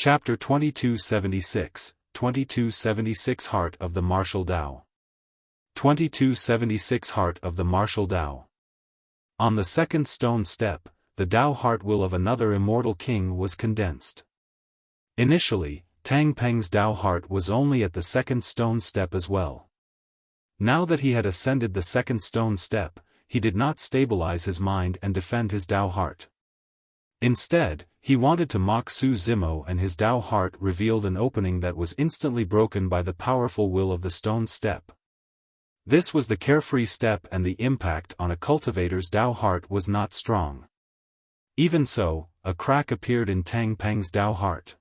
Chapter 2276, 2276 Heart of the Martial Tao. 2276 Heart of the Martial Tao. On the second stone step, the Tao heart will of another immortal king was condensed. Initially, Tang Peng's Tao heart was only at the second stone step as well. Now that he had ascended the second stone step, he did not stabilize his mind and defend his Tao heart. Instead, he wanted to mock Su Zimo, and his Tao heart revealed an opening that was instantly broken by the powerful will of the stone step. This was the carefree step, and the impact on a cultivator's Tao heart was not strong. Even so, a crack appeared in Tang Peng's Tao heart.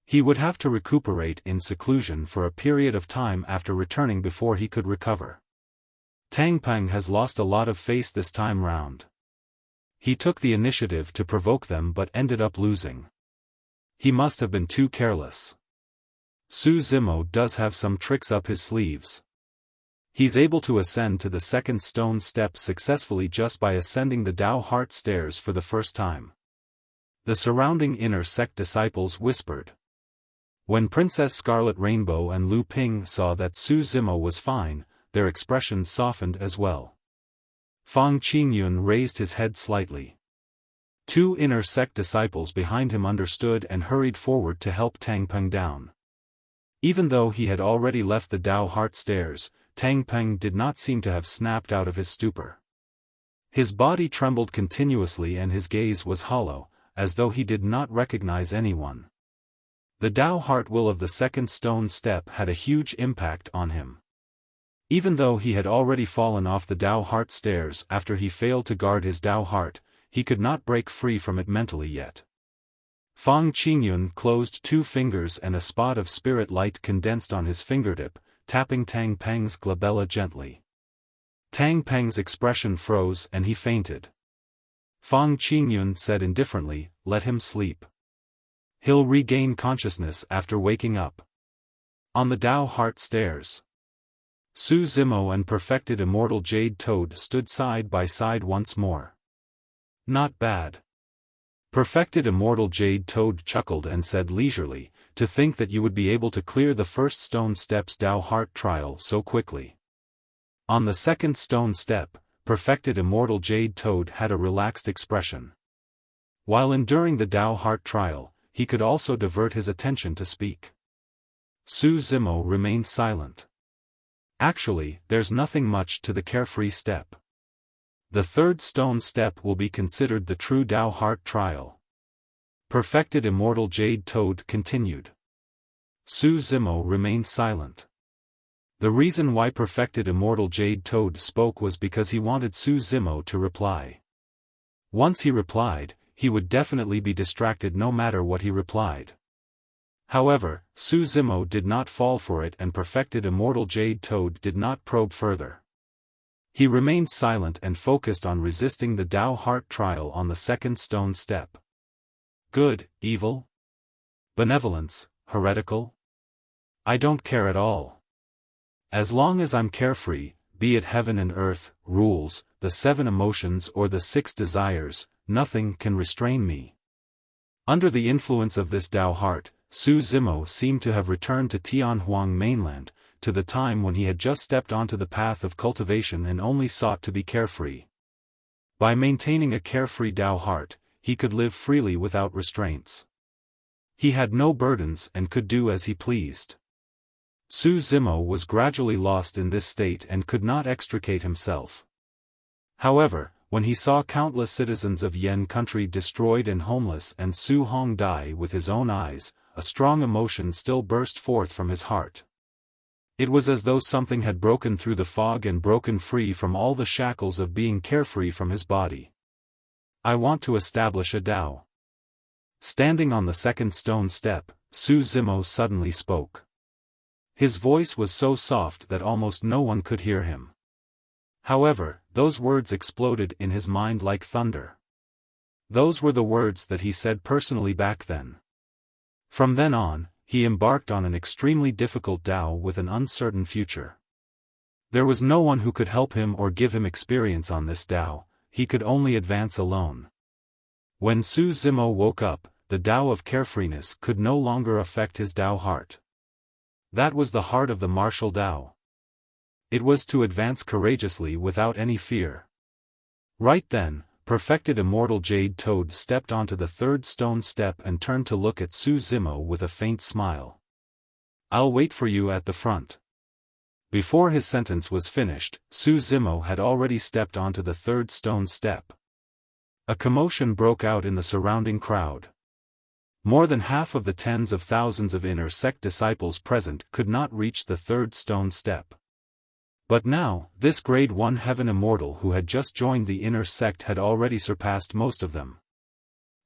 He would have to recuperate in seclusion for a period of time after returning before he could recover. Tang Peng has lost a lot of face this time round. He took the initiative to provoke them but ended up losing. He must have been too careless. Su Zimo does have some tricks up his sleeves. He's able to ascend to the second stone step successfully just by ascending the Tao heart stairs for the first time. The surrounding inner sect disciples whispered. When Princess Scarlet Rainbow and Lu Ping saw that Su Zimo was fine, their expressions softened as well. Fang Qingyun raised his head slightly. Two inner sect disciples behind him understood and hurried forward to help Tang Peng down. Even though he had already left the Tao heart stairs, Tang Peng did not seem to have snapped out of his stupor. His body trembled continuously and his gaze was hollow, as though he did not recognize anyone. The Tao heart will of the second stone step had a huge impact on him. Even though he had already fallen off the Tao heart stairs after he failed to guard his Tao heart, he could not break free from it mentally yet. Fang Qingyun closed two fingers and a spot of spirit light condensed on his fingertip, tapping Tang Peng's glabella gently. Tang Peng's expression froze and he fainted. Fang Qingyun said indifferently, "Let him sleep. He'll regain consciousness after waking up." On the Tao heart stairs, Su Zimo and perfected Immortal Jade Toad stood side by side once more. "Not bad." Perfected Immortal Jade Toad chuckled and said leisurely, "To think that you would be able to clear the first stone step's Tao heart trial so quickly." On the second stone step, perfected Immortal Jade Toad had a relaxed expression. While enduring the Tao heart trial, he could also divert his attention to speak. Su Zimo remained silent. "Actually, there's nothing much to the carefree step. The third stone step will be considered the true Tao heart trial." Perfected Immortal Jade Toad continued. Su Zimo remained silent. The reason why perfected Immortal Jade Toad spoke was because he wanted Su Zimo to reply. Once he replied, he would definitely be distracted no matter what he replied. However, Su Zimo did not fall for it and perfected Immortal Jade Toad did not probe further. He remained silent and focused on resisting the Tao heart trial on the second stone step. Good, evil? Benevolence, heretical? I don't care at all. As long as I'm carefree, be it heaven and earth, rules, the 7 emotions or the 6 desires, nothing can restrain me. Under the influence of this Tao heart, Su Zimo seemed to have returned to Tianhuang mainland, to the time when he had just stepped onto the path of cultivation and only sought to be carefree. By maintaining a carefree Tao heart, he could live freely without restraints. He had no burdens and could do as he pleased. Su Zimo was gradually lost in this state and could not extricate himself. However, when he saw countless citizens of Yan country destroyed and homeless and Su Hong die with his own eyes, a strong emotion still burst forth from his heart. It was as though something had broken through the fog and broken free from all the shackles of being carefree from his body. "I want to establish a Tao." Standing on the second stone step, Su Zimo suddenly spoke. His voice was so soft that almost no one could hear him. However, those words exploded in his mind like thunder. Those were the words that he said personally back then. From then on, he embarked on an extremely difficult Tao with an uncertain future. There was no one who could help him or give him experience on this Tao, he could only advance alone. When Su Zimo woke up, the Tao of carefreeness could no longer affect his Tao heart. That was the heart of the martial Tao. It was to advance courageously without any fear. Right then, perfected immortal Jade Toad stepped onto the third stone step and turned to look at Su Zimo with a faint smile. "I'll wait for you at the front." Before his sentence was finished, Su Zimo had already stepped onto the third stone step. A commotion broke out in the surrounding crowd. More than half of the tens of thousands of inner sect disciples present could not reach the third stone step. But now, this grade 1 heaven immortal who had just joined the inner sect had already surpassed most of them.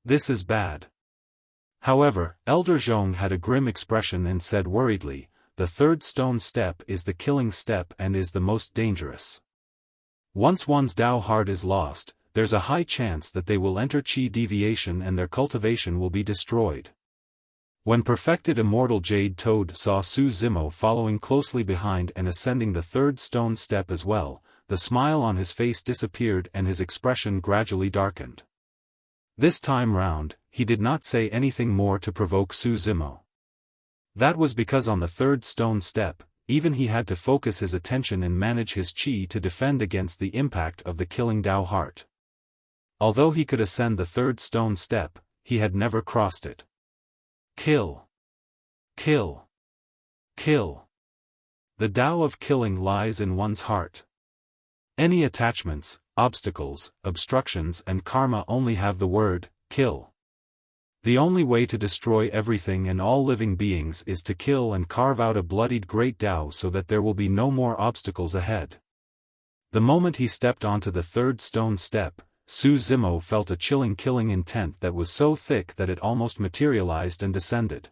This is bad. However, Elder Zhong had a grim expression and said worriedly, "The third stone step is the killing step and is the most dangerous. Once one's Tao heart is lost, there's a high chance that they will enter Qi deviation and their cultivation will be destroyed." When perfected immortal Jade Toad saw Su Zimo following closely behind and ascending the third stone step as well, the smile on his face disappeared and his expression gradually darkened. This time round, he did not say anything more to provoke Su Zimo. That was because on the third stone step, even he had to focus his attention and manage his Qi to defend against the impact of the killing Tao heart. Although he could ascend the third stone step, he had never crossed it. Kill. Kill. Kill. The Tao of killing lies in one's heart. Any attachments, obstacles, obstructions and karma only have the word, kill. The only way to destroy everything and all living beings is to kill and carve out a bloodied great Tao so that there will be no more obstacles ahead. The moment he stepped onto the third stone step, Su Zimo felt a chilling killing intent that was so thick that it almost materialized and descended.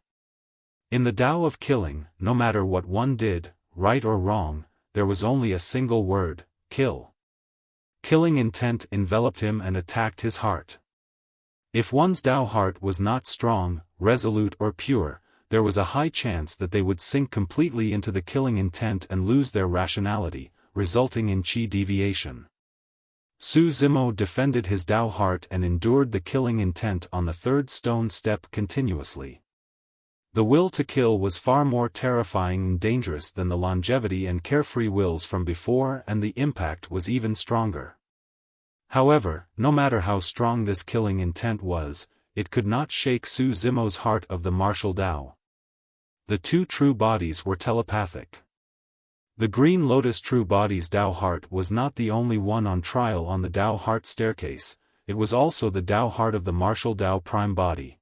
In the Tao of killing, no matter what one did, right or wrong, there was only a single word, kill. Killing intent enveloped him and attacked his heart. If one's Tao heart was not strong, resolute or pure, there was a high chance that they would sink completely into the killing intent and lose their rationality, resulting in Qi deviation. Su Zimo defended his Tao heart and endured the killing intent on the third stone step continuously. The will to kill was far more terrifying and dangerous than the longevity and carefree wills from before, and the impact was even stronger. However, no matter how strong this killing intent was, it could not shake Su Zimo's heart of the martial Tao. The two true bodies were telepathic. The Green Lotus True Body's Tao heart was not the only one on trial on the Tao heart staircase, it was also the Tao heart of the martial Tao prime body.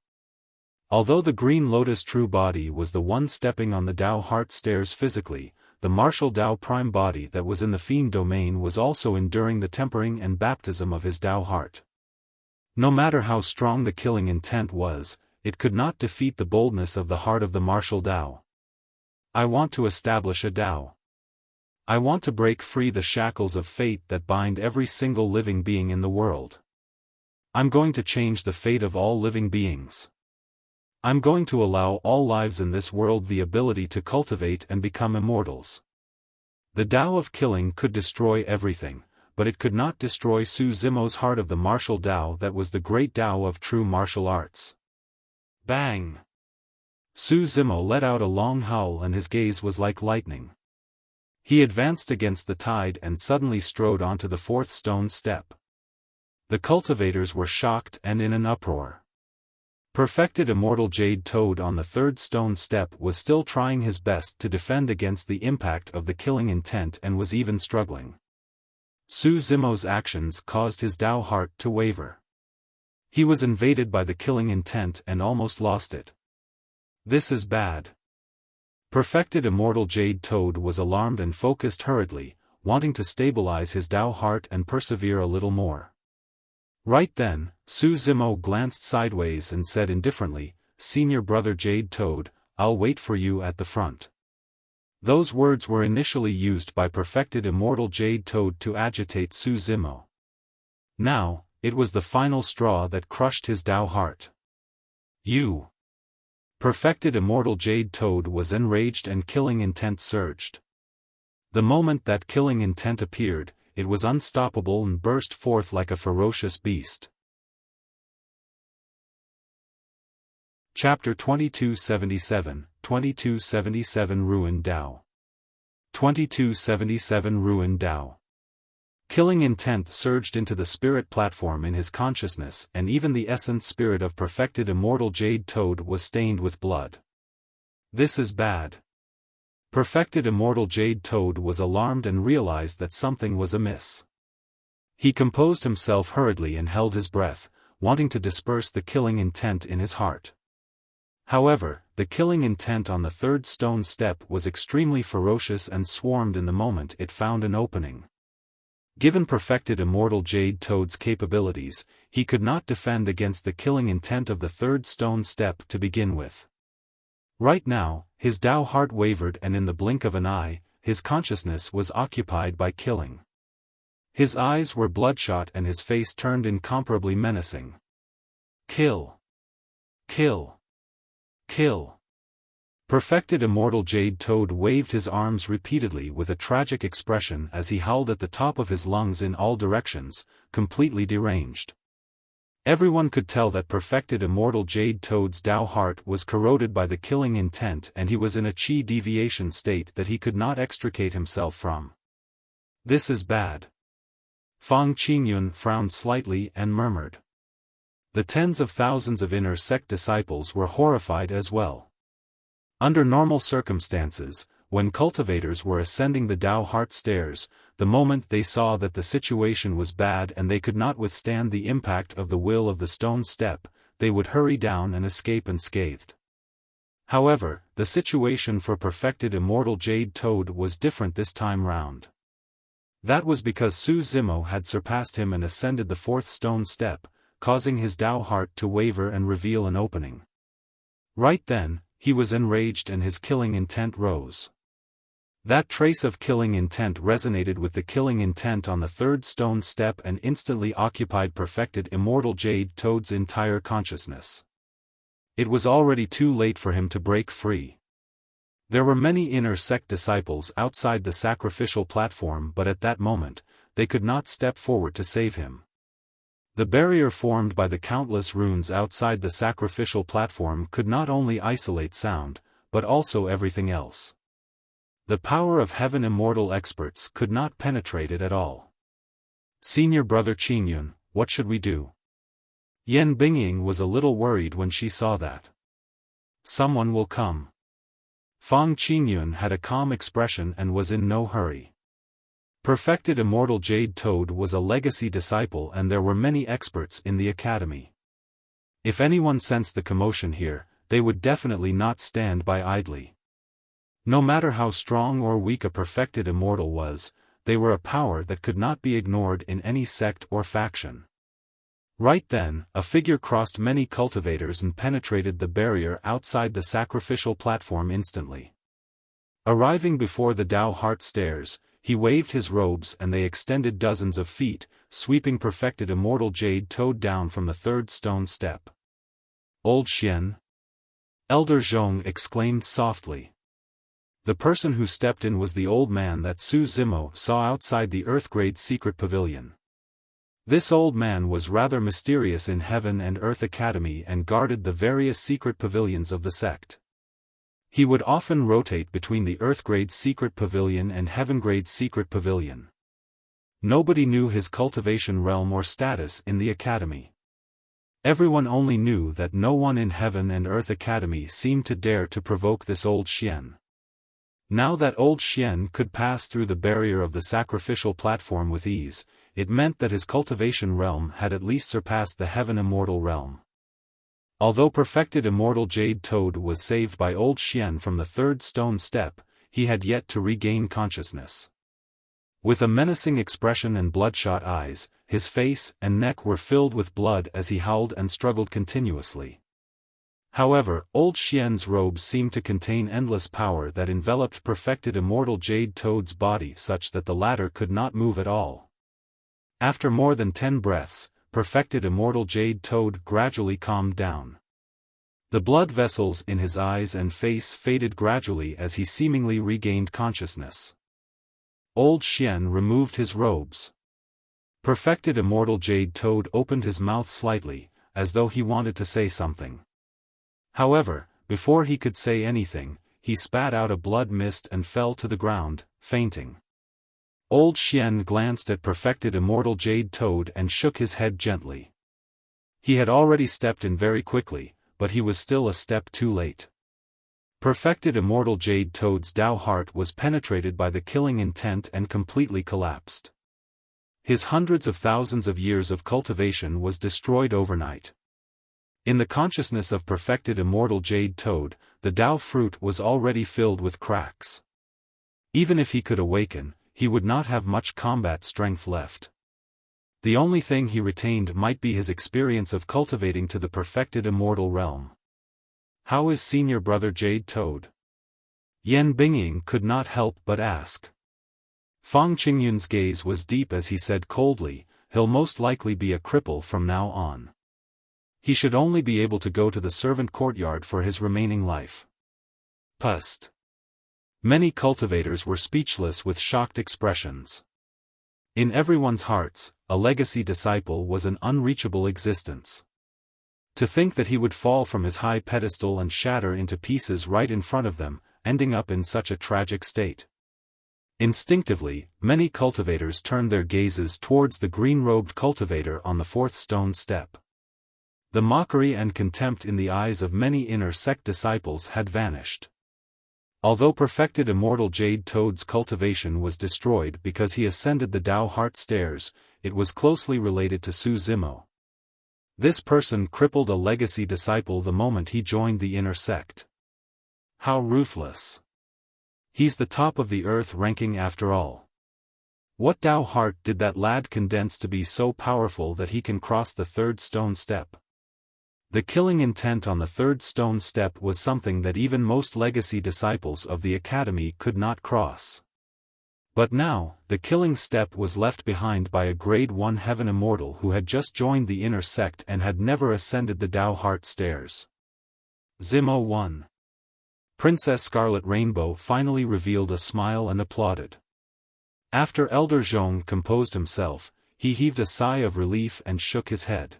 Although the Green Lotus True Body was the one stepping on the Tao heart stairs physically, the martial Tao prime body that was in the fiend domain was also enduring the tempering and baptism of his Tao heart. No matter how strong the killing intent was, it could not defeat the boldness of the heart of the martial Tao. "I want to establish a Tao. I want to break free the shackles of fate that bind every single living being in the world. I'm going to change the fate of all living beings. I'm going to allow all lives in this world the ability to cultivate and become immortals." The Tao of killing could destroy everything, but it could not destroy Su Zimo's heart of the martial Tao that was the great Tao of true martial arts. Bang! Su Zimo let out a long howl and his gaze was like lightning. He advanced against the tide and suddenly strode onto the fourth stone step. The cultivators were shocked and in an uproar. Perfected immortal Jade Toad on the third stone step was still trying his best to defend against the impact of the killing intent and was even struggling. Su Zimo's actions caused his Tao heart to waver. He was invaded by the killing intent and almost lost it. This is bad. Perfected immortal Jade Toad was alarmed and focused hurriedly, wanting to stabilize his Tao heart and persevere a little more. Right then, Su Zimo glanced sideways and said indifferently, "Senior brother Jade Toad, I'll wait for you at the front." Those words were initially used by perfected immortal Jade Toad to agitate Su Zimo. Now, it was the final straw that crushed his Tao heart. "You!" Perfected immortal Jade Toad was enraged and killing intent surged. The moment that killing intent appeared, it was unstoppable and burst forth like a ferocious beast. Chapter 2277, 2277 Ruined Dao. 2277 Ruined Dao. Killing intent surged into the spirit platform in his consciousness, and even the essence spirit of perfected immortal Jade Toad was stained with blood. This is bad. Perfected immortal Jade Toad was alarmed and realized that something was amiss. He composed himself hurriedly and held his breath, wanting to disperse the killing intent in his heart. However, the killing intent on the third stone step was extremely ferocious and swarmed in the moment it found an opening. Given perfected immortal Jade Toad's capabilities, he could not defend against the killing intent of the third stone step to begin with. Right now, his Dao heart wavered, and in the blink of an eye, his consciousness was occupied by killing. His eyes were bloodshot and his face turned incomparably menacing. Kill! Kill! Kill! Perfected immortal Jade Toad waved his arms repeatedly with a tragic expression as he howled at the top of his lungs in all directions, completely deranged. Everyone could tell that perfected immortal Jade Toad's Dao heart was corroded by the killing intent, and he was in a chi deviation state that he could not extricate himself from. This is bad. Fang Qingyun frowned slightly and murmured. The tens of thousands of inner sect disciples were horrified as well. Under normal circumstances, when cultivators were ascending the Dao heart stairs, the moment they saw that the situation was bad and they could not withstand the impact of the will of the stone step, they would hurry down and escape unscathed. However, the situation for perfected immortal Jade Toad was different this time round. That was because Su Zimo had surpassed him and ascended the fourth stone step, causing his Dao heart to waver and reveal an opening. Right then, he was enraged and his killing intent rose. That trace of killing intent resonated with the killing intent on the third stone step and instantly occupied perfected immortal Jade Toad's entire consciousness. It was already too late for him to break free. There were many inner sect disciples outside the sacrificial platform, but at that moment, they could not step forward to save him. The barrier formed by the countless runes outside the sacrificial platform could not only isolate sound, but also everything else. The power of heaven immortal experts could not penetrate it at all. Senior brother Qingyun, what should we do? Yan Bingying was a little worried when she saw that. Someone will come. Fang Qingyun had a calm expression and was in no hurry. Perfected immortal Jade Toad was a legacy disciple and there were many experts in the academy. If anyone sensed the commotion here, they would definitely not stand by idly. No matter how strong or weak a perfected immortal was, they were a power that could not be ignored in any sect or faction. Right then, a figure crossed many cultivators and penetrated the barrier outside the sacrificial platform instantly. Arriving before the Dao heart stairs, he waved his robes and they extended dozens of feet, sweeping perfected immortal Jade Toad down from the third stone step. Old Xian? Elder Zhong exclaimed softly. The person who stepped in was the old man that Su Zimo saw outside the Earthgrade secret pavilion. This old man was rather mysterious in Heaven and Earth Academy and guarded the various secret pavilions of the sect. He would often rotate between the Earthgrade secret pavilion and Heavengrade secret pavilion. Nobody knew his cultivation realm or status in the academy. Everyone only knew that no one in Heaven and Earth Academy seemed to dare to provoke this old Xian. Now that old Xian could pass through the barrier of the sacrificial platform with ease, it meant that his cultivation realm had at least surpassed the Heaven Immortal realm. Although perfected immortal Jade Toad was saved by old Xian from the third stone step, he had yet to regain consciousness. With a menacing expression and bloodshot eyes, his face and neck were filled with blood as he howled and struggled continuously. However, old Xian's robes seemed to contain endless power that enveloped perfected immortal Jade Toad's body such that the latter could not move at all. After more than 10 breaths, perfected immortal Jade Toad gradually calmed down. The blood vessels in his eyes and face faded gradually as he seemingly regained consciousness. Old Xian removed his robes. Perfected immortal Jade Toad opened his mouth slightly, as though he wanted to say something. However, before he could say anything, he spat out a blood mist and fell to the ground, fainting. Old Xian glanced at perfected immortal jade toad and shook his head gently. He had already stepped in very quickly, but he was still a step too late. Perfected immortal jade toad's Tao heart was penetrated by the killing intent and completely collapsed. His hundreds of thousands of years of cultivation was destroyed overnight. In the consciousness of perfected immortal jade toad, the Tao fruit was already filled with cracks. Even if he could awaken, he would not have much combat strength left. The only thing he retained might be his experience of cultivating to the perfected immortal realm. How is senior brother Jade Toad? Yan Bingying could not help but ask. Fang Qingyun's gaze was deep as he said coldly, he'll most likely be a cripple from now on. He should only be able to go to the servant courtyard for his remaining life. Pust. Many cultivators were speechless with shocked expressions. In everyone's hearts, a legacy disciple was an unreachable existence. To think that he would fall from his high pedestal and shatter into pieces right in front of them, ending up in such a tragic state. Instinctively, many cultivators turned their gazes towards the green-robed cultivator on the fourth stone step. The mockery and contempt in the eyes of many inner sect disciples had vanished. Although perfected immortal Jade Toad's cultivation was destroyed because he ascended the Tao Heart stairs, it was closely related to Su Zimo. This person crippled a legacy disciple the moment he joined the inner sect. How ruthless. He's the top of the earth ranking after all. What Tao Heart did that lad condense to be so powerful that he can cross the third stone step? The killing intent on the third stone step was something that even most legacy disciples of the academy could not cross. But now, the killing step was left behind by a grade 1 heaven immortal who had just joined the inner sect and had never ascended the Tao Heart stairs. Zimo 1. Princess Scarlet Rainbow finally revealed a smile and applauded. After Elder Zhong composed himself, he heaved a sigh of relief and shook his head.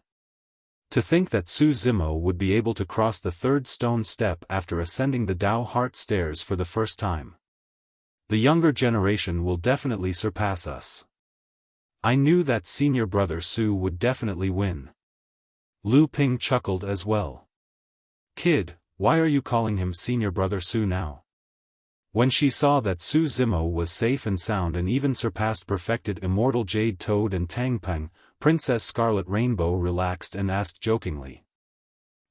To think that Su Zimo would be able to cross the third stone step after ascending the Tao Heart stairs for the first time. The younger generation will definitely surpass us. I knew that senior brother Su would definitely win. Lu Ping chuckled as well. Kid, why are you calling him senior brother Su now? When she saw that Su Zimo was safe and sound and even surpassed perfected immortal Jade Toad and Tangpeng, Princess Scarlet Rainbow relaxed and asked jokingly.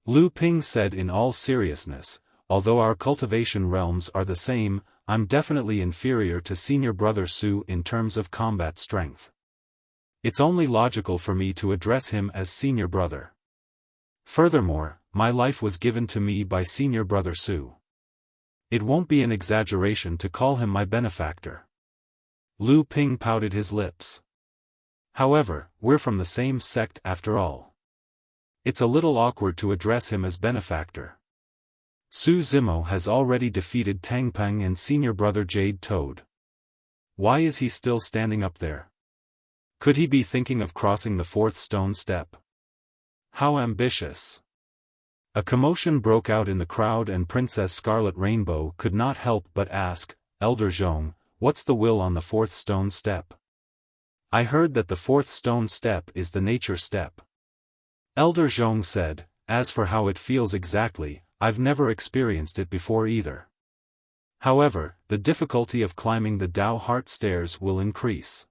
Lu Ping said in all seriousness, although our cultivation realms are the same, I'm definitely inferior to senior brother Su in terms of combat strength. It's only logical for me to address him as senior brother. Furthermore, my life was given to me by senior brother Su. It won't be an exaggeration to call him my benefactor. Lu Ping pouted his lips. However, we're from the same sect after all. It's a little awkward to address him as benefactor. Su Zimo has already defeated Tangpeng and senior brother Jade Toad. Why is he still standing up there? Could he be thinking of crossing the fourth stone step? How ambitious. A commotion broke out in the crowd and Princess Scarlet Rainbow could not help but ask, Elder Zhong, what's the will on the fourth stone step? I heard that the fourth stone step is the nature step. Elder Zhong said, as for how it feels exactly, I've never experienced it before either. However, the difficulty of climbing the Tao Heart stairs will increase.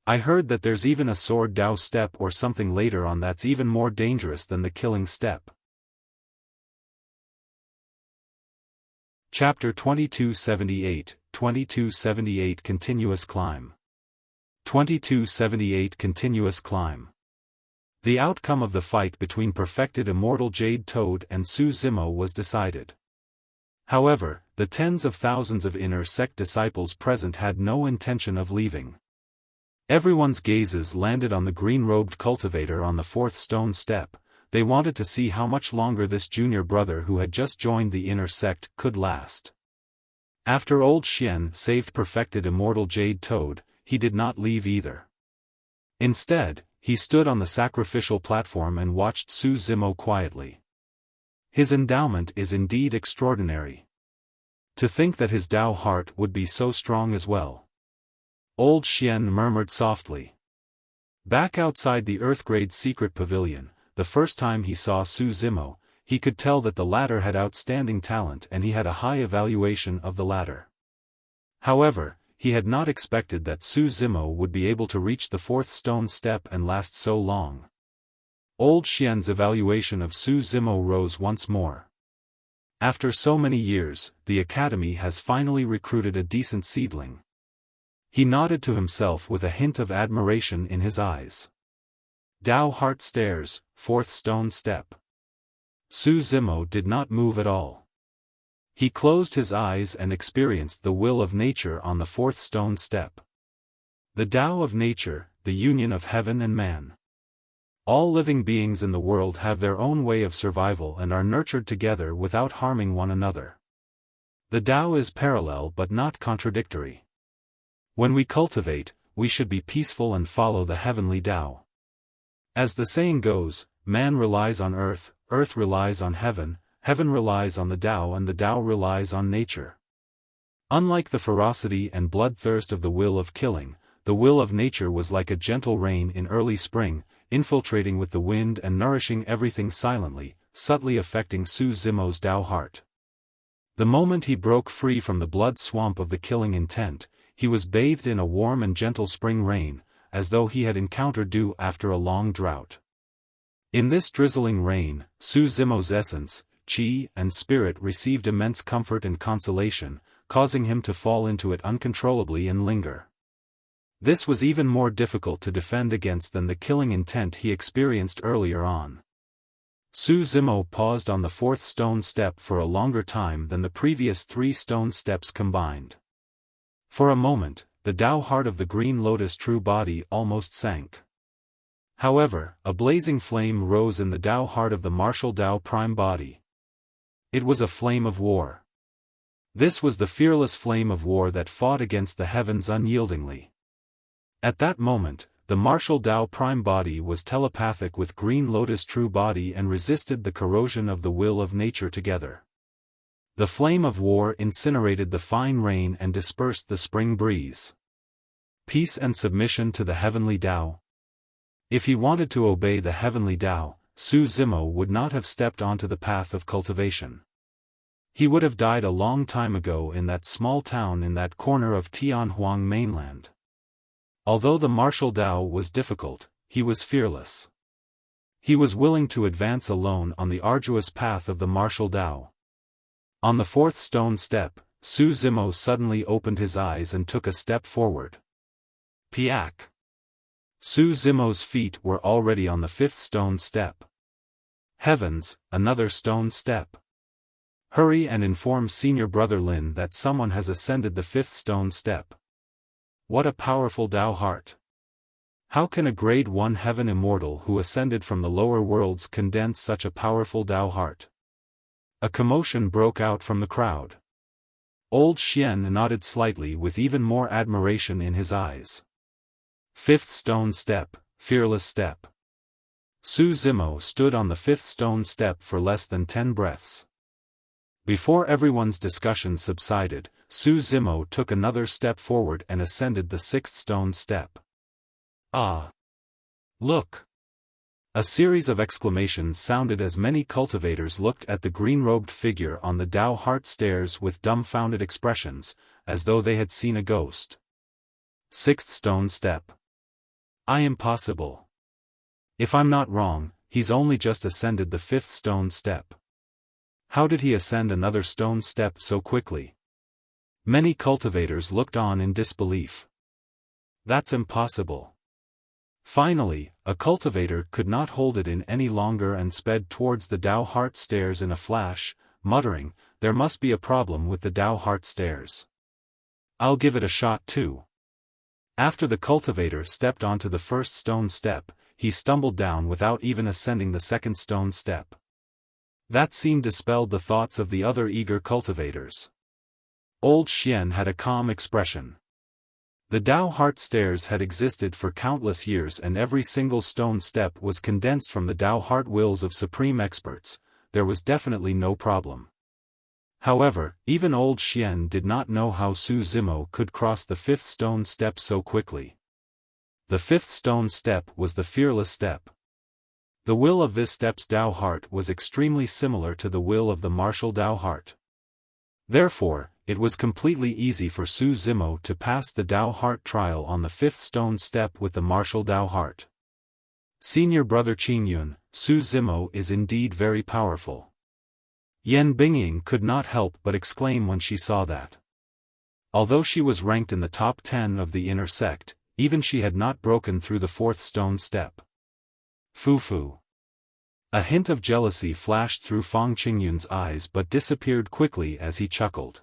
I heard that there's even a sword Tao step or something later on that's even more dangerous than the killing step. Chapter 2278, 2278 Continuous Climb. 2278 Continuous Climb. The outcome of the fight between perfected immortal Jade Toad and Su Zimo was decided. However, the tens of thousands of inner sect disciples present had no intention of leaving. Everyone's gazes landed on the green-robed cultivator on the fourth stone step. They wanted to see how much longer this junior brother who had just joined the inner sect could last. After old Xian saved perfected immortal Jade Toad, he did not leave either. Instead, he stood on the sacrificial platform and watched Su Zimo quietly. His endowment is indeed extraordinary. To think that his Tao heart would be so strong as well. Old Xian murmured softly. Back outside the Earthgrade secret pavilion, the first time he saw Su Zimo, he could tell that the latter had outstanding talent and he had a high evaluation of the latter. However, he had not expected that Su Zimo would be able to reach the fourth stone step and last so long. Old Xian's evaluation of Su Zimo rose once more. After so many years, the academy has finally recruited a decent seedling. He nodded to himself with a hint of admiration in his eyes. Tao heart stairs, fourth stone step. Su Zimo did not move at all. He closed his eyes and experienced the will of nature on the fourth stone step. The Tao of nature, the union of heaven and man. All living beings in the world have their own way of survival and are nurtured together without harming one another. The Tao is parallel but not contradictory. When we cultivate, we should be peaceful and follow the heavenly Tao. As the saying goes, man relies on earth, earth relies on heaven, heaven relies on the Tao and the Tao relies on nature. Unlike the ferocity and bloodthirst of the will of killing, the will of nature was like a gentle rain in early spring, infiltrating with the wind and nourishing everything silently, subtly affecting Su Zimo's Tao heart. The moment he broke free from the blood swamp of the killing intent, he was bathed in a warm and gentle spring rain, as though he had encountered dew after a long drought. In this drizzling rain, Su Zimo's essence, qi, and spirit received immense comfort and consolation, causing him to fall into it uncontrollably and linger. This was even more difficult to defend against than the killing intent he experienced earlier on. Su Zimo paused on the fourth stone step for a longer time than the previous 3 stone steps combined. For a moment, the Tao heart of the green lotus true body almost sank. However, a blazing flame rose in the Tao heart of the martial Tao prime body. It was a flame of war. This was the fearless flame of war that fought against the heavens unyieldingly. At that moment, the martial Tao prime body was telepathic with green lotus true body and resisted the corrosion of the will of nature together. The flame of war incinerated the fine rain and dispersed the spring breeze. Peace and submission to the heavenly Tao. If he wanted to obey the heavenly Tao, Su Zimo would not have stepped onto the path of cultivation. He would have died a long time ago in that small town in that corner of Tianhuang mainland. Although the martial Tao was difficult, he was fearless. He was willing to advance alone on the arduous path of the martial Tao. On the fourth stone step, Su Zimo suddenly opened his eyes and took a step forward. Piak! Su Zimo's feet were already on the fifth stone step. Heavens, another stone step. Hurry and inform senior brother Lin that someone has ascended the fifth stone step. What a powerful Tao heart! How can a grade 1 heaven immortal who ascended from the lower worlds condense such a powerful Tao heart? A commotion broke out from the crowd. Old Xian nodded slightly with even more admiration in his eyes. Fifth stone step, fearless step. Su Zimo stood on the fifth stone step for less than 10 breaths. Before everyone's discussion subsided, Su Zimo took another step forward and ascended the sixth stone step. Ah! Look! A series of exclamations sounded as many cultivators looked at the green-robed figure on the Tao heart stairs with dumbfounded expressions, as though they had seen a ghost. Sixth stone step. Impossible. If I'm not wrong, he's only just ascended the fifth stone step. How did he ascend another stone step so quickly? Many cultivators looked on in disbelief. That's impossible. Finally, a cultivator could not hold it in any longer and sped towards the Tao heart stairs in a flash, muttering, "There must be a problem with the Tao heart stairs. I'll give it a shot too." After the cultivator stepped onto the first stone step, he stumbled down without even ascending the second stone step. That scene dispelled the thoughts of the other eager cultivators. Old Xian had a calm expression. The Tao heart stairs had existed for countless years and every single stone step was condensed from the Tao heart wills of supreme experts, there was definitely no problem. However, even old Xian did not know how Su Zimo could cross the fifth stone step so quickly. The fifth stone step was the fearless step. The will of this step's Tao heart was extremely similar to the will of the martial Tao heart. Therefore, it was completely easy for Su Zimo to pass the Tao heart trial on the fifth stone step with the martial Tao heart. Senior brother Qingyun, Su Zimo is indeed very powerful. Yan Bingying could not help but exclaim when she saw that. Although she was ranked in the top 10 of the inner sect, even she had not broken through the fourth stone step. Fu. A hint of jealousy flashed through Fang Qingyun's eyes but disappeared quickly as he chuckled.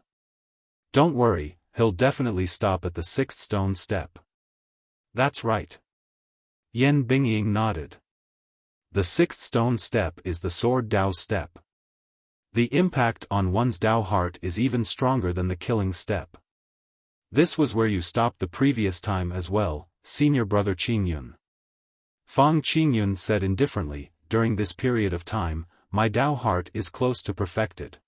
Don't worry, he'll definitely stop at the sixth stone step. That's right. Yan Bingying nodded. The sixth stone step is the sword Tao step. The impact on one's Tao heart is even stronger than the killing step. This was where you stopped the previous time as well, senior brother Qingyun. Fang Qingyun said indifferently, during this period of time, my Tao heart is close to perfected.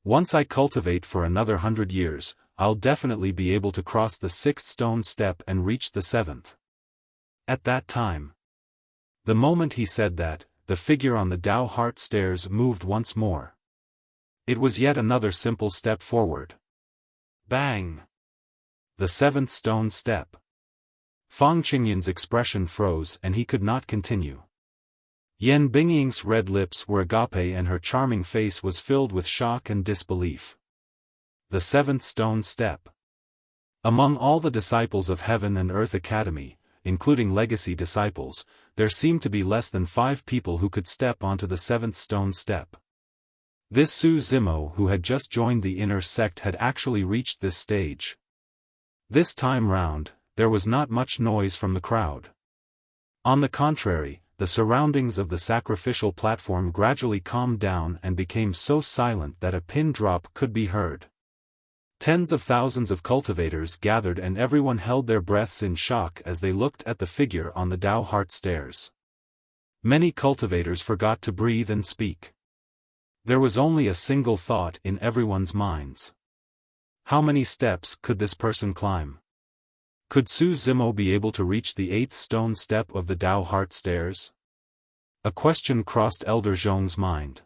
Once I cultivate for another 100 years, I'll definitely be able to cross the sixth stone step and reach the seventh. At that time. The moment he said that, the figure on the Tao heart stairs moved once more. It was yet another simple step forward. Bang! The seventh stone step. Fang Qingyun's expression froze and he could not continue. Yan Bingying's red lips were agape and her charming face was filled with shock and disbelief. The seventh stone step. Among all the disciples of Heaven and Earth Academy, including legacy disciples, there seemed to be less than 5 people who could step onto the seventh stone step. This Su Zimo who had just joined the inner sect had actually reached this stage. This time round, there was not much noise from the crowd. On the contrary, the surroundings of the sacrificial platform gradually calmed down and became so silent that a pin drop could be heard. Tens of thousands of cultivators gathered and everyone held their breaths in shock as they looked at the figure on the Tao heart stairs. Many cultivators forgot to breathe and speak. There was only a single thought in everyone's minds. How many steps could this person climb? Could Su Zimo be able to reach the 8th stone step of the Tao heart stairs? A question crossed Elder Zhong's mind.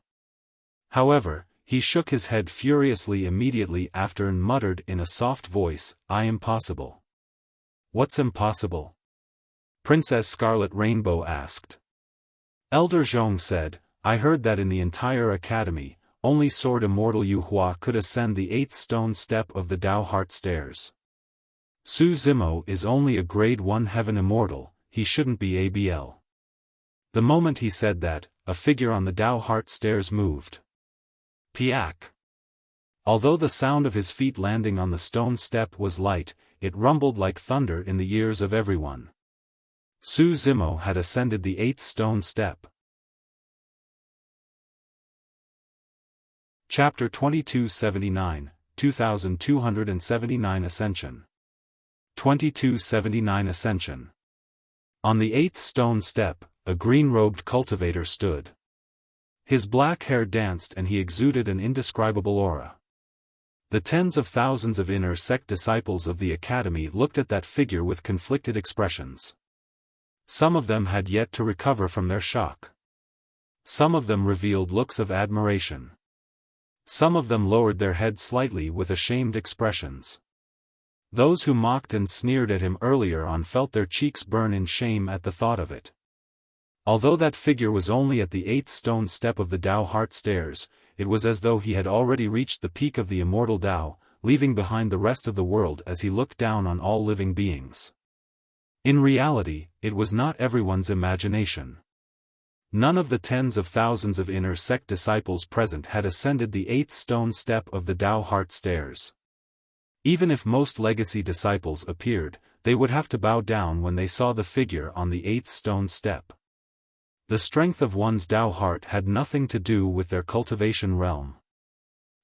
However, he shook his head furiously immediately after and muttered in a soft voice, impossible. What's impossible? Princess Scarlet Rainbow asked. Elder Zhong said, I heard that in the entire academy, only Sword Immortal Yu Hua could ascend the 8th stone step of the Tao heart stairs. Su Zimo is only a grade 1 heaven immortal, he shouldn't be ABL. The moment he said that, a figure on the Tao heart stairs moved. Piak. Although the sound of his feet landing on the stone step was light, it rumbled like thunder in the ears of everyone. Su Zimo had ascended the 8th stone step. Chapter 2279, 2279 Ascension. 2279 Ascension. On the 8th stone step, a green-robed cultivator stood. His black hair danced and he exuded an indescribable aura. The tens of thousands of inner sect disciples of the academy looked at that figure with conflicted expressions. Some of them had yet to recover from their shock. Some of them revealed looks of admiration. Some of them lowered their heads slightly with ashamed expressions. Those who mocked and sneered at him earlier on felt their cheeks burn in shame at the thought of it. Although that figure was only at the 8th stone step of the Tao heart stairs, it was as though he had already reached the peak of the immortal Tao, leaving behind the rest of the world as he looked down on all living beings. In reality, it was not everyone's imagination. None of the tens of thousands of inner sect disciples present had ascended the 8th stone step of the Tao heart stairs. Even if most legacy disciples appeared, they would have to bow down when they saw the figure on the 8th stone step. The strength of one's Tao heart had nothing to do with their cultivation realm.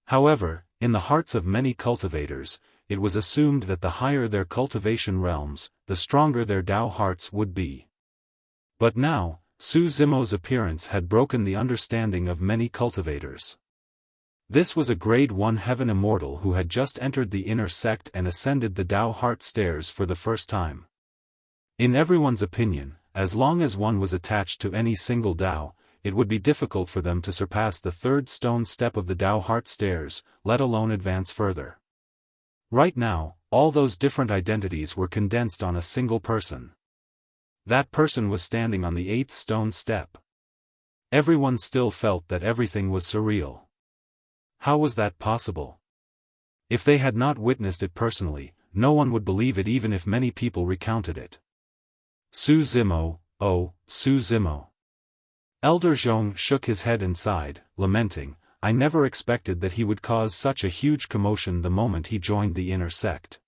However, in the hearts of many cultivators, it was assumed that the higher their cultivation realms, the stronger their Tao hearts would be. But now, Su Zimo's appearance had broken the understanding of many cultivators. This was a Grade 1 Heaven Immortal who had just entered the inner sect and ascended the Tao Heart Stairs for the first time. In everyone's opinion, as long as one was attached to any single Tao, it would be difficult for them to surpass the third stone step of the Tao Heart Stairs, let alone advance further. Right now, all those different identities were condensed on a single person. That person was standing on the 8th stone step. Everyone still felt that everything was surreal. How was that possible? If they had not witnessed it personally, no one would believe it even if many people recounted it. Su Zimo, oh, Su Zimo. Elder Zhong shook his head and sighed, lamenting, I never expected that he would cause such a huge commotion the moment he joined the inner sect.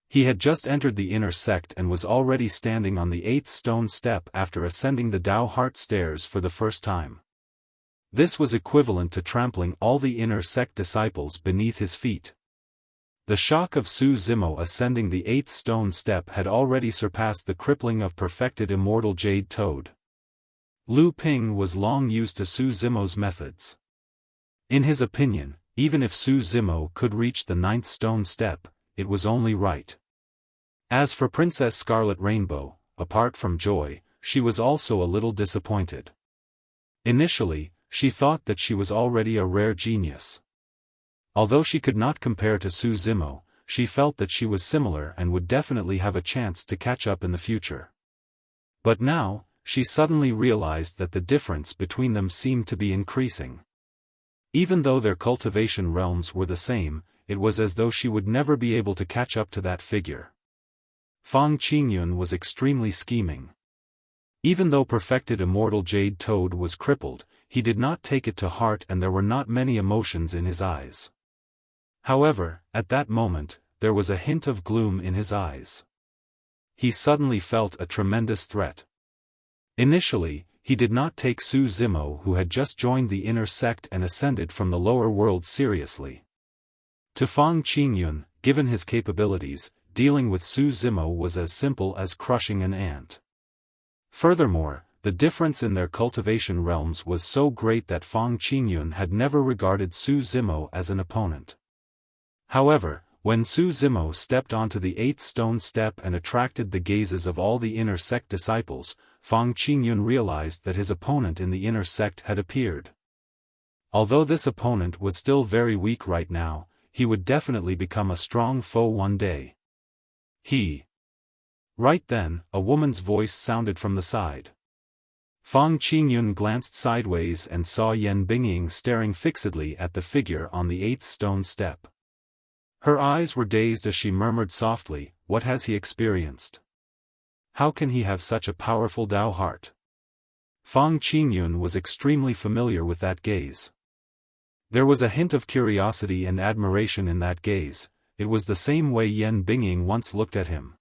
He had just entered the inner sect and was already standing on the 8th stone step after ascending the Tao Heart Stairs for the first time. This was equivalent to trampling all the inner sect disciples beneath his feet. The shock of Su Zimo ascending the 8th stone step had already surpassed the crippling of perfected immortal Jade Toad. Lu Ping was long used to Su Zimo's methods. In his opinion, even if Su Zimo could reach the 9th stone step, it was only right. As for Princess Scarlet Rainbow, apart from joy, she was also a little disappointed. Initially, she thought that she was already a rare genius. Although she could not compare to Su Zimo, she felt that she was similar and would definitely have a chance to catch up in the future. But now, she suddenly realized that the difference between them seemed to be increasing. Even though their cultivation realms were the same, it was as though she would never be able to catch up to that figure. Fang Qingyun was extremely scheming. Even though perfected immortal Jade Toad was crippled, he did not take it to heart and there were not many emotions in his eyes. However, at that moment, there was a hint of gloom in his eyes. He suddenly felt a tremendous threat. Initially, he did not take Su Zimo who had just joined the inner sect and ascended from the lower world seriously. To Fang Qingyun, given his capabilities, dealing with Su Zimo was as simple as crushing an ant. Furthermore, the difference in their cultivation realms was so great that Fang Qingyun had never regarded Su Zimo as an opponent. However, when Su Zimo stepped onto the 8th stone step and attracted the gazes of all the inner sect disciples, Fang Qingyun realized that his opponent in the inner sect had appeared. Although this opponent was still very weak right now, he would definitely become a strong foe one day. Right then, a woman's voice sounded from the side. Fang Qingyun glanced sideways and saw Yan Bingying staring fixedly at the figure on the 8th stone step. Her eyes were dazed as she murmured softly, "What has he experienced? How can he have such a powerful Tao heart?" Fang Qingyun was extremely familiar with that gaze. There was a hint of curiosity and admiration in that gaze. It was the same way Yan Bingying once looked at him.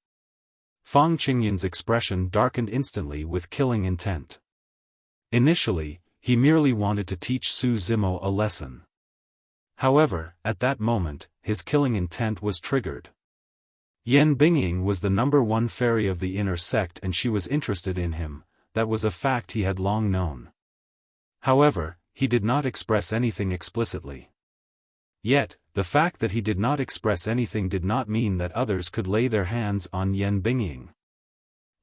Fang Qingyun's expression darkened instantly with killing intent. Initially, he merely wanted to teach Su Zimo a lesson. However, at that moment, his killing intent was triggered. Yan Bingying was the #1 fairy of the inner sect and she was interested in him. That was a fact he had long known. However, he did not express anything explicitly. Yet, the fact that he did not express anything did not mean that others could lay their hands on Yan Bingying.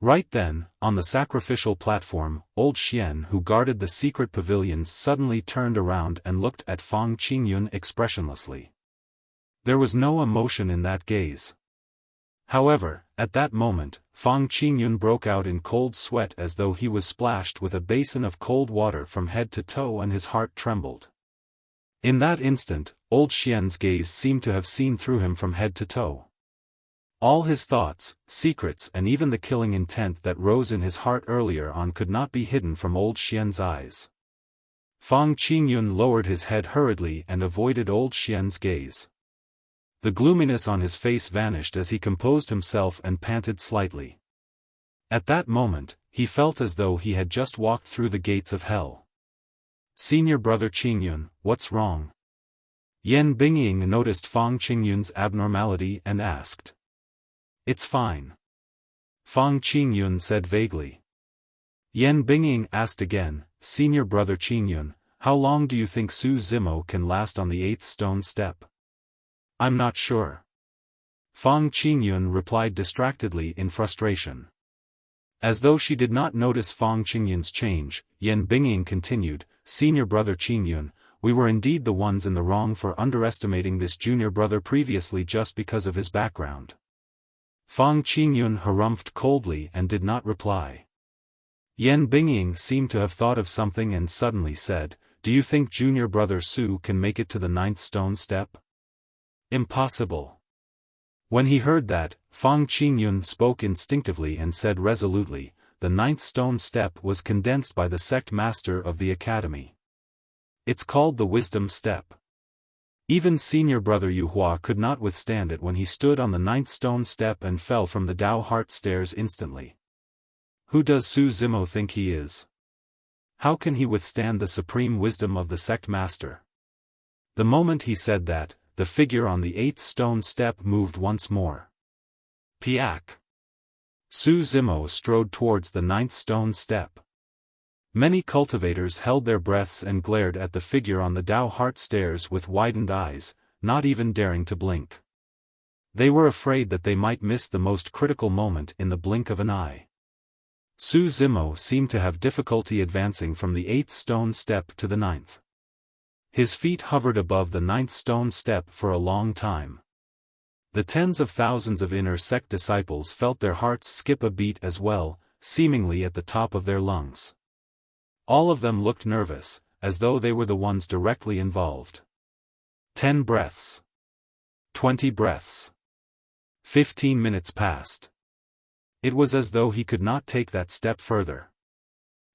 Right then, on the sacrificial platform, old Xian who guarded the secret pavilions suddenly turned around and looked at Fang Qingyun expressionlessly. There was no emotion in that gaze. However, at that moment, Fang Qingyun broke out in cold sweat as though he was splashed with a basin of cold water from head to toe and his heart trembled. In that instant, old Xian's gaze seemed to have seen through him from head to toe. All his thoughts, secrets and even the killing intent that rose in his heart earlier on could not be hidden from old Xian's eyes. Fang Qingyun lowered his head hurriedly and avoided old Xian's gaze. The gloominess on his face vanished as he composed himself and panted slightly. At that moment, he felt as though he had just walked through the gates of hell. "Senior brother Qingyun, what's wrong?" Yan Bingying noticed Fang Qingyun's abnormality and asked. "It's fine," Fang Qingyun said vaguely. Yan Bingying asked again, "Senior brother Qingyun, how long do you think Su Zimo can last on the 8th stone step?" "I'm not sure." Fang Qingyun replied distractedly in frustration. As though she did not notice Fang Qingyun's change, Yan Bingying continued, "Senior brother Qingyun, we were indeed the ones in the wrong for underestimating this junior brother previously just because of his background." Fang Qingyun harumphed coldly and did not reply. Yan Bingying seemed to have thought of something and suddenly said, "Do you think junior brother Su can make it to the 9th stone step?" "Impossible." When he heard that, Fang Qingyun spoke instinctively and said resolutely, "The 9th stone step was condensed by the sect master of the academy. It's called the wisdom step. Even senior brother Yuhua could not withstand it when he stood on the 9th stone step and fell from the Tao Heart stairs instantly. Who does Su Zimo think he is? How can he withstand the supreme wisdom of the sect master?" The moment he said that, the figure on the 8th stone step moved once more. Piak! Su Zimo strode towards the 9th stone step. Many cultivators held their breaths and glared at the figure on the Tao Heart stairs with widened eyes, not even daring to blink. They were afraid that they might miss the most critical moment in the blink of an eye. Su Zimo seemed to have difficulty advancing from the 8th stone step to the 9th. His feet hovered above the 9th stone step for a long time. The tens of thousands of inner sect disciples felt their hearts skip a beat as well, seemingly at the top of their lungs. All of them looked nervous, as though they were the ones directly involved. 10 breaths. 20 breaths. 15 minutes passed. It was as though he could not take that step further.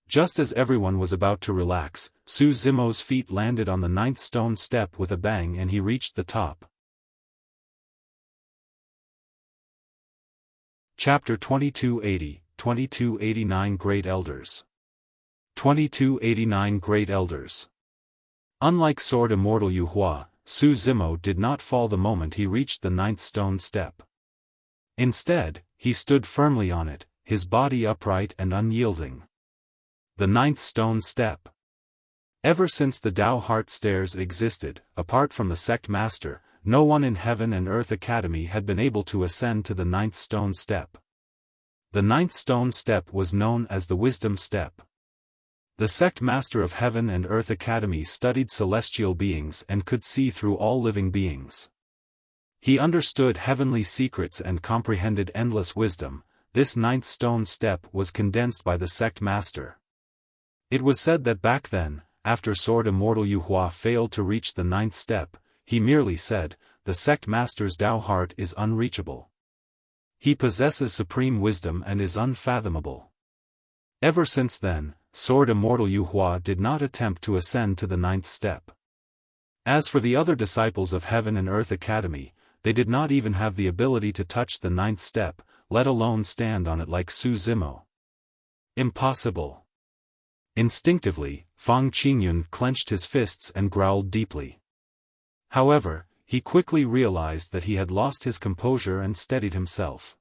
Just as everyone was about to relax, Su Zimo's feet landed on the 9th stone step with a bang and he reached the top. Chapter 2280, 2289 Great Elders. 2289 Great Elders. Unlike Sword Immortal Yuhua, Su Zimo did not fall the moment he reached the 9th stone step. Instead, he stood firmly on it, his body upright and unyielding. The 9th stone step. Ever since the Tao Heart stairs existed, apart from the sect master, no one in Heaven and Earth Academy had been able to ascend to the 9th stone step. The 9th stone step was known as the wisdom step. The sect master of Heaven and Earth Academy studied celestial beings and could see through all living beings. He understood heavenly secrets and comprehended endless wisdom. This 9th stone step was condensed by the sect master. It was said that back then, after Sword Immortal Yuhua failed to reach the 9th step, he merely said, "The sect master's Tao Heart is unreachable. He possesses supreme wisdom and is unfathomable." Ever since then, Sword Immortal Yuhua did not attempt to ascend to the 9th step. As for the other disciples of Heaven and Earth Academy, they did not even have the ability to touch the 9th step, let alone stand on it like Su Zimo. Impossible. Instinctively, Fang Qingyun clenched his fists and growled deeply. However, he quickly realized that he had lost his composure and steadied himself.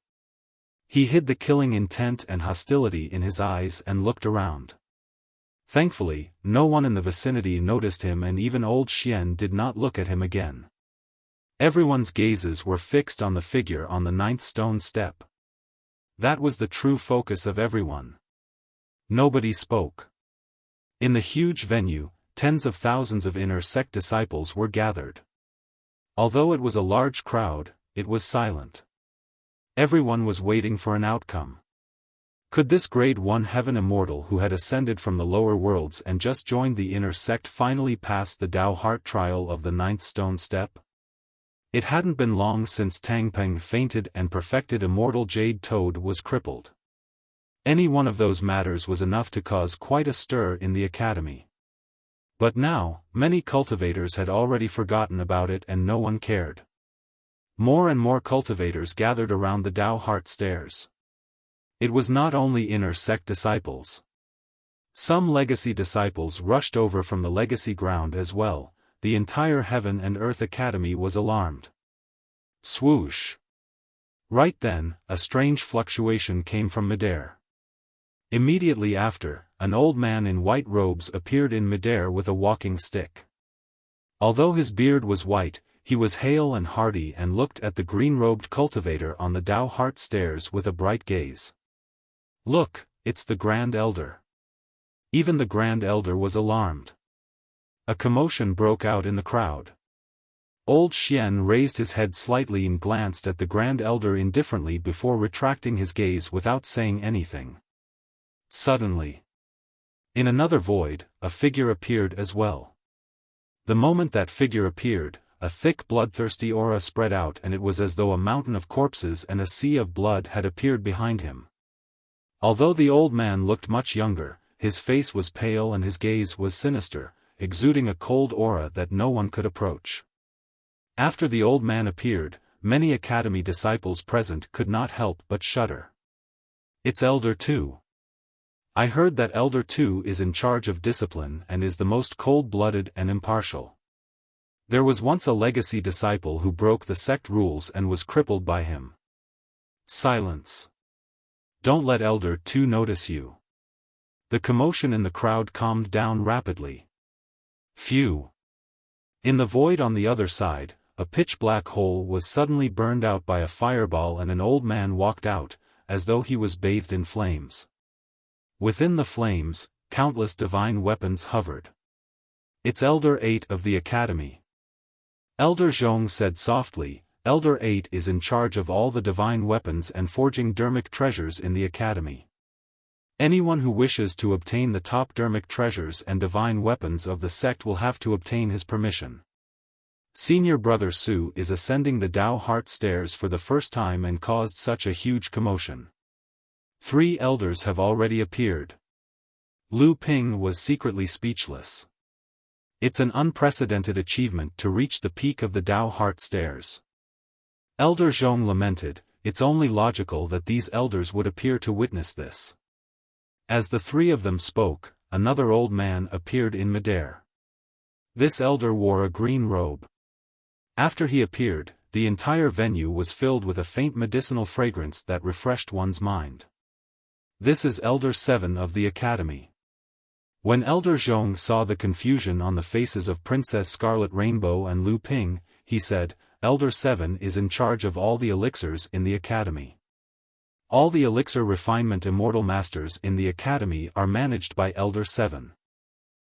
He hid the killing intent and hostility in his eyes and looked around. Thankfully, no one in the vicinity noticed him and even old Xian did not look at him again. Everyone's gazes were fixed on the figure on the 9th stone step. That was the true focus of everyone. Nobody spoke. In the huge venue, tens of thousands of inner sect disciples were gathered. Although it was a large crowd, it was silent. Everyone was waiting for an outcome. Could this Grade 1 Heaven Immortal who had ascended from the lower worlds and just joined the inner sect finally pass the Tao Heart trial of the 9th stone step? It hadn't been long since Tangpeng fainted and perfected Immortal Jade Toad was crippled. Any one of those matters was enough to cause quite a stir in the academy. But now, many cultivators had already forgotten about it and no one cared. More and more cultivators gathered around the Tao Heart stairs. It was not only inner sect disciples. Some legacy disciples rushed over from the legacy ground as well. The entire Heaven and Earth Academy was alarmed. Swoosh! Right then, a strange fluctuation came from midair. Immediately after, an old man in white robes appeared in midair with a walking stick. Although his beard was white, he was hale and hearty and looked at the green-robed cultivator on the Tao Heart stairs with a bright gaze. "Look, it's the Grand Elder." Even the Grand Elder was alarmed. A commotion broke out in the crowd. Old Xian raised his head slightly and glanced at the Grand Elder indifferently before retracting his gaze without saying anything. Suddenly, in another void, a figure appeared as well. The moment that figure appeared, a thick bloodthirsty aura spread out, and it was as though a mountain of corpses and a sea of blood had appeared behind him. Although the old man looked much younger, his face was pale and his gaze was sinister, exuding a cold aura that no one could approach. After the old man appeared, many academy disciples present could not help but shudder. "It's Elder too. I heard that Elder too is in charge of discipline and is the most cold-blooded and impartial. There was once a legacy disciple who broke the sect rules and was crippled by him." Silence. "Don't let Elder too notice you." The commotion in the crowd calmed down rapidly. Phew. In the void on the other side, a pitch-black hole was suddenly burned out by a fireball and an old man walked out, as though he was bathed in flames. Within the flames, countless divine weapons hovered. "It's Elder 8 of the Academy." Elder Zhong said softly, "Elder 8 is in charge of all the divine weapons and forging dermic treasures in the Academy. Anyone who wishes to obtain the top dermic treasures and divine weapons of the sect will have to obtain his permission. Senior Brother Su is ascending the Tao Heart stairs for the first time and caused such a huge commotion. 3 elders have already appeared." Lu Ping was secretly speechless. It's an unprecedented achievement to reach the peak of the Tao Heart stairs. Elder Zhong lamented, "It's only logical that these elders would appear to witness this." As the 3 of them spoke, another old man appeared in midair. This elder wore a green robe. After he appeared, the entire venue was filled with a faint medicinal fragrance that refreshed one's mind. "This is Elder 7 of the Academy." When Elder Zhong saw the confusion on the faces of Princess Scarlet Rainbow and Lu Ping, he said, "Elder 7 is in charge of all the elixirs in the Academy. All the elixir refinement immortal masters in the Academy are managed by Elder 7.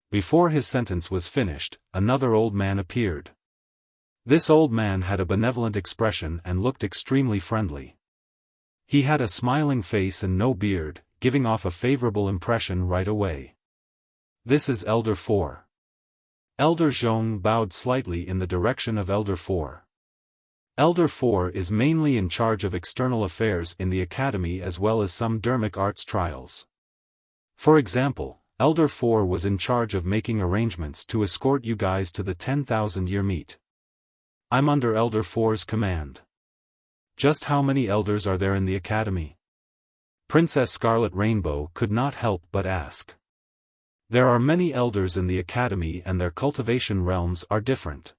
Before his sentence was finished, another old man appeared. This old man had a benevolent expression and looked extremely friendly. He had a smiling face and no beard, giving off a favorable impression right away. "This is Elder 4. Elder Zhong bowed slightly in the direction of Elder 4. Elder 4 is mainly in charge of external affairs in the Academy as well as some dermic arts trials. For example, Elder 4 was in charge of making arrangements to escort you guys to the 10,000-year meet. I'm under Elder 4's command." "Just how many elders are there in the Academy?" Princess Scarlet Rainbow could not help but ask. "There are many elders in the Academy and their cultivation realms are different.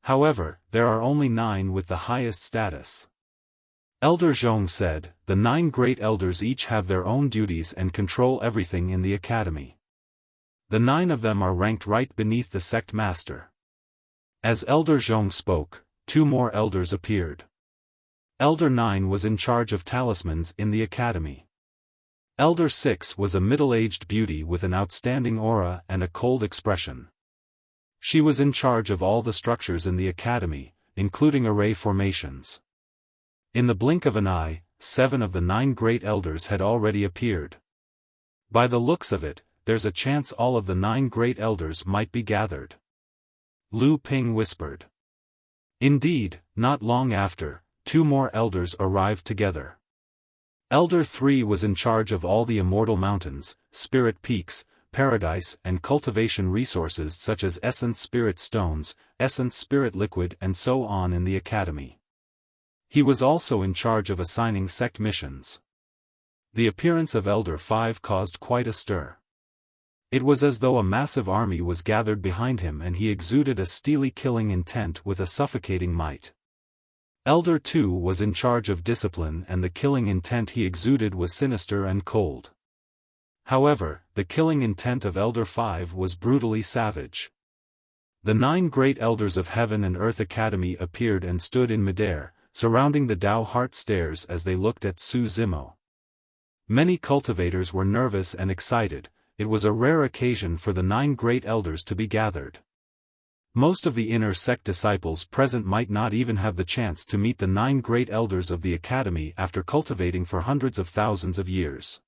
However, there are only 9 with the highest status." Elder Zhong said, "The 9 great elders each have their own duties and control everything in the Academy. The 9 of them are ranked right beneath the sect master." As Elder Zhong spoke, 2 more elders appeared. Elder 9 was in charge of talismans in the Academy. Elder 6 was a middle-aged beauty with an outstanding aura and a cold expression. She was in charge of all the structures in the Academy, including array formations. In the blink of an eye, 7 of the 9 great elders had already appeared. By the looks of it, there's a chance all of the 9 great elders might be gathered. Lu Ping whispered. Indeed, not long after, 2 more elders arrived together. Elder 3 was in charge of all the immortal mountains, spirit peaks, paradise and cultivation resources such as essence spirit stones, essence spirit liquid and so on in the Academy. He was also in charge of assigning sect missions. The appearance of Elder 5 caused quite a stir. It was as though a massive army was gathered behind him and he exuded a steely killing intent with a suffocating might. Elder 2 was in charge of discipline and the killing intent he exuded was sinister and cold. However, the killing intent of Elder 5 was brutally savage. The 9 great elders of Heaven and Earth Academy appeared and stood in midair, surrounding the Tao Heart Stairs as they looked at Su Zimo. Many cultivators were nervous and excited. It was a rare occasion for the 9 great elders to be gathered. Most of the inner sect disciples present might not even have the chance to meet the 9 great elders of the academy after cultivating for hundreds of thousands of years.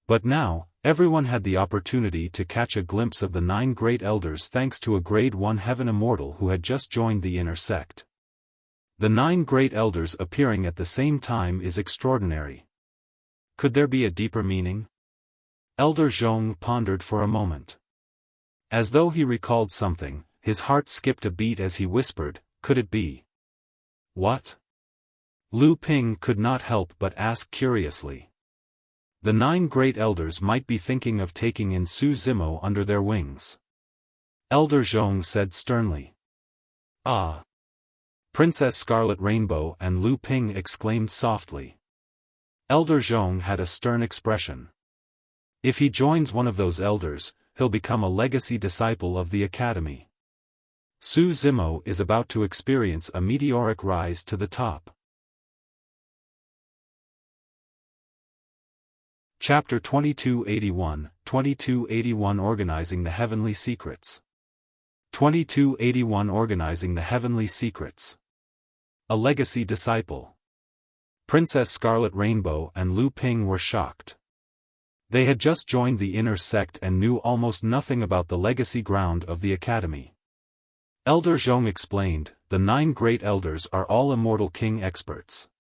But now, everyone had the opportunity to catch a glimpse of the 9 great elders thanks to a grade 1 heaven immortal who had just joined the inner sect. The 9 great elders appearing at the same time is extraordinary. Could there be a deeper meaning? Elder Zhong pondered for a moment. As though he recalled something, his heart skipped a beat as he whispered, "Could it be?" "What?" Lu Ping could not help but ask curiously. The 9 great elders might be thinking of taking in Su Zimo under their wings. Elder Zhong said sternly. "Ah!" Princess Scarlet Rainbow and Lu Ping exclaimed softly. Elder Zhong had a stern expression. If he joins one of those elders, he'll become a legacy disciple of the academy. Su Zimo is about to experience a meteoric rise to the top. Chapter 2281, 2281 Organizing the Heavenly Secrets. 2281 Organizing the Heavenly Secrets. A legacy disciple. Princess Scarlet Rainbow and Lu Ping were shocked. They had just joined the inner sect and knew almost nothing about the legacy ground of the academy. Elder Zhong explained, the 9 great elders are all Immortal King experts.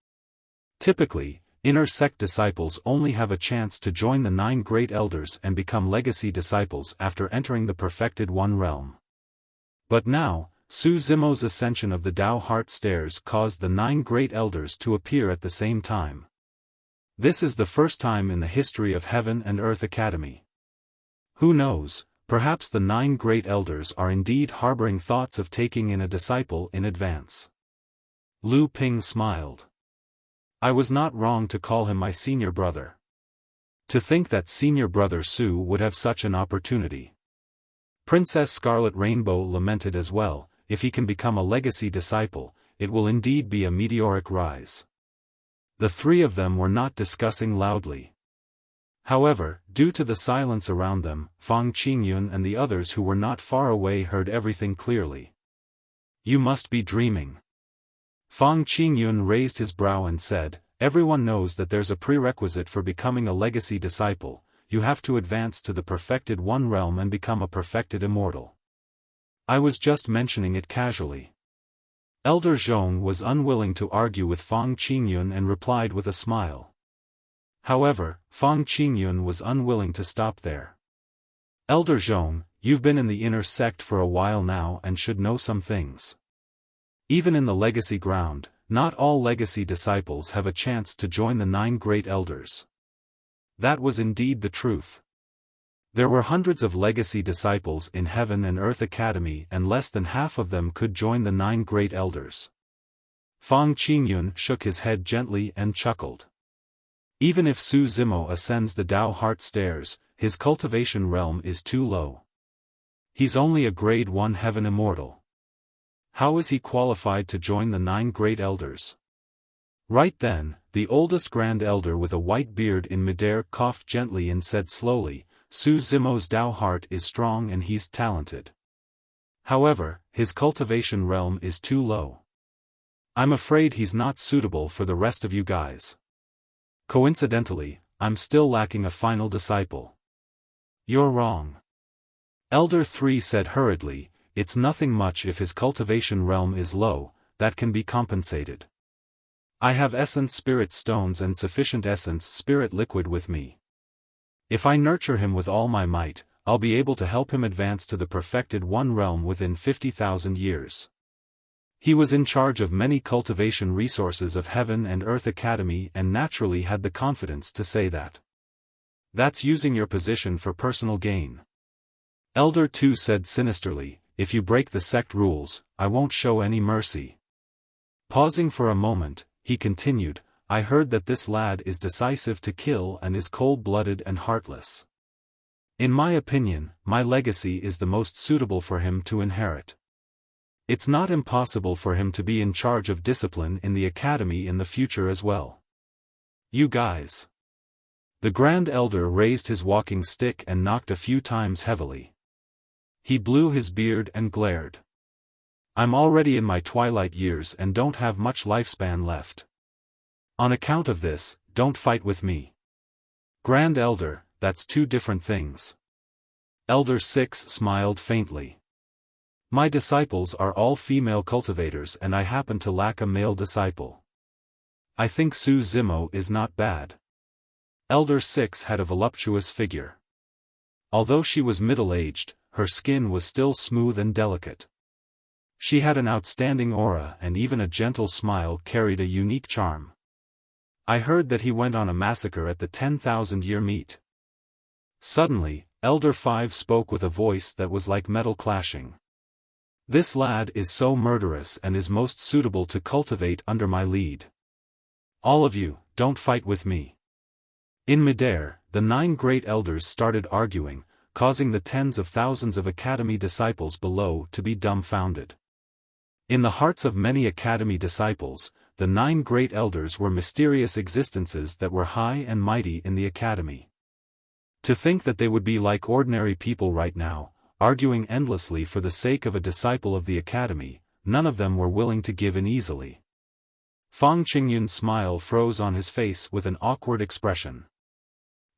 Typically, inner sect disciples only have a chance to join the 9 great elders and become legacy disciples after entering the perfected One realm. But now, Su Zimo's ascension of the Tao Heart Stairs caused the 9 great elders to appear at the same time. This is the first time in the history of Heaven and Earth Academy. Who knows, perhaps the 9 great elders are indeed harboring thoughts of taking in a disciple in advance. Lu Ping smiled. I was not wrong to call him my senior brother. To think that senior brother Su would have such an opportunity. Princess Scarlet Rainbow lamented as well, if he can become a legacy disciple, it will indeed be a meteoric rise. The 3 of them were not discussing loudly. However, due to the silence around them, Fang Qingyun and the others who were not far away heard everything clearly. You must be dreaming. Fang Qingyun raised his brow and said, everyone knows that there's a prerequisite for becoming a legacy disciple, you have to advance to the perfected One realm and become a perfected immortal. I was just mentioning it casually. Elder Zhong was unwilling to argue with Fang Qingyun and replied with a smile. However, Fang Qingyun was unwilling to stop there. Elder Zhong, you've been in the inner sect for a while now and should know some things. Even in the legacy ground, not all legacy disciples have a chance to join the 9 great elders. That was indeed the truth. There were hundreds of legacy disciples in Heaven and Earth Academy and less than half of them could join the 9 great elders. Fang Qingyun shook his head gently and chuckled. Even if Su Zimo ascends the Tao Heart Stairs, his cultivation realm is too low. He's only a grade 1 heaven immortal. How is he qualified to join the 9 great elders? Right then, the oldest grand elder with a white beard in midair coughed gently and said slowly, Su Zimo's Tao heart is strong and he's talented. However, his cultivation realm is too low. I'm afraid he's not suitable for the rest of you guys. Coincidentally, I'm still lacking a final disciple. You're wrong. Elder 3 said hurriedly, it's nothing much if his cultivation realm is low, that can be compensated. I have essence spirit stones and sufficient essence spirit liquid with me. If I nurture him with all my might, I'll be able to help him advance to the perfected One realm within 50,000 years. He was in charge of many cultivation resources of Heaven and Earth Academy and naturally had the confidence to say that. That's using your position for personal gain. Elder 2 said sinisterly, if you break the sect rules, I won't show any mercy. Pausing for a moment, he continued, I heard that this lad is decisive to kill and is cold-blooded and heartless. In my opinion, my legacy is the most suitable for him to inherit. It's not impossible for him to be in charge of discipline in the academy in the future as well. You guys. The Grand Elder raised his walking stick and knocked a few times heavily. He blew his beard and glared. I'm already in my twilight years and don't have much lifespan left. On account of this, don't fight with me. Grand Elder, that's two different things. Elder 6 smiled faintly. My disciples are all female cultivators and I happen to lack a male disciple. I think Su Zimo is not bad. Elder 6 had a voluptuous figure. Although she was middle-aged, her skin was still smooth and delicate. She had an outstanding aura and even a gentle smile carried a unique charm. I heard that he went on a massacre at the 10,000-year meet. Suddenly, Elder 5 spoke with a voice that was like metal clashing. This lad is so murderous and is most suitable to cultivate under my lead. All of you, don't fight with me. In midair, the 9 great elders started arguing, causing the tens of thousands of academy disciples below to be dumbfounded. In the hearts of many academy disciples, the 9 great elders were mysterious existences that were high and mighty in the academy. To think that they would be like ordinary people right now, arguing endlessly for the sake of a disciple of the academy, none of them were willing to give in easily. Fang Qingyun's smile froze on his face with an awkward expression.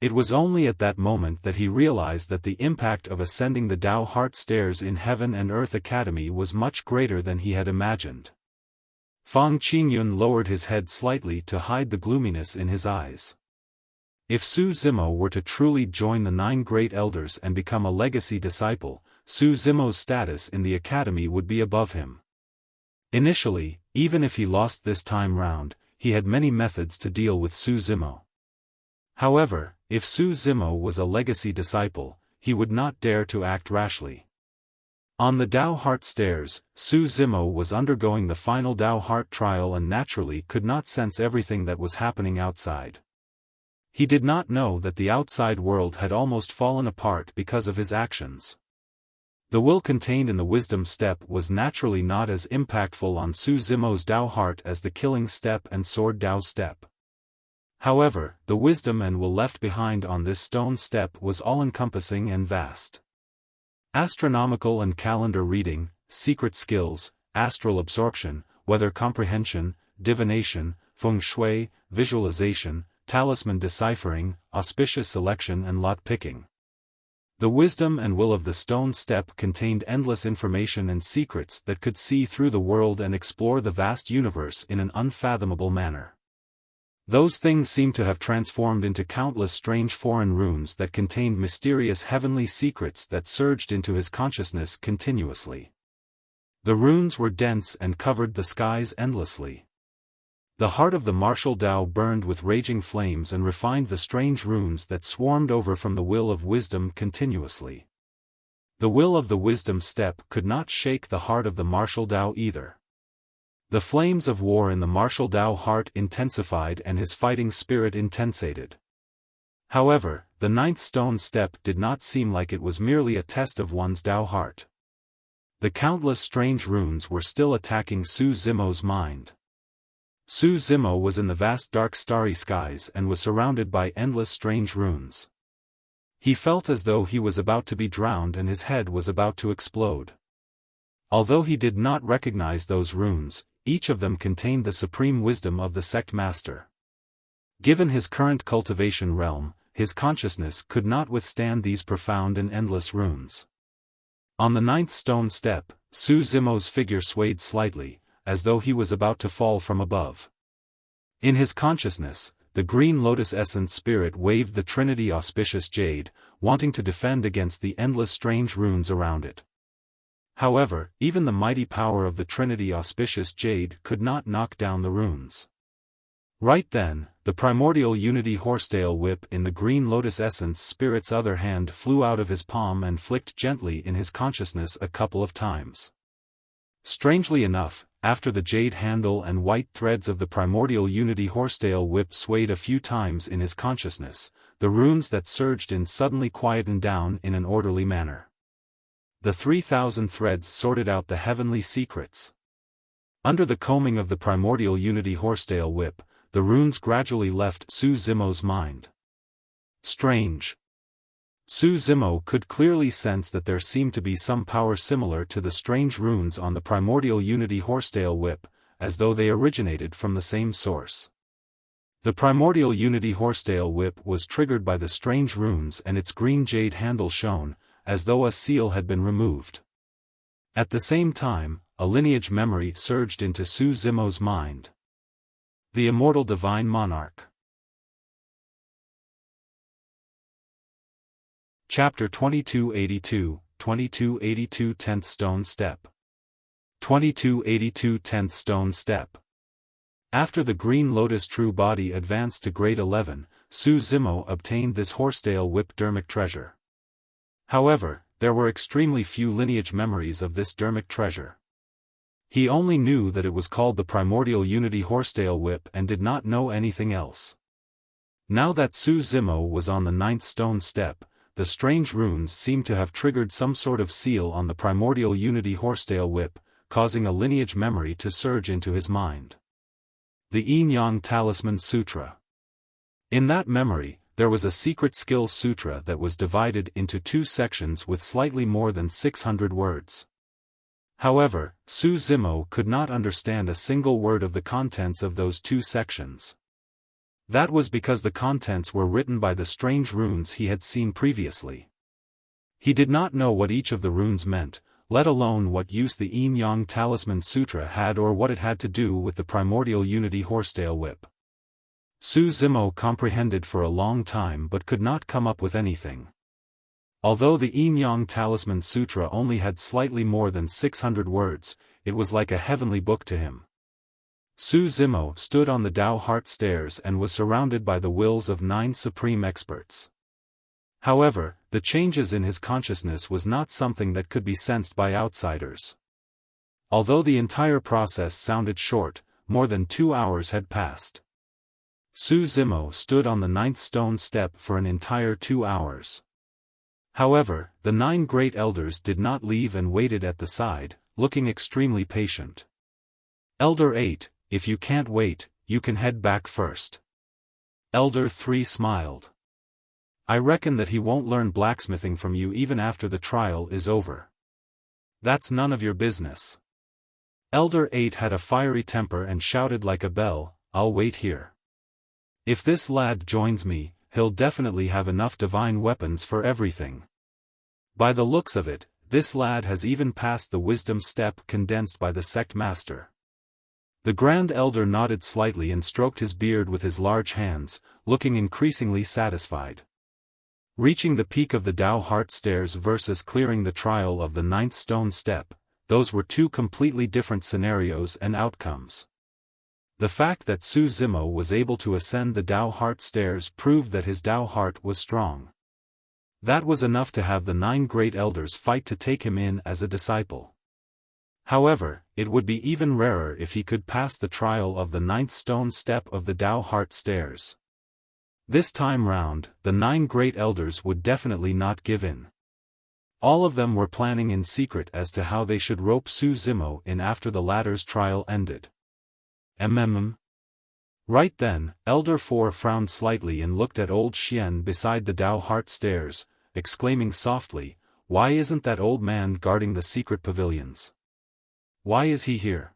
It was only at that moment that he realized that the impact of ascending the Tao Heart Stairs in Heaven and Earth Academy was much greater than he had imagined. Fang Qingyun lowered his head slightly to hide the gloominess in his eyes. If Su Zimo were to truly join the 9 great elders and become a legacy disciple, Su Zimo's status in the academy would be above him. Initially, even if he lost this time round, he had many methods to deal with Su Zimo. However, if Su Zimo was a legacy disciple, he would not dare to act rashly. On the Tao Heart Stairs, Su Zimo was undergoing the final Tao Heart trial and naturally could not sense everything that was happening outside. He did not know that the outside world had almost fallen apart because of his actions. The will contained in the wisdom step was naturally not as impactful on Su Zimo's Tao Heart as the killing step and sword Tao step. However, the wisdom and will left behind on this stone step was all-encompassing and vast. Astronomical and calendar reading, secret skills, astral absorption, weather comprehension, divination, feng shui, visualization, talisman deciphering, auspicious selection and lot picking. The wisdom and will of the stone step contained endless information and secrets that could see through the world and explore the vast universe in an unfathomable manner. Those things seemed to have transformed into countless strange foreign runes that contained mysterious heavenly secrets that surged into his consciousness continuously. The runes were dense and covered the skies endlessly. The heart of the martial Tao burned with raging flames and refined the strange runes that swarmed over from the will of wisdom continuously. The will of the wisdom step could not shake the heart of the martial Tao either. The flames of war in the martial Tao heart intensified and his fighting spirit intensated. However, the 9th stone step did not seem like it was merely a test of one's Tao heart. The countless strange runes were still attacking Su Zimo's mind. Su Zimo was in the vast dark starry skies and was surrounded by endless strange runes. He felt as though he was about to be drowned and his head was about to explode. Although he did not recognize those runes, each of them contained the supreme wisdom of the sect master. Given his current cultivation realm, his consciousness could not withstand these profound and endless runes. On the 9th stone step, Su Zimo's figure swayed slightly, as though he was about to fall from above. In his consciousness, the green lotus essence spirit waved the Trinity auspicious jade, wanting to defend against the endless strange runes around it. However, even the mighty power of the Trinity auspicious jade could not knock down the runes. Right then, the primordial unity horsetail whip in the green lotus essence spirit's other hand flew out of his palm and flicked gently in his consciousness a couple of times. Strangely enough, after the jade handle and white threads of the primordial unity horsetail whip swayed a few times in his consciousness, the runes that surged in suddenly quietened down in an orderly manner. The 3,000 threads sorted out the heavenly secrets. Under the combing of the primordial unity horsetail whip, the runes gradually left Su Zimo's mind. Strange. Su Zimo could clearly sense that there seemed to be some power similar to the strange runes on the primordial unity horsetail whip, as though they originated from the same source. The primordial unity horsetail whip was triggered by the strange runes and its green jade handle shone, as though a seal had been removed. At the same time, a lineage memory surged into Su Zimo's mind. The Immortal Divine Monarch. Chapter 2282, 2282 10th Stone Step. 2282 10th Stone Step. After the Green Lotus True Body advanced to Grade 11, Su Zimo obtained this horsetail whip dermic treasure. However, there were extremely few lineage memories of this dermic treasure. He only knew that it was called the Primordial Unity horsetail whip and did not know anything else. Now that Su Zimo was on the 9th stone step, the strange runes seemed to have triggered some sort of seal on the Primordial Unity horsetail whip, causing a lineage memory to surge into his mind. The Yin-Yang Talisman Sutra. In that memory, there was a secret skill sutra that was divided into 2 sections with slightly more than 600 words. However, Su Zimo could not understand a single word of the contents of those 2 sections. That was because the contents were written by the strange runes he had seen previously. He did not know what each of the runes meant, let alone what use the Yin-Yang Talisman Sutra had or what it had to do with the Primordial Unity horsetail whip. Su Zimo comprehended for a long time but could not come up with anything. Although the Yin-Yang Talisman Sutra only had slightly more than 600 words, it was like a heavenly book to him. Su Zimo stood on the Tao Heart stairs and was surrounded by the wills of 9 supreme experts. However, the changes in his consciousness was not something that could be sensed by outsiders. Although the entire process sounded short, more than 2 hours had passed. Su Zimo stood on the 9th stone step for an entire 2 hours. However, the 9 great elders did not leave and waited at the side, looking extremely patient. Elder 8, if you can't wait, you can head back first. Elder 3 smiled. I reckon that he won't learn blacksmithing from you even after the trial is over. That's none of your business. Elder 8 had a fiery temper and shouted like a bell, I'll wait here. If this lad joins me, he'll definitely have enough divine weapons for everything. By the looks of it, this lad has even passed the wisdom step condensed by the sect master. The Grand Elder nodded slightly and stroked his beard with his large hands, looking increasingly satisfied. Reaching the peak of the Tao Heart stairs versus clearing the trial of the 9th stone step, those were 2 completely different scenarios and outcomes. The fact that Su Zimo was able to ascend the Tao Heart stairs proved that his Tao Heart was strong. That was enough to have the 9 great elders fight to take him in as a disciple. However, it would be even rarer if he could pass the trial of the 9th stone step of the Tao Heart stairs. This time round, the 9 great elders would definitely not give in. All of them were planning in secret as to how they should rope Su Zimo in after the latter's trial ended. Right then, Elder 4 frowned slightly and looked at old Xian beside the Tao Heart stairs, exclaiming softly, why isn't that old man guarding the secret pavilions? Why is he here?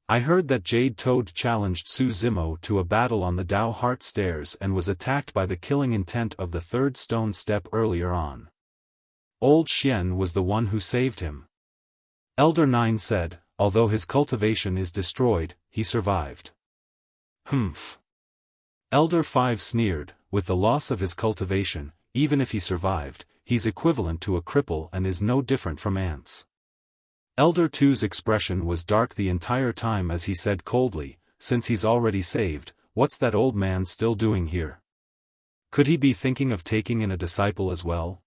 I heard that Jade Toad challenged Su Zimo to a battle on the Tao Heart stairs and was attacked by the killing intent of the 3rd stone step earlier on. Old Xian was the one who saved him. Elder 9 said, although his cultivation is destroyed, he survived. Humph. Elder 5 sneered, with the loss of his cultivation, even if he survived, he's equivalent to a cripple and is no different from ants. Elder 2's expression was dark the entire time as he said coldly, since he's already saved, what's that old man still doing here? Could he be thinking of taking in a disciple as well?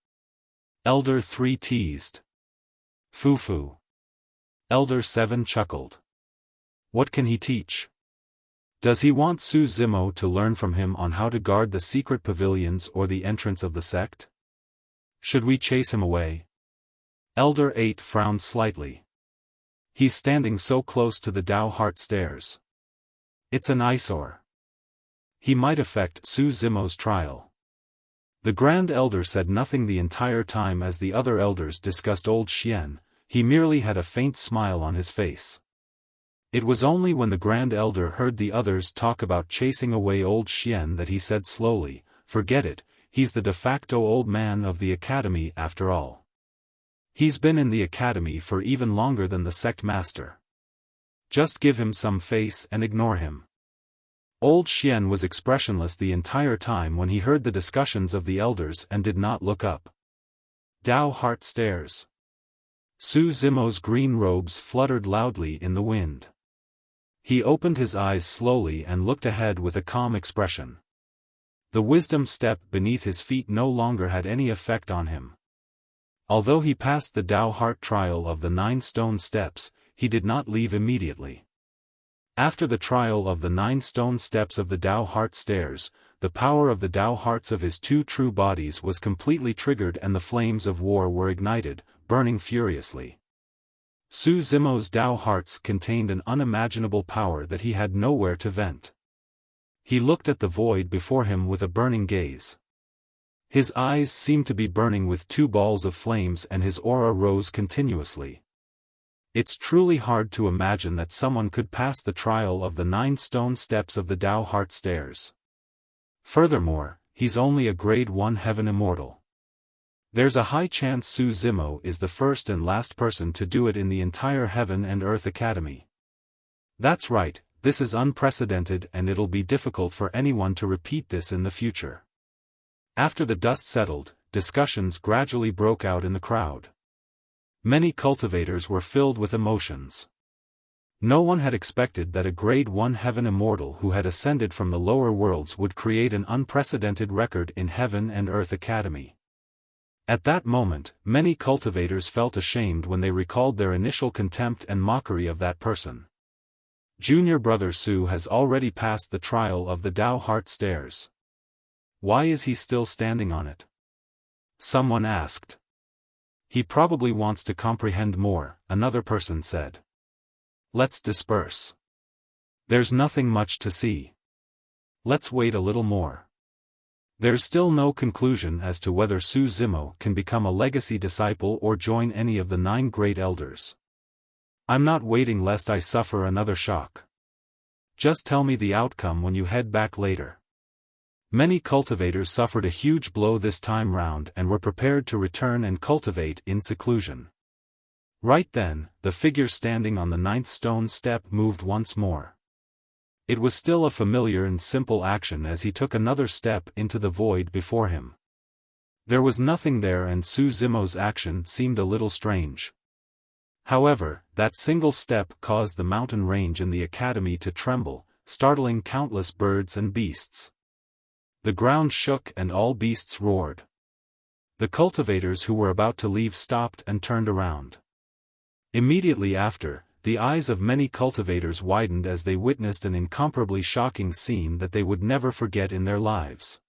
Elder 3 teased. Foo-foo. Elder 7 chuckled. What can he teach? Does he want Su Zimo to learn from him on how to guard the secret pavilions or the entrance of the sect? Should we chase him away? Elder 8 frowned slightly. He's standing so close to the Dao Heart stairs. It's an eyesore. He might affect Su Zimo's trial. The Grand Elder said nothing the entire time as the other elders discussed Old Xian. He merely had a faint smile on his face. It was only when the Grand Elder heard the others talk about chasing away Old Xian that he said slowly, "Forget it, he's the de facto old man of the academy after all. He's been in the academy for even longer than the sect master. Just give him some face and ignore him." Old Xian was expressionless the entire time when he heard the discussions of the elders and did not look up. Dao Heart stairs. Su Zimo's green robes fluttered loudly in the wind. He opened his eyes slowly and looked ahead with a calm expression. The wisdom step beneath his feet no longer had any effect on him. Although he passed the Dao Heart trial of the 9 stone steps, he did not leave immediately. After the trial of the 9 stone steps of the Dao Heart stairs, the power of the Dao Hearts of his 2 true bodies was completely triggered and the flames of war were ignited, burning furiously. Su Zimo's Dao Hearts contained an unimaginable power that he had nowhere to vent. He looked at the void before him with a burning gaze. His eyes seemed to be burning with 2 balls of flames and his aura rose continuously. It's truly hard to imagine that someone could pass the trial of the 9 stone steps of the Dao Heart stairs. Furthermore, he's only a grade 1 heaven immortal. There's a high chance Su Zimo is the first and last person to do it in the entire Heaven and Earth Academy. That's right, this is unprecedented and it'll be difficult for anyone to repeat this in the future. After the dust settled, discussions gradually broke out in the crowd. Many cultivators were filled with emotions. No one had expected that a grade 1 heaven immortal who had ascended from the lower worlds would create an unprecedented record in Heaven and Earth Academy. At that moment, many cultivators felt ashamed when they recalled their initial contempt and mockery of that person. Junior brother Su has already passed the trial of the Dao Heart stairs. Why is he still standing on it? Someone asked. He probably wants to comprehend more, another person said. Let's disperse. There's nothing much to see. Let's wait a little more. There's still no conclusion as to whether Su Zimo can become a legacy disciple or join any of the 9 great elders. I'm not waiting lest I suffer another shock. Just tell me the outcome when you head back later. Many cultivators suffered a huge blow this time round and were prepared to return and cultivate in seclusion. Right then, the figure standing on the 9th stone step moved once more. It was still a familiar and simple action as he took another step into the void before him. There was nothing there and Su Zimo's action seemed a little strange. However, that single step caused the mountain range in the academy to tremble, startling countless birds and beasts. The ground shook and all beasts roared. The cultivators who were about to leave stopped and turned around. Immediately after, the eyes of many cultivators widened as they witnessed an incomparably shocking scene that they would never forget in their lives.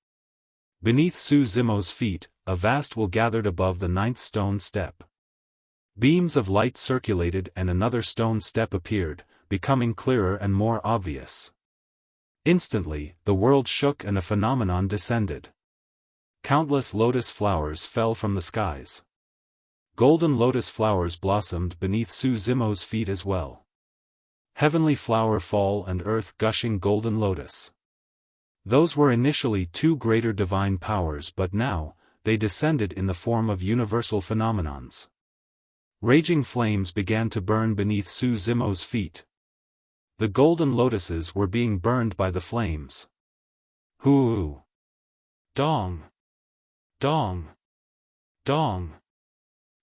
Beneath Su Zimo's feet, a vast well gathered above the 9th stone step. Beams of light circulated and another stone step appeared, becoming clearer and more obvious. Instantly, the world shook and a phenomenon descended. Countless lotus flowers fell from the skies. Golden lotus flowers blossomed beneath Su Zimo's feet as well. Heavenly flower fall and earth gushing golden lotus. Those were initially 2 greater divine powers but now, they descended in the form of universal phenomenons. Raging flames began to burn beneath Su Zimo's feet. The golden lotuses were being burned by the flames. Hoo! Dong! Dong! Dong!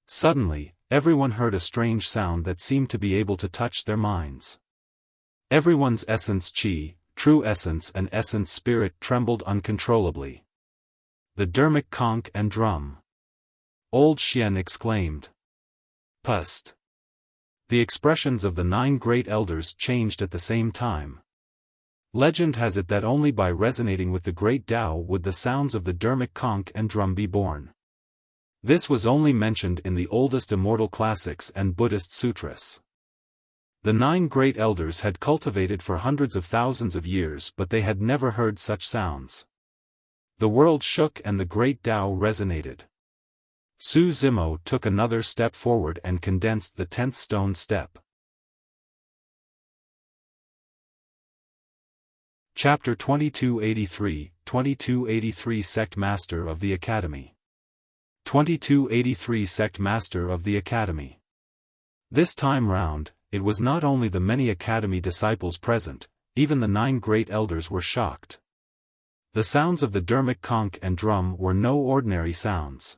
Suddenly, everyone heard a strange sound that seemed to be able to touch their minds. Everyone's essence chi, true essence and essence spirit trembled uncontrollably. The dermic conch and drum. Old Xian exclaimed. Pust. The expressions of the 9 great elders changed at the same time. Legend has it that only by resonating with the great Tao would the sounds of the dermic conch and drum be born. This was only mentioned in the oldest immortal classics and Buddhist sutras. The 9 great elders had cultivated for hundreds of thousands of years, but they had never heard such sounds. The world shook and the great Tao resonated. Su Zimo took another step forward and condensed the 10th stone step. Chapter 2283, 2283 Sect Master of the Academy. 2283 Sect Master of the Academy. This time round, it was not only the many Academy disciples present, even the 9 great elders were shocked. The sounds of the dermic conch and drum were no ordinary sounds.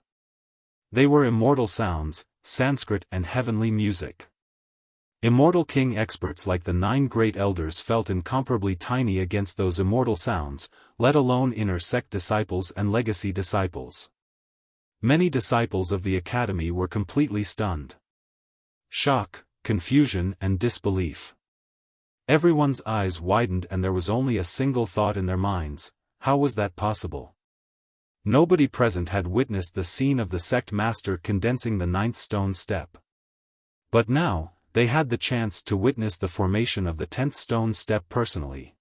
They were immortal sounds, Sanskrit and heavenly music. Immortal King experts like the 9 great elders felt incomparably tiny against those immortal sounds, let alone inner sect disciples and legacy disciples. Many disciples of the Academy were completely stunned. Shock, confusion and disbelief. Everyone's eyes widened and there was only a single thought in their minds: how was that possible? Nobody present had witnessed the scene of the sect master condensing the 9th stone step. But now, they had the chance to witness the formation of the 10th stone step personally.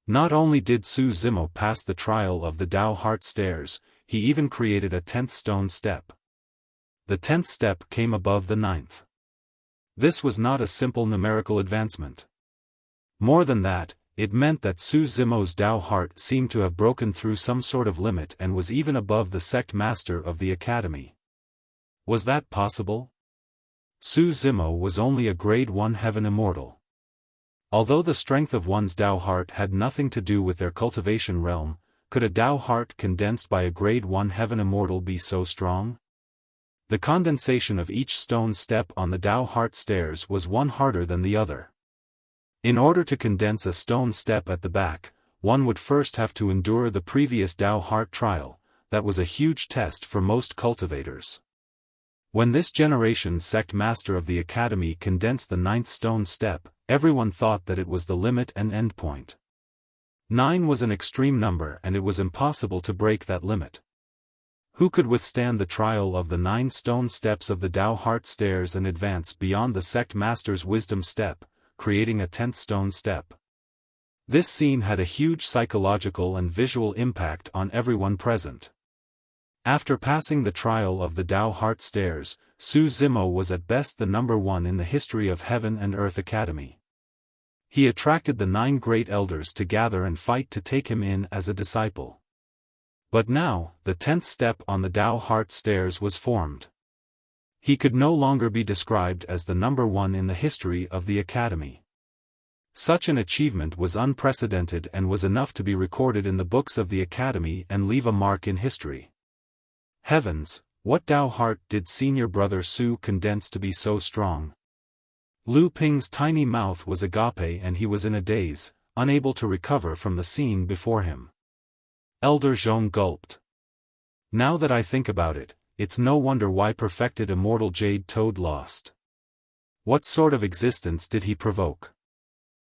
Not only did Su Zimo pass the trial of the Tao Heart Stairs, he even created a 10th stone step. The 10th step came above the 9th. This was not a simple numerical advancement. More than that, it meant that Su Zimo's Tao heart seemed to have broken through some sort of limit and was even above the sect master of the Academy. Was that possible? Su Zimo was only a grade 1 heaven immortal. Although the strength of one's Tao heart had nothing to do with their cultivation realm, could a Tao heart condensed by a grade 1 heaven immortal be so strong? The condensation of each stone step on the Tao Heart Stairs was one harder than the other. In order to condense a stone step at the back, one would first have to endure the previous Tao Heart trial. That was a huge test for most cultivators. When this generation's sect master of the Academy condensed the 9th stone step, everyone thought that it was the limit and end point. 9 was an extreme number and it was impossible to break that limit. Who could withstand the trial of the 9 stone steps of the Tao Heart Stairs and advance beyond the sect master's wisdom step, creating a 10th stone step? This scene had a huge psychological and visual impact on everyone present. After passing the trial of the Tao Heart Stairs, Su Zimo was at best the number 1 in the history of Heaven and Earth Academy. He attracted the 9 great elders to gather and fight to take him in as a disciple. But now, the 10th step on the Tao Heart Stairs was formed. He could no longer be described as the number 1 in the history of the Academy. Such an achievement was unprecedented and was enough to be recorded in the books of the Academy and leave a mark in history. Heavens, what Tao heart did senior brother Su condense to be so strong? Lu Ping's tiny mouth was agape and he was in a daze, unable to recover from the scene before him. Elder Zhong gulped. Now that I think about it, it's no wonder why perfected immortal Jade Toad lost. What sort of existence did he provoke?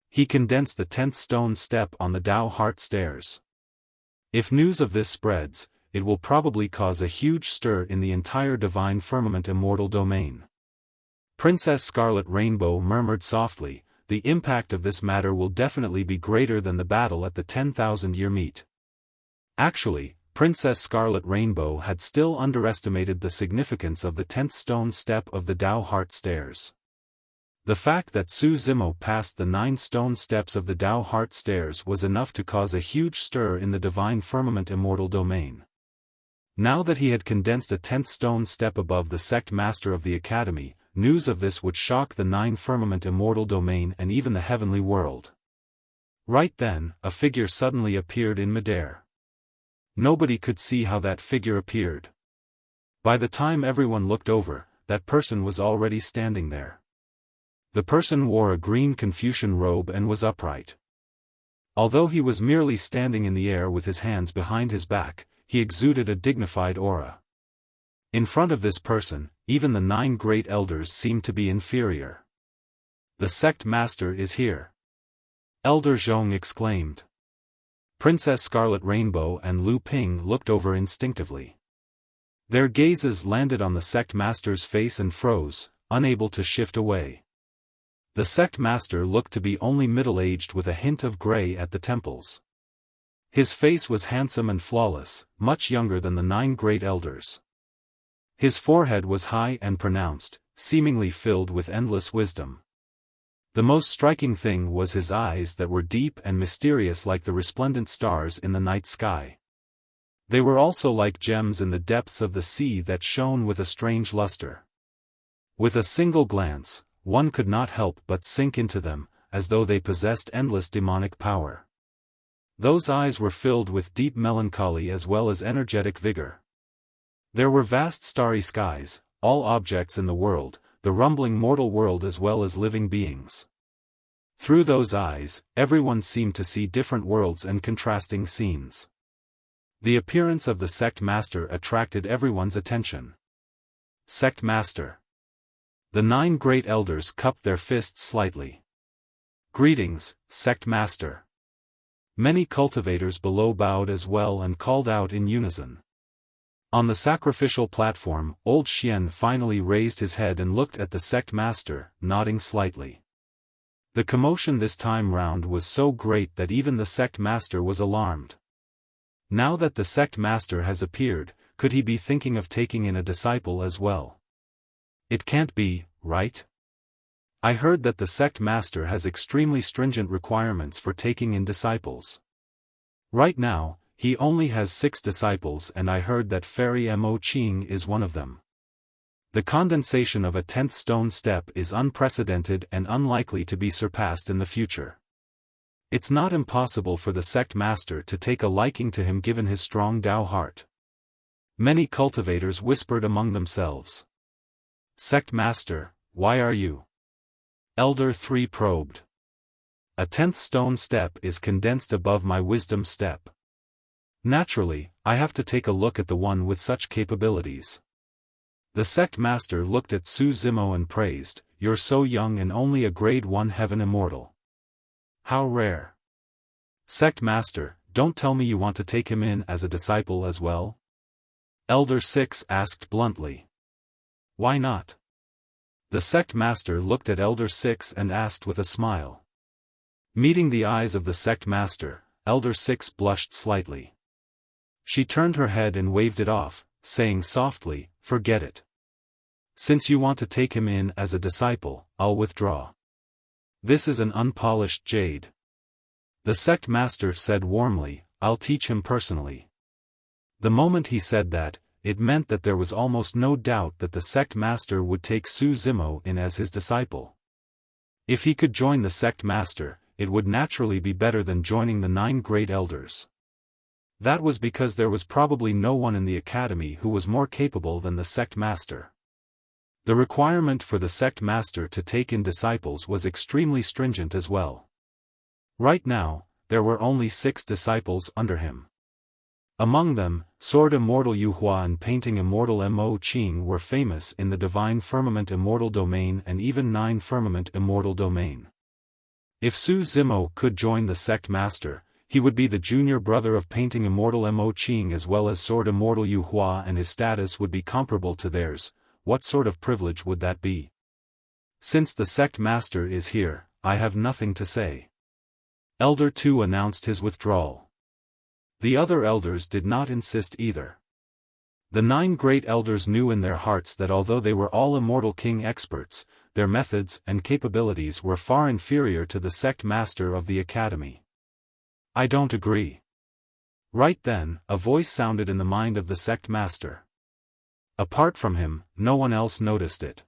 He condensed the 10th stone step on the Tao Heart Stairs. If news of this spreads, it will probably cause a huge stir in the entire Divine Firmament Immortal domain. Princess Scarlet Rainbow murmured softly, the impact of this matter will definitely be greater than the battle at the 10,000-year meet. Actually, Princess Scarlet Rainbow had still underestimated the significance of the 10th stone step of the Tao Heart Stairs. The fact that Su Zimo passed the 9 stone steps of the Tao Heart Stairs was enough to cause a huge stir in the Divine Firmament Immortal domain. Now that he had condensed a 10th stone step above the sect master of the Academy, news of this would shock the 9 Firmament Immortal domain and even the heavenly world. Right then, a figure suddenly appeared in midair. Nobody could see how that figure appeared. By the time everyone looked over, that person was already standing there. The person wore a green Confucian robe and was upright. Although he was merely standing in the air with his hands behind his back, he exuded a dignified aura. In front of this person, even the 9 great elders seemed to be inferior. The sect master is here. Elder Zhong exclaimed. Princess Scarlet Rainbow and Lu Ping looked over instinctively. Their gazes landed on the sect master's face and froze, unable to shift away. The sect master looked to be only middle-aged with a hint of gray at the temples. His face was handsome and flawless, much younger than the 9 great elders. His forehead was high and pronounced, seemingly filled with endless wisdom. The most striking thing was his eyes that were deep and mysterious like the resplendent stars in the night sky. They were also like gems in the depths of the sea that shone with a strange luster. With a single glance, one could not help but sink into them, as though they possessed endless demonic power. Those eyes were filled with deep melancholy as well as energetic vigor. There were vast starry skies, all objects in the world, the rumbling mortal world as well as living beings. Through those eyes, everyone seemed to see different worlds and contrasting scenes. The appearance of the sect master attracted everyone's attention. Sect master. The 9 great elders cupped their fists slightly. Greetings, sect master. Many cultivators below bowed as well and called out in unison. On the sacrificial platform, old Xian finally raised his head and looked at the sect master, nodding slightly. The commotion this time round was so great that even the sect master was alarmed. Now that the sect master has appeared, could he be thinking of taking in a disciple as well? It can't be, right? I heard that the sect master has extremely stringent requirements for taking in disciples. Right now, he only has 6 disciples and I heard that Fairy Mo Qing is one of them. The condensation of a 10th stone step is unprecedented and unlikely to be surpassed in the future. It's not impossible for the sect master to take a liking to him given his strong Tao heart. Many cultivators whispered among themselves. Sect master, why are you? Elder 3 probed. A 10th stone step is condensed above my wisdom step. Naturally, I have to take a look at the one with such capabilities. The sect master looked at Su Zimo and praised, "You're so young and only a grade 1 heaven immortal. How rare." Sect master, don't tell me you want to take him in as a disciple as well? Elder 6 asked bluntly. Why not? The sect master looked at Elder 6 and asked with a smile. Meeting the eyes of the sect master, Elder 6 blushed slightly. She turned her head and waved it off, saying softly, "Forget it. Since you want to take him in as a disciple, I'll withdraw. This is an unpolished jade." The sect master said warmly, "I'll teach him personally." The moment he said that, it meant that there was almost no doubt that the sect master would take Su Zimo in as his disciple. If he could join the sect master, it would naturally be better than joining the 9 great elders. That was because there was probably no one in the academy who was more capable than the sect master. The requirement for the sect master to take in disciples was extremely stringent as well. Right now, there were only 6 disciples under him. Among them, Sword Immortal Yuhua and Painting Immortal Mo Qing were famous in the Divine Firmament Immortal Domain and even 9 Firmament Immortal Domain. If Su Zimo could join the sect master, he would be the junior brother of Painting Immortal Mo Qing as well as Sword Immortal Yuhua and his status would be comparable to theirs. What sort of privilege would that be? Since the sect master is here, I have nothing to say. Elder 2 announced his withdrawal. The other elders did not insist either. The 9 great elders knew in their hearts that although they were all Immortal King experts, their methods and capabilities were far inferior to the sect master of the academy. I don't agree. Right then, a voice sounded in the mind of the sect master. Apart from him, no one else noticed it.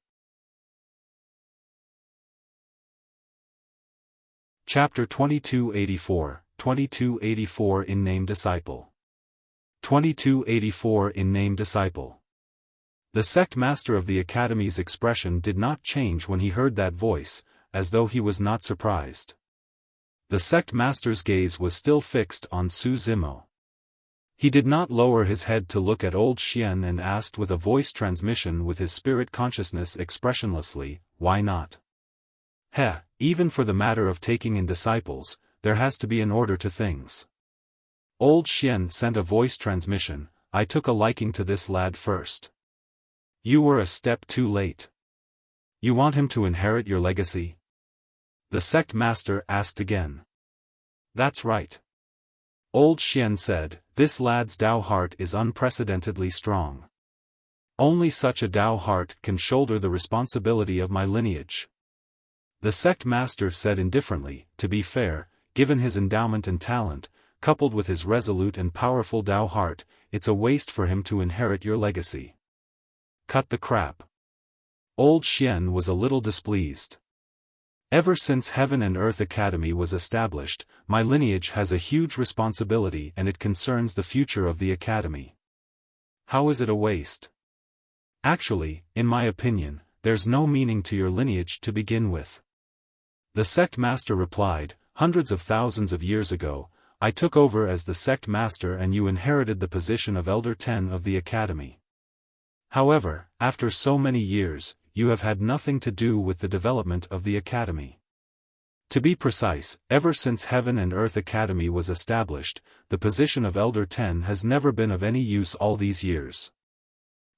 Chapter 2284, 2284 in Name Disciple. 2284 in Name Disciple. The sect master of the academy's expression did not change when he heard that voice, as though he was not surprised. The sect master's gaze was still fixed on Su Zimo. He did not lower his head to look at old Xian and asked with a voice transmission with his spirit consciousness expressionlessly, "Why not?" Even for the matter of taking in disciples, there has to be an order to things. Old Xian sent a voice transmission, I took a liking to this lad first. You were a step too late. You want him to inherit your legacy? The sect master asked again. That's right. Old Xian said, this lad's Dao heart is unprecedentedly strong. Only such a Dao heart can shoulder the responsibility of my lineage. The sect master said indifferently, to be fair, given his endowment and talent, coupled with his resolute and powerful Dao heart, it's a waste for him to inherit your legacy. Cut the crap. Old Xian was a little displeased. Ever since Heaven and Earth Academy was established, my lineage has a huge responsibility and it concerns the future of the Academy. How is it a waste? Actually, in my opinion, there's no meaning to your lineage to begin with. The sect master replied, hundreds of thousands of years ago, I took over as the sect master and you inherited the position of Elder 10 of the Academy. However, after so many years, you have had nothing to do with the development of the Academy. To be precise, ever since Heaven and Earth Academy was established, the position of Elder 10 has never been of any use all these years.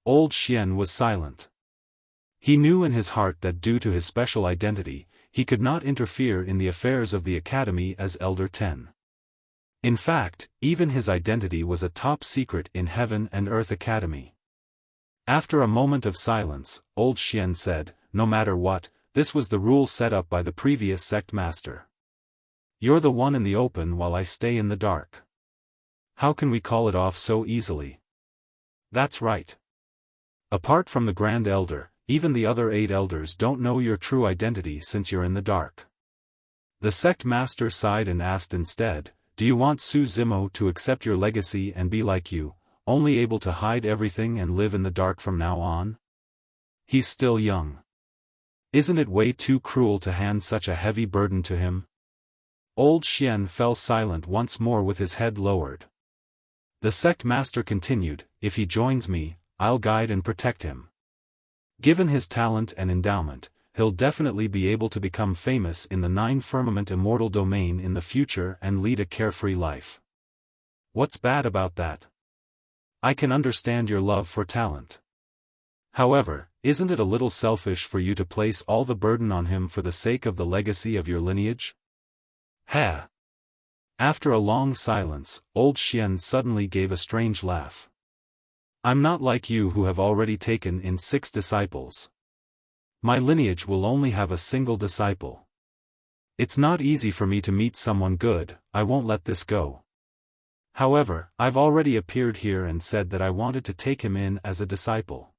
Old Xian was silent. He knew in his heart that due to his special identity, he could not interfere in the affairs of the Academy as Elder 10. In fact, even his identity was a top secret in Heaven and Earth Academy. After a moment of silence, Old Xian said, no matter what, this was the rule set up by the previous sect master. You're the one in the open while I stay in the dark. How can we call it off so easily? That's right. Apart from the Grand Elder, even the other 8 elders don't know your true identity since you're in the dark. The sect master sighed and asked instead, do you want Su Zimo to accept your legacy and be like you, only able to hide everything and live in the dark from now on? He's still young. Isn't it way too cruel to hand such a heavy burden to him? Old Xian fell silent once more with his head lowered. The sect master continued, if he joins me, I'll guide and protect him. Given his talent and endowment, he'll definitely be able to become famous in the 9 firmament immortal domain in the future and lead a carefree life. What's bad about that? I can understand your love for talent. However, isn't it a little selfish for you to place all the burden on him for the sake of the legacy of your lineage? Ha! After a long silence, Old Xian suddenly gave a strange laugh. I'm not like you who have already taken in 6 disciples. My lineage will only have a single disciple. It's not easy for me to meet someone good, I won't let this go. However, I've already appeared here and said that I wanted to take him in as a disciple.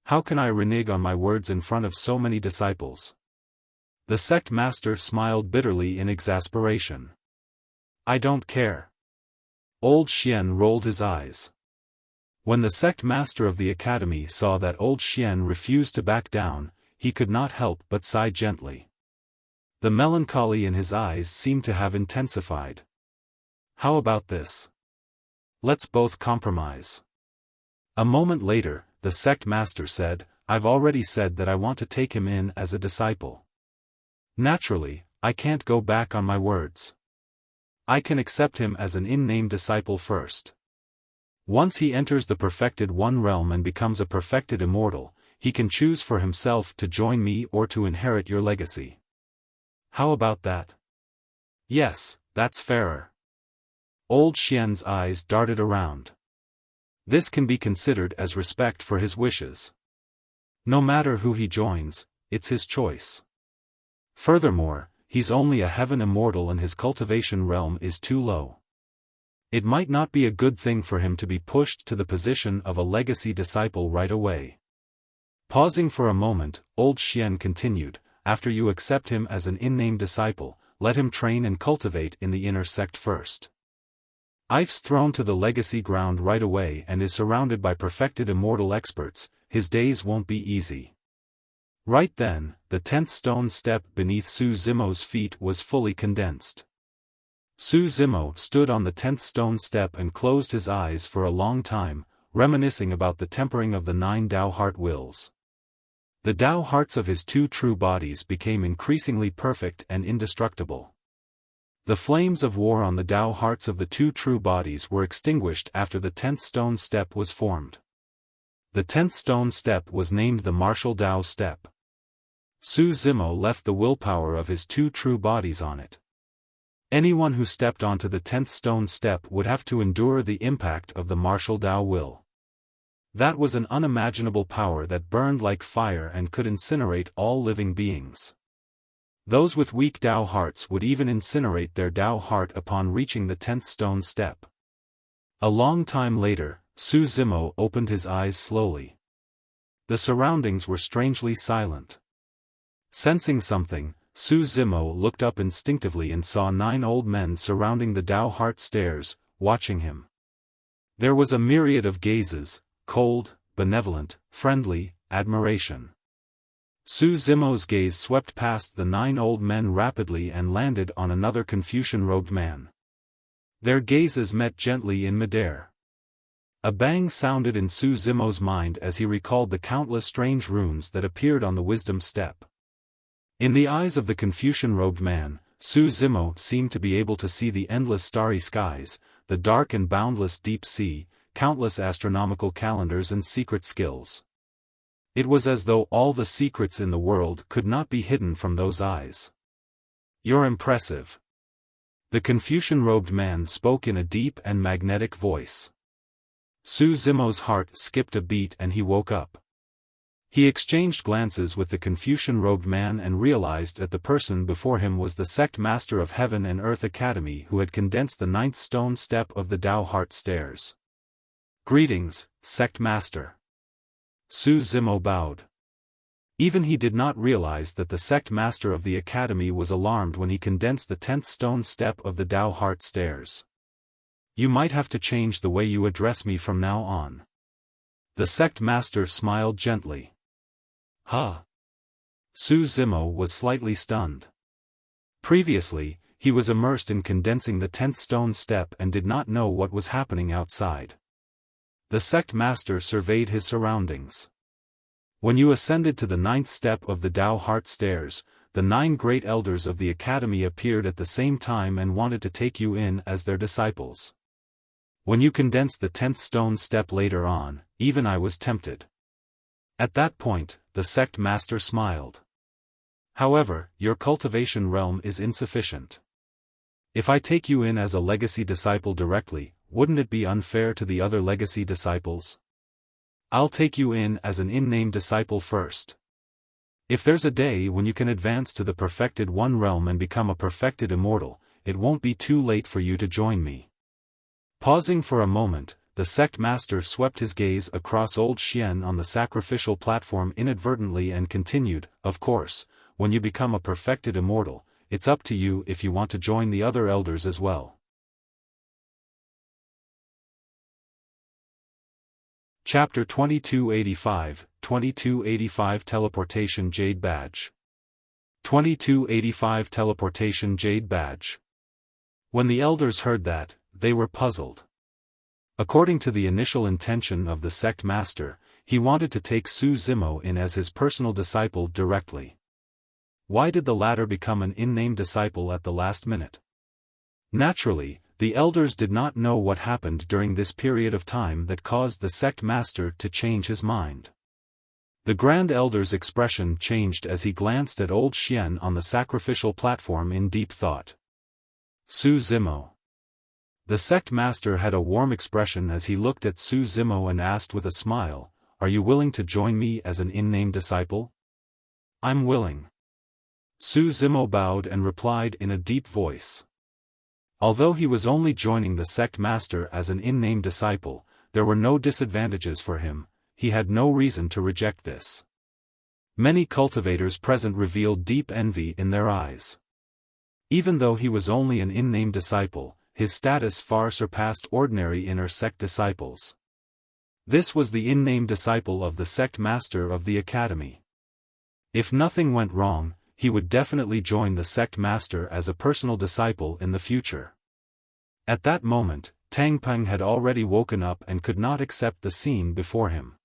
How can I renege on my words in front of so many disciples? The sect master smiled bitterly in exasperation. I don't care. Old Xian rolled his eyes. When the sect master of the academy saw that Old Xian refused to back down, he could not help but sigh gently. The melancholy in his eyes seemed to have intensified. How about this? Let's both compromise. A moment later, the sect master said, I've already said that I want to take him in as a disciple. Naturally, I can't go back on my words. I can accept him as an in-name disciple first. Once he enters the perfected one realm and becomes a perfected immortal, he can choose for himself to join me or to inherit your legacy. How about that? Yes, that's fairer. Old Xian's eyes darted around. This can be considered as respect for his wishes. No matter who he joins, it's his choice. Furthermore, he's only a heaven immortal and his cultivation realm is too low. It might not be a good thing for him to be pushed to the position of a legacy disciple right away. Pausing for a moment, Old Xian continued, after you accept him as an in-name disciple, let him train and cultivate in the inner sect first. Ife's thrown to the legacy ground right away and is surrounded by perfected immortal experts, his days won't be easy. Right then, the 10th stone step beneath Su Zimo's feet was fully condensed. Su Zimo stood on the 10th stone step and closed his eyes for a long time, reminiscing about the tempering of the 9 Dao heart wills. The Dao hearts of his 2 true bodies became increasingly perfect and indestructible. The flames of war on the Tao hearts of the two true bodies were extinguished after the 10th stone step was formed. The 10th stone step was named the martial Tao step. Su Zimo left the willpower of his two true bodies on it. Anyone who stepped onto the 10th stone step would have to endure the impact of the martial Tao will. That was an unimaginable power that burned like fire and could incinerate all living beings. Those with weak Tao hearts would even incinerate their Tao heart upon reaching the 10th stone step. A long time later, Su Zimo opened his eyes slowly. The surroundings were strangely silent. Sensing something, Su Zimo looked up instinctively and saw 9 old men surrounding the Tao heart stairs, watching him. There was a myriad of gazes, cold, benevolent, friendly, admiration. Su Zimo's gaze swept past the 9 old men rapidly and landed on another Confucian-robed man. Their gazes met gently in midair. A bang sounded in Su Zimo's mind as he recalled the countless strange runes that appeared on the wisdom step. In the eyes of the Confucian-robed man, Su Zimo seemed to be able to see the endless starry skies, the dark and boundless deep sea, countless astronomical calendars and secret skills. It was as though all the secrets in the world could not be hidden from those eyes. "You're impressive." The Confucian-robed man spoke in a deep and magnetic voice. Su Zimo's heart skipped a beat and he woke up. He exchanged glances with the Confucian-robed man and realized that the person before him was the sect master of Heaven and Earth Academy who had condensed the 9th stone step of the Tao heart stairs. "Greetings, sect master." Su Zimo bowed. Even he did not realize that the sect master of the academy was alarmed when he condensed the 10th stone step of the Tao heart stairs. "You might have to change the way you address me from now on." The sect master smiled gently. "Huh?" Su Zimo was slightly stunned. Previously, he was immersed in condensing the 10th stone step and did not know what was happening outside. The sect master surveyed his surroundings. "When you ascended to the 9th step of the Tao heart stairs, the 9 great elders of the academy appeared at the same time and wanted to take you in as their disciples. When you condensed the 10th stone step later on, even I was tempted." At that point, the sect master smiled. "However, your cultivation realm is insufficient. If I take you in as a legacy disciple directly, wouldn't it be unfair to the other legacy disciples? I'll take you in as an in-name disciple first. If there's a day when you can advance to the perfected one realm and become a perfected immortal, it won't be too late for you to join me." Pausing for a moment, the sect master swept his gaze across old Xian on the sacrificial platform inadvertently and continued, "Of course, when you become a perfected immortal, it's up to you if you want to join the other elders as well." Chapter 2285, 2285 Teleportation Jade Badge. 2285 Teleportation Jade Badge. When the elders heard that, they were puzzled. According to the initial intention of the sect master, he wanted to take Su Zimo in as his personal disciple directly. Why did the latter become an in-name disciple at the last minute? Naturally, the elders did not know what happened during this period of time that caused the sect master to change his mind. The Grand Elder's expression changed as he glanced at old Xian on the sacrificial platform in deep thought. Su Zimo. The sect master had a warm expression as he looked at Su Zimo and asked with a smile, "Are you willing to join me as an in-name disciple?" "I'm willing." Su Zimo bowed and replied in a deep voice. Although he was only joining the sect master as an in-name disciple, there were no disadvantages for him. He had no reason to reject this. Many cultivators present revealed deep envy in their eyes. Even though he was only an in-name disciple, his status far surpassed ordinary inner sect disciples. This was the in-name disciple of the sect master of the academy. If nothing went wrong, he would definitely join the sect master as a personal disciple in the future. At that moment, Tang Peng had already woken up and could not accept the scene before him.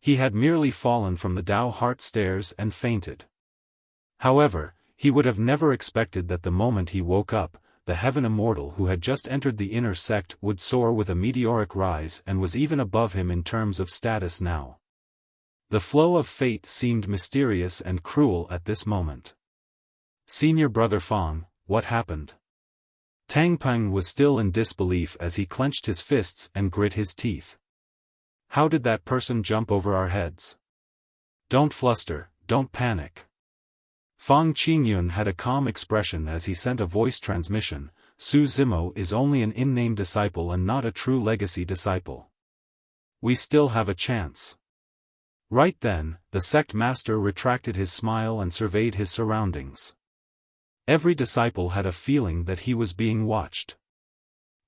He had merely fallen from the Tao heart stairs and fainted. However, he would have never expected that the moment he woke up, the Heaven Immortal who had just entered the inner sect would soar with a meteoric rise and was even above him in terms of status now. The flow of fate seemed mysterious and cruel at this moment. Senior Brother Fang, what happened? Tang Peng was still in disbelief as he clenched his fists and grit his teeth. How did that person jump over our heads? Don't fluster, don't panic. Fang Qingyun had a calm expression as he sent a voice transmission. Su Zimo is only an in-name disciple and not a true legacy disciple. We still have a chance. Right then, the sect master retracted his smile and surveyed his surroundings. Every disciple had a feeling that he was being watched.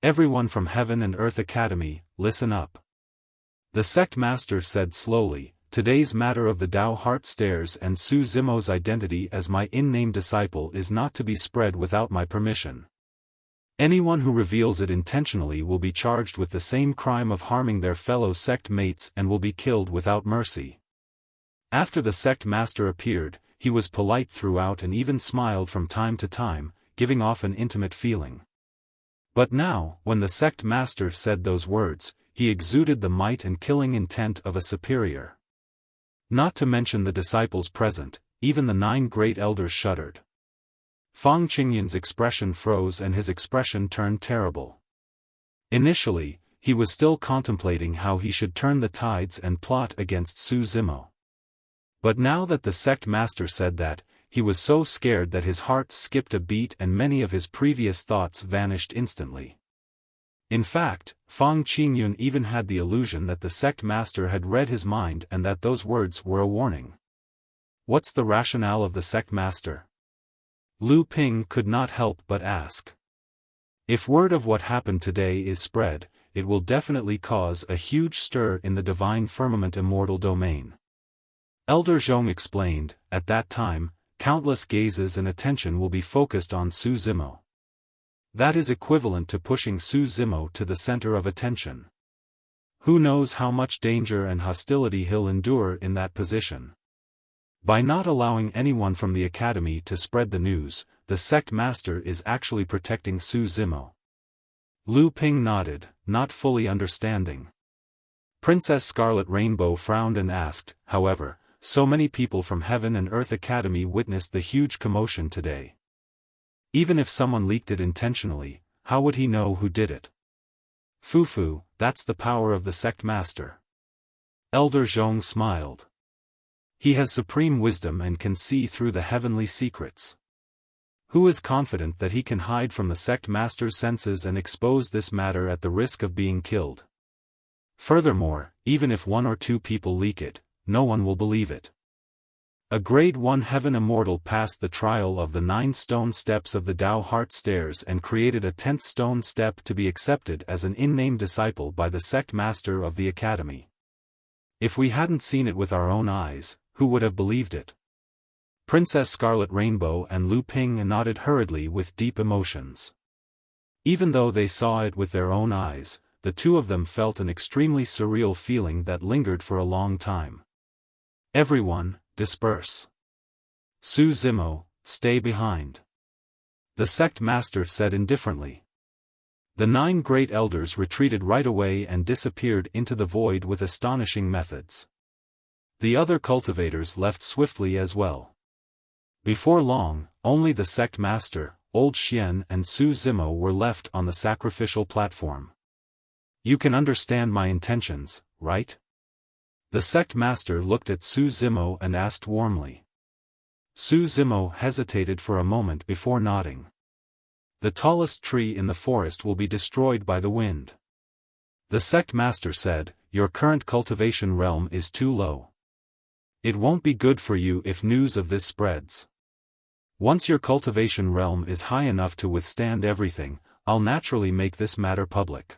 Everyone from Heaven and Earth Academy, listen up. The sect master said slowly, today's matter of the Dao Heart Stairs and Su Zimo's identity as my in-name disciple is not to be spread without my permission. Anyone who reveals it intentionally will be charged with the same crime of harming their fellow sect mates and will be killed without mercy. After the sect master appeared, he was polite throughout and even smiled from time to time, giving off an intimate feeling. But now, when the sect master said those words, he exuded the might and killing intent of a superior. Not to mention the disciples present, even the 9 great elders shuddered. Fang Qingyun's expression froze and his expression turned terrible. Initially, he was still contemplating how he should turn the tides and plot against Su Zimo. But now that the sect master said that, he was so scared that his heart skipped a beat and many of his previous thoughts vanished instantly. In fact, Fang Qingyun even had the illusion that the sect master had read his mind and that those words were a warning. What's the rationale of the sect master? Lu Ping could not help but ask. If word of what happened today is spread, it will definitely cause a huge stir in the divine firmament immortal domain. Elder Zhong explained, at that time, countless gazes and attention will be focused on Su Zimo. That is equivalent to pushing Su Zimo to the center of attention. Who knows how much danger and hostility he'll endure in that position. By not allowing anyone from the academy to spread the news, the sect master is actually protecting Su Zimo. Lu Ping nodded, not fully understanding. Princess Scarlet Rainbow frowned and asked, however, so many people from Heaven and Earth Academy witnessed the huge commotion today. Even if someone leaked it intentionally, how would he know who did it? Fufu, that's the power of the sect master. Elder Zhong smiled. He has supreme wisdom and can see through the heavenly secrets. Who is confident that he can hide from the sect master's senses and expose this matter at the risk of being killed? Furthermore, even if 1 or 2 people leak it, no one will believe it. A Grade 1 Heaven Immortal passed the trial of the 9 stone steps of the Dao Heart Stairs and created a 10th stone step to be accepted as an in-name disciple by the sect master of the academy. If we hadn't seen it with our own eyes, who would have believed it? Princess Scarlet Rainbow and Lu Ping nodded hurriedly with deep emotions. Even though they saw it with their own eyes, the two of them felt an extremely surreal feeling that lingered for a long time. Everyone, disperse. Su Zimo, stay behind. The sect master said indifferently. The 9 great elders retreated right away and disappeared into the void with astonishing methods. The other cultivators left swiftly as well. Before long, only the sect master, Old Xian and Su Zimo were left on the sacrificial platform. You can understand my intentions, right? The sect master looked at Su Zimo and asked warmly. Su Zimo hesitated for a moment before nodding. The tallest tree in the forest will be destroyed by the wind. The sect master said, your current cultivation realm is too low. It won't be good for you if news of this spreads. Once your cultivation realm is high enough to withstand everything, I'll naturally make this matter public.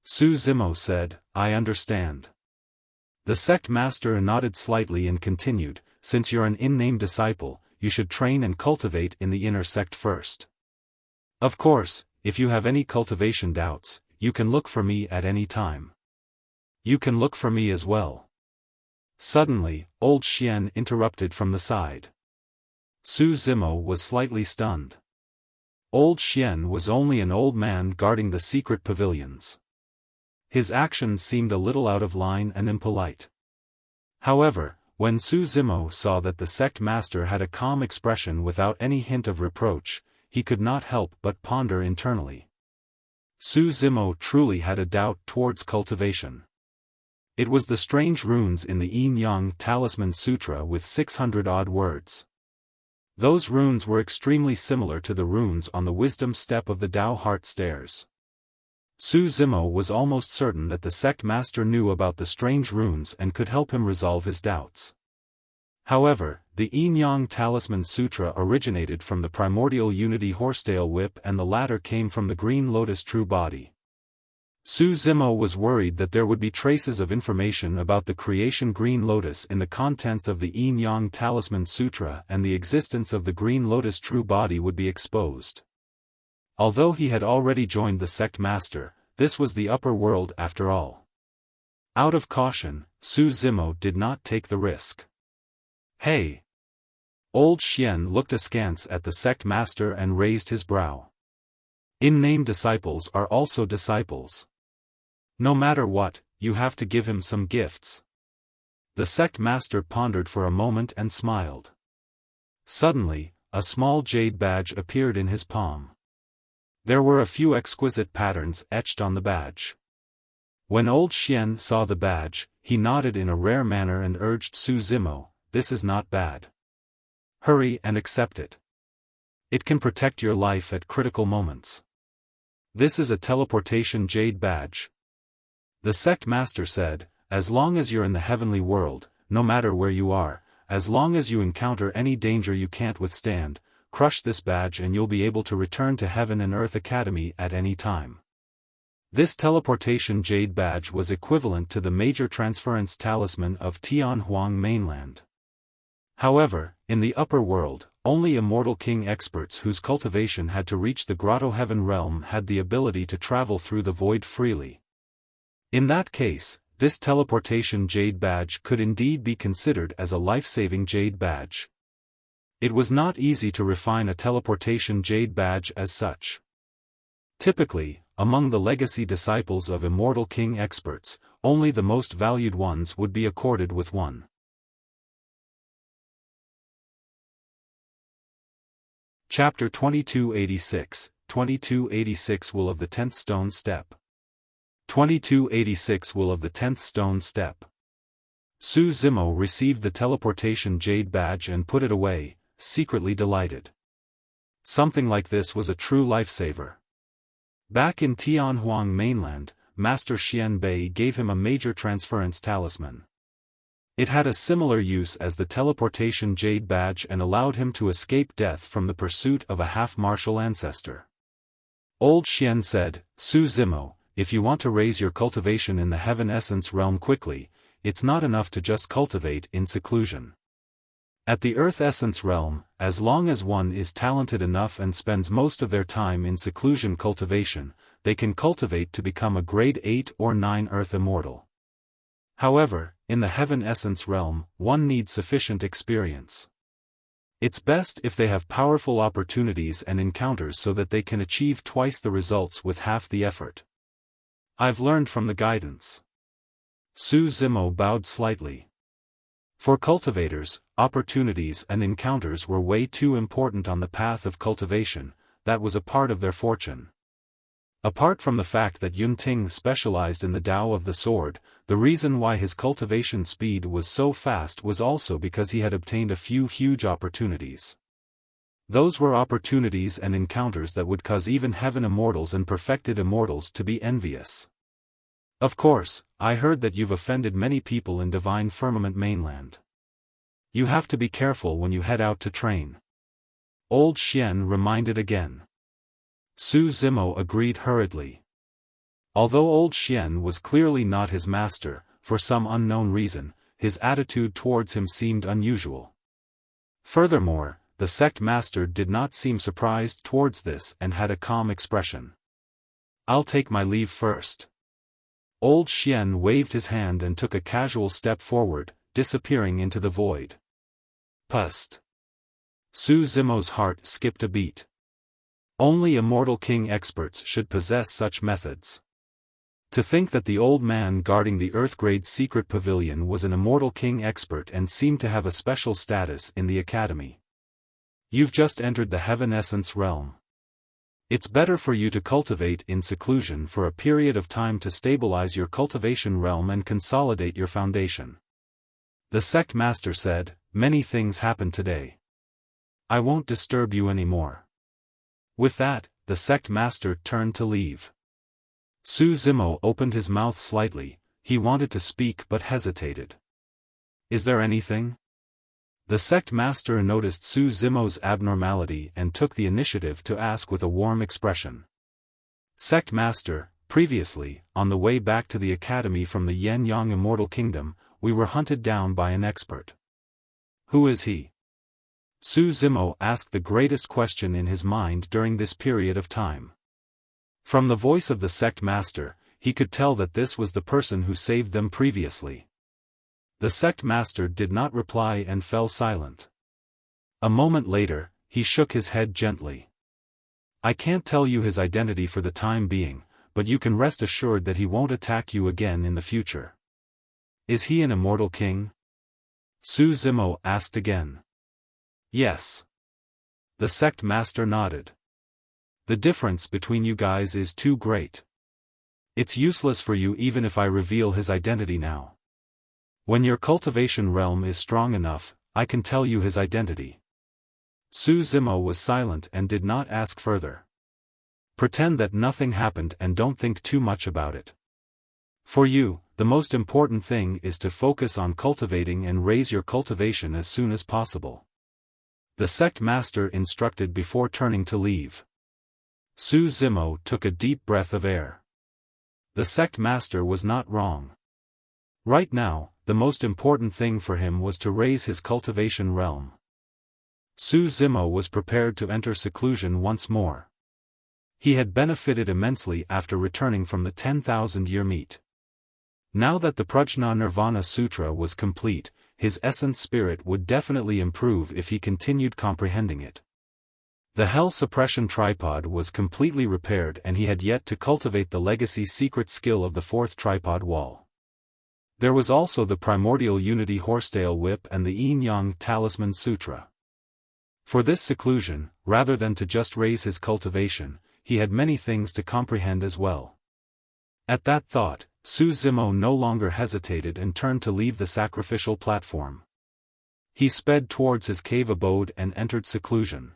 Su Zimo said, I understand. The sect master nodded slightly and continued, since you're an in-name disciple, you should train and cultivate in the inner sect first. Of course, if you have any cultivation doubts, you can look for me at any time. You can look for me as well. Suddenly, Old Xian interrupted from the side. Su Zimo was slightly stunned. Old Xian was only an old man guarding the secret pavilions. His actions seemed a little out of line and impolite. However, when Su Zimo saw that the sect master had a calm expression without any hint of reproach, he could not help but ponder internally. Su Zimo truly had a doubt towards cultivation. It was the strange runes in the Yin-Yang Talisman Sutra with 600-odd words. Those runes were extremely similar to the runes on the wisdom step of the Tao Heart Stairs. Su Zimo was almost certain that the sect master knew about the strange runes and could help him resolve his doubts. However, the Yin-Yang Talisman Sutra originated from the primordial unity horsetail whip and the latter came from the green lotus true body. Su Zimo was worried that there would be traces of information about the creation green lotus in the contents of the Yin-Yang Talisman Sutra and the existence of the green lotus true body would be exposed. Although he had already joined the sect master, this was the upper world after all. Out of caution, Su Zimo did not take the risk. Hey! Old Xian looked askance at the sect master and raised his brow. In-name disciples are also disciples. No matter what, you have to give him some gifts. The sect master pondered for a moment and smiled. Suddenly, a small jade badge appeared in his palm. There were a few exquisite patterns etched on the badge. When old Xian saw the badge, he nodded in a rare manner and urged Su Zimo, "This is not bad. Hurry and accept it. It can protect your life at critical moments." "This is a teleportation jade badge." The sect master said, "As long as you're in the heavenly world, no matter where you are, as long as you encounter any danger you can't withstand, crush this badge and you'll be able to return to Heaven and Earth Academy at any time." This teleportation jade badge was equivalent to the major transference talisman of Tianhuang mainland. However, in the upper world, only Immortal King experts whose cultivation had to reach the Grotto Heaven realm had the ability to travel through the void freely. In that case, this teleportation jade badge could indeed be considered as a life-saving jade badge. It was not easy to refine a teleportation jade badge as such. Typically, among the legacy disciples of Immortal King experts, only the most valued ones would be accorded with one. Chapter 2286, 2286 Will of the 10th Stone Step. 2286 Will of the 10th Stone Step. Su Zimo received the teleportation jade badge and put it away, secretly delighted. Something like this was a true lifesaver. Back in Tianhuang mainland, Master Xian Bei gave him a major transference talisman. It had a similar use as the teleportation jade badge and allowed him to escape death from the pursuit of a half-martial ancestor. Old Xian said, "Su Zimo, if you want to raise your cultivation in the Heaven Essence realm quickly, it's not enough to just cultivate in seclusion. At the Earth Essence realm, as long as one is talented enough and spends most of their time in seclusion cultivation, they can cultivate to become a grade 8 or 9 Earth Immortal. However, in the Heaven Essence realm, one needs sufficient experience. It's best if they have powerful opportunities and encounters so that they can achieve twice the results with half the effort. I've learned from the guidance." Su Zimo bowed slightly. For cultivators, opportunities and encounters were way too important on the path of cultivation, that was a part of their fortune. Apart from the fact that Yun Ting specialized in the Tao of the Sword, the reason why his cultivation speed was so fast was also because he had obtained a few huge opportunities. Those were opportunities and encounters that would cause even Heaven Immortals and Perfected Immortals to be envious. "Of course, I heard that you've offended many people in Divine Firmament mainland. You have to be careful when you head out to train." Old Xian reminded again. Su Zimo agreed hurriedly. Although Old Xian was clearly not his master, for some unknown reason, his attitude towards him seemed unusual. Furthermore, the sect master did not seem surprised towards this and had a calm expression. "I'll take my leave first." Old Xian waved his hand and took a casual step forward, disappearing into the void. Pust. Su Zimo's heart skipped a beat. Only Immortal King experts should possess such methods. To think that the old man guarding the Earthgrade's secret pavilion was an Immortal King expert and seemed to have a special status in the Academy. You've just entered the Heaven Essence realm. It's better for you to cultivate in seclusion for a period of time to stabilize your cultivation realm and consolidate your foundation. The sect master said, "Many things happened today. I won't disturb you anymore." With that, the sect master turned to leave. Su Zimo opened his mouth slightly, he wanted to speak but hesitated. "Is there anything?" The sect master noticed Su Zimo's abnormality and took the initiative to ask with a warm expression. "Sect master, previously, on the way back to the academy from the Yen-Yang Immortal Kingdom, we were hunted down by an expert." "Who is he?" Su Zimo asked the greatest question in his mind during this period of time. From the voice of the sect master, he could tell that this was the person who saved them previously. The sect master did not reply and fell silent. A moment later, he shook his head gently. "I can't tell you his identity for the time being, but you can rest assured that he won't attack you again in the future." "Is he an Immortal King?" Su Zimo asked again. "Yes." The sect master nodded. "The difference between you guys is too great. It's useless for you even if I reveal his identity now. When your cultivation realm is strong enough, I can tell you his identity." Su Zimo was silent and did not ask further. "Pretend that nothing happened and don't think too much about it. For you, the most important thing is to focus on cultivating and raise your cultivation as soon as possible." The sect master instructed before turning to leave. Su Zimo took a deep breath of air. The sect master was not wrong. Right now, the most important thing for him was to raise his cultivation realm. Su Zimo was prepared to enter seclusion once more. He had benefited immensely after returning from the 10,000-year meet. Now that the Prajna Nirvana Sutra was complete, his essence spirit would definitely improve if he continued comprehending it. The Hell Suppression Tripod was completely repaired and he had yet to cultivate the legacy secret skill of the fourth tripod wall. There was also the Primordial Unity Horsetail Whip and the Yin-Yang Talisman Sutra. For this seclusion, rather than to just raise his cultivation, he had many things to comprehend as well. At that thought, Su Zimo no longer hesitated and turned to leave the sacrificial platform. He sped towards his cave abode and entered seclusion.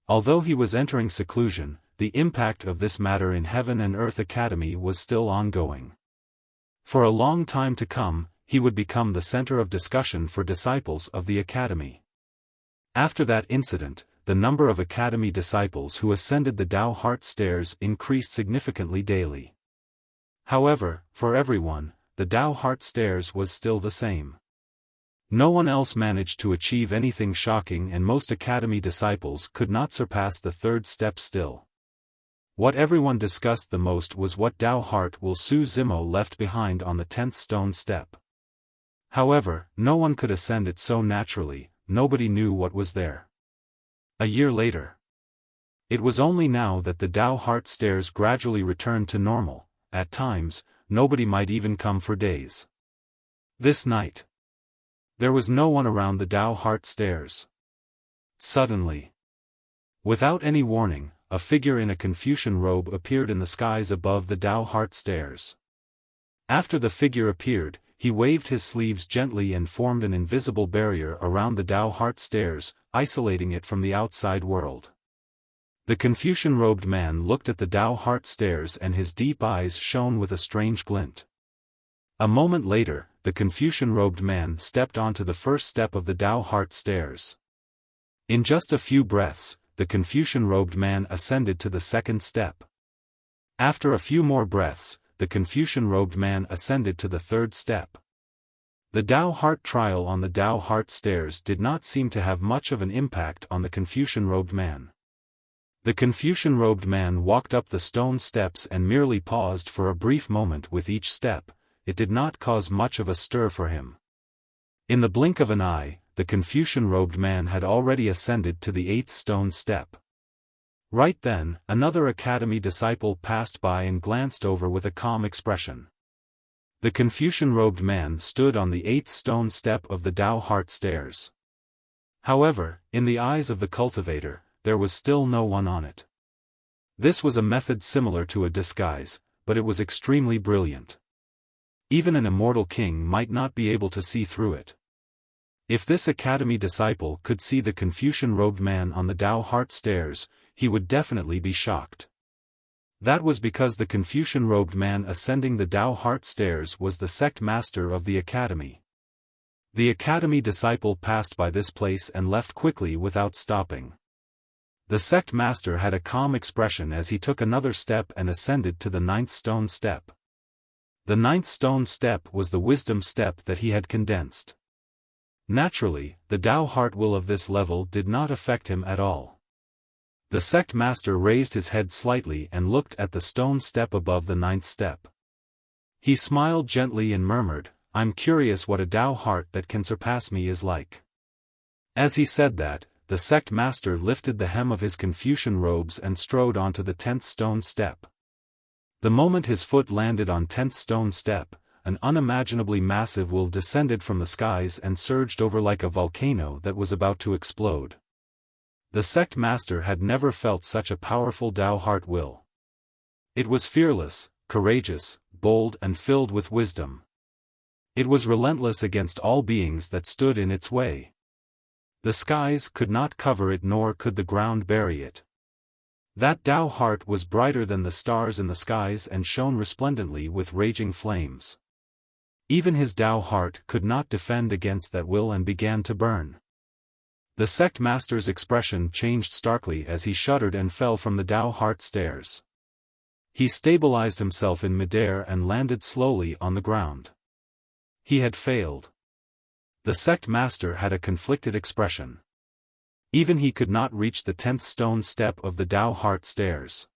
Although he was entering seclusion, the impact of this matter in Heaven and Earth Academy was still ongoing. For a long time to come, he would become the center of discussion for disciples of the Academy. After that incident, the number of Academy disciples who ascended the Tao Heart Stairs increased significantly daily. However, for everyone, the Tao Heart Stairs was still the same. No one else managed to achieve anything shocking and most Academy disciples could not surpass the third step still. What everyone discussed the most was what Tao Heart will Su Zimo left behind on the 10th stone step. However, no one could ascend it so naturally, nobody knew what was there. A year later. It was only now that the Tao Heart Stairs gradually returned to normal. At times, nobody might even come for days. This night. There was no one around the Tao Heart Stairs. Suddenly. Without any warning, a figure in a Confucian robe appeared in the skies above the Tao Heart Stairs. After the figure appeared, he waved his sleeves gently and formed an invisible barrier around the Tao Heart Stairs, isolating it from the outside world. The Confucian-robed man looked at the Tao Heart Stairs and his deep eyes shone with a strange glint. A moment later, the Confucian-robed man stepped onto the first step of the Tao Heart Stairs. In just a few breaths, the Confucian-robed man ascended to the second step. After a few more breaths, the Confucian-robed man ascended to the third step. The Tao Heart trial on the Tao Heart Stairs did not seem to have much of an impact on the Confucian-robed man. The Confucian-robed man walked up the stone steps and merely paused for a brief moment with each step. It did not cause much of a stir for him. In the blink of an eye, the Confucian-robed man had already ascended to the 8th stone step. Right then, another academy disciple passed by and glanced over with a calm expression. The Confucian-robed man stood on the 8th stone step of the Tao Heart stairs. However, in the eyes of the cultivator, there was still no one on it. This was a method similar to a disguise, but it was extremely brilliant. Even an immortal king might not be able to see through it. If this academy disciple could see the Confucian-robed man on the Tao Heart stairs, he would definitely be shocked. That was because the Confucian-robed man ascending the Tao Heart stairs was the sect master of the academy. The academy disciple passed by this place and left quickly without stopping. The sect master had a calm expression as he took another step and ascended to the 9th stone step. The 9th stone step was the wisdom step that he had condensed. Naturally, the Tao heart will of this level did not affect him at all. The sect master raised his head slightly and looked at the stone step above the 9th step. He smiled gently and murmured, "I'm curious what a Tao heart that can surpass me is like." As he said that, the sect master lifted the hem of his Confucian robes and strode onto the 10th stone step. The moment his foot landed on 10th stone step, an unimaginably massive will descended from the skies and surged over like a volcano that was about to explode. The sect master had never felt such a powerful Tao heart will. It was fearless, courageous, bold and filled with wisdom. It was relentless against all beings that stood in its way. The skies could not cover it nor could the ground bury it. That Tao heart was brighter than the stars in the skies and shone resplendently with raging flames. Even his Tao heart could not defend against that will and began to burn. The sect master's expression changed starkly as he shuddered and fell from the Tao heart stairs. He stabilized himself in midair and landed slowly on the ground. He had failed. The sect master had a conflicted expression. Even he could not reach the 10th stone step of the Tao heart stairs.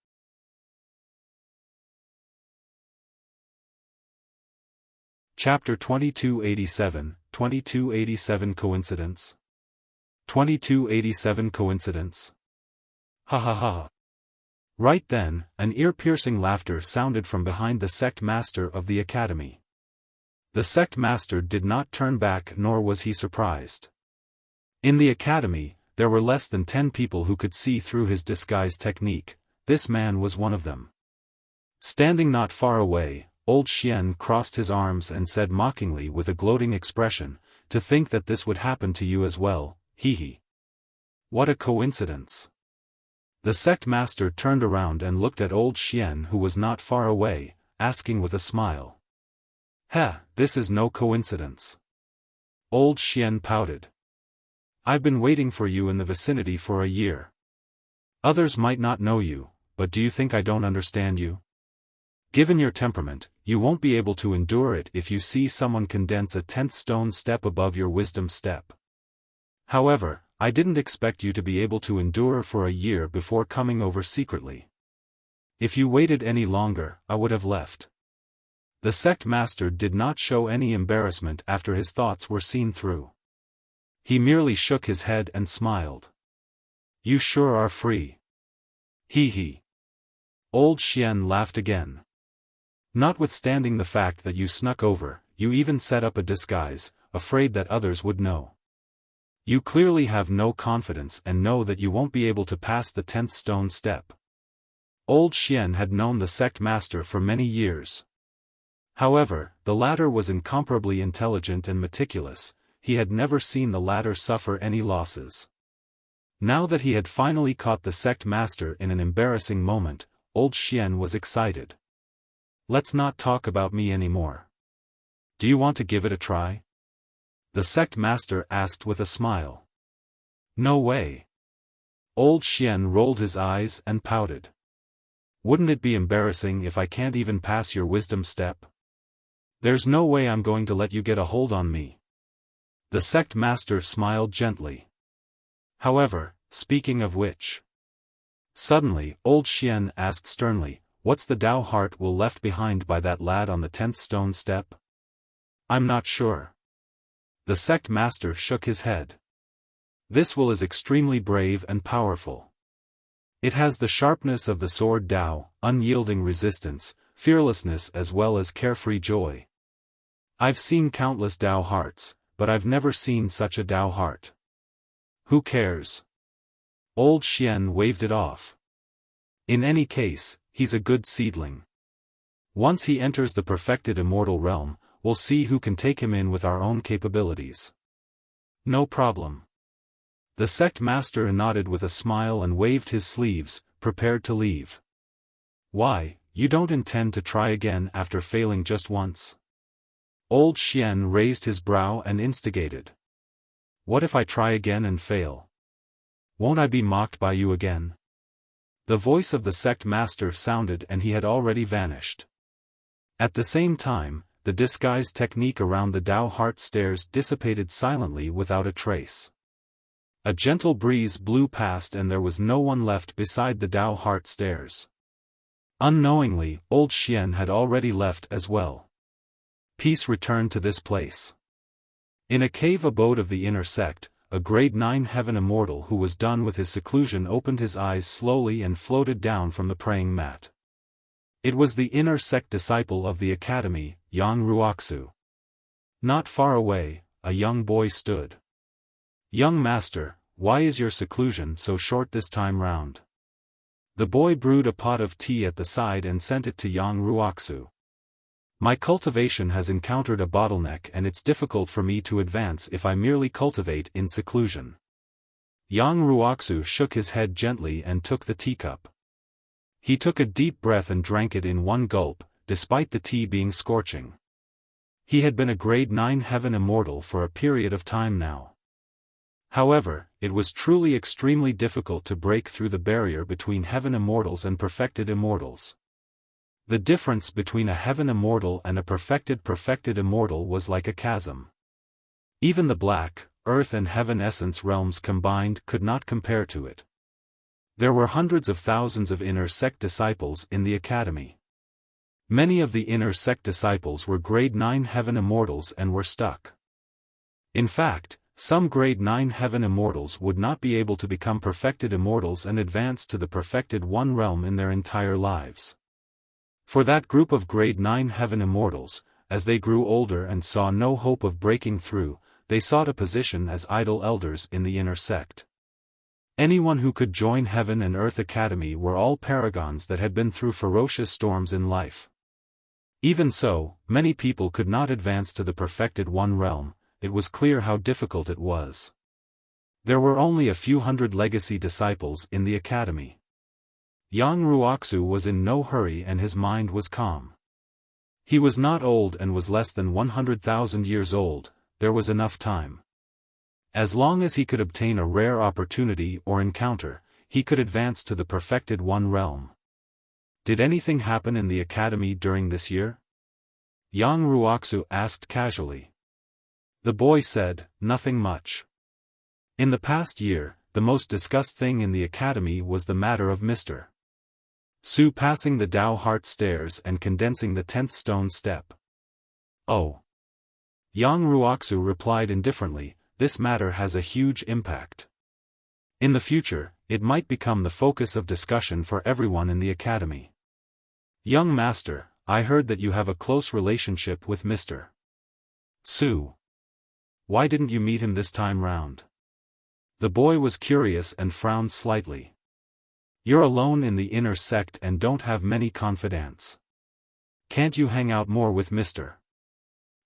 Chapter 2287, 2287 Coincidence? 2287 Coincidence? Ha ha ha. Right then, an ear-piercing laughter sounded from behind the sect master of the academy. The sect master did not turn back nor was he surprised. In the academy, there were less than 10 people who could see through his disguise technique. This man was one of them. Standing not far away, old Xian crossed his arms and said mockingly with a gloating expression, "To think that this would happen to you as well, hee hee. What a coincidence." The sect master turned around and looked at old Xian who was not far away, asking with a smile, "Heh, this is no coincidence." Old Xian pouted. "I've been waiting for you in the vicinity for a year. Others might not know you, but do you think I don't understand you? Given your temperament, you won't be able to endure it if you see someone condense a 10th stone step above your wisdom step. However, I didn't expect you to be able to endure for a year before coming over secretly. If you waited any longer, I would have left." The sect master did not show any embarrassment after his thoughts were seen through. He merely shook his head and smiled. "You sure are free. Hee hee." Old Xian laughed again. "Notwithstanding the fact that you snuck over, you even set up a disguise, afraid that others would know. You clearly have no confidence and know that you won't be able to pass the 10th stone step." Old Xian had known the sect master for many years. However, the latter was incomparably intelligent and meticulous. He had never seen the latter suffer any losses. Now that he had finally caught the sect master in an embarrassing moment, old Xian was excited. "Let's not talk about me anymore. Do you want to give it a try?" The sect master asked with a smile. "No way." Old Xian rolled his eyes and pouted. "Wouldn't it be embarrassing if I can't even pass your wisdom step? There's no way I'm going to let you get a hold on me." The sect master smiled gently. "However, speaking of which..." Suddenly, old Xian asked sternly, "What's the Tao heart will left behind by that lad on the 10th stone step?" "I'm not sure." The sect master shook his head. "This will is extremely brave and powerful. It has the sharpness of the sword Tao, unyielding resistance, fearlessness as well as carefree joy. I've seen countless Tao hearts, but I've never seen such a Tao heart. Who cares? Old Xian waved it off. In any case, he's a good seedling. Once he enters the perfected immortal realm, we'll see who can take him in with our own capabilities. No problem. The sect master nodded with a smile and waved his sleeves, prepared to leave. Why, you don't intend to try again after failing just once? Old Xian raised his brow and instigated. What if I try again and fail? Won't I be mocked by you again? The voice of the sect master sounded and he had already vanished. At the same time, the disguise technique around the Tao heart stairs dissipated silently without a trace. A gentle breeze blew past and there was no one left beside the Tao heart stairs. Unknowingly, old Xian had already left as well. Peace returned to this place. In a cave abode of the inner sect, a grade 9 heaven immortal who was done with his seclusion opened his eyes slowly and floated down from the praying mat. It was the inner sect disciple of the academy, Yang Ruoxu. Not far away, a young boy stood. Young master, why is your seclusion so short this time round? The boy brewed a pot of tea at the side and sent it to Yang Ruoxu. My cultivation has encountered a bottleneck and it's difficult for me to advance if I merely cultivate in seclusion. Yang Ruoxu shook his head gently and took the teacup. He took a deep breath and drank it in one gulp, despite the tea being scorching. He had been a grade 9 heaven immortal for a period of time now. However, it was truly extremely difficult to break through the barrier between heaven immortals and perfected immortals. The difference between a heaven immortal and a perfected immortal was like a chasm. Even the black, earth and heaven essence realms combined could not compare to it. There were hundreds of thousands of inner sect disciples in the academy. Many of the inner sect disciples were grade 9 heaven immortals and were stuck. In fact, some grade 9 heaven immortals would not be able to become perfected immortals and advance to the perfected one realm in their entire lives. For that group of grade 9 heaven immortals, as they grew older and saw no hope of breaking through, they sought a position as idol elders in the inner sect. Anyone who could join Heaven and Earth Academy were all paragons that had been through ferocious storms in life. Even so, many people could not advance to the perfected one realm. It was clear how difficult it was. There were only a few hundred legacy disciples in the academy. Yang Ruoxu was in no hurry and his mind was calm. He was not old and was less than 100,000 years old, there was enough time. As long as he could obtain a rare opportunity or encounter, he could advance to the perfected one realm. Did anything happen in the academy during this year? Yang Ruoxu asked casually. The boy said, nothing much. In the past year, the most discussed thing in the academy was the matter of Mr. Su passing the Tao Heart Stairs and condensing the 10th stone step. Oh. Yang Ruoxu replied indifferently, this matter has a huge impact. In the future, it might become the focus of discussion for everyone in the academy. Young master, I heard that you have a close relationship with Mr. Su. Why didn't you meet him this time round? The boy was curious and frowned slightly. You're alone in the inner sect and don't have many confidants. Can't you hang out more with Mr.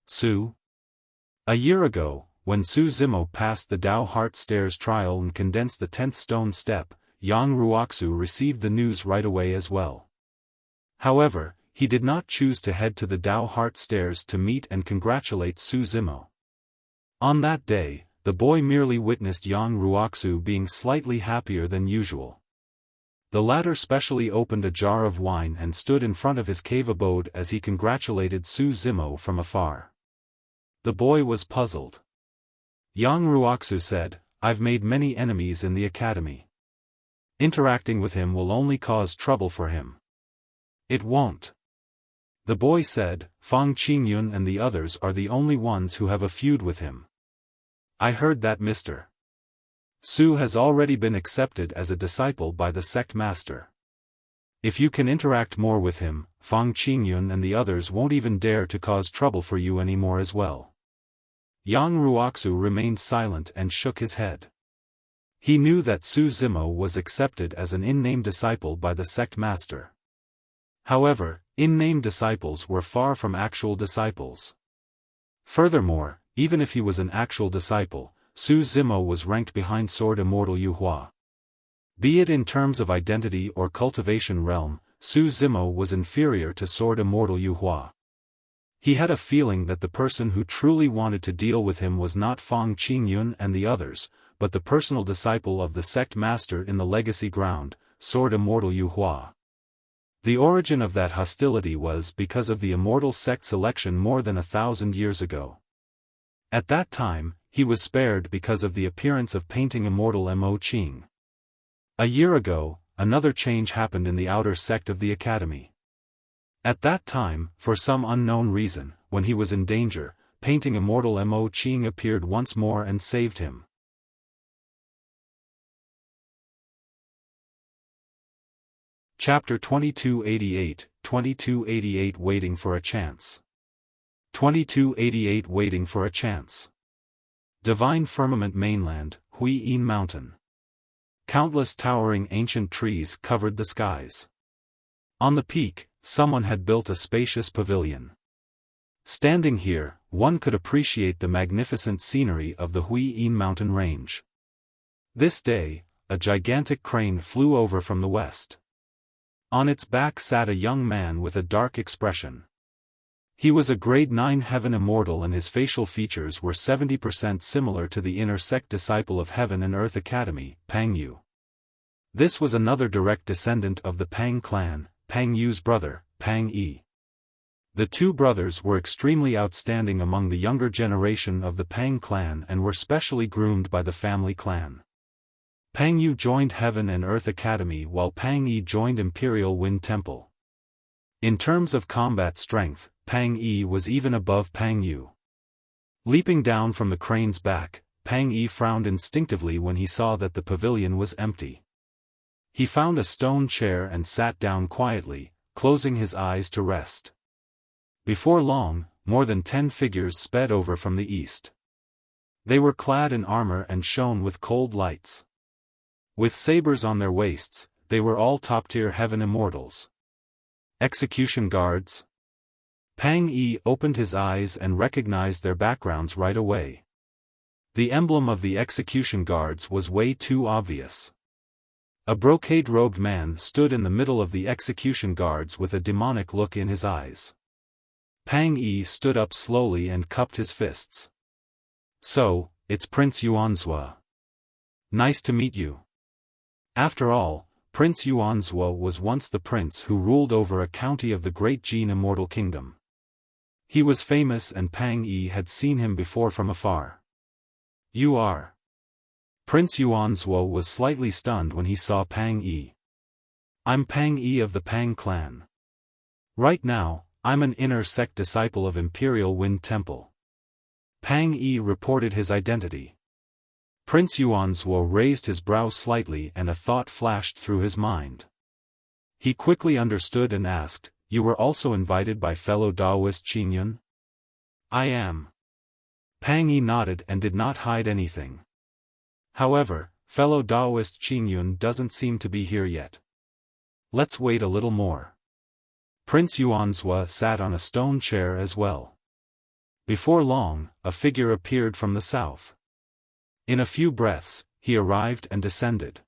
Su? A year ago, when Su Zimo passed the Tao Heart Stairs trial and condensed the 10th stone step, Yang Ruoxu received the news right away as well. However, he did not choose to head to the Tao Heart Stairs to meet and congratulate Su Zimo. On that day, the boy merely witnessed Yang Ruoxu being slightly happier than usual. The latter specially opened a jar of wine and stood in front of his cave abode as he congratulated Su Zimo from afar. The boy was puzzled. Yang Ruoxu said, I've made many enemies in the academy. Interacting with him will only cause trouble for him. It won't. The boy said, Fang Qingyun and the others are the only ones who have a feud with him. I heard that Mr. Su has already been accepted as a disciple by the sect master. If you can interact more with him, Fang Qingyun and the others won't even dare to cause trouble for you anymore as well. Yang Ruoxu remained silent and shook his head. He knew that Su Zimo was accepted as an in-name disciple by the sect master. However, in-name disciples were far from actual disciples. Furthermore, even if he was an actual disciple, Su Zimo was ranked behind Sword Immortal Yu Hua. Be it in terms of identity or cultivation realm, Su Zimo was inferior to Sword Immortal Yu Hua. He had a feeling that the person who truly wanted to deal with him was not Fang Qingyun and the others, but the personal disciple of the sect master in the legacy ground, Sword Immortal Yu Hua. The origin of that hostility was because of the immortal sect's election more than 1,000 years ago. At that time, he was spared because of the appearance of painting immortal Mo Qing. A year ago, another change happened in the outer sect of the academy. At that time, for some unknown reason, when he was in danger, painting immortal Mo Qing appeared once more and saved him. Chapter 2288 Waiting for a Chance. 2288 Waiting for a Chance. Divine Firmament Mainland, Hui Yin Mountain. Countless towering ancient trees covered the skies. On the peak, someone had built a spacious pavilion. Standing here, one could appreciate the magnificent scenery of the Hui Yin mountain range. This day, a gigantic crane flew over from the west. On its back sat a young man with a dark expression. He was a grade 9 Heaven Immortal and his facial features were 70% similar to the inner sect disciple of Heaven and Earth Academy, Pang Yu. This was another direct descendant of the Pang clan, Pang Yu's brother, Pang Yi. The two brothers were extremely outstanding among the younger generation of the Pang clan and were specially groomed by the family clan. Pang Yu joined Heaven and Earth Academy while Pang Yi joined Imperial Wind Temple. In terms of combat strength, Pang Yi was even above Pang Yu. Leaping down from the crane's back, Pang Yi frowned instinctively when he saw that the pavilion was empty. He found a stone chair and sat down quietly, closing his eyes to rest. Before long, more than 10 figures sped over from the east. They were clad in armor and shone with cold lights. With sabers on their waists, they were all top-tier Heaven Immortals. Execution guards? Pang Yi opened his eyes and recognized their backgrounds right away. The emblem of the execution guards was way too obvious. A brocade-robed man stood in the middle of the execution guards with a demonic look in his eyes. Pang Yi stood up slowly and cupped his fists. So, it's Prince Yuanzhua. Nice to meet you. After all, Prince Yuanzhua was once the prince who ruled over a county of the Great Jin Immortal Kingdom. He was famous and Pang Yi had seen him before from afar. You are. Prince Yuanzhua was slightly stunned when he saw Pang Yi. I'm Pang Yi of the Pang clan. Right now, I'm an inner sect disciple of Imperial Wind Temple. Pang Yi reported his identity. Prince Yuanzhua raised his brow slightly and a thought flashed through his mind. He quickly understood and asked, "You were also invited by fellow Daoist Qingyun?" "I am." Pang Yi nodded and did not hide anything. "However, fellow Daoist Qingyun doesn't seem to be here yet. Let's wait a little more." Prince Yuanzhua sat on a stone chair as well. Before long, a figure appeared from the south. In a few breaths, he arrived and descended.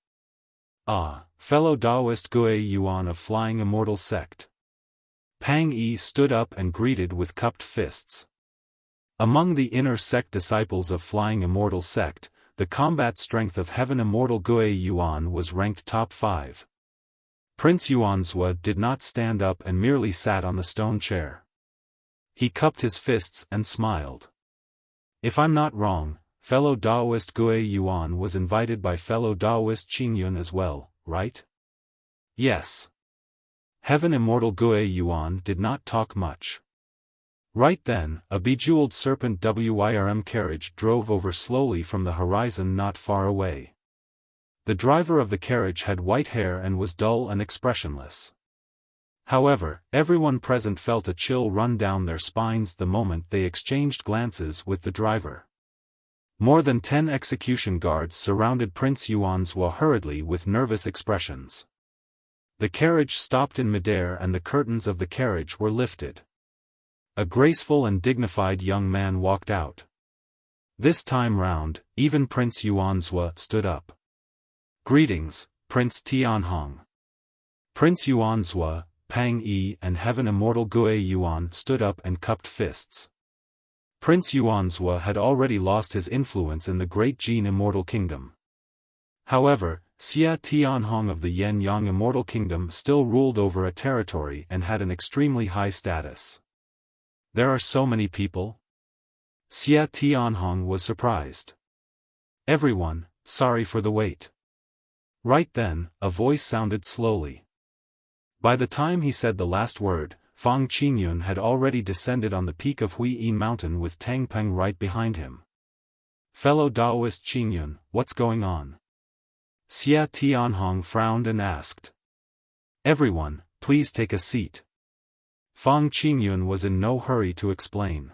"Ah, fellow Daoist Gui Yuan of Flying Immortal Sect." Pang Yi stood up and greeted with cupped fists. Among the inner sect disciples of Flying Immortal Sect, the combat strength of Heaven Immortal Gui Yuan was ranked top 5. Prince Yuanzhua did not stand up and merely sat on the stone chair. He cupped his fists and smiled. "If I'm not wrong, fellow Daoist Gui Yuan was invited by fellow Daoist Qingyun as well, right?" "Yes." Heaven Immortal Gui Yuan did not talk much. Right then, a bejeweled serpent WIRM carriage drove over slowly from the horizon not far away. The driver of the carriage had white hair and was dull and expressionless. However, everyone present felt a chill run down their spines the moment they exchanged glances with the driver. More than 10 execution guards surrounded Prince Yuanzhua hurriedly with nervous expressions. The carriage stopped in midair and the curtains of the carriage were lifted. A graceful and dignified young man walked out. This time round, even Prince Yuanzhua stood up. "Greetings, Prince Tianhong." Prince Yuanzhua, Pang Yi and Heaven Immortal Gui Yuan stood up and cupped fists. Prince Yuanzhua had already lost his influence in the Great Jin Immortal Kingdom. However, Xia Tianhong of the Yen Yang Immortal Kingdom still ruled over a territory and had an extremely high status. "There are so many people?" Xia Tianhong was surprised. "Everyone, sorry for the wait." Right then, a voice sounded slowly. By the time he said the last word, Fang Qingyun had already descended on the peak of Huiyin Mountain with Tang Peng right behind him. "Fellow Daoist Qingyun, what's going on?" Xia Tianhong frowned and asked. "Everyone, please take a seat." Fang Qingyun was in no hurry to explain.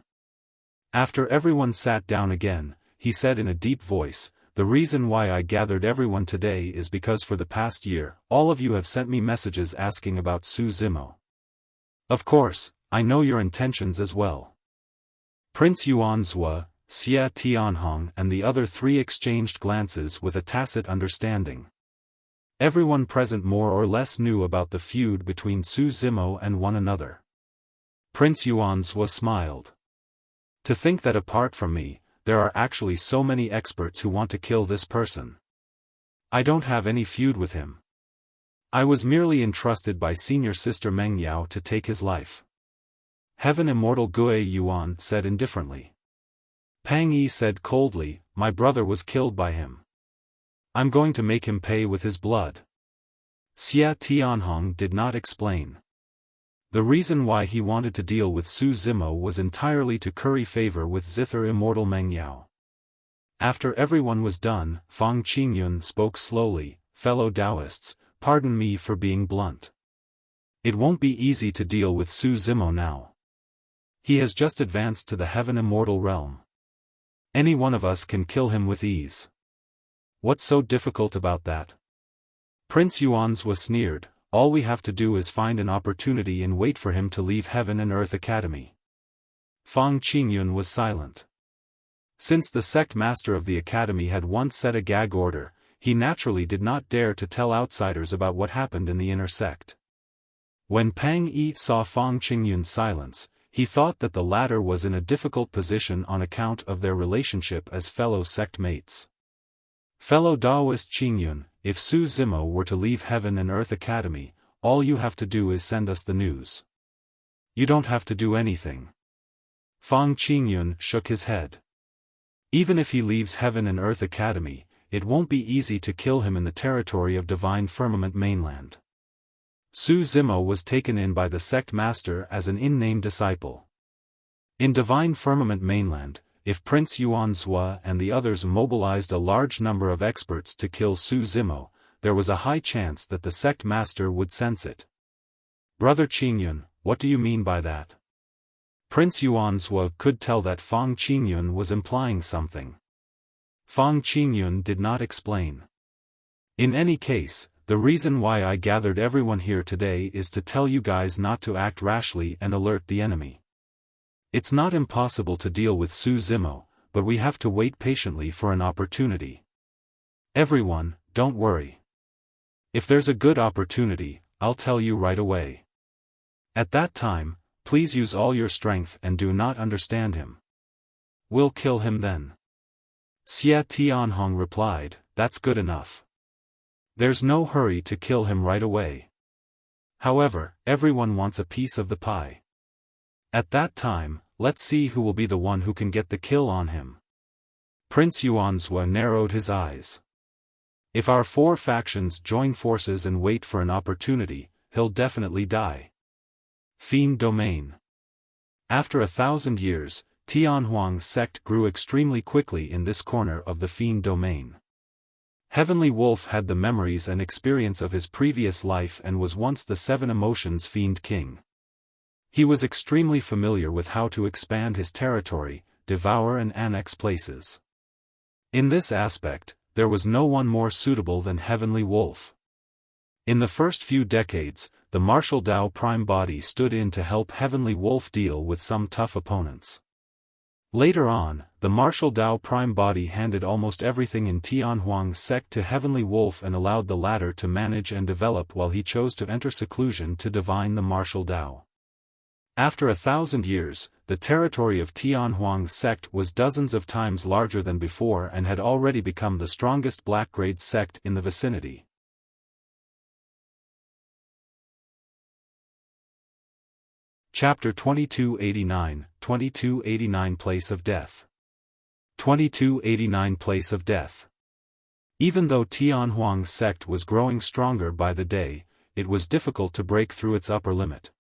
After everyone sat down again, he said in a deep voice, "The reason why I gathered everyone today is because for the past year, all of you have sent me messages asking about Su Zimo. Of course, I know your intentions as well." Prince Yuanzhua, Xia Tianhong and the other three exchanged glances with a tacit understanding. Everyone present more or less knew about the feud between Su Zimo and one another. Prince Yuanzhua smiled. "To think that apart from me, there are actually so many experts who want to kill this person. I don't have any feud with him. I was merely entrusted by senior sister Meng Yao to take his life." Heaven Immortal Gui Yuan said indifferently. Pang Yi said coldly, "My brother was killed by him. I'm going to make him pay with his blood." Xia Tianhong did not explain. The reason why he wanted to deal with Su Zimo was entirely to curry favor with zither Immortal Meng Yao. After everyone was done, Fang Qingyun spoke slowly, "Fellow Taoists, pardon me for being blunt. It won't be easy to deal with Su Zimo now. He has just advanced to the Heaven Immortal realm. Any one of us can kill him with ease. What's so difficult about that?" Prince Yuanzhua sneered, "All we have to do is find an opportunity and wait for him to leave Heaven and Earth Academy." Fang Qingyun was silent. Since the sect master of the academy had once set a gag order, he naturally did not dare to tell outsiders about what happened in the inner sect. When Pang Yi saw Fang Qingyun's silence, he thought that the latter was in a difficult position on account of their relationship as fellow sect mates. "Fellow Daoist Qingyun, if Su Zimo were to leave Heaven and Earth Academy, all you have to do is send us the news. You don't have to do anything." Fang Qingyun shook his head. "Even if he leaves Heaven and Earth Academy, it won't be easy to kill him in the territory of Divine Firmament Mainland. Su Zimo was taken in by the sect master as an in-name disciple. In Divine Firmament Mainland, if Prince Yuanzhua and the others mobilized a large number of experts to kill Su Zimo, there was a high chance that the sect master would sense it." "Brother Qingyun, what do you mean by that?" Prince Yuanzhua could tell that Fang Qingyun was implying something. Fang Qingyun did not explain. "In any case, the reason why I gathered everyone here today is to tell you guys not to act rashly and alert the enemy. It's not impossible to deal with Su Zimo, but we have to wait patiently for an opportunity. Everyone, don't worry. If there's a good opportunity, I'll tell you right away. At that time, please use all your strength and do not understand him. We'll kill him then." Xia Tianhong replied, "That's good enough. There's no hurry to kill him right away. However, everyone wants a piece of the pie. At that time, let's see who will be the one who can get the kill on him." Prince Yuanzhua narrowed his eyes. "If our four factions join forces and wait for an opportunity, he'll definitely die." Fiend Domain. After 1,000 years, Tianhuang's sect grew extremely quickly in this corner of the Fiend Domain. Heavenly Wolf had the memories and experience of his previous life and was once the Seven Emotions Fiend King. He was extremely familiar with how to expand his territory, devour and annex places. In this aspect, there was no one more suitable than Heavenly Wolf. In the first few decades, the Martial Dao Prime Body stood in to help Heavenly Wolf deal with some tough opponents. Later on, the Martial Dao Prime Body handed almost everything in Tianhuang's sect to Heavenly Wolf and allowed the latter to manage and develop while he chose to enter seclusion to divine the Martial Dao. After 1,000 years, the territory of Tianhuang's sect was dozens of times larger than before and had already become the strongest black-grade sect in the vicinity. Chapter 2289, 2289 Place of Death. 2289 Place of Death. Even though Tianhuang's sect was growing stronger by the day, it was difficult to break through its upper limit.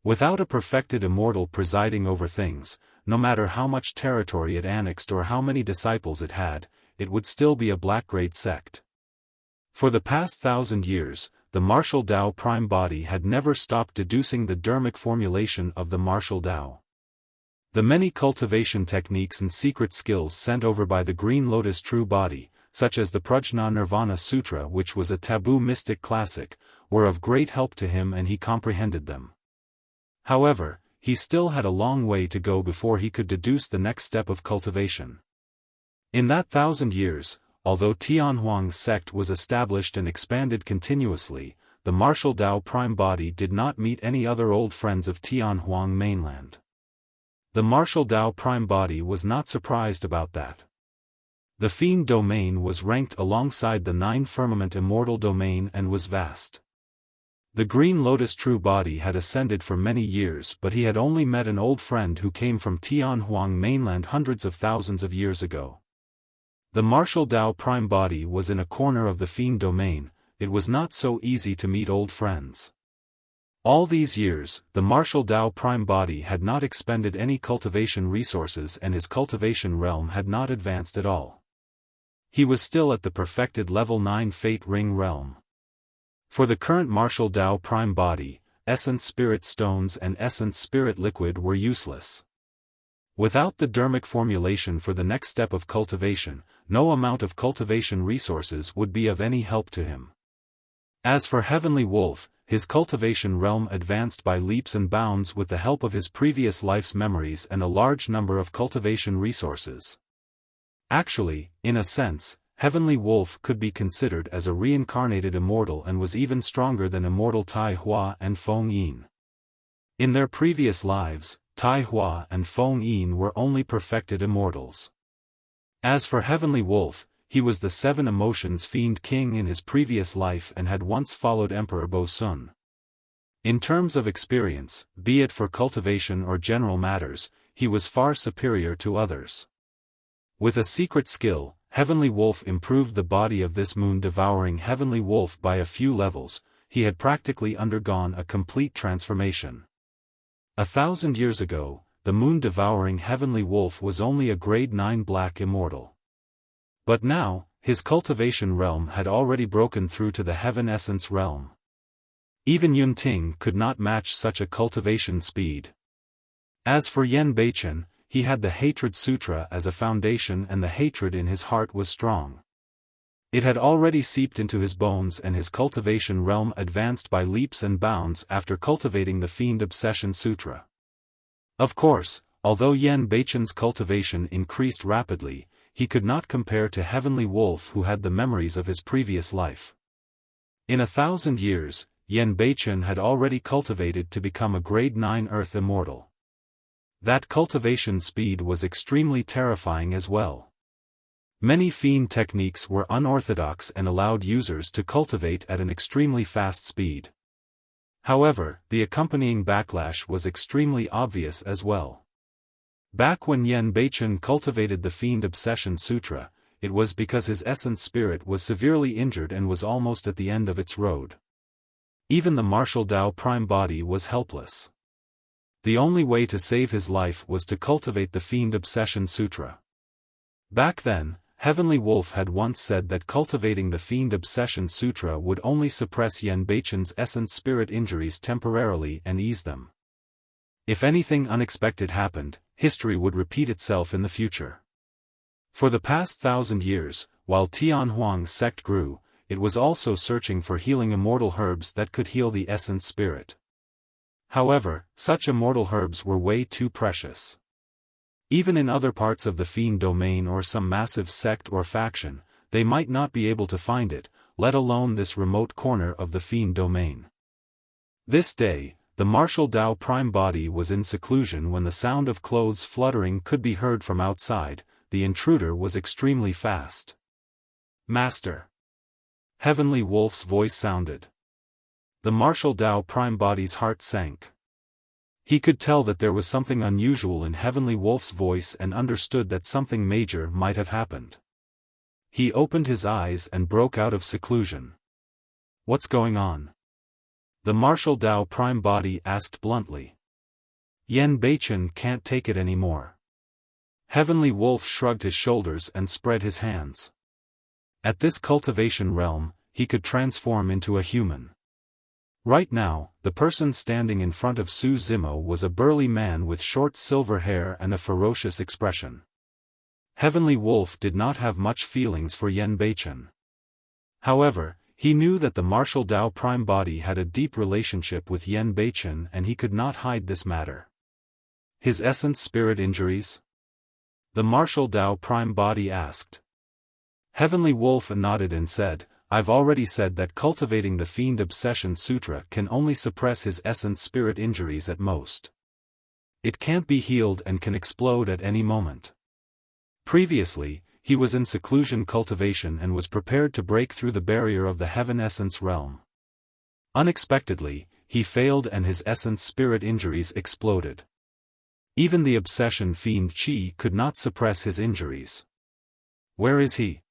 Without a perfected immortal presiding over things, no matter how much territory it annexed or how many disciples it had, it would still be a black-grade sect. For the past 1,000 years, the Martial Dao Prime Body had never stopped deducing the dermic formulation of the Martial Dao. The many cultivation techniques and secret skills sent over by the Green Lotus True Body, such as the Prajna Nirvana Sutra, which was a taboo mystic classic, were of great help to him and he comprehended them. However, he still had a long way to go before he could deduce the next step of cultivation. In that 1,000 years, although Tianhuang's sect was established and expanded continuously, the Martial Dao Prime Body did not meet any other old friends of Tianhuang mainland. The Martial Dao Prime Body was not surprised about that. The Fiend Domain was ranked alongside the 9 Firmament Immortal Domain and was vast. The Green Lotus True Body had ascended for many years, but he had only met an old friend who came from Tianhuang mainland hundreds of thousands of years ago. The Martial Dao Prime Body was in a corner of the Fiend Domain. It was not so easy to meet old friends. All these years, the Martial Dao Prime Body had not expended any cultivation resources and his cultivation realm had not advanced at all. He was still at the perfected level 9 Fate Ring realm. For the current Martial Dao Prime Body, Essence Spirit Stones and Essence Spirit Liquid were useless. Without the dermic formulation for the next step of cultivation, no amount of cultivation resources would be of any help to him. As for Heavenly Wolf, his cultivation realm advanced by leaps and bounds with the help of his previous life's memories and a large number of cultivation resources. Actually, in a sense, Heavenly Wolf could be considered as a reincarnated immortal and was even stronger than immortal Tai Hua and Feng Yin. In their previous lives, Tai Hua and Feng Yin were only perfected immortals. As for Heavenly Wolf, he was the 7 Emotions Fiend King in his previous life and had once followed Emperor Bo Sun. In terms of experience, be it for cultivation or general matters, he was far superior to others. With a secret skill, Heavenly Wolf improved the body of this moon-devouring Heavenly Wolf by a few levels. He had practically undergone a complete transformation. 1,000 years ago, the moon-devouring Heavenly Wolf was only a grade 9 black immortal. But now, his cultivation realm had already broken through to the Heaven Essence realm. Even Yunting could not match such a cultivation speed. As for Yen Beichen, he had the Hatred Sutra as a foundation and the hatred in his heart was strong. It had already seeped into his bones and his cultivation realm advanced by leaps and bounds after cultivating the Fiend Obsession Sutra. Of course, although Yen Beichen's cultivation increased rapidly, he could not compare to Heavenly Wolf who had the memories of his previous life. In 1,000 years, Yen Beichen had already cultivated to become a grade 9 Earth Immortal. That cultivation speed was extremely terrifying as well. Many fiend techniques were unorthodox and allowed users to cultivate at an extremely fast speed. However, the accompanying backlash was extremely obvious as well. Back when Yen Beichen cultivated the Fiend Obsession Sutra, it was because his essence spirit was severely injured and was almost at the end of its road. Even the Martial Dao Prime Body was helpless. The only way to save his life was to cultivate the Fiend Obsession Sutra. Back then, Heavenly Wolf had once said that cultivating the Fiend Obsession Sutra would only suppress Yen Beichen's essence spirit injuries temporarily and ease them. If anything unexpected happened, history would repeat itself in the future. For the past 1,000 years, while Tianhuang's sect grew, it was also searching for healing immortal herbs that could heal the essence spirit. However, such immortal herbs were way too precious. Even in other parts of the Fiend domain or some massive sect or faction, they might not be able to find it, let alone this remote corner of the Fiend domain. This day, the martial Dao Prime body was in seclusion when the sound of clothes fluttering could be heard from outside. The intruder was extremely fast. "Master!" Heavenly Wolf's voice sounded. The martial Dao Prime body's heart sank. He could tell that there was something unusual in Heavenly Wolf's voice and understood that something major might have happened. He opened his eyes and broke out of seclusion. "What's going on?" The martial Dao Prime body asked bluntly. "Yen Beichen can't take it anymore." Heavenly Wolf shrugged his shoulders and spread his hands. At this cultivation realm, he could transform into a human. Right now, the person standing in front of Su Zimo was a burly man with short silver hair and a ferocious expression. Heavenly Wolf did not have much feelings for Yen Beichen. However, he knew that the martial Dao Prime body had a deep relationship with Yen Beichen and he could not hide this matter. His essence spirit injuries? The martial Dao Prime body asked. Heavenly Wolf nodded and said, "I've already said that cultivating the Fiend Obsession Sutra can only suppress his essence spirit injuries at most. It can't be healed and can explode at any moment." Previously, he was in seclusion cultivation and was prepared to break through the barrier of the Heaven Essence realm. Unexpectedly, he failed and his essence spirit injuries exploded. Even the obsession fiend Qi could not suppress his injuries. "Where is he?"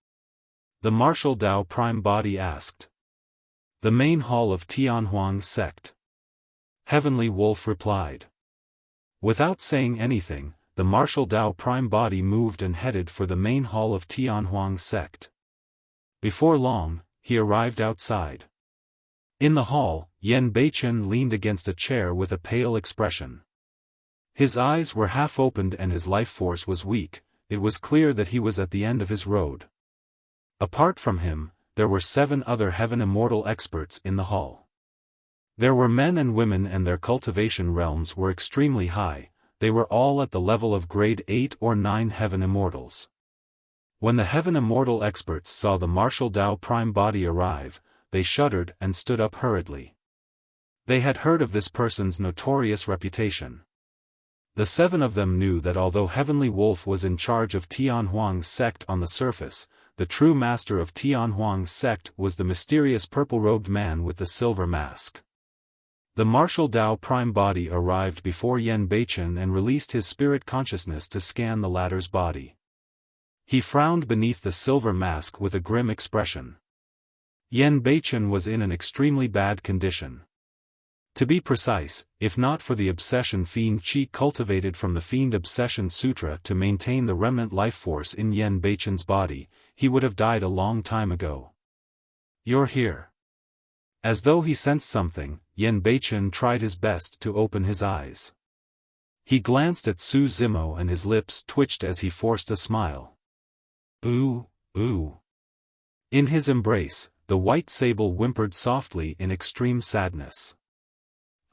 The martial Dao Prime body asked. "The main hall of Tianhuang's sect." Heavenly Wolf replied. Without saying anything, the martial Dao Prime body moved and headed for the main hall of Tianhuang's sect. Before long, he arrived outside. In the hall, Yen Beichen leaned against a chair with a pale expression. His eyes were half opened and his life force was weak. It was clear that he was at the end of his road. Apart from him, there were 7 other Heaven Immortal experts in the hall. There were men and women and their cultivation realms were extremely high. They were all at the level of grade 8 or 9 Heaven Immortals. When the Heaven Immortal experts saw the martial Dao Prime body arrive, they shuddered and stood up hurriedly. They had heard of this person's notorious reputation. The 7 of them knew that although Heavenly Wolf was in charge of Tianhuang's sect on the surface, the true master of Tianhuang's sect was the mysterious purple-robed man with the silver mask. The martial Dao Prime body arrived before Yen Beichen and released his spirit consciousness to scan the latter's body. He frowned beneath the silver mask with a grim expression. Yen Beichen was in an extremely bad condition. To be precise, if not for the obsession fiend Qi cultivated from the Fiend Obsession Sutra to maintain the remnant life force in Yen Beichen's body, he would have died a long time ago. "You're here." As though he sensed something, Yen Beichen tried his best to open his eyes. He glanced at Su Zimo and his lips twitched as he forced a smile. "Ooh, ooh." In his embrace, the white sable whimpered softly in extreme sadness.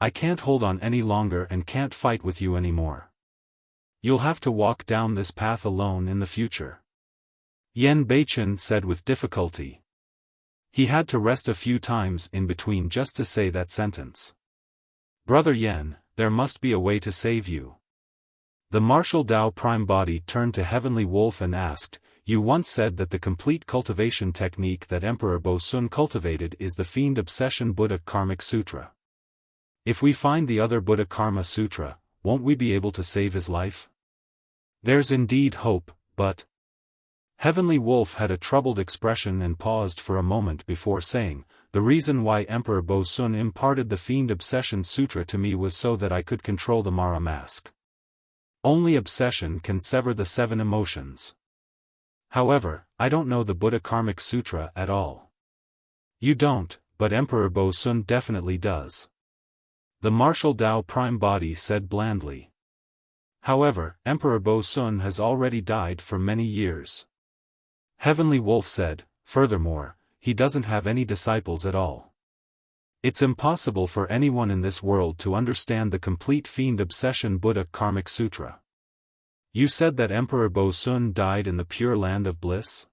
"I can't hold on any longer and can't fight with you anymore. You'll have to walk down this path alone in the future." Yen Beichen said with difficulty. He had to rest a few times in between just to say that sentence. "Brother Yen, there must be a way to save you." The martial Dao Prime body turned to Heavenly Wolf and asked, "You once said that the complete cultivation technique that Emperor Bosun cultivated is the Fiend Obsession Buddha Karmic Sutra. If we find the other Buddha Karma Sutra, won't we be able to save his life?" "There's indeed hope, but..." Heavenly Wolf had a troubled expression and paused for a moment before saying, "The reason why Emperor Bosun imparted the Fiend Obsession Sutra to me was so that I could control the Mara mask. Only obsession can sever the 7 emotions. However, I don't know the Buddha Karmic Sutra at all. You don't, but Emperor Bo Sun definitely does. The martial Tao Prime Body said blandly. However, Emperor Bo Sun has already died for many years. Heavenly Wolf said, furthermore, he doesn't have any disciples at all. It's impossible for anyone in this world to understand the complete fiend obsession Buddha Karmic Sutra. You said that Emperor Bo Sun died in the Pure Land of Bliss?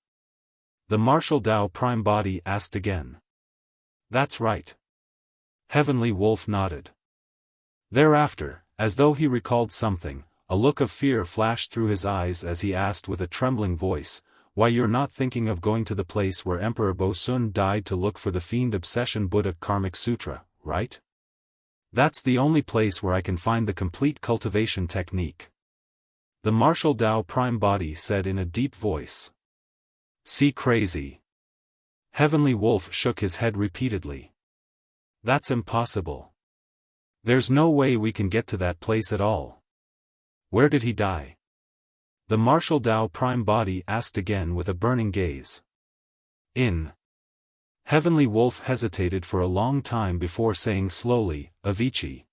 The martial Tao Prime Body asked again. That's right. Heavenly Wolf nodded. Thereafter, as though he recalled something, a look of fear flashed through his eyes as he asked with a trembling voice, "Why, you're not thinking of going to the place where Emperor Bo Sun died to look for the fiend obsession Buddha Karmic Sutra, right? That's the only place where I can find the complete cultivation technique." The martial Tao Prime Body said in a deep voice. See crazy. Heavenly Wolf shook his head repeatedly. That's impossible. There's no way we can get to that place at all. Where did he die? The martial Tao Prime Body asked again with a burning gaze. In. Heavenly Wolf hesitated for a long time before saying slowly, Avicii.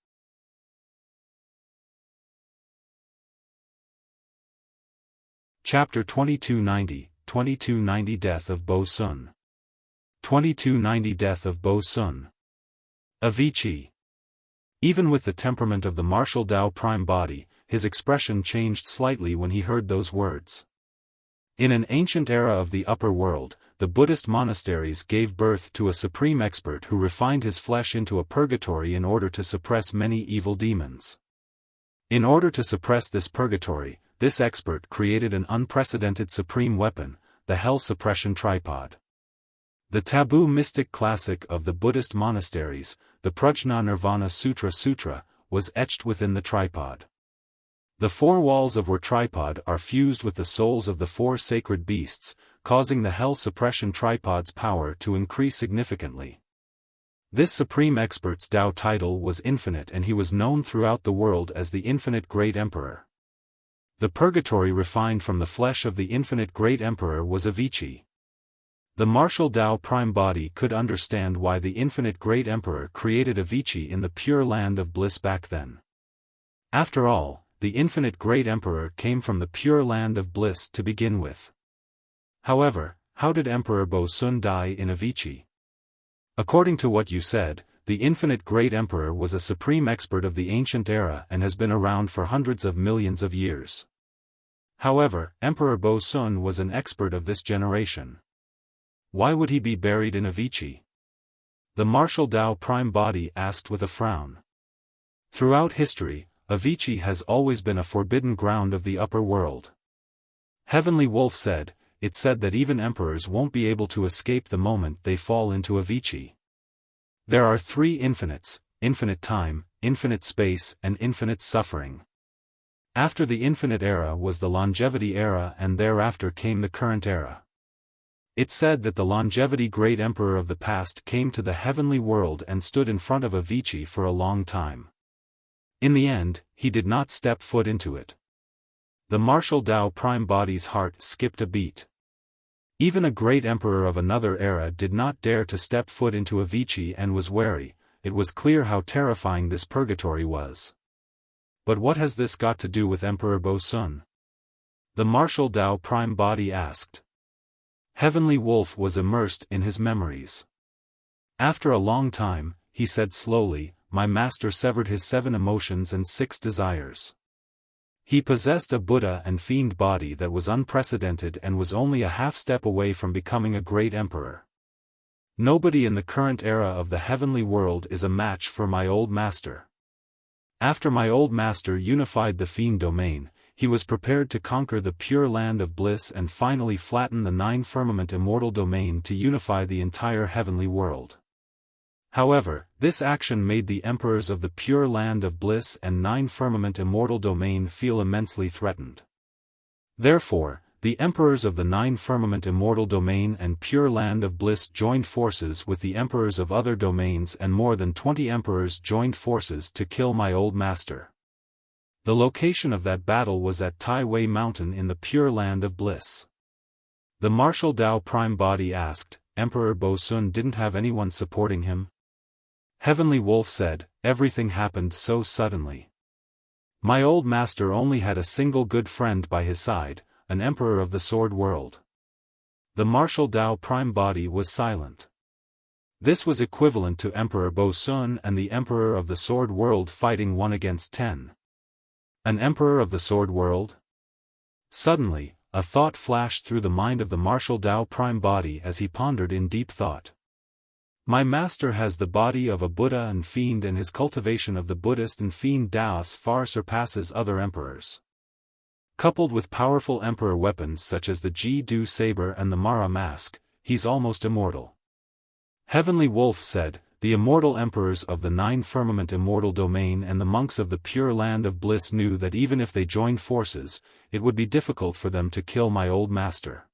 Chapter 2290 Death of Bo Sun. 2290 Death of Bo Sun. Avicii. Even with the temperament of the martial Tao Prime Body, his expression changed slightly when he heard those words. In an ancient era of the upper world, the Buddhist monasteries gave birth to a supreme expert who refined his flesh into a purgatory in order to suppress many evil demons. In order to suppress this purgatory, this expert created an unprecedented supreme weapon, the Hell Suppression Tripod. The taboo mystic classic of the Buddhist monasteries, the Prajna Nirvana Sutra, was etched within the tripod. The four walls of our tripod are fused with the souls of the four sacred beasts, causing the Hell Suppression Tripod's power to increase significantly. This supreme expert's Tao title was Infinite, and he was known throughout the world as the Infinite Great Emperor. The purgatory refined from the flesh of the Infinite Great Emperor was Avicii. The martial Tao Prime Body could understand why the Infinite Great Emperor created Avicii in the Pure Land of Bliss back then. After all, the Infinite Great Emperor came from the Pure Land of Bliss to begin with. However, how did Emperor Bo Sun die in Avicii? According to what you said, the Infinite Great Emperor was a supreme expert of the ancient era and has been around for hundreds of millions of years. However, Emperor Bo Sun was an expert of this generation. Why would he be buried in Avicii? The martial Tao Prime Body asked with a frown. Throughout history, Avicii has always been a forbidden ground of the upper world. Heavenly Wolf said, it's said that even emperors won't be able to escape the moment they fall into Avicii. There are three infinites: infinite time, infinite space, and infinite suffering. After the infinite era was the longevity era, and thereafter came the current era. It's said that the longevity great emperor of the past came to the heavenly world and stood in front of Avicii for a long time. In the end, he did not step foot into it. The martial Tao Prime Body's heart skipped a beat. Even a great emperor of another era did not dare to step foot into Avicii and was wary. It was clear how terrifying this purgatory was. But what has this got to do with Emperor Bo Sun? The martial Tao Prime Body asked. Heavenly Wolf was immersed in his memories. After a long time, he said slowly, my master severed his 7 emotions and 6 desires. He possessed a Buddha and fiend body that was unprecedented and was only a half step away from becoming a great emperor. Nobody in the current era of the heavenly world is a match for my old master. After my old master unified the fiend domain, he was prepared to conquer the Pure Land of Bliss and finally flatten the 9 firmament immortal domain to unify the entire heavenly world. However, this action made the emperors of the Pure Land of Bliss and 9 firmament immortal domain feel immensely threatened. Therefore, the emperors of the 9 firmament immortal domain and Pure Land of Bliss joined forces with the emperors of other domains, and more than 20 emperors joined forces to kill my old master. The location of that battle was at Tai Wei Mountain in the Pure Land of Bliss. The martial Tao Prime Body asked. Emperor Bosun didn't have anyone supporting him? Heavenly Wolf said, everything happened so suddenly. My old master only had a single good friend by his side, an emperor of the sword world. The martial Tao Prime Body was silent. This was equivalent to Emperor Bosun and the Emperor of the Sword World fighting 1 against 10. An Emperor of the Sword World? Suddenly, a thought flashed through the mind of the martial Tao Prime Body as he pondered in deep thought. My master has the body of a Buddha and fiend, and his cultivation of the Buddhist and fiend Taoists far surpasses other emperors. Coupled with powerful emperor weapons such as the Ji-Du saber and the Mara mask, he's almost immortal. Heavenly Wolf said, the immortal emperors of the 9 firmament immortal domain and the monks of the pure land of bliss knew that even if they joined forces, it would be difficult for them to kill my old master.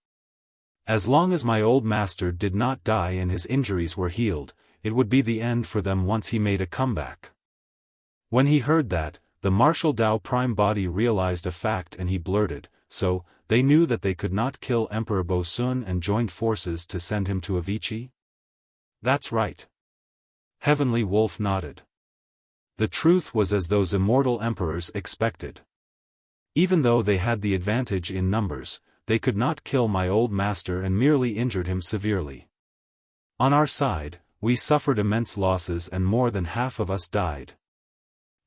As long as my old master did not die and his injuries were healed, it would be the end for them once he made a comeback. When he heard that, the martial Tao Prime Body realized a fact and he blurted, so, they knew that they could not kill Emperor Bosun and joined forces to send him to Avicii? That's right. Heavenly Wolf nodded. The truth was as those immortal emperors expected. Even though they had the advantage in numbers, they could not kill my old master and merely injured him severely. On our side, we suffered immense losses and more than half of us died.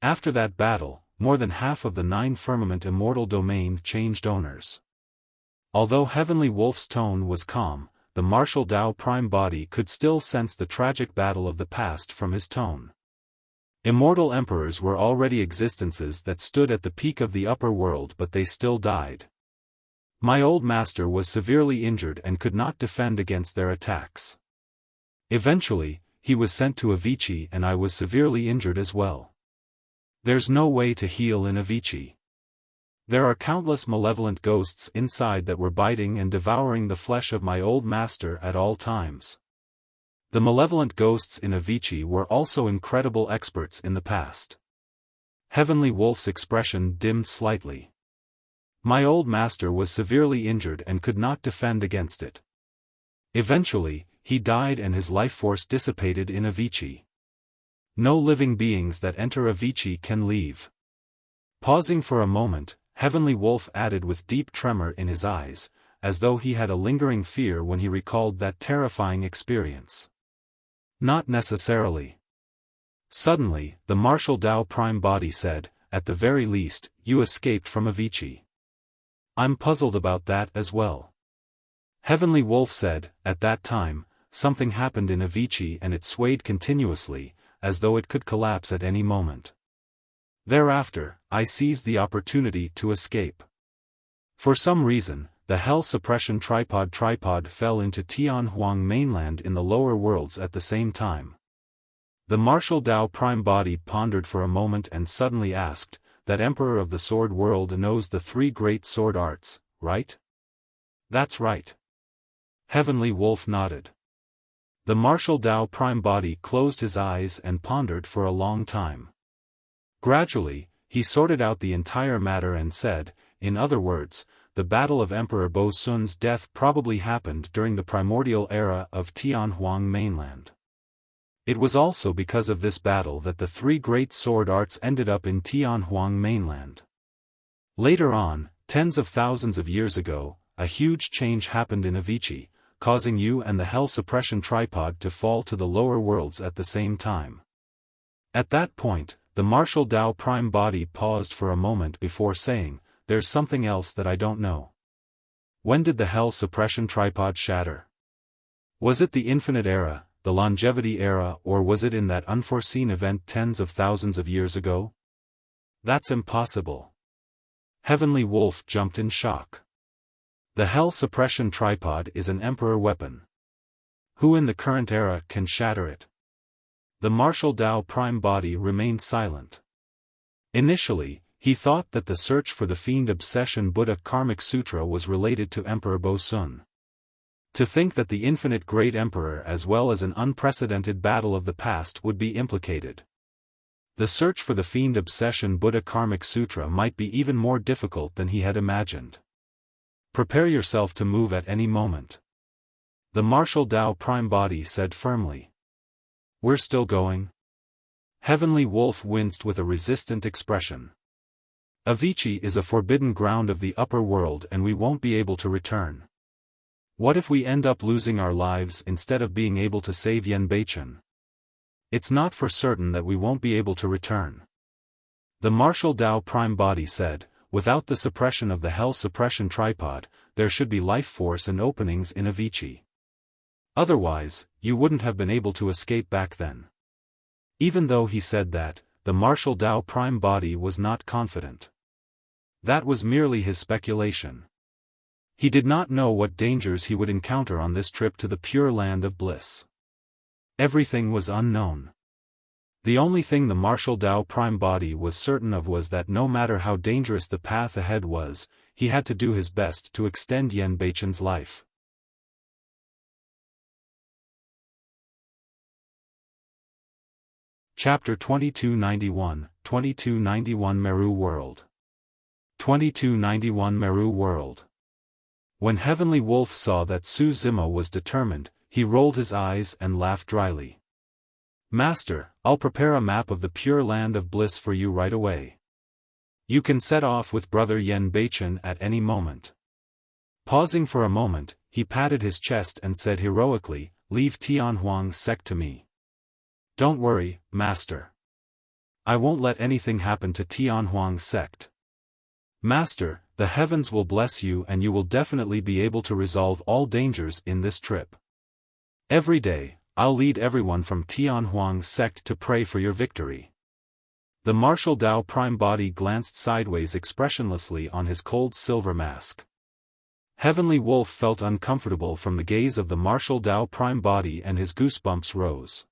After that battle, more than half of the 9 firmament immortal domain changed owners. Although Heavenly Wolf's tone was calm, the martial Tao Prime Body could still sense the tragic battle of the past from his tone. Immortal emperors were already existences that stood at the peak of the upper world, but they still died. My old master was severely injured and could not defend against their attacks. Eventually, he was sent to Avicii and I was severely injured as well. There's no way to heal in Avicii. There are countless malevolent ghosts inside that were biting and devouring the flesh of my old master at all times. The malevolent ghosts in Avicii were also incredible experts in the past. Heavenly Wolf's expression dimmed slightly. My old master was severely injured and could not defend against it. Eventually, he died and his life force dissipated in Avicii. No living beings that enter Avicii can leave. Pausing for a moment, Heavenly Wolf added with deep tremor in his eyes, as though he had a lingering fear when he recalled that terrifying experience. Not necessarily. Suddenly, the martial Tao Prime Body said, at the very least, you escaped from Avicii. I'm puzzled about that as well. Heavenly Wolf said, at that time, something happened in Avicii and it swayed continuously, as though it could collapse at any moment. Thereafter, I seized the opportunity to escape. For some reason, the Hell Suppression Tripod fell into Tianhuang mainland in the lower worlds at the same time. The martial Tao Prime Body pondered for a moment and suddenly asked, that Emperor of the Sword World knows the 3 great sword arts, right? That's right. Heavenly Wolf nodded. The martial Tao Prime Body closed his eyes and pondered for a long time. Gradually, he sorted out the entire matter and said, in other words, the battle of Emperor Bosun's death probably happened during the primordial era of Tianhuang mainland. It was also because of this battle that the 3 great sword arts ended up in Tianhuang mainland. Later on, tens of thousands of years ago, a huge change happened in Avicii, causing you and the Hell Suppression Tripod to fall to the lower worlds at the same time. At that point, the martial Tao Prime Body paused for a moment before saying, there's something else that I don't know. When did the Hell Suppression Tripod shatter? Was it the Infinite Era, the Longevity Era, or was it in that unforeseen event tens of thousands of years ago? That's impossible. Heavenly Wolf jumped in shock. The Hell Suppression Tripod is an Emperor weapon. Who in the current era can shatter it? The martial Tao Prime Body remained silent. Initially, he thought that the search for the Fiend Obsession Buddha Karmic Sutra was related to Emperor Bosun. To think that the infinite great emperor as well as an unprecedented battle of the past would be implicated. The search for the Fiend Obsession Buddha Karmic Sutra might be even more difficult than he had imagined. Prepare yourself to move at any moment. The martial Tao Prime Body said firmly. We're still going? Heavenly Wolf winced with a resistant expression. Avicii is a forbidden ground of the upper world and we won't be able to return. What if we end up losing our lives instead of being able to save Yanbeichen? It's not for certain that we won't be able to return. The martial Tao Prime Body said, without the suppression of the Hell Suppression Tripod, there should be life force and openings in Avicii. Otherwise, you wouldn't have been able to escape back then. Even though he said that, the martial Tao Prime Body was not confident. That was merely his speculation. He did not know what dangers he would encounter on this trip to the Pure Land of Bliss. Everything was unknown. The only thing the martial Tao Prime Body was certain of was that no matter how dangerous the path ahead was, he had to do his best to extend Yanbeichen's life. Chapter 2291, 2291 Meru World. 2291 Meru World. When Heavenly Wolf saw that Su Zimo was determined, he rolled his eyes and laughed dryly. Master, I'll prepare a map of the Pure Land of Bliss for you right away. You can set off with Brother Yanbeichen at any moment. Pausing for a moment, he patted his chest and said heroically, leave Tianhuang's sect to me. Don't worry, Master. I won't let anything happen to Tianhuang's sect. Master, the heavens will bless you and you will definitely be able to resolve all dangers in this trip. Every day, I'll lead everyone from Tianhuang's sect to pray for your victory. The martial Tao Prime Body glanced sideways expressionlessly on his cold silver mask. Heavenly Wolf felt uncomfortable from the gaze of the martial Tao Prime Body and his goosebumps rose.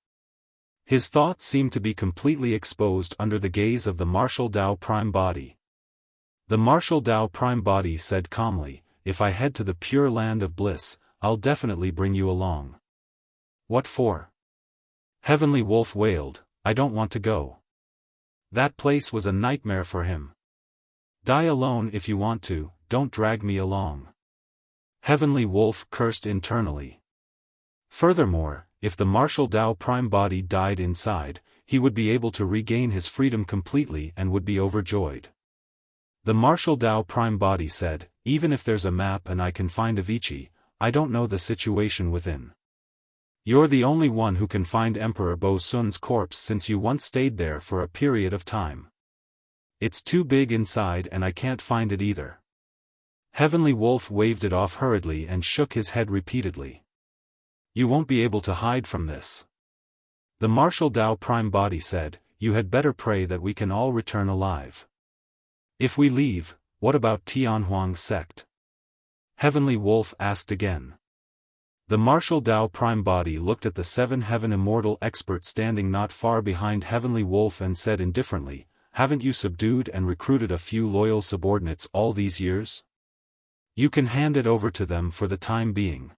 His thoughts seemed to be completely exposed under the gaze of the martial Tao Prime Body. The martial Tao Prime Body said calmly, if I head to the Pure Land of Bliss, I'll definitely bring you along. What for? Heavenly Wolf wailed, I don't want to go. That place was a nightmare for him. Die alone if you want to, don't drag me along. Heavenly Wolf cursed internally. Furthermore, if the martial Tao Prime Body died inside, he would be able to regain his freedom completely and would be overjoyed. The martial Tao Prime Body said, even if there's a map and I can find Avicii, I don't know the situation within. You're the only one who can find Emperor Bo Sun's corpse since you once stayed there for a period of time. It's too big inside and I can't find it either. Heavenly Wolf waved it off hurriedly and shook his head repeatedly. You won't be able to hide from this. The martial Tao Prime Body said, you had better pray that we can all return alive. If we leave, what about Tianhuang's sect? Heavenly Wolf asked again. The martial Tao Prime Body looked at the 7 Heaven Immortal expert standing not far behind Heavenly Wolf and said indifferently, haven't you subdued and recruited a few loyal subordinates all these years? You can hand it over to them for the time being.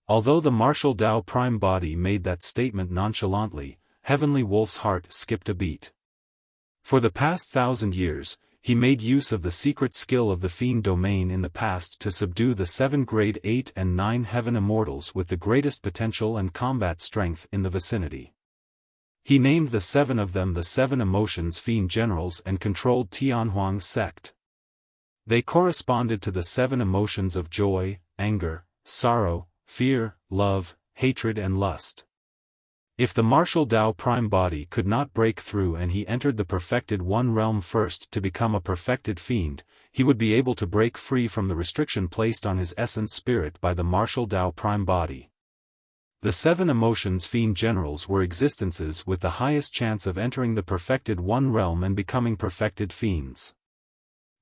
Although the martial Tao Prime Body made that statement nonchalantly, Heavenly Wolf's heart skipped a beat. For the past 1,000 years, he made use of the secret skill of the Fiend domain in the past to subdue the 7 grade 8 and 9 Heaven Immortals with the greatest potential and combat strength in the vicinity. He named the 7 of them the 7 Emotions Fiend Generals and controlled Tianhuang's sect. They corresponded to the 7 emotions of joy, anger, sorrow, fear, love, hatred and lust. If the martial Tao Prime Body could not break through and he entered the perfected One realm first to become a perfected fiend, he would be able to break free from the restriction placed on his essence spirit by the martial Tao Prime Body. The 7 emotions Fiend Generals were existences with the highest chance of entering the perfected One realm and becoming perfected fiends.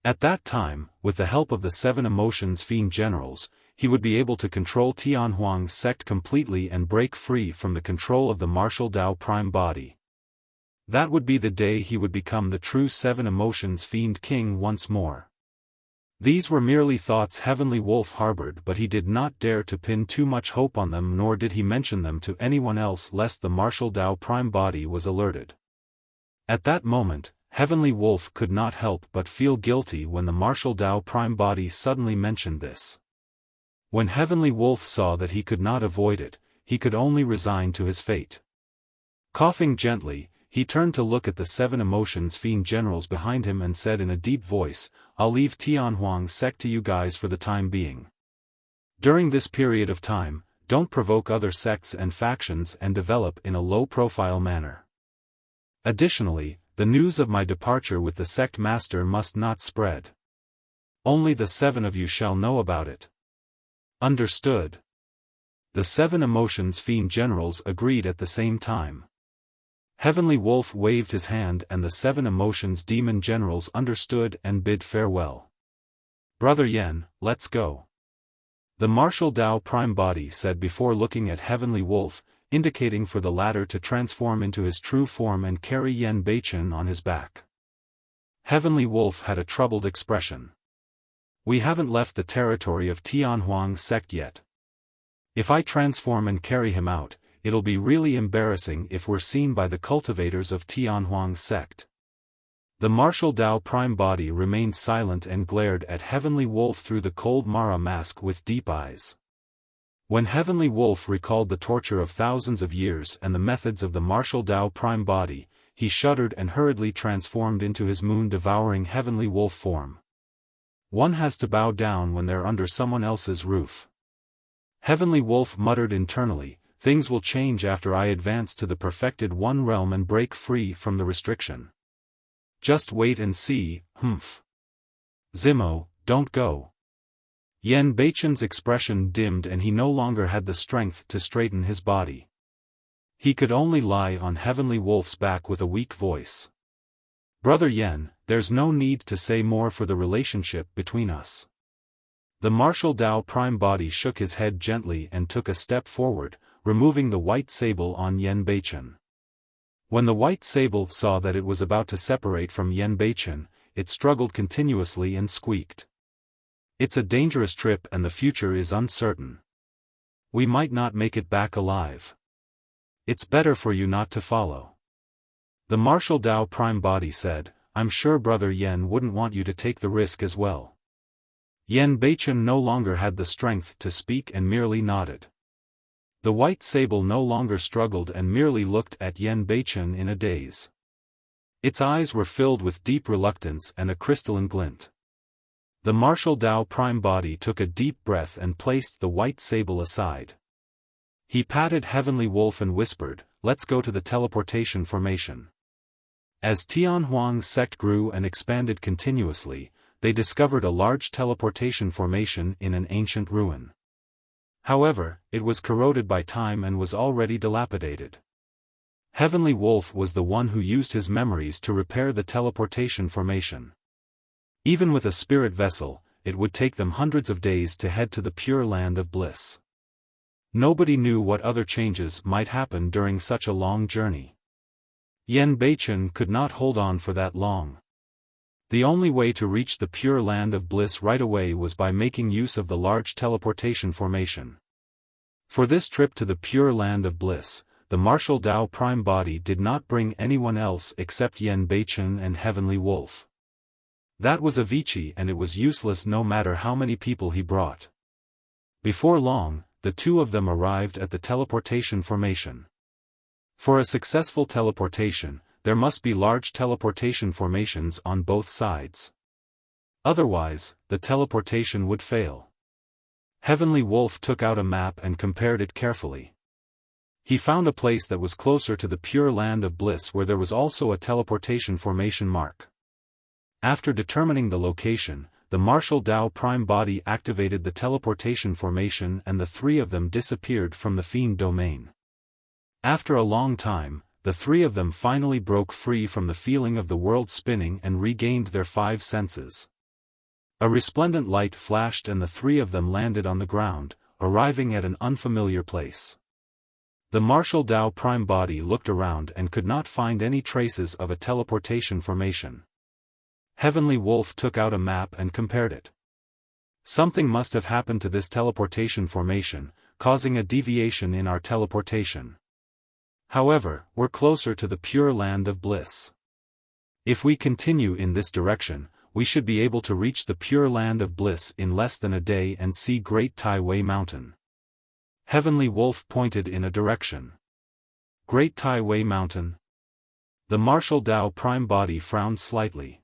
At that time, with the help of the 7 emotions Fiend Generals, he would be able to control Tianhuang's sect completely and break free from the control of the martial Tao Prime Body. That would be the day he would become the true 7 emotions Fiend King once more. These were merely thoughts Heavenly Wolf harbored, but he did not dare to pin too much hope on them, nor did he mention them to anyone else lest the martial Tao Prime Body was alerted. At that moment, Heavenly Wolf could not help but feel guilty when the martial Dao Prime Body suddenly mentioned this. When Heavenly Wolf saw that he could not avoid it, he could only resign to his fate. Coughing gently, he turned to look at the 7 Emotions Fiend generals behind him and said in a deep voice, "I'll leave Tianhuang sect to you guys for the time being. During this period of time, don't provoke other sects and factions and develop in a low-profile manner. Additionally, the news of my departure with the sect master must not spread. Only the 7 of you shall know about it." Understood. The 7 Emotions Fiend generals agreed at the same time. Heavenly Wolf waved his hand and the 7 Emotions Demon generals understood and bid farewell. "Brother Yen, let's go," the martial Dao Prime Body said before looking at Heavenly Wolf, indicating for the latter to transform into his true form and carry Yen Beichen on his back. Heavenly Wolf had a troubled expression. "We haven't left the territory of Tianhuang sect yet. If I transform and carry him out, it'll be really embarrassing if we're seen by the cultivators of Tianhuang sect." The martial Dao Prime Body remained silent and glared at Heavenly Wolf through the cold Mara mask with deep eyes. When Heavenly Wolf recalled the torture of thousands of years and the methods of the martial Dao Prime Body, he shuddered and hurriedly transformed into his moon-devouring Heavenly Wolf form. One has to bow down when they're under someone else's roof. Heavenly Wolf muttered internally, "Things will change after I advance to the perfected One realm and break free from the restriction. Just wait and see, humph. Zimo, don't go." Yen Beichen's expression dimmed and he no longer had the strength to straighten his body. He could only lie on Heavenly Wolf's back with a weak voice. "Brother Yen, there's no need to say more for the relationship between us." The martial Dao Prime Body shook his head gently and took a step forward, removing the white sable on Yen Beichen. When the white sable saw that it was about to separate from Yen Beichen, it struggled continuously and squeaked. "It's a dangerous trip and the future is uncertain. We might not make it back alive. It's better for you not to follow." The martial Dao Prime Body said, "I'm sure Brother Yen wouldn't want you to take the risk as well." Yen Beichen no longer had the strength to speak and merely nodded. The white sable no longer struggled and merely looked at Yen Beichen in a daze. Its eyes were filled with deep reluctance and a crystalline glint. The martial Dao Prime Body took a deep breath and placed the white sable aside. He patted Heavenly Wolf and whispered, "Let's go to the teleportation formation." As Tianhuang's sect grew and expanded continuously, they discovered a large teleportation formation in an ancient ruin. However, it was corroded by time and was already dilapidated. Heavenly Wolf was the one who used his memories to repair the teleportation formation. Even with a spirit vessel, it would take them hundreds of days to head to the Pure Land of Bliss. Nobody knew what other changes might happen during such a long journey. Yen Beichen could not hold on for that long. The only way to reach the Pure Land of Bliss right away was by making use of the large teleportation formation. For this trip to the Pure Land of Bliss, the martial Dao Prime Body did not bring anyone else except Yen Beichen and Heavenly Wolf. That was Avicii and it was useless no matter how many people he brought. Before long, the two of them arrived at the teleportation formation. For a successful teleportation, there must be large teleportation formations on both sides. Otherwise, the teleportation would fail. Heavenly Wolf took out a map and compared it carefully. He found a place that was closer to the Pure Land of Bliss where there was also a teleportation formation mark. After determining the location, the martial Dao Prime Body activated the teleportation formation and the three of them disappeared from the Fiend domain. After a long time, the three of them finally broke free from the feeling of the world spinning and regained their 5 senses. A resplendent light flashed and the three of them landed on the ground, arriving at an unfamiliar place. The martial Dao Prime Body looked around and could not find any traces of a teleportation formation. Heavenly Wolf took out a map and compared it. Something must have happened to this teleportation formation, causing a deviation in our teleportation. However, we're closer to the Pure Land of Bliss. If we continue in this direction, we should be able to reach the Pure Land of Bliss in less than a day and see Great Tai Wei Mountain. Heavenly Wolf pointed in a direction. Great Tai Wei Mountain? The martial Tao Prime Body frowned slightly.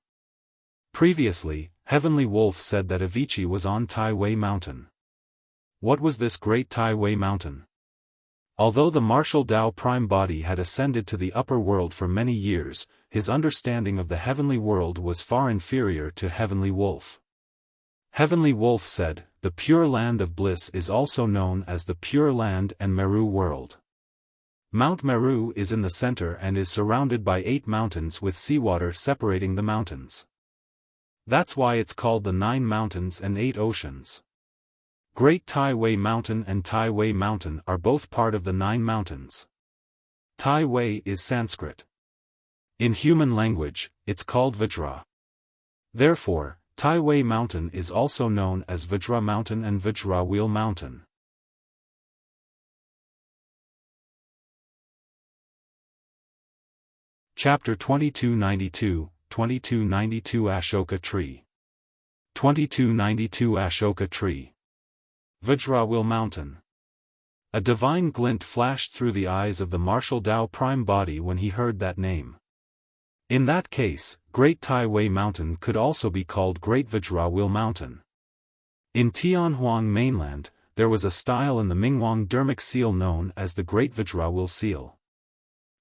Previously, Heavenly Wolf said that Avicii was on Tai Wei Mountain. What was this Great Tai Wei Mountain? Although the martial Tao Prime Body had ascended to the upper world for many years, his understanding of the heavenly world was far inferior to Heavenly Wolf. Heavenly Wolf said, the Pure Land of Bliss is also known as the Pure Land and Meru World. Mount Meru is in the center and is surrounded by 8 mountains with seawater separating the mountains. That's why it's called the 9 Mountains and 8 Oceans. Great Tai Wei Mountain and Tai Wei Mountain are both part of the 9 mountains. Tai Wei is Sanskrit. In human language, it's called Vajra. Therefore, Tai Wei Mountain is also known as Vajra Mountain and Vajra Wheel Mountain. Chapter 2292, 2292 Ashoka Tree. 2292 Ashoka Tree. Vajrawheel Mountain. A divine glint flashed through the eyes of the martial Tao Prime Body when he heard that name. In that case, Great Tai Wei Mountain could also be called Great Vajrawheel Mountain. In Tianhuang mainland, there was a style in the Minghuang dermic seal known as the Great Vajrawheel Seal.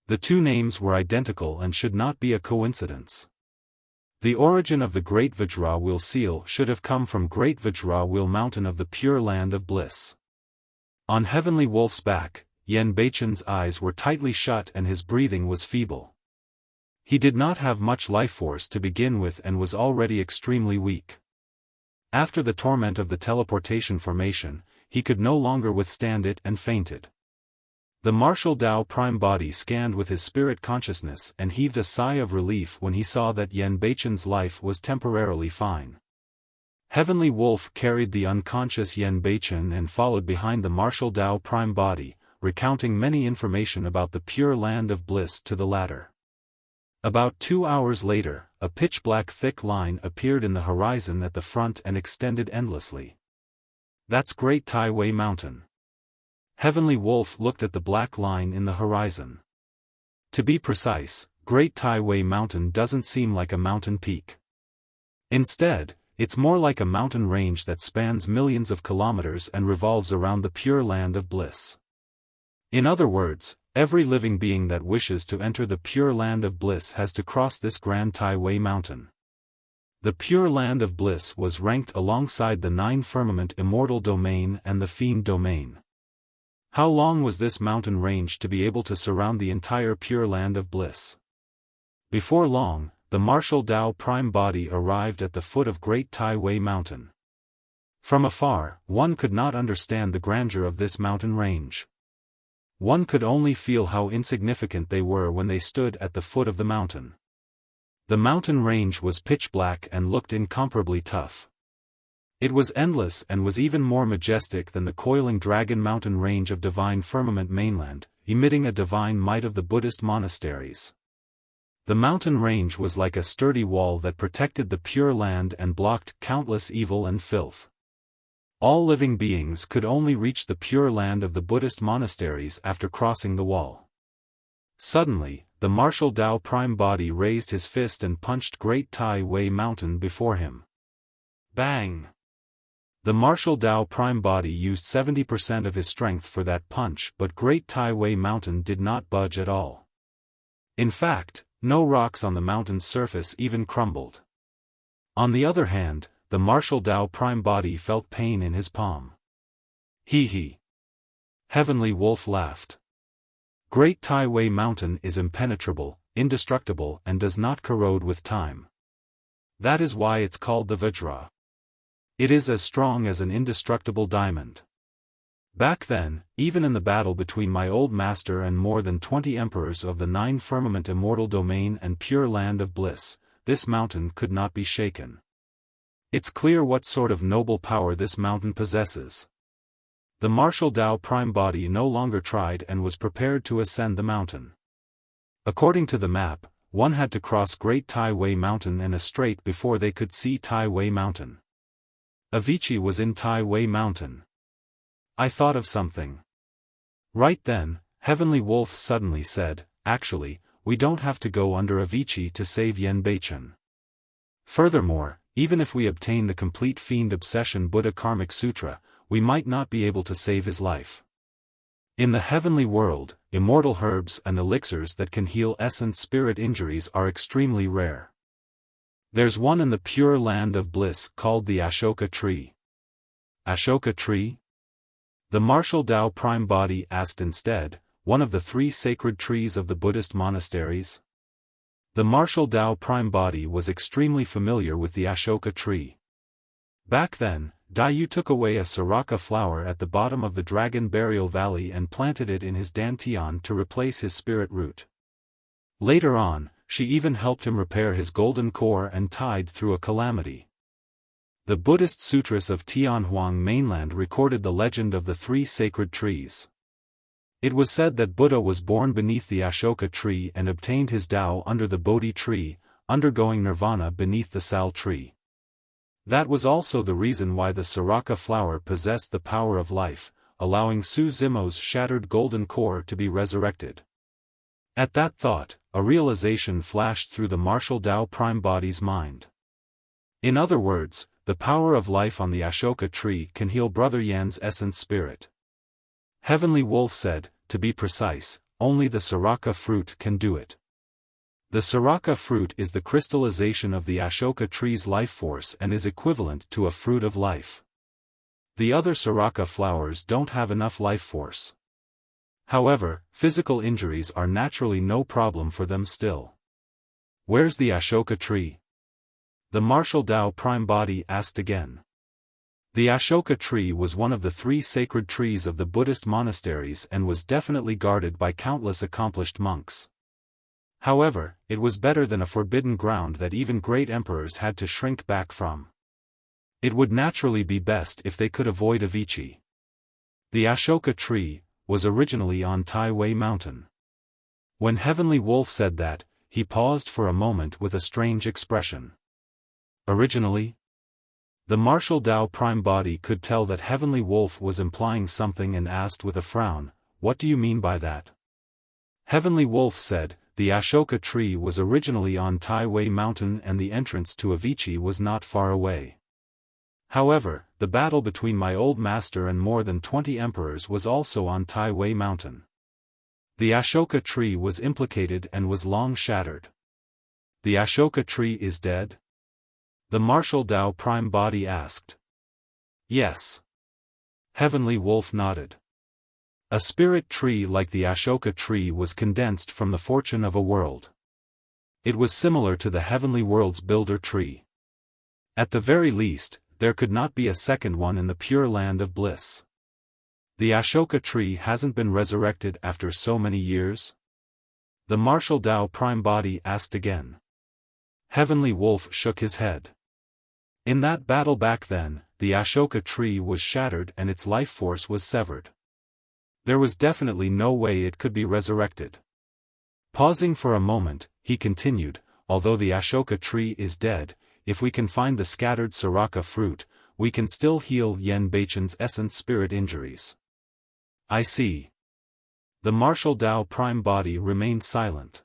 The 2 names were identical and should not be a coincidence. The origin of the Great Vajrawheel Seal should have come from Great Vajrawheel Mountain of the Pure Land of Bliss. On Heavenly Wolf's back, Yen Beichen's eyes were tightly shut and his breathing was feeble. He did not have much life force to begin with and was already extremely weak. After the torment of the teleportation formation, he could no longer withstand it and fainted. The martial Tao Prime Body scanned with his spirit consciousness and heaved a sigh of relief when he saw that Yen Beichen's life was temporarily fine. Heavenly Wolf carried the unconscious Yen Beichen and followed behind the martial Tao Prime Body, recounting many information about the Pure Land of Bliss to the latter. About 2 hours later, a pitch-black thick line appeared in the horizon at the front and extended endlessly. That's Great Tai Wei Mountain. Heavenly Wolf looked at the black line in the horizon. To be precise, Great Tai Wei Mountain doesn't seem like a mountain peak. Instead, it's more like a mountain range that spans millions of kilometers and revolves around the Pure Land of Bliss. In other words, every living being that wishes to enter the Pure Land of Bliss has to cross this Grand Tai Wei Mountain. The Pure Land of Bliss was ranked alongside the 9 Firmament Immortal Domain and the Fiend Domain. How long was this mountain range to be able to surround the entire Pure Land of Bliss? Before long, the martial Tao Prime Body arrived at the foot of Great Tai Wei Mountain. From afar, one could not understand the grandeur of this mountain range. One could only feel how insignificant they were when they stood at the foot of the mountain. The mountain range was pitch black and looked incomparably tough. It was endless and was even more majestic than the coiling Dragon Mountain range of Divine Firmament mainland, emitting a divine might of the Buddhist monasteries. The mountain range was like a sturdy wall that protected the Pure Land and blocked countless evil and filth. All living beings could only reach the Pure Land of the Buddhist monasteries after crossing the wall. Suddenly, the martial Tao Prime Body raised his fist and punched Great Tai Wei Mountain before him. Bang! The martial Tao Prime Body used 70% of his strength for that punch, but Great Tai Wei Mountain did not budge at all. In fact, no rocks on the mountain's surface even crumbled. On the other hand, the martial Tao Prime Body felt pain in his palm. Hee hee. Heavenly Wolf laughed. Great Tai Wei Mountain is impenetrable, indestructible and does not corrode with time. That is why it's called the Vajra. It is as strong as an indestructible diamond. Back then, even in the battle between my old master and more than 20 emperors of the 9 Firmament Immortal Domain and Pure Land of Bliss, this mountain could not be shaken. It's clear what sort of noble power this mountain possesses. The martial Tao Prime Body no longer tried and was prepared to ascend the mountain. According to the map, one had to cross Great Tai Wei Mountain in a straight before they could see Tai Wei Mountain. Avicii was in Tai Wei Mountain. I thought of something. Right then, Heavenly Wolf suddenly said, actually, we don't have to go under Avicii to save Yen Beichen. Furthermore, even if we obtain the complete Fiend Obsession Buddha Karmic Sutra, we might not be able to save his life. In the heavenly world, immortal herbs and elixirs that can heal essence spirit injuries are extremely rare. There's one in the pure land of bliss called the Ashoka tree. Ashoka tree? The martial Tao Prime Body asked instead, one of the 3 sacred trees of the Buddhist monasteries? The martial Tao Prime Body was extremely familiar with the Ashoka tree. Back then, Daiyu took away a Siraka flower at the bottom of the Dragon Burial Valley and planted it in his dantian to replace his spirit root. Later on, she even helped him repair his golden core and tide through a calamity. The Buddhist sutras of Tianhuang mainland recorded the legend of the 3 sacred trees. It was said that Buddha was born beneath the Ashoka tree and obtained his Tao under the Bodhi tree, undergoing nirvana beneath the Sal tree. That was also the reason why the Siraka flower possessed the power of life, allowing Su Zimo's shattered golden core to be resurrected. At that thought, a realization flashed through the martial Tao Prime Body's mind. In other words, the power of life on the Ashoka tree can heal Brother Yan's essence spirit. Heavenly Wolf said, to be precise, only the Siraka fruit can do it. The Siraka fruit is the crystallization of the Ashoka tree's life force and is equivalent to a fruit of life. The other Siraka flowers don't have enough life force. However, physical injuries are naturally no problem for them still. Where's the Ashoka tree? The martial Tao Prime Body asked again. The Ashoka tree was one of the 3 sacred trees of the Buddhist monasteries and was definitely guarded by countless accomplished monks. However, it was better than a forbidden ground that even great emperors had to shrink back from. It would naturally be best if they could avoid Avicii. The Ashoka tree was originally on Tai Wei Mountain. When Heavenly Wolf said that, he paused for a moment with a strange expression. Originally? The martial Tao Prime Body could tell that Heavenly Wolf was implying something and asked with a frown, what do you mean by that? Heavenly Wolf said, the Ashoka tree was originally on Tai Wei Mountain and the entrance to Avicii was not far away. However, the battle between my old master and more than 20 emperors was also on Tai Wei Mountain. The Ashoka tree was implicated and was long shattered. The Ashoka tree is dead? The martial Tao Prime Body asked. Yes. Heavenly Wolf nodded. A spirit tree like the Ashoka tree was condensed from the fortune of a world. It was similar to the heavenly world's builder tree. At the very least, there could not be a second one in the pure land of bliss. The Ashoka tree hasn't been resurrected after so many years? The martial Tao Prime Body asked again. Heavenly Wolf shook his head. In that battle back then, the Ashoka tree was shattered and its life force was severed. There was definitely no way it could be resurrected. Pausing for a moment, he continued, although the Ashoka tree is dead, if we can find the scattered Siraka fruit, we can still heal Yen Beichen's essence spirit injuries. I see. The martial Tao Prime Body remained silent.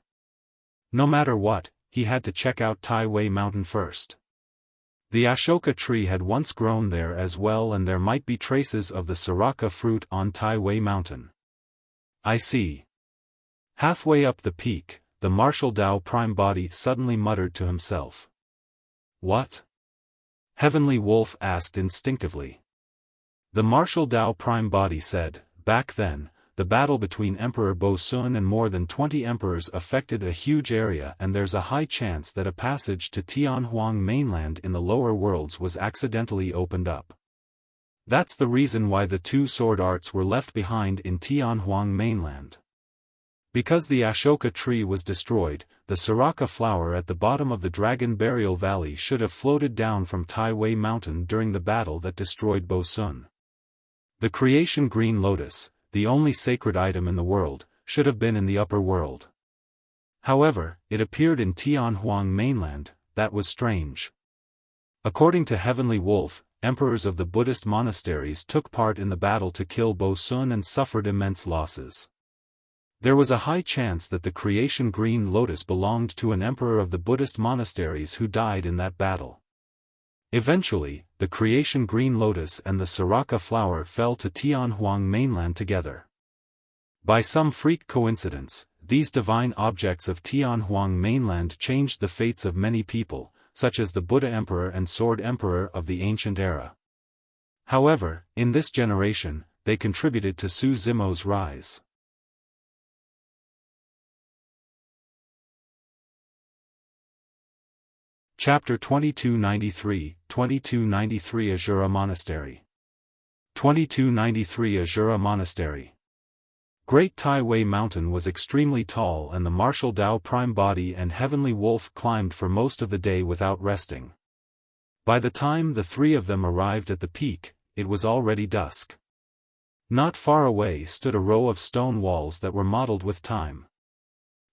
No matter what, he had to check out Tai Wei Mountain first. The Ashoka tree had once grown there as well and there might be traces of the Siraka fruit on Tai Wei Mountain. I see. Halfway up the peak, the martial Tao Prime Body suddenly muttered to himself. What? Heavenly Wolf asked instinctively. The martial Tao Prime Body said, back then, the battle between Emperor Bosun and more than 20 emperors affected a huge area and there's a high chance that a passage to Tianhuang mainland in the lower worlds was accidentally opened up. That's the reason why the 2 sword arts were left behind in Tianhuang mainland. Because the Ashoka tree was destroyed, the Siraka flower at the bottom of the Dragon Burial Valley should have floated down from Tai Wei Mountain during the battle that destroyed Bosun. The creation green lotus, the only sacred item in the world, should have been in the upper world. However, it appeared in Tianhuang mainland. That was strange. According to Heavenly Wolf, emperors of the Buddhist monasteries took part in the battle to kill Bo Sun and suffered immense losses. There was a high chance that the creation green lotus belonged to an emperor of the Buddhist monasteries who died in that battle. Eventually, the creation green lotus and the Siraka flower fell to Tianhuang mainland together. By some freak coincidence, these divine objects of Tianhuang mainland changed the fates of many people, such as the Buddha Emperor and Sword Emperor of the ancient era. However, in this generation, they contributed to Su Zimo's rise. Chapter 2293, 2293 Azura Monastery. 2293 Azura Monastery. Great Tai Wei Mountain was extremely tall, and the martial Tao Prime Body and Heavenly Wolf climbed for most of the day without resting. By the time the three of them arrived at the peak, it was already dusk. Not far away stood a row of stone walls that were modeled with time.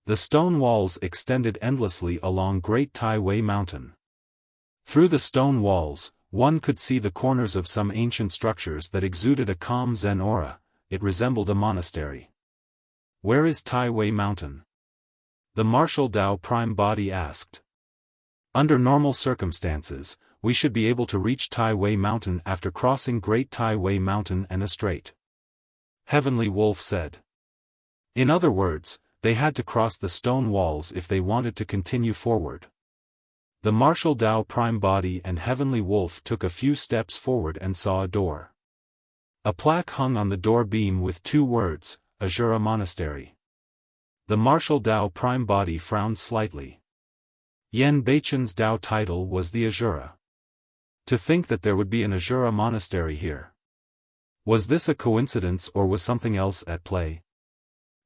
The stone walls extended endlessly along Great Tai Wei Mountain. Through the stone walls, one could see the corners of some ancient structures that exuded a calm Zen aura. It resembled a monastery. "Where is Tai Wei Mountain?" the martial Tao Prime Body asked. "Under normal circumstances, we should be able to reach Tai Wei Mountain after crossing Great Tai Wei Mountain and a strait," Heavenly Wolf said. In other words, they had to cross the stone walls if they wanted to continue forward. The martial Tao Prime Body and Heavenly Wolf took a few steps forward and saw a door. A plaque hung on the door beam with two words, Azura Monastery. The martial Tao Prime Body frowned slightly. Yen Beichen's Tao title was the Azura. To think that there would be an Azura monastery here. Was this a coincidence or was something else at play?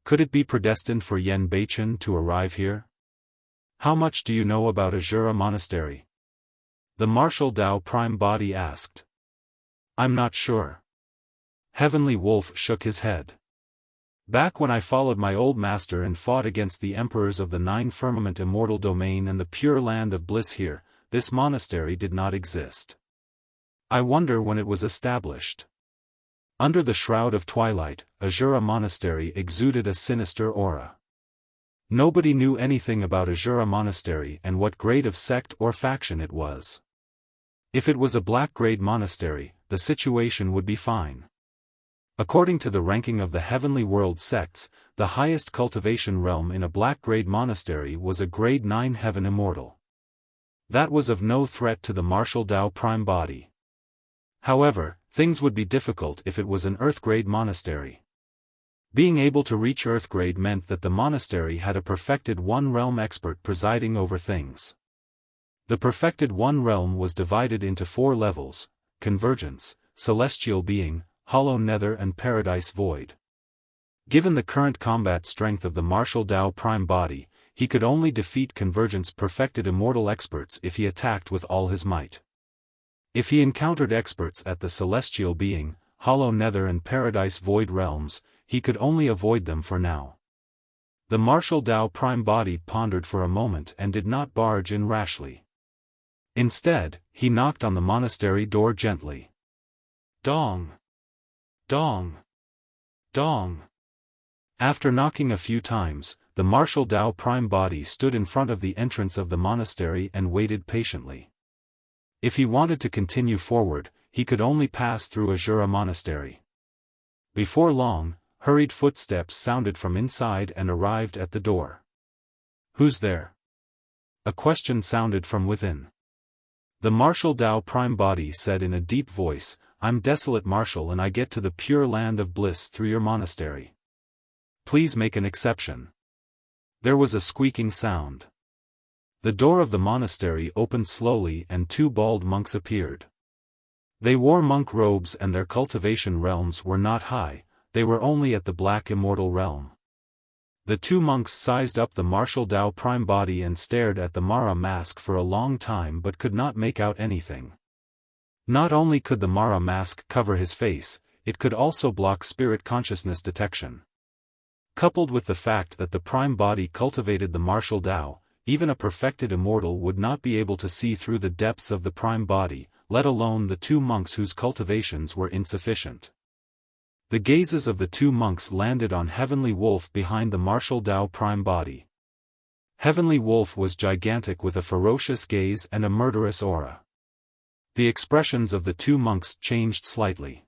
Could it be predestined for Yen Beichen to arrive here? "How much do you know about Azura Monastery?" the martial Tao Prime Body asked. "I'm not sure." Heavenly Wolf shook his head. "Back when I followed my old master and fought against the emperors of the Nine Firmament Immortal Domain and the Pure Land of Bliss here, this monastery did not exist. I wonder when it was established." Under the shroud of twilight, Azura Monastery exuded a sinister aura. Nobody knew anything about Azura Monastery and what grade of sect or faction it was. If it was a black-grade monastery, the situation would be fine. According to the ranking of the Heavenly World sects, the highest cultivation realm in a black-grade monastery was a grade 9 Heaven Immortal. That was of no threat to the martial Tao Prime Body. However, things would be difficult if it was an Earth-grade monastery. Being able to reach Earth-grade meant that the monastery had a perfected One Realm expert presiding over things. The perfected One Realm was divided into 4 levels: Convergence, Celestial Being, Hollow Nether and Paradise Void. Given the current combat strength of the martial Tao Prime Body, he could only defeat Convergence perfected Immortal experts if he attacked with all his might. If he encountered experts at the Celestial Being, Hollow Nether and Paradise Void realms, he could only avoid them for now. The martial Tao Prime Body pondered for a moment and did not barge in rashly. Instead, he knocked on the monastery door gently. Dong! Dong! Dong! After knocking a few times, the martial Tao Prime Body stood in front of the entrance of the monastery and waited patiently. If he wanted to continue forward, he could only pass through Azura Monastery. Before long, hurried footsteps sounded from inside and arrived at the door. "Who's there?" a question sounded from within. The martial Tao Prime Body said in a deep voice, "I'm Desolate Martial and I get to the Pure Land of Bliss through your monastery. Please make an exception." There was a squeaking sound. The door of the monastery opened slowly and 2 bald monks appeared. They wore monk robes and their cultivation realms were not high, they were only at the Black Immortal realm. The 2 monks sized up the martial Tao Prime Body and stared at the Mara mask for a long time but could not make out anything. Not only could the Mara mask cover his face, it could also block spirit consciousness detection. Coupled with the fact that the prime body cultivated the martial Tao, even a perfected immortal would not be able to see through the depths of the prime body, let alone the two monks whose cultivations were insufficient. The gazes of the two monks landed on Heavenly Wolf behind the martial Tao prime body. Heavenly Wolf was gigantic with a ferocious gaze and a murderous aura. The expressions of the two monks changed slightly.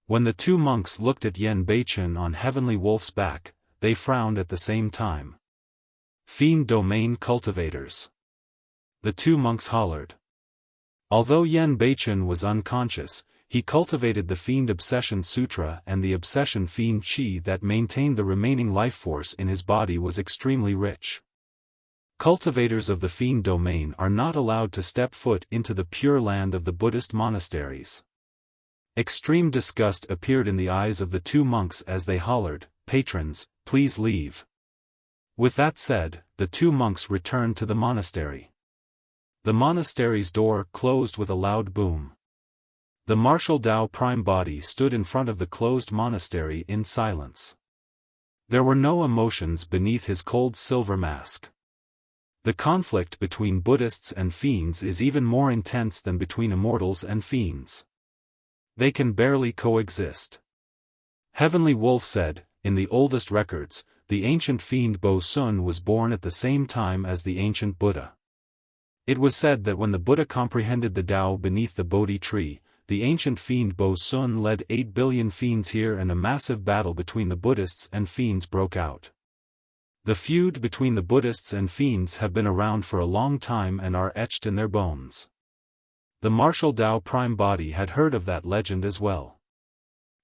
When the two monks looked at Yan Beichen on Heavenly Wolf's back, they frowned at the same time. Fiend domain cultivators. The two monks hollered. Although Yan Beichen was unconscious, he cultivated the Fiend Obsession Sutra, and the Obsession Fiend Qi that maintained the remaining life force in his body was extremely rich. Cultivators of the Fiend domain are not allowed to step foot into the Pure Land of the Buddhist monasteries. Extreme disgust appeared in the eyes of the two monks as they hollered, "Patrons, please leave." With that said, the two monks returned to the monastery. The monastery's door closed with a loud boom. The martial Tao prime body stood in front of the closed monastery in silence. There were no emotions beneath his cold silver mask. The conflict between Buddhists and fiends is even more intense than between immortals and fiends. They can barely coexist. Heavenly Wolf said, in the oldest records, the ancient fiend Bo Sun was born at the same time as the ancient Buddha. It was said that when the Buddha comprehended the Tao beneath the Bodhi tree, the ancient fiend Bo Sun led 8 billion fiends here and a massive battle between the Buddhists and fiends broke out. The feud between the Buddhists and fiends have been around for a long time and are etched in their bones. The martial Tao prime body had heard of that legend as well.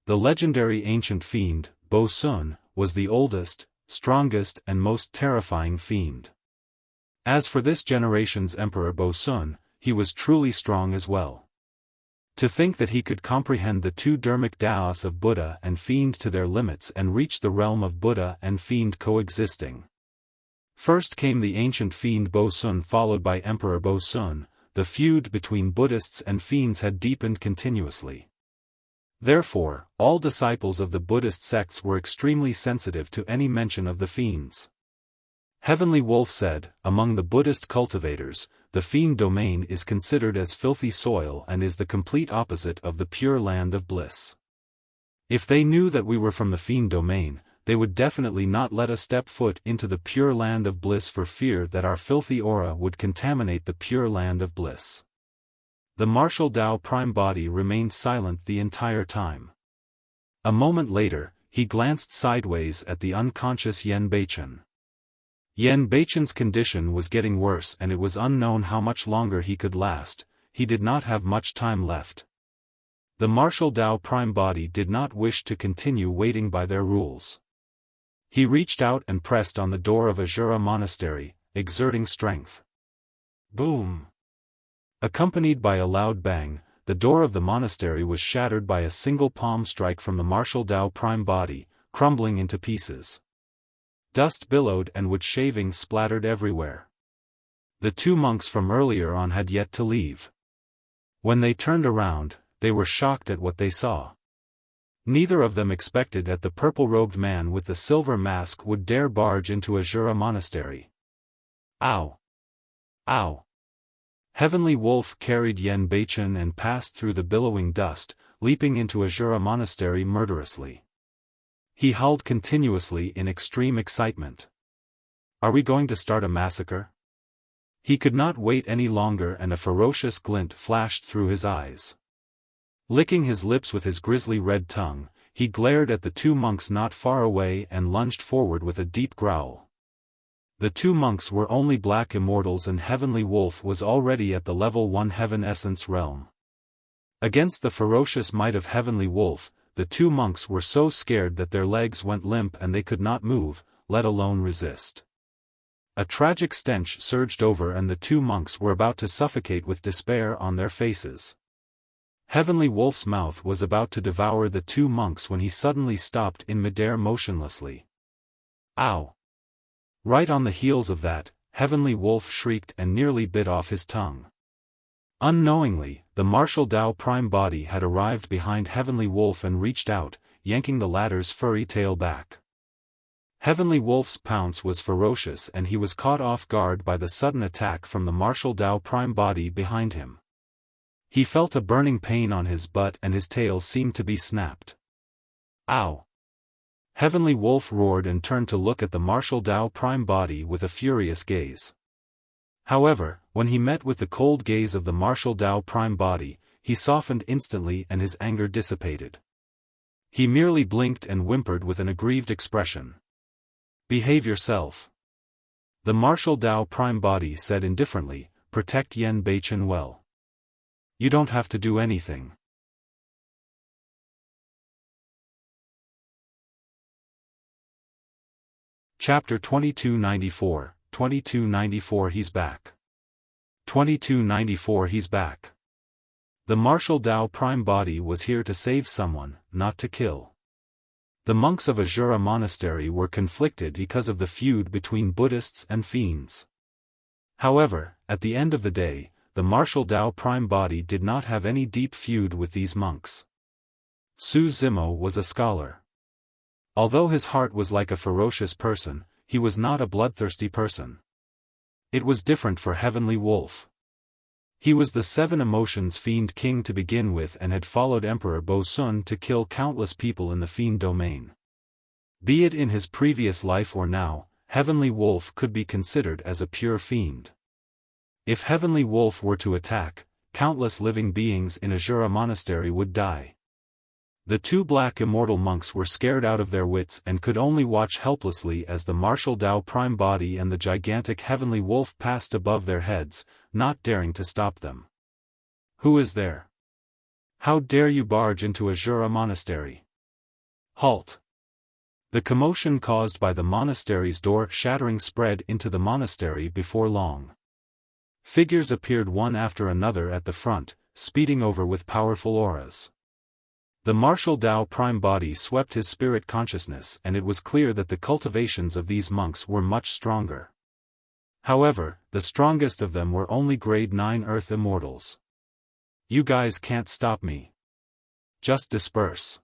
The legendary ancient fiend, Bo Sun, was the oldest, strongest and most terrifying fiend. As for this generation's Emperor Bo Sun, he was truly strong as well. To think that he could comprehend the two dharmic Taos of Buddha and fiend to their limits and reach the realm of Buddha and fiend coexisting. First came the ancient fiend Bo Sun followed by Emperor Bo Sun. The feud between Buddhists and fiends had deepened continuously. Therefore, all disciples of the Buddhist sects were extremely sensitive to any mention of the fiends. Heavenly Wolf said, among the Buddhist cultivators, the fiend domain is considered as filthy soil and is the complete opposite of the pure land of bliss. If they knew that we were from the fiend domain, they would definitely not let us step foot into the pure land of bliss for fear that our filthy aura would contaminate the pure land of bliss. The martial Tao prime body remained silent the entire time. A moment later, he glanced sideways at the unconscious Yan Beichen. Yan Beichen's condition was getting worse and it was unknown how much longer he could last. He did not have much time left. The martial Tao prime body did not wish to continue waiting by their rules. He reached out and pressed on the door of Azura Monastery, exerting strength. Boom! Accompanied by a loud bang, the door of the monastery was shattered by a single palm strike from the martial Tao prime body, crumbling into pieces. Dust billowed and wood shavings splattered everywhere. The two monks from earlier on had yet to leave. When they turned around, they were shocked at what they saw. Neither of them expected that the purple-robed man with the silver mask would dare barge into Azura Monastery. Ow! Ow! Heavenly Wolf carried Yan Beichen and passed through the billowing dust, leaping into Azura Monastery murderously. He howled continuously in extreme excitement. Are we going to start a massacre? He could not wait any longer and a ferocious glint flashed through his eyes. Licking his lips with his grisly red tongue, he glared at the two monks not far away and lunged forward with a deep growl. The two monks were only black immortals and Heavenly Wolf was already at the level 1 heaven essence realm. Against the ferocious might of Heavenly Wolf, the two monks were so scared that their legs went limp and they could not move, let alone resist. A tragic stench surged over and the two monks were about to suffocate with despair on their faces. Heavenly Wolf's mouth was about to devour the two monks when he suddenly stopped in midair motionlessly. Ow! Right on the heels of that, Heavenly Wolf shrieked and nearly bit off his tongue. Unknowingly, the martial Tao prime body had arrived behind Heavenly Wolf and reached out, yanking the latter's furry tail back. Heavenly Wolf's pounce was ferocious and he was caught off guard by the sudden attack from the martial Tao prime body behind him. He felt a burning pain on his butt and his tail seemed to be snapped. Ow! Heavenly Wolf roared and turned to look at the martial Tao prime body with a furious gaze. However, when he met with the cold gaze of the martial Tao prime body, he softened instantly and his anger dissipated. He merely blinked and whimpered with an aggrieved expression. Behave yourself. The martial Tao prime body said indifferently, protect Yan Beichen well. You don't have to do anything. Chapter 2294, 2294 He's back. 2294 He's back. The martial Tao prime body was here to save someone, not to kill. The monks of Azura Monastery were conflicted because of the feud between Buddhists and fiends. However, at the end of the day, the martial Tao prime body did not have any deep feud with these monks. Su Zimo was a scholar. Although his heart was like a ferocious person, he was not a bloodthirsty person. It was different for Heavenly Wolf. He was the seven emotions fiend king to begin with and had followed Emperor Bo Sun to kill countless people in the fiend domain. Be it in his previous life or now, Heavenly Wolf could be considered as a pure fiend. If Heavenly Wolf were to attack, countless living beings in Azura Monastery would die. The two black immortal monks were scared out of their wits and could only watch helplessly as the martial Tao prime body and the gigantic Heavenly Wolf passed above their heads, not daring to stop them. Who is there? How dare you barge into Azura Monastery? Halt! The commotion caused by the monastery's door shattering spread into the monastery before long. Figures appeared one after another at the front, speeding over with powerful auras. The martial Tao prime body swept his spirit consciousness and it was clear that the cultivations of these monks were much stronger. However, the strongest of them were only grade 9 earth immortals. You guys can't stop me. Just disperse.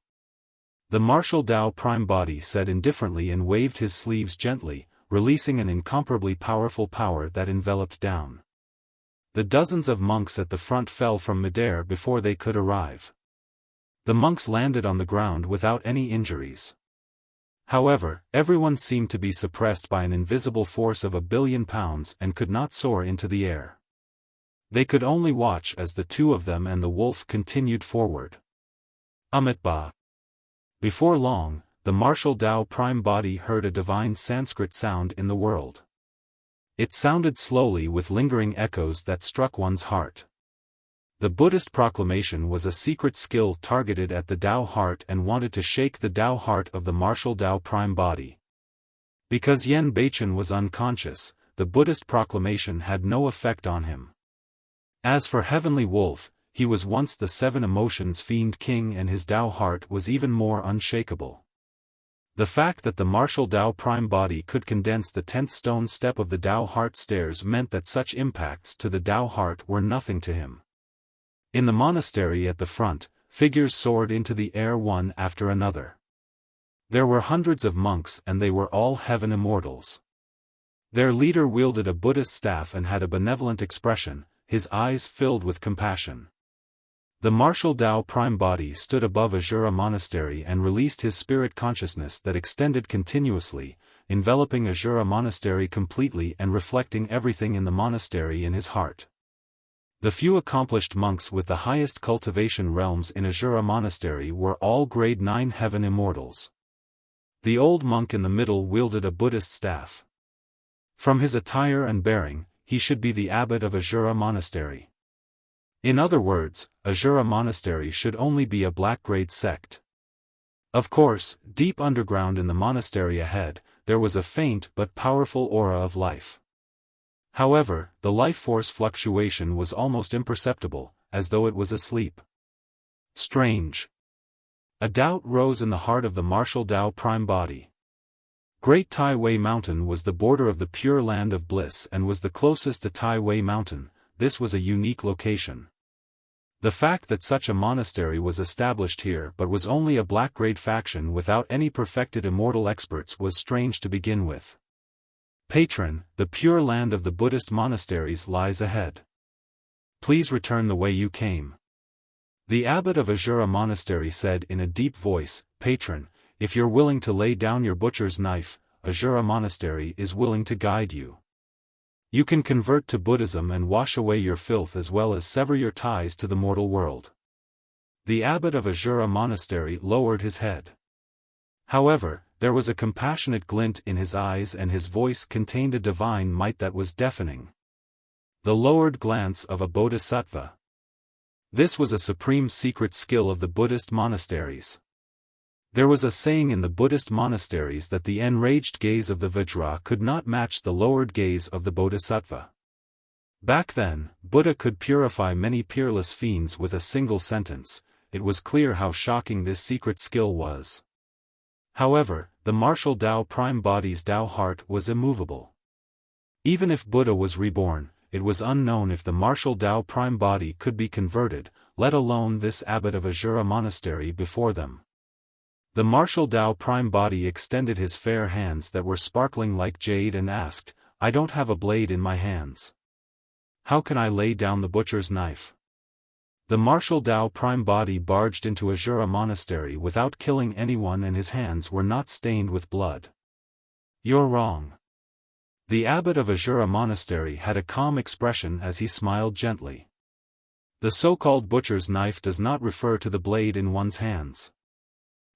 The martial Tao prime body said indifferently and waved his sleeves gently, releasing an incomparably powerful power that enveloped down. The dozens of monks at the front fell from midair before they could arrive. The monks landed on the ground without any injuries. However, everyone seemed to be suppressed by an invisible force of 1 billion pounds and could not soar into the air. They could only watch as the two of them and the wolf continued forward. Amitba. Before long, the martial Tao prime body heard a divine Sanskrit sound in the world. It sounded slowly with lingering echoes that struck one's heart. The Buddhist proclamation was a secret skill targeted at the Tao heart and wanted to shake the Tao heart of the martial Tao prime body. Because Yan Beichen was unconscious, the Buddhist proclamation had no effect on him. As for Heavenly Wolf, he was once the seven emotions fiend king and his Tao heart was even more unshakable. The fact that the martial Tao prime body could condense the 10th stone step of the Tao heart stairs meant that such impacts to the Tao heart were nothing to him. In the monastery at the front, figures soared into the air one after another. There were hundreds of monks and they were all heaven immortals. Their leader wielded a Buddhist staff and had a benevolent expression, his eyes filled with compassion. The martial Tao prime body stood above Azura Monastery and released his spirit consciousness that extended continuously, enveloping Azura Monastery completely and reflecting everything in the monastery in his heart. The few accomplished monks with the highest cultivation realms in Azura Monastery were all grade 9 heaven immortals. The old monk in the middle wielded a Buddhist staff. From his attire and bearing, he should be the abbot of Azura Monastery. In other words, Azura Monastery should only be a black-grade sect. Of course, deep underground in the monastery ahead, there was a faint but powerful aura of life. However, the life force fluctuation was almost imperceptible, as though it was asleep. Strange. A doubt rose in the heart of the martial Tao prime body. Great Tai Wei Mountain was the border of the pure land of bliss and was the closest to Tai Wei Mountain. This was a unique location. The fact that such a monastery was established here but was only a black-grade faction without any perfected immortal experts was strange to begin with. Patron, the pure land of the Buddhist monasteries lies ahead. Please return the way you came. The abbot of Azura Monastery said in a deep voice, Patron, if you're willing to lay down your butcher's knife, Azura Monastery is willing to guide you. You can convert to Buddhism and wash away your filth as well as sever your ties to the mortal world. The abbot of Azura Monastery lowered his head. However, there was a compassionate glint in his eyes and his voice contained a divine might that was deafening. The lowered glance of a bodhisattva. This was a supreme secret skill of the Buddhist monasteries. There was a saying in the Buddhist monasteries that the enraged gaze of the Vajra could not match the lowered gaze of the Bodhisattva. Back then, Buddha could purify many peerless fiends with a single sentence. It was clear how shocking this secret skill was. However, the martial Tao prime body's Tao heart was immovable. Even if Buddha was reborn, it was unknown if the martial Tao prime body could be converted, let alone this abbot of Azura Monastery before them. The martial Tao prime body extended his fair hands that were sparkling like jade and asked, I don't have a blade in my hands. How can I lay down the butcher's knife? The martial Tao prime body barged into Azura Monastery without killing anyone and his hands were not stained with blood. You're wrong. The abbot of Azura Monastery had a calm expression as he smiled gently. The so-called butcher's knife does not refer to the blade in one's hands.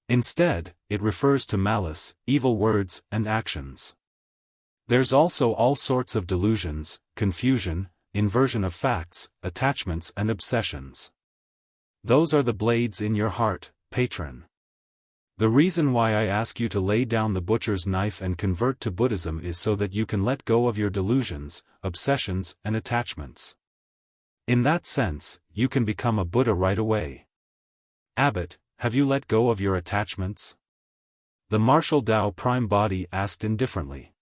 Instead, it refers to malice, evil words, and actions. There's also all sorts of delusions, confusion, inversion of facts, attachments and obsessions. Those are the blades in your heart, patron. The reason why I ask you to lay down the butcher's knife and convert to Buddhism is so that you can let go of your delusions, obsessions, and attachments. In that sense, you can become a Buddha right away. Abbot, have you let go of your attachments? The martial Tao prime body asked indifferently.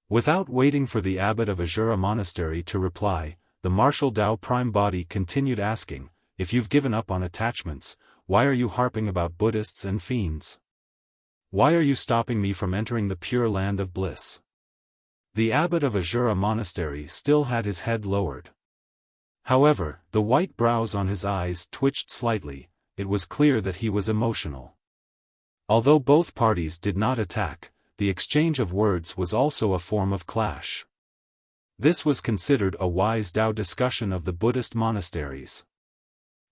Without waiting for the abbot of Azura Monastery to reply, the martial Tao prime body continued asking, if you've given up on attachments, why are you harping about Buddhists and fiends? Why are you stopping me from entering the pure land of bliss? The abbot of Azura Monastery still had his head lowered. However, the white brows on his eyes twitched slightly. It was clear that he was emotional. Although both parties did not attack, the exchange of words was also a form of clash. This was considered a wise Tao discussion of the Buddhist monasteries.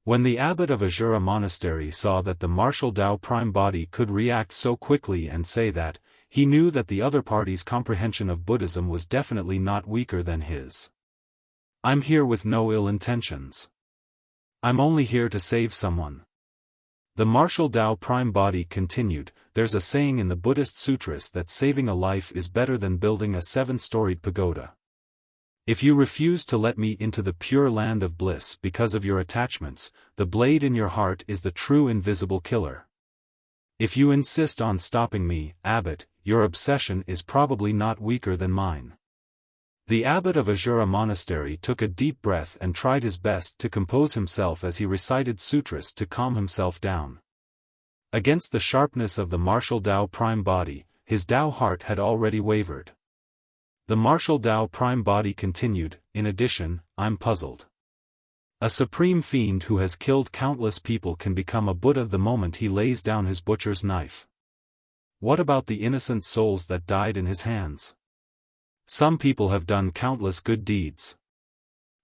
When the abbot of Azura Monastery saw that the martial Tao prime body could react so quickly and say that, he knew that the other party's comprehension of Buddhism was definitely not weaker than his. I'm here with no ill intentions. I'm only here to save someone. The martial Tao prime body continued, there's a saying in the Buddhist sutras that saving a life is better than building a 7-storied pagoda. If you refuse to let me into the pure land of bliss because of your attachments, the blade in your heart is the true invisible killer. If you insist on stopping me, abbot, your obsession is probably not weaker than mine. The abbot of Azura Monastery took a deep breath and tried his best to compose himself as he recited sutras to calm himself down. Against the sharpness of the martial Tao prime body, his Tao heart had already wavered. The martial Tao prime body continued, in addition, I'm puzzled. A supreme fiend who has killed countless people can become a Buddha the moment he lays down his butcher's knife. What about the innocent souls that died in his hands? Some people have done countless good deeds.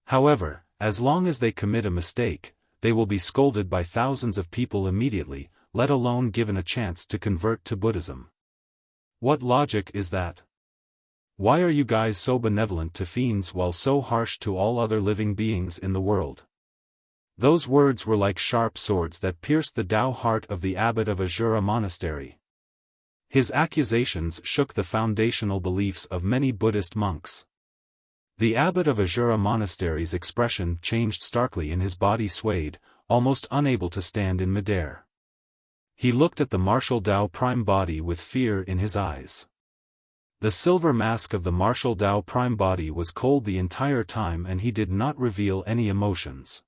However, as long as they commit a mistake, they will be scolded by thousands of people immediately, let alone given a chance to convert to Buddhism. What logic is that? Why are you guys so benevolent to fiends while so harsh to all other living beings in the world? Those words were like sharp swords that pierced the Tao heart of the abbot of Azura Monastery. His accusations shook the foundational beliefs of many Buddhist monks. The abbot of Azura Monastery's expression changed starkly and his body swayed, almost unable to stand in midair. He looked at the martial Tao prime body with fear in his eyes. The silver mask of the martial Tao prime body was cold the entire time and he did not reveal any emotions.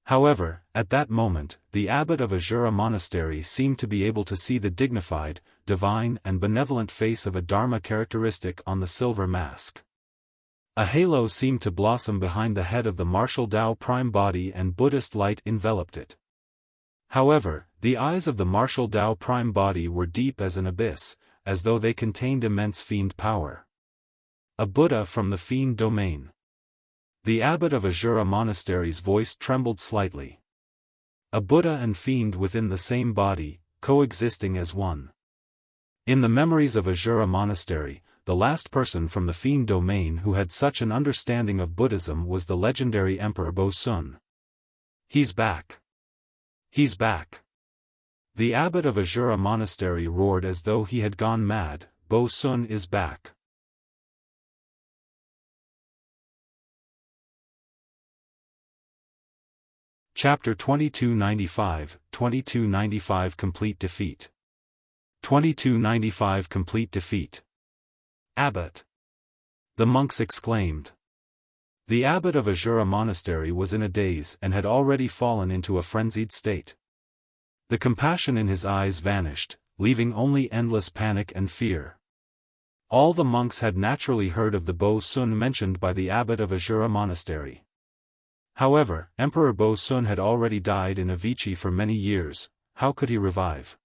However, at that moment, the abbot of Azura Monastery seemed to be able to see the dignified, divine and benevolent face of a Dharma characteristic on the silver mask. A halo seemed to blossom behind the head of the martial Tao prime body and Buddhist light enveloped it. However, the eyes of the martial Tao prime body were deep as an abyss, as though they contained immense fiend power. A Buddha from the fiend domain. The abbot of Azura Monastery's voice trembled slightly. A Buddha and fiend within the same body, coexisting as one. In the memories of Azura Monastery, the last person from the fiend domain who had such an understanding of Buddhism was the legendary Emperor Bo-sun. He's back. He's back. The abbot of Azura Monastery roared as though he had gone mad. Bo-sun is back. Chapter 2295 Complete Defeat. 2295 Complete Defeat. Abbot! The monks exclaimed. The abbot of Azura Monastery was in a daze and had already fallen into a frenzied state. The compassion in his eyes vanished, leaving only endless panic and fear. All the monks had naturally heard of the Bo-sun mentioned by the abbot of Azura Monastery. However, Emperor Bo-sun had already died in Avicii for many years. How could he revive?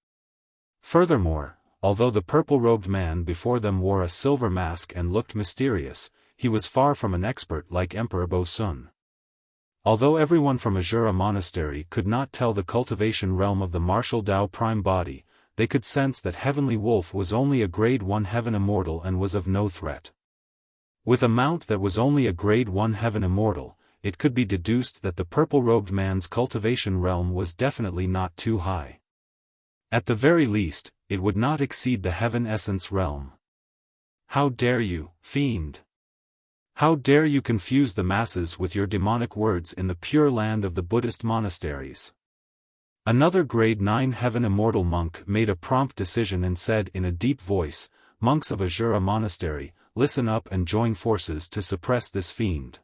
Furthermore, although the purple-robed man before them wore a silver mask and looked mysterious, he was far from an expert like Emperor Bo-sun. Although everyone from Azura Monastery could not tell the cultivation realm of the martial Tao prime body, they could sense that Heavenly Wolf was only a Grade 1 Heaven Immortal and was of no threat. With a mount that was only a Grade 1 Heaven Immortal, it could be deduced that the purple-robed man's cultivation realm was definitely not too high. At the very least, it would not exceed the Heaven Essence realm. How dare you, fiend! How dare you confuse the masses with your demonic words in the pure land of the Buddhist monasteries? Another Grade 9 Heaven Immortal monk made a prompt decision and said in a deep voice, "Monks of Azura Monastery, listen up and join forces to suppress this fiend."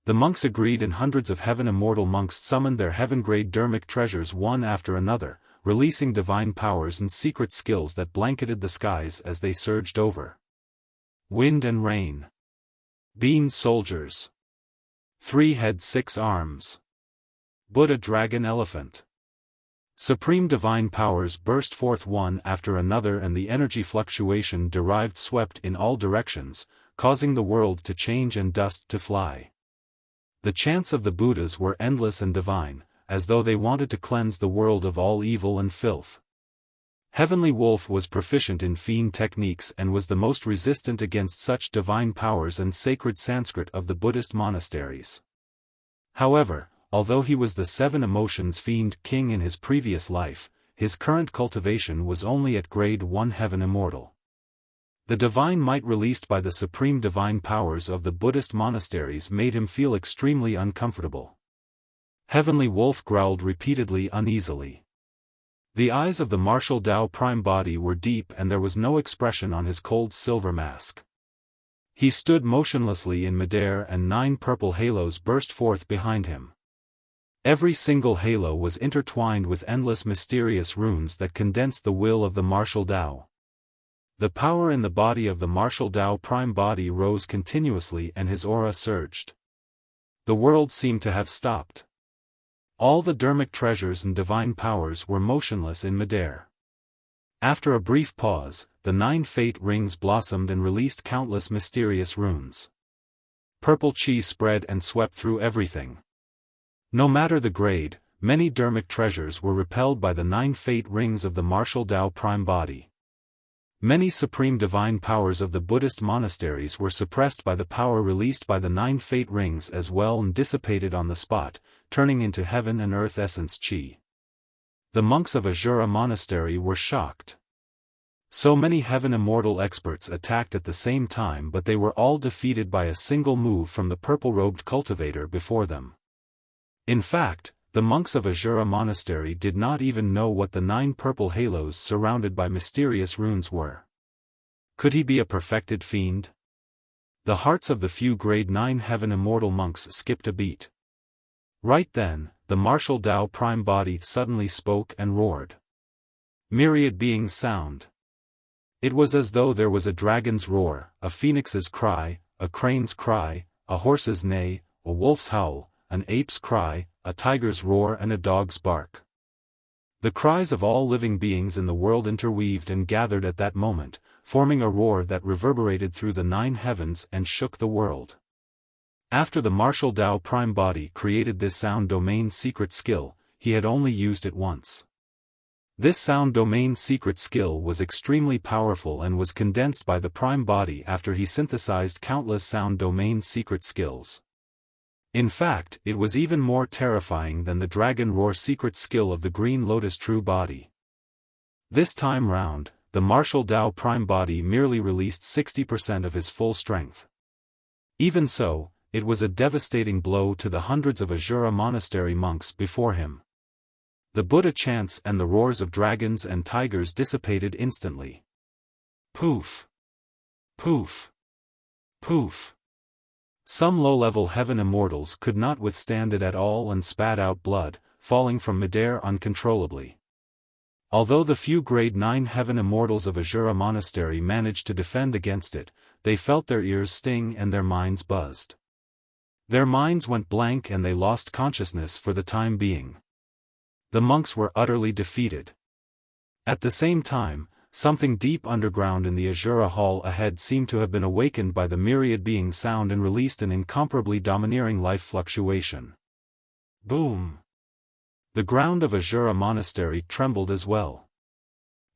The monks agreed and hundreds of Heaven Immortal monks summoned their heaven-grade dharmic treasures one after another, releasing divine powers and secret skills that blanketed the skies as they surged over. Wind and rain. Being soldiers. 3 heads 6 arms. Buddha dragon elephant. Supreme divine powers burst forth one after another and the energy fluctuation derived swept in all directions, causing the world to change and dust to fly. The chants of the Buddhas were endless and divine, as though they wanted to cleanse the world of all evil and filth. Heavenly Wolf was proficient in fiend techniques and was the most resistant against such divine powers and sacred Sanskrit of the Buddhist monasteries. However, although he was the 7 emotions fiend king in his previous life, his current cultivation was only at Grade 1 Heaven Immortal. The divine might released by the supreme divine powers of the Buddhist monasteries made him feel extremely uncomfortable. Heavenly Wolf growled repeatedly uneasily. The eyes of the martial Tao prime body were deep and there was no expression on his cold silver mask. He stood motionlessly in midair and 9 purple halos burst forth behind him. Every single halo was intertwined with endless mysterious runes that condensed the will of the martial Tao. The power in the body of the martial Tao prime body rose continuously and his aura surged. The world seemed to have stopped. All the dharmic treasures and divine powers were motionless in midair. After a brief pause, the 9 fate rings blossomed and released countless mysterious runes. Purple chi spread and swept through everything. No matter the grade, many dharmic treasures were repelled by the 9 fate rings of the martial Tao prime body. Many supreme divine powers of the Buddhist monasteries were suppressed by the power released by the 9 fate rings as well and dissipated on the spot, turning into heaven and earth essence chi. The monks of Azura Monastery were shocked. So many Heaven Immortal experts attacked at the same time but they were all defeated by a single move from the purple-robed cultivator before them. In fact, the monks of Azura Monastery did not even know what the 9 purple halos surrounded by mysterious runes were. Could he be a perfected fiend? The hearts of the few Grade 9 Heaven Immortal monks skipped a beat. Right then, the martial Tao prime body suddenly spoke and roared. Myriad beings sound. It was as though there was a dragon's roar, a phoenix's cry, a crane's cry, a horse's neigh, a wolf's howl, an ape's cry, a tiger's roar and a dog's bark. The cries of all living beings in the world interweaved and gathered at that moment, forming a roar that reverberated through the 9 heavens and shook the world. After the martial Tao prime body created this sound domain secret skill, he had only used it once. This sound domain secret skill was extremely powerful and was condensed by the prime body after he synthesized countless sound domain secret skills. In fact, it was even more terrifying than the dragon roar secret skill of the green lotus true body. This time round, the martial Tao prime body merely released 60% of his full strength. Even so, it was a devastating blow to the hundreds of Azura monastery monks before him. The Buddha chants and the roars of dragons and tigers dissipated instantly. Poof! Poof! Poof! Some low-level heaven immortals could not withstand it at all and spat out blood, falling from midair uncontrollably. Although the few grade 9 heaven immortals of Azura monastery managed to defend against it, they felt their ears sting and their minds buzzed. Their minds went blank and they lost consciousness for the time being. The monks were utterly defeated. At the same time, something deep underground in the Azura hall ahead seemed to have been awakened by the myriad being sound and released an incomparably domineering life fluctuation. Boom! The ground of Azura monastery trembled as well.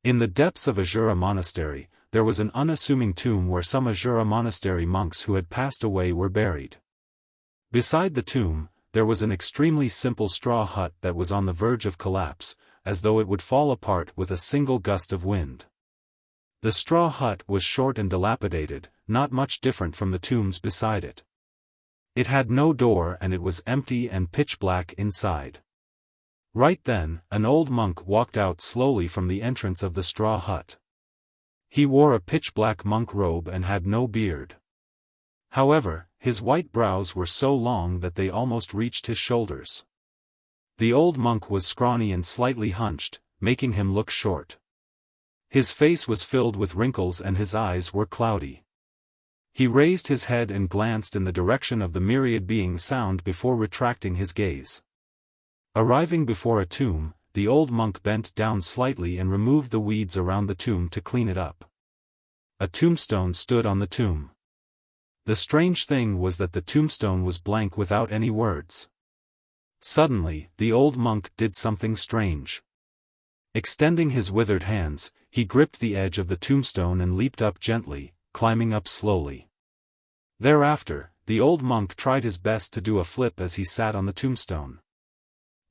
In the depths of Azura monastery, there was an unassuming tomb where some Azura monastery monks who had passed away were buried. Beside the tomb, there was an extremely simple straw hut that was on the verge of collapse, as though it would fall apart with a single gust of wind. The straw hut was short and dilapidated, not much different from the tombs beside it. It had no door and it was empty and pitch black inside. Right then, an old monk walked out slowly from the entrance of the straw hut. He wore a pitch-black monk robe and had no beard. However, his white brows were so long that they almost reached his shoulders. The old monk was scrawny and slightly hunched, making him look short. His face was filled with wrinkles and his eyes were cloudy. He raised his head and glanced in the direction of the myriad being sound before retracting his gaze. Arriving before a tomb, the old monk bent down slightly and removed the weeds around the tomb to clean it up. A tombstone stood on the tomb. The strange thing was that the tombstone was blank without any words. Suddenly, the old monk did something strange. Extending his withered hands, he gripped the edge of the tombstone and leaped up gently, climbing up slowly. Thereafter, the old monk tried his best to do a flip as he sat on the tombstone.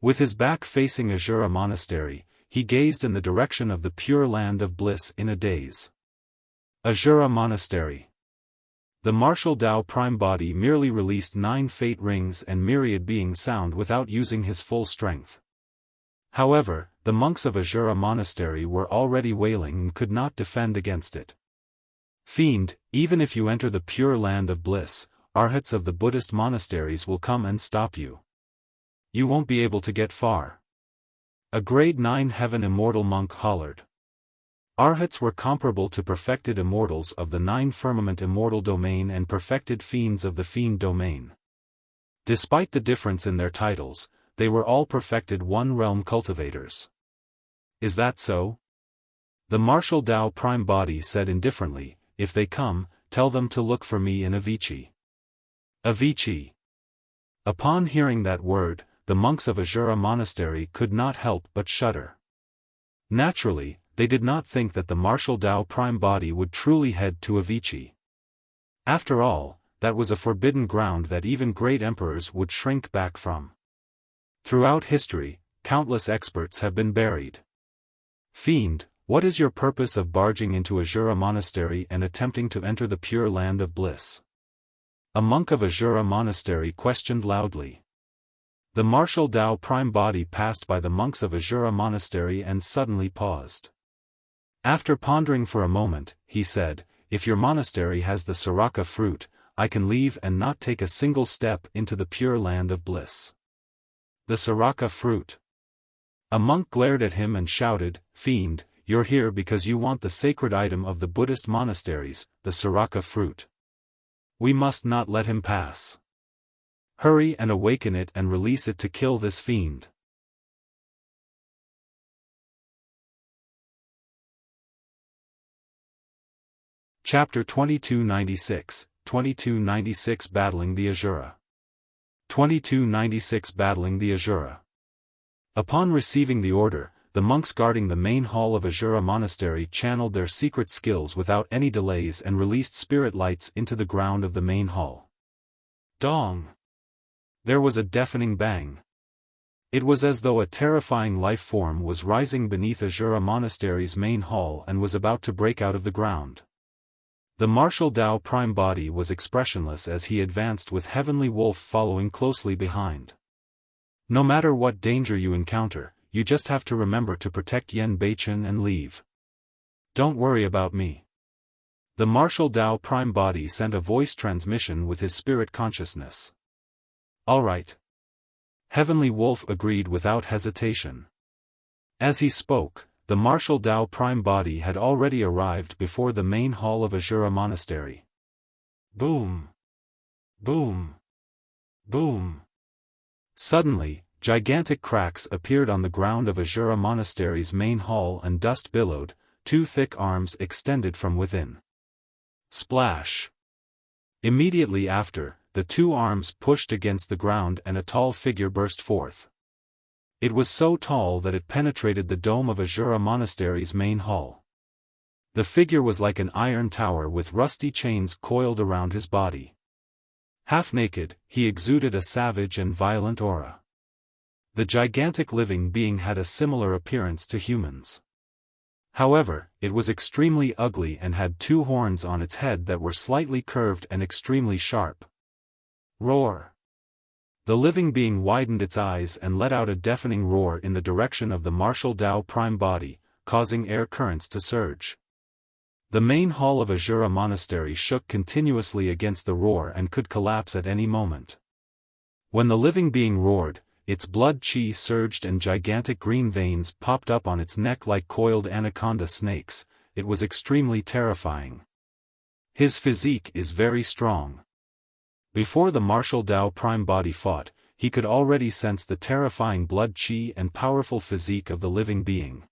With his back facing Azura monastery, he gazed in the direction of the pure land of bliss in a daze. Azura monastery. The martial Tao prime body merely released 9 fate rings and myriad being sound without using his full strength. However, the monks of Azura monastery were already wailing and could not defend against it. Fiend, even if you enter the pure land of bliss, arhats of the Buddhist monasteries will come and stop you. You won't be able to get far. A grade 9 heaven immortal monk hollered. Arhats were comparable to perfected immortals of the 9 firmament immortal domain and perfected fiends of the fiend domain. Despite the difference in their titles, they were all perfected one-realm cultivators. Is that so? The martial Tao prime body said indifferently, if they come, tell them to look for me in Avicii. Avicii. Upon hearing that word, the monks of Azura monastery could not help but shudder. Naturally, they did not think that the martial Tao prime body would truly head to Avicii. After all, that was a forbidden ground that even great emperors would shrink back from. Throughout history, countless experts have been buried. Fiend, what is your purpose of barging into Azura monastery and attempting to enter the pure land of bliss? A monk of Azura monastery questioned loudly. The martial Tao prime body passed by the monks of Azura monastery and suddenly paused. After pondering for a moment, he said, if your monastery has the Siraka fruit, I can leave and not take a single step into the pure land of bliss. The Sraka fruit. A monk glared at him and shouted, "Fiend, you're here because you want the sacred item of the Buddhist monasteries, the Sraka fruit. We must not let him pass. Hurry and awaken it and release it to kill this fiend." Chapter 2296, 2296 Battling the Asura. 2296 Battling the Asura. Upon receiving the order, the monks guarding the main hall of Asura Monastery channeled their secret skills without any delays and released spirit lights into the ground of the main hall. Dong! There was a deafening bang. It was as though a terrifying life form was rising beneath Asura Monastery's main hall and was about to break out of the ground. The martial Tao prime body was expressionless as he advanced with Heavenly Wolf following closely behind. No matter what danger you encounter, you just have to remember to protect Yen Beichen and leave. Don't worry about me. The martial Tao prime body sent a voice transmission with his spirit consciousness. All right. Heavenly Wolf agreed without hesitation. As he spoke, the martial Tao prime body had already arrived before the main hall of Asura Monastery. Boom! Boom! Boom! Suddenly, gigantic cracks appeared on the ground of Asura Monastery's main hall and dust billowed, two thick arms extended from within. Splash! Immediately after, the two arms pushed against the ground and a tall figure burst forth. It was so tall that it penetrated the dome of Asura Monastery's main hall. The figure was like an iron tower with rusty chains coiled around his body. Half naked, he exuded a savage and violent aura. The gigantic living being had a similar appearance to humans. However, it was extremely ugly and had two horns on its head that were slightly curved and extremely sharp. Roar! The living being widened its eyes and let out a deafening roar in the direction of the martial Tao prime body, causing air currents to surge. The main hall of Asura Monastery shook continuously against the roar and could collapse at any moment. When the living being roared, its blood chi surged and gigantic green veins popped up on its neck like coiled anaconda snakes. It was extremely terrifying. His physique is very strong. Before the martial Tao prime body fought, he could already sense the terrifying blood chi and powerful physique of the living being.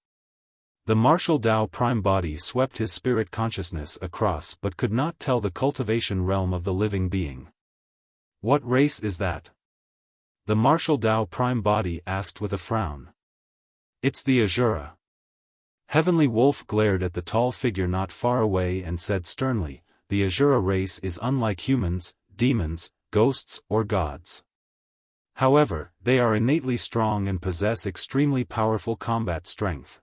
The martial Tao prime body swept his spirit consciousness across but could not tell the cultivation realm of the living being. What race is that? The martial Tao prime body asked with a frown. It's the Asura. Heavenly Wolf glared at the tall figure not far away and said sternly, the Asura race is unlike humans, demons, ghosts, or gods. However, they are innately strong and possess extremely powerful combat strength.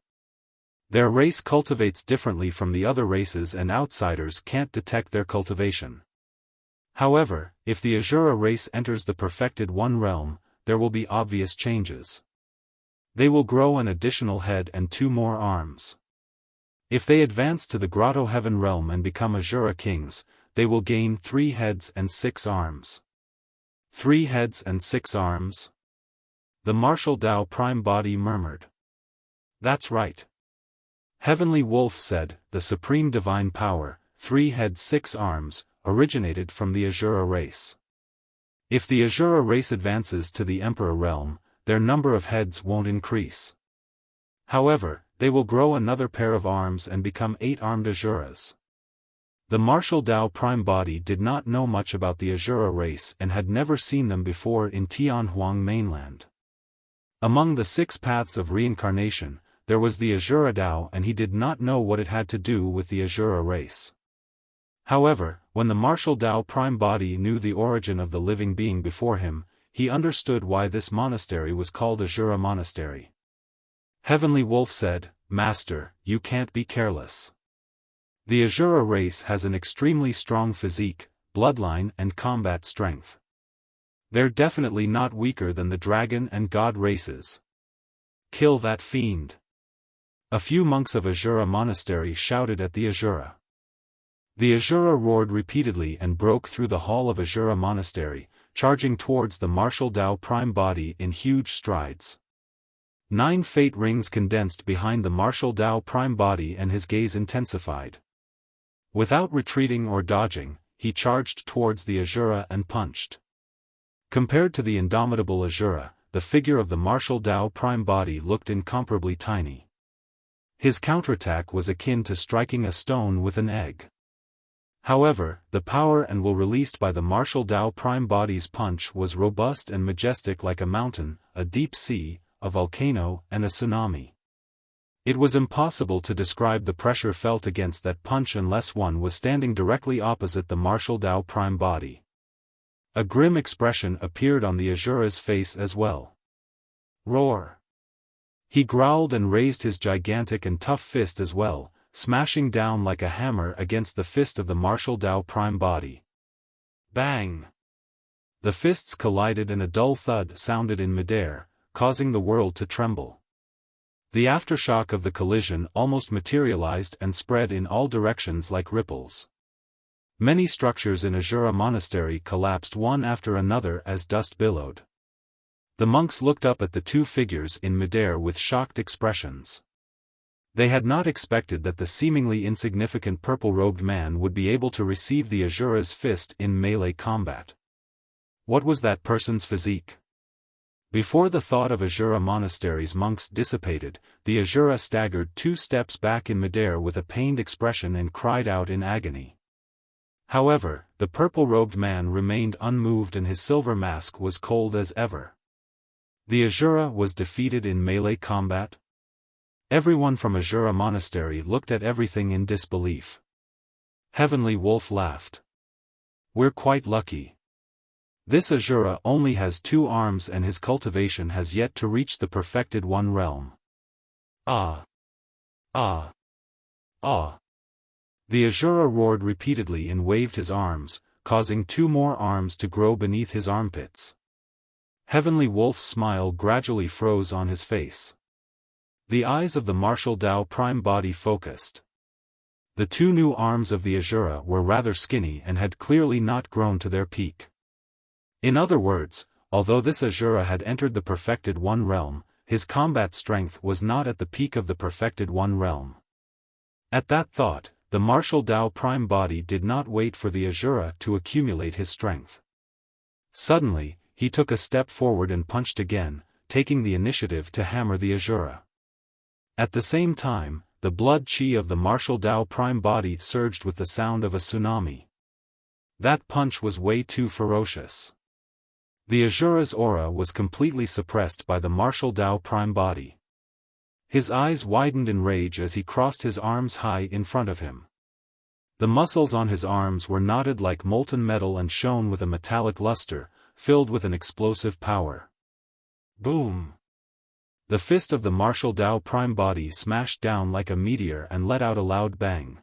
Their race cultivates differently from the other races and outsiders can't detect their cultivation. However, if the Asura race enters the perfected one realm, there will be obvious changes. They will grow an additional head and two more arms. If they advance to the Grotto Heaven realm and become Asura kings, they will gain 3 heads and 6 arms. 3 heads and 6 arms? The martial Tao prime body murmured. That's right. Heavenly Wolf said, the supreme divine power, 3 heads 6 arms, originated from the Asura race. If the Asura race advances to the Emperor realm, their number of heads won't increase. However, they will grow another pair of arms and become 8-armed Asuras. The martial Tao prime body did not know much about the Asura race and had never seen them before in Tianhuang mainland. Among the 6 paths of reincarnation, there was the Asura Tao and he did not know what it had to do with the Asura race. However, when the martial Tao prime body knew the origin of the living being before him, he understood why this monastery was called Asura Monastery. Heavenly Wolf said, Master, you can't be careless. The Asura race has an extremely strong physique, bloodline and combat strength. They're definitely not weaker than the dragon and god races. Kill that fiend. A few monks of Asura Monastery shouted at the Asura. The Asura roared repeatedly and broke through the hall of Asura Monastery, charging towards the martial Tao prime body in huge strides. 9 fate rings condensed behind the martial Tao prime body and his gaze intensified. Without retreating or dodging, he charged towards the Asura and punched. Compared to the indomitable Asura, the figure of the martial Tao prime body looked incomparably tiny. His counterattack was akin to striking a stone with an egg. However, the power and will released by the martial Tao prime body's punch was robust and majestic, like a mountain, a deep sea, a volcano, and a tsunami. It was impossible to describe the pressure felt against that punch unless one was standing directly opposite the martial Tao prime body. A grim expression appeared on the Asura's face as well. Roar! He growled and raised his gigantic and tough fist as well, smashing down like a hammer against the fist of the martial Tao prime body. Bang! The fists collided and a dull thud sounded in midair, causing the world to tremble. The aftershock of the collision almost materialized and spread in all directions like ripples. Many structures in Asura Monastery collapsed one after another as dust billowed. The monks looked up at the two figures in midair with shocked expressions. They had not expected that the seemingly insignificant purple-robed man would be able to receive the Asura's fist in melee combat. What was that person's physique? Before the thought of Asura Monastery's monks dissipated, the Asura staggered 2 steps back in midair with a pained expression and cried out in agony. However, the purple-robed man remained unmoved and his silver mask was cold as ever. The Asura was defeated in melee combat? Everyone from Asura Monastery looked at everything in disbelief. Heavenly Wolf laughed. We're quite lucky. This Asura only has 2 arms and his cultivation has yet to reach the perfected 1 realm. Ah! Ah! Ah! The Asura roared repeatedly and waved his arms, causing 2 more arms to grow beneath his armpits. Heavenly Wolf's smile gradually froze on his face. The eyes of the martial Tao prime body focused. The 2 new arms of the Asura were rather skinny and had clearly not grown to their peak. In other words, although this Asura had entered the perfected 1 realm, his combat strength was not at the peak of the perfected 1 realm. At that thought, the martial Tao prime body did not wait for the Asura to accumulate his strength. Suddenly, he took a step forward and punched again, taking the initiative to hammer the Asura. At the same time, the blood chi of the martial Tao prime body surged with the sound of a tsunami. That punch was way too ferocious. The Asura's aura was completely suppressed by the martial Tao prime body. His eyes widened in rage as he crossed his arms high in front of him. The muscles on his arms were knotted like molten metal and shone with a metallic luster, filled with an explosive power. Boom! The fist of the martial Tao prime body smashed down like a meteor and let out a loud bang.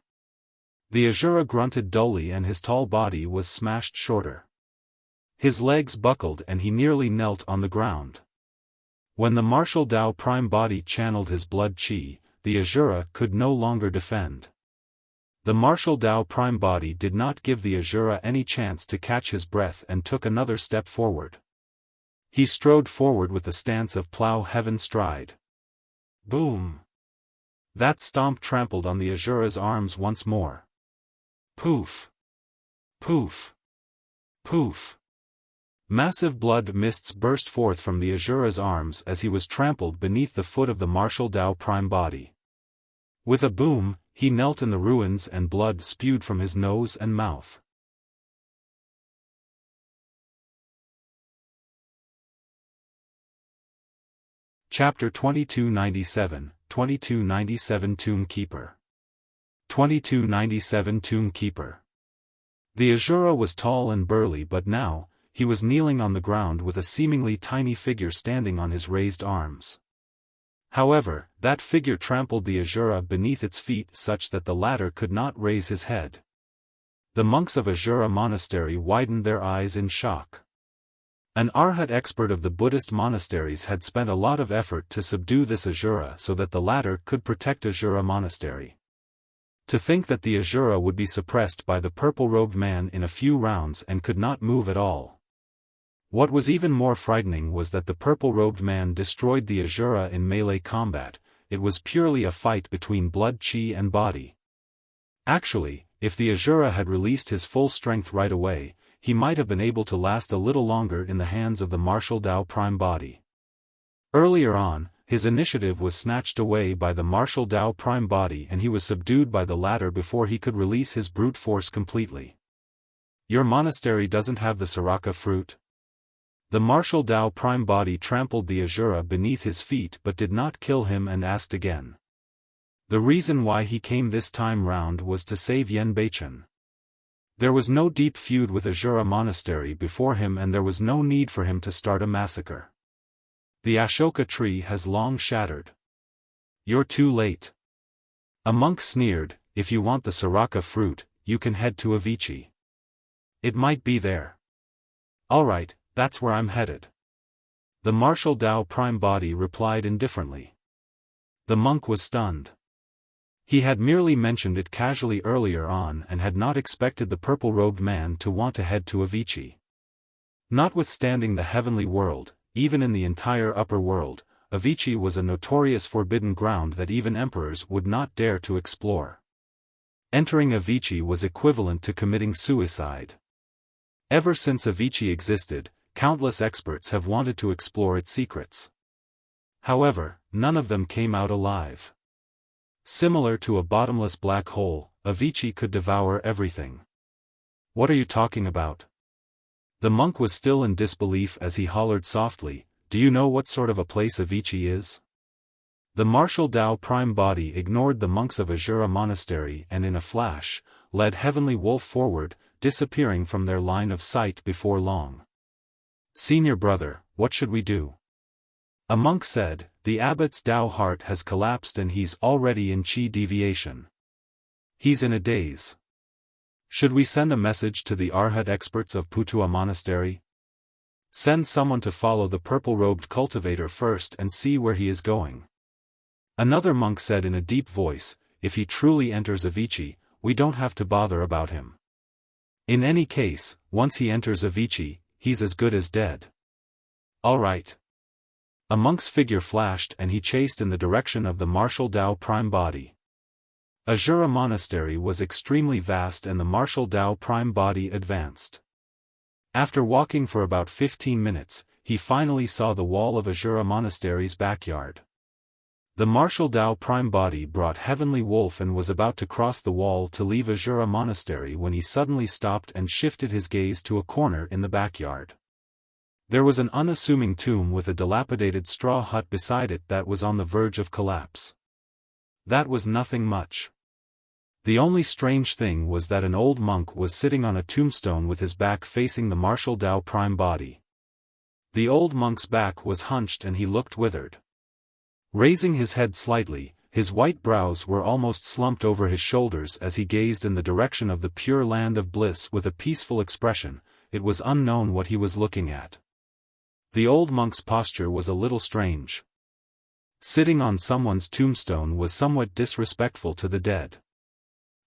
The Asura grunted dully and his tall body was smashed shorter. His legs buckled and he nearly knelt on the ground. When the martial Tao prime body channeled his blood chi, the Asura could no longer defend. The martial Tao prime body did not give the Asura any chance to catch his breath and took another step forward. He strode forward with the stance of plow heaven stride. Boom! That stomp trampled on the Asura's arms once more. Poof! Poof! Poof! Massive blood mists burst forth from the Asura's arms as he was trampled beneath the foot of the martial Tao prime body. With a boom, he knelt in the ruins and blood spewed from his nose and mouth. Chapter 2297, 2297 Tomb Keeper. 2297 Tomb Keeper. The Asura was tall and burly, but now, he was kneeling on the ground with a seemingly tiny figure standing on his raised arms. However, that figure trampled the Asura beneath its feet such that the latter could not raise his head. The monks of Asura Monastery widened their eyes in shock. An Arhat expert of the Buddhist monasteries had spent a lot of effort to subdue this Asura so that the latter could protect Asura Monastery. To think that the Asura would be suppressed by the purple-robed man in a few rounds and could not move at all. What was even more frightening was that the purple-robed man destroyed the Asura in melee combat. It was purely a fight between blood, chi and body. Actually, if the Asura had released his full strength right away, he might have been able to last a little longer in the hands of the martial Tao Prime Body. Earlier on, his initiative was snatched away by the martial Tao Prime Body and he was subdued by the latter before he could release his brute force completely. Your monastery doesn't have the Soraka fruit? The martial Tao Prime Body trampled the Asura beneath his feet but did not kill him and asked again. The reason why he came this time round was to save Yen Beichen. There was no deep feud with Asura Monastery before him and there was no need for him to start a massacre. The Ashoka tree has long shattered. You're too late. A monk sneered, if you want the Soraka fruit, you can head to Avicii. It might be there. Alright, that's where I'm headed. The martial Tao Prime Body replied indifferently. The monk was stunned. He had merely mentioned it casually earlier on and had not expected the purple-robed man to want to head to Avicii. Notwithstanding the heavenly world, even in the entire upper world, Avicii was a notorious forbidden ground that even emperors would not dare to explore. Entering Avicii was equivalent to committing suicide. Ever since Avicii existed, countless experts have wanted to explore its secrets. However, none of them came out alive. Similar to a bottomless black hole, Avicii could devour everything. What are you talking about? The monk was still in disbelief as he hollered softly, do you know what sort of a place Avicii is? The martial Tao Prime Body ignored the monks of Asura Monastery and in a flash, led Heavenly Wolf forward, disappearing from their line of sight before long. Senior brother, what should we do? A monk said, the abbot's Tao heart has collapsed and he's already in chi deviation. He's in a daze. Should we send a message to the Arhat experts of Putua Monastery? Send someone to follow the purple-robed cultivator first and see where he is going. Another monk said in a deep voice, if he truly enters Avicii, we don't have to bother about him. In any case, once he enters Avicii, he's as good as dead. All right. A monk's figure flashed and he chased in the direction of the martial Tao Prime Body. Asura Monastery was extremely vast and the martial Tao Prime Body advanced. After walking for about 15 minutes, he finally saw the wall of Asura Monastery's backyard. The martial Tao Prime Body brought Heavenly Wolf and was about to cross the wall to leave Asura Monastery when he suddenly stopped and shifted his gaze to a corner in the backyard. There was an unassuming tomb with a dilapidated straw hut beside it that was on the verge of collapse. That was nothing much. The only strange thing was that an old monk was sitting on a tombstone with his back facing the martial Tao Prime Body. The old monk's back was hunched and he looked withered. Raising his head slightly, his white brows were almost slumped over his shoulders as he gazed in the direction of the pure land of bliss with a peaceful expression. It was unknown what he was looking at. The old monk's posture was a little strange. Sitting on someone's tombstone was somewhat disrespectful to the dead.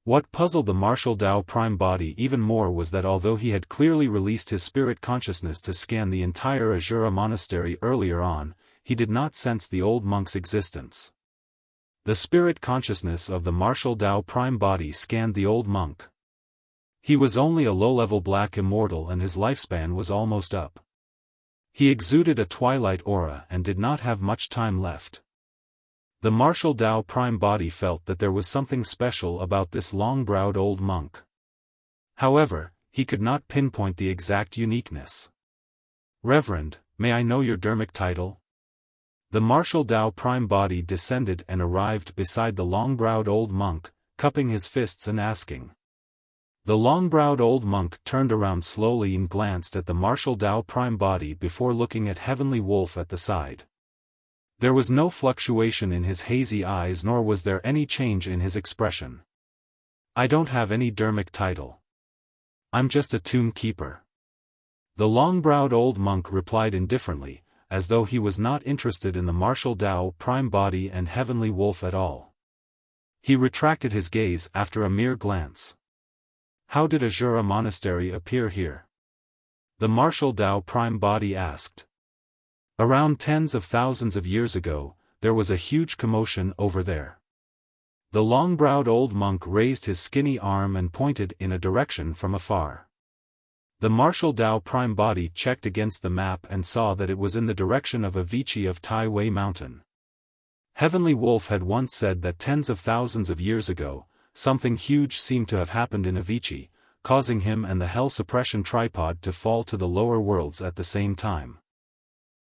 What puzzled the martial Tao Prime Body even more was that although he had clearly released his spirit consciousness to scan the entire Asura Monastery earlier on, he did not sense the old monk's existence. The spirit consciousness of the martial Tao Prime Body scanned the old monk. He was only a low-level black immortal and his lifespan was almost up. He exuded a twilight aura and did not have much time left. The martial Tao Prime Body felt that there was something special about this long-browed old monk. However, he could not pinpoint the exact uniqueness. Reverend, may I know your dermic title? The martial Tao Prime Body descended and arrived beside the long-browed old monk, cupping his fists and asking. The long-browed old monk turned around slowly and glanced at the martial Tao Prime Body before looking at Heavenly Wolf at the side. There was no fluctuation in his hazy eyes nor was there any change in his expression. I don't have any dermic title. I'm just a tomb keeper. The long-browed old monk replied indifferently, as though he was not interested in the martial Tao Prime Body and Heavenly Wolf at all. He retracted his gaze after a mere glance. How did Asura Monastery appear here? the martial Tao Prime Body asked. Around tens of thousands of years ago, there was a huge commotion over there. The long-browed old monk raised his skinny arm and pointed in a direction from afar. The martial Tao Prime Body checked against the map and saw that it was in the direction of Avicii of Tai Wei Mountain. Heavenly Wolf had once said that tens of thousands of years ago, something huge seemed to have happened in Avicii, causing him and the Hell Suppression Tripod to fall to the lower worlds at the same time.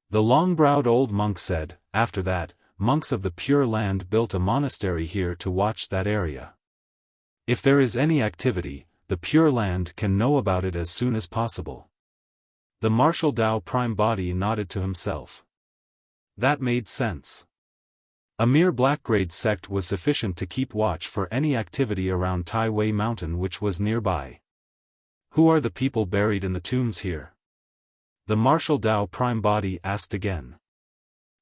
The long-browed old monk said, after that, monks of the Pure Land built a monastery here to watch that area. If there is any activity, the Pure Land can know about it as soon as possible. The martial Tao Prime Body nodded to himself. That made sense. A mere black-grade sect was sufficient to keep watch for any activity around Tai Wei Mountain which was nearby. Who are the people buried in the tombs here? The martial Tao Prime Body asked again.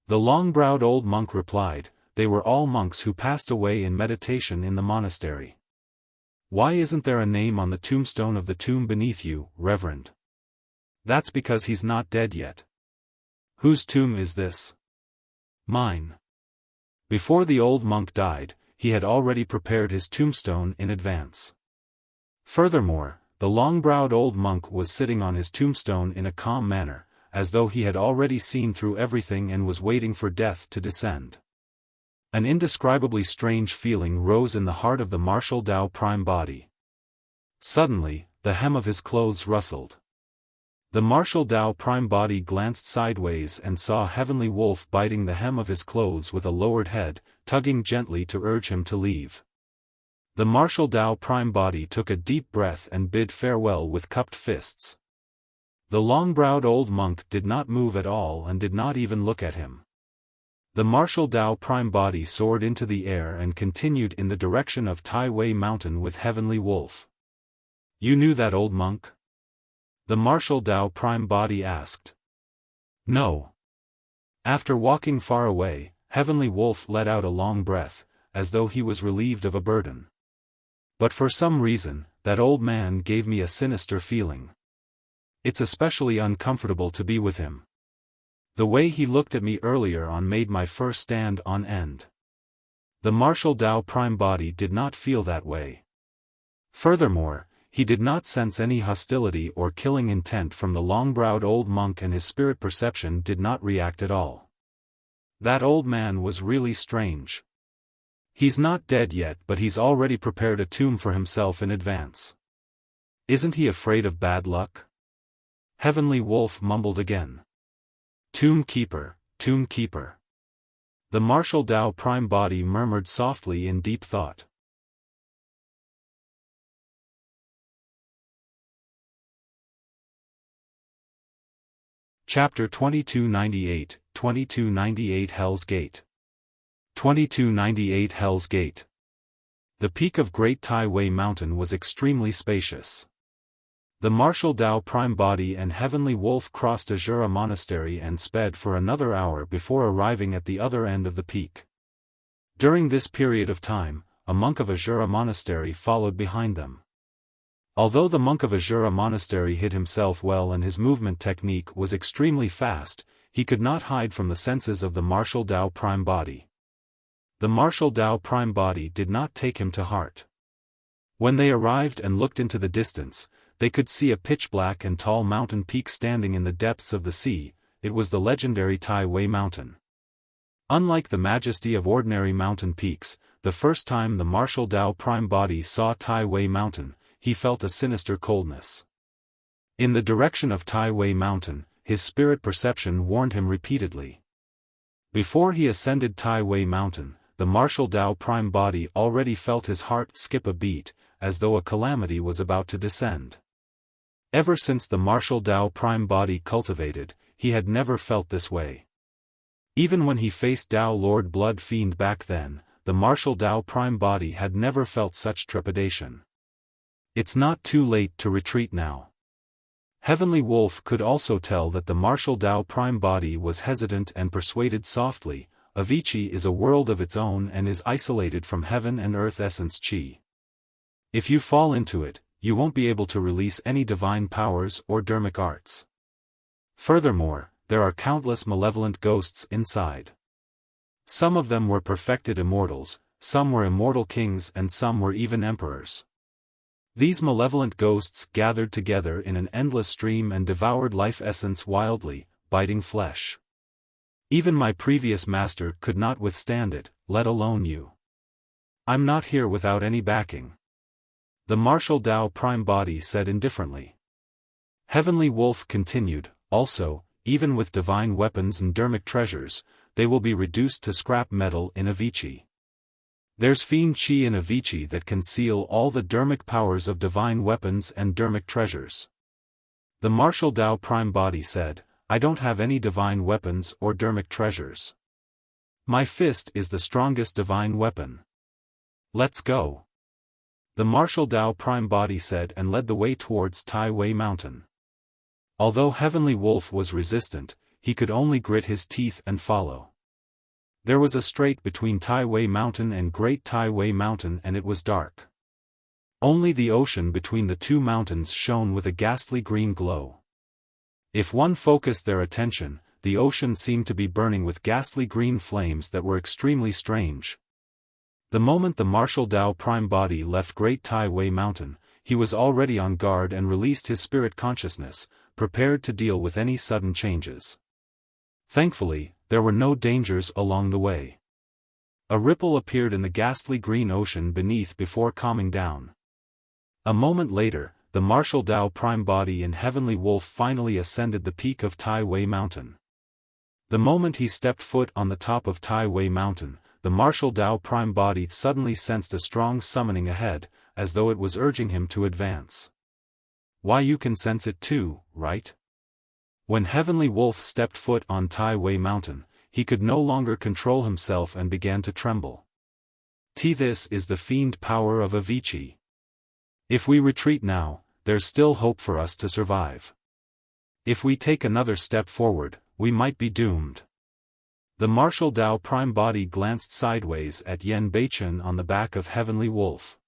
The long-browed old monk replied, they were all monks who passed away in meditation in the monastery. Why isn't there a name on the tombstone of the tomb beneath you, Reverend? That's because he's not dead yet. Whose tomb is this? Mine. Before the old monk died, he had already prepared his tombstone in advance. Furthermore, the long-browed old monk was sitting on his tombstone in a calm manner, as though he had already seen through everything and was waiting for death to descend. An indescribably strange feeling rose in the heart of the martial Tao Prime Body. Suddenly, the hem of his clothes rustled. The martial Tao Prime Body glanced sideways and saw Heavenly Wolf biting the hem of his clothes with a lowered head, tugging gently to urge him to leave. The martial Tao Prime Body took a deep breath and bid farewell with cupped fists. The long-browed old monk did not move at all and did not even look at him. The martial Tao Prime Body soared into the air and continued in the direction of Tai Wei Mountain with Heavenly Wolf. You knew that, old monk? The martial Tao Prime Body asked. No. After walking far away, Heavenly Wolf let out a long breath, as though he was relieved of a burden. But for some reason, that old man gave me a sinister feeling. It's especially uncomfortable to be with him. The way he looked at me earlier on made my fur stand on end. The martial Tao Prime Body did not feel that way. Furthermore, he did not sense any hostility or killing intent from the long-browed old monk, and his spirit perception did not react at all. That old man was really strange. He's not dead yet, but he's already prepared a tomb for himself in advance. Isn't he afraid of bad luck? Heavenly Wolf mumbled again. Tomb Keeper, Tomb Keeper. The martial Tao Prime Body murmured softly in deep thought. Chapter 2298, 2298 Hell's Gate. 2298 Hell's Gate. The peak of Great Tai Wei Mountain was extremely spacious. The martial Tao Prime Body and Heavenly Wolf crossed Azura Monastery and sped for another hour before arriving at the other end of the peak. During this period of time, a monk of Azura Monastery followed behind them. Although the monk of Azura Monastery hid himself well and his movement technique was extremely fast, he could not hide from the senses of the martial Tao Prime Body. The martial Tao Prime Body did not take him to heart. When they arrived and looked into the distance, they could see a pitch-black and tall mountain peak standing in the depths of the sea. It was the legendary Tai Wei Mountain. Unlike the majesty of ordinary mountain peaks, the first time the martial Tao Prime Body saw Tai Wei Mountain, he felt a sinister coldness. In the direction of Tai Wei Mountain, his spirit perception warned him repeatedly. Before he ascended Tai Wei Mountain, the martial Tao Prime Body already felt his heart skip a beat, as though a calamity was about to descend. Ever since the martial Tao Prime Body cultivated, he had never felt this way. Even when he faced Tao Lord Blood Fiend back then, the martial Tao Prime Body had never felt such trepidation. It's not too late to retreat now. Heavenly Wolf could also tell that the martial Tao Prime Body was hesitant and persuaded softly. Avicii is a world of its own and is isolated from heaven and earth essence chi. If you fall into it, you won't be able to release any divine powers or dermic arts. Furthermore, there are countless malevolent ghosts inside. Some of them were perfected immortals, some were immortal kings and some were even emperors. These malevolent ghosts gathered together in an endless stream and devoured life essence wildly, biting flesh. Even my previous master could not withstand it, let alone you. I'm not here without any backing. The martial Dao Prime Body said indifferently. Heavenly Wolf continued, also, even with divine weapons and dermic treasures, they will be reduced to scrap metal in Avicii. There's fiend chi in Avicii that can seal all the dermic powers of divine weapons and dermic treasures. The martial Dao Prime Body said, I don't have any divine weapons or dermic treasures. My fist is the strongest divine weapon. Let's go. The martial Dao Prime Body said and led the way towards Tai Wei Mountain. Although Heavenly Wolf was resistant, he could only grit his teeth and follow. There was a strait between Tai Wei Mountain and Great Tai Wei Mountain and it was dark. Only the ocean between the two mountains shone with a ghastly green glow. If one focused their attention, the ocean seemed to be burning with ghastly green flames that were extremely strange. The moment the martial Dao Prime Body left Great Tai Wei Mountain, he was already on guard and released his spirit consciousness, prepared to deal with any sudden changes. Thankfully, there were no dangers along the way. A ripple appeared in the ghastly green ocean beneath before calming down. A moment later, the martial Dao Prime Body and Heavenly Wolf finally ascended the peak of Tai Wei Mountain. The moment he stepped foot on the top of Tai Wei Mountain, the martial Dao Prime Body suddenly sensed a strong summoning ahead, as though it was urging him to advance. Why, you can sense it too, right? When Heavenly Wolf stepped foot on Tai Wei Mountain, he could no longer control himself and began to tremble. This is the fiend power of Avicii. If we retreat now, there's still hope for us to survive. If we take another step forward, we might be doomed. The martial Dao Prime Body glanced sideways at Yen Beichen on the back of Heavenly Wolf.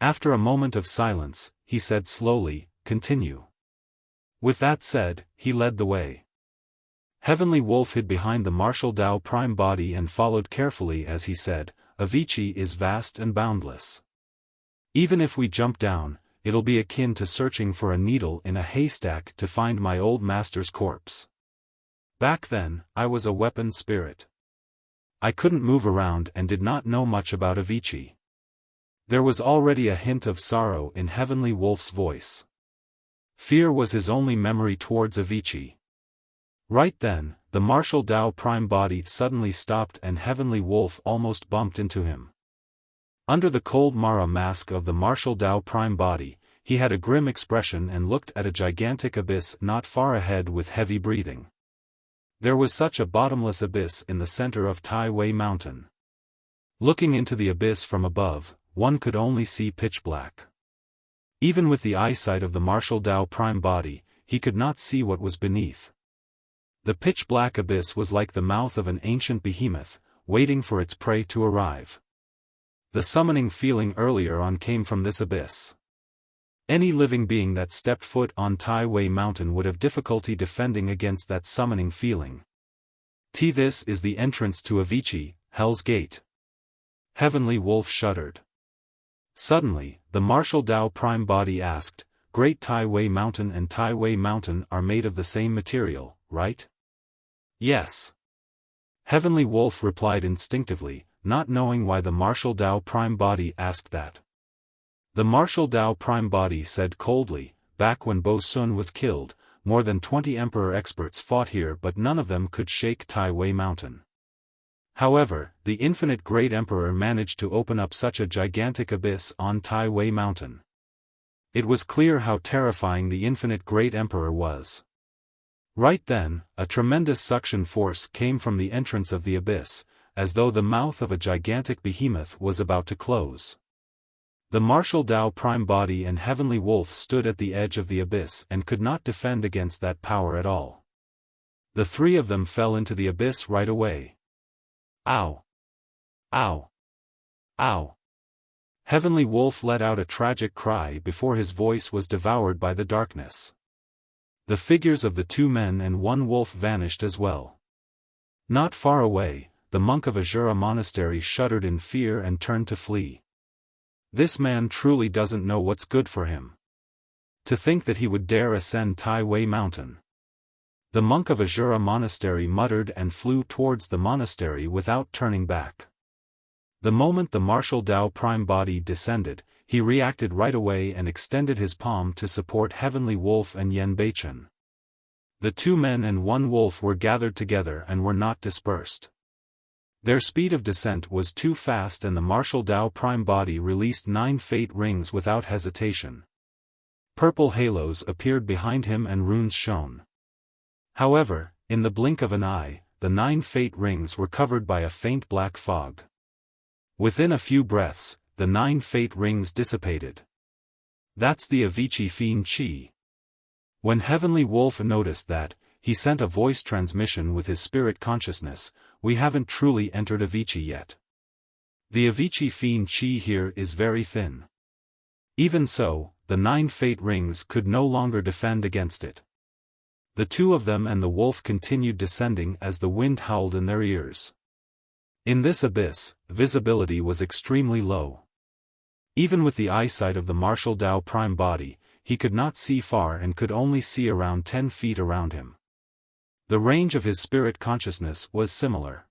After a moment of silence, he said slowly, continue. With that said, he led the way. Heavenly Wolf hid behind the martial Dao Prime Body and followed carefully as he said, Avicii is vast and boundless. Even if we jump down, it'll be akin to searching for a needle in a haystack to find my old master's corpse. Back then, I was a weapon spirit. I couldn't move around and did not know much about Avicii. There was already a hint of sorrow in Heavenly Wolf's voice. Fear was his only memory towards Avicii. Right then, the martial Dao Prime Body suddenly stopped and Heavenly Wolf almost bumped into him. Under the cold Mara mask of the martial Dao Prime Body, he had a grim expression and looked at a gigantic abyss not far ahead with heavy breathing. There was such a bottomless abyss in the center of Tai Wei Mountain. Looking into the abyss from above, one could only see pitch black. Even with the eyesight of the martial Dao Prime Body, he could not see what was beneath. The pitch-black abyss was like the mouth of an ancient behemoth, waiting for its prey to arrive. The summoning feeling earlier on came from this abyss. Any living being that stepped foot on Tai Wei Mountain would have difficulty defending against that summoning feeling. This is the entrance to Avicii, Hell's Gate. Heavenly Wolf shuddered. Suddenly, the martial Dao Prime Body asked, Great Tai Wei Mountain and Tai Wei Mountain are made of the same material, right? Yes. Heavenly Wolf replied instinctively, not knowing why the martial Dao Prime Body asked that. The martial Dao Prime Body said coldly, back when Bo Sun was killed, more than 20 Emperor experts fought here but none of them could shake Tai Wei Mountain. However, the infinite Great Emperor managed to open up such a gigantic abyss on Tai Wei Mountain. It was clear how terrifying the infinite Great Emperor was. Right then, a tremendous suction force came from the entrance of the abyss, as though the mouth of a gigantic behemoth was about to close. The martial Dao Prime Body and Heavenly Wolf stood at the edge of the abyss and could not defend against that power at all. The three of them fell into the abyss right away. Ow! Ow! Ow! Heavenly Wolf let out a tragic cry before his voice was devoured by the darkness. The figures of the 2 men and 1 wolf vanished as well. Not far away, the monk of Azura Monastery shuddered in fear and turned to flee. This man truly doesn't know what's good for him. To think that he would dare ascend Tai Wei Mountain. The monk of Azura Monastery muttered and flew towards the monastery without turning back. The moment the martial Dao Prime body descended, he reacted right away and extended his palm to support Heavenly Wolf and Yan Beichen. The 2 men and 1 wolf were gathered together and were not dispersed. Their speed of descent was too fast and the martial Dao Prime body released 9 fate rings without hesitation. Purple halos appeared behind him and runes shone. However, in the blink of an eye, the 9 fate rings were covered by a faint black fog. Within a few breaths, the 9 fate rings dissipated. That's the Avicii Fiend Chi. When Heavenly Wolf noticed that, he sent a voice transmission with his spirit consciousness. We haven't truly entered Avicii yet. The Avicii Fiend Chi here is very thin. Even so, the 9 fate rings could no longer defend against it. The 2 of them and the wolf continued descending as the wind howled in their ears. In this abyss, visibility was extremely low. Even with the eyesight of the martial Dao Prime body, he could not see far and could only see around 10 feet around him. The range of his spirit consciousness was similar.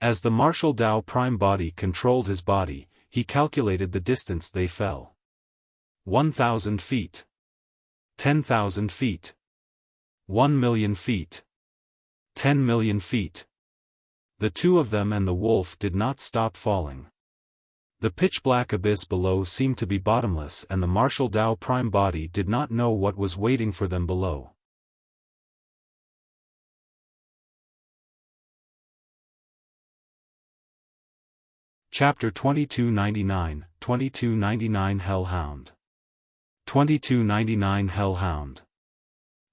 As the martial Dao Prime body controlled his body, he calculated the distance they fell. 1,000 feet. 10,000 feet. 1,000,000 feet. 10,000,000 feet. The 2 of them and the wolf did not stop falling. The pitch-black abyss below seemed to be bottomless and the martial Dao Prime body did not know what was waiting for them below. Chapter 2299, 2299 Hellhound. 2299 Hellhound.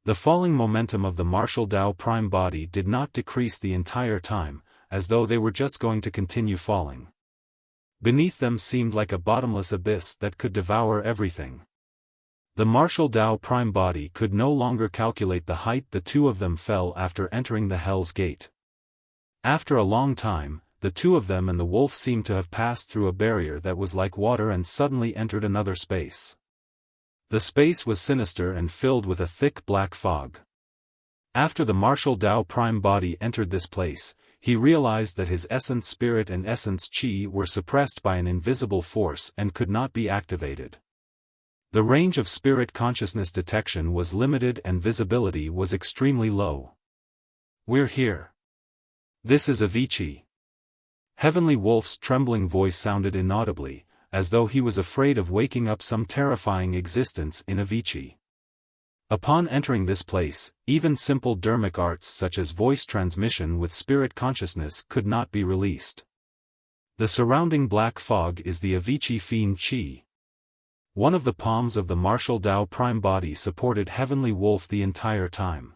The falling momentum of the martial Dao Prime body did not decrease the entire time, as though they were just going to continue falling. Beneath them seemed like a bottomless abyss that could devour everything. The martial Dao Prime body could no longer calculate the height the 2 of them fell after entering the Hell's Gate. After a long time, the 2 of them and the wolf seemed to have passed through a barrier that was like water and suddenly entered another space. The space was sinister and filled with a thick black fog. After the martial Dao Prime body entered this place, he realized that his essence spirit and essence chi were suppressed by an invisible force and could not be activated. The range of spirit consciousness detection was limited and visibility was extremely low. We're here. This is Avicii. Heavenly Wolf's trembling voice sounded inaudibly, as though he was afraid of waking up some terrifying existence in Avicii. Upon entering this place, even simple dermic arts such as voice transmission with spirit consciousness could not be released. The surrounding black fog is the Avicii Fiend Chi. One of the palms of the martial Dao Prime body supported Heavenly Wolf the entire time.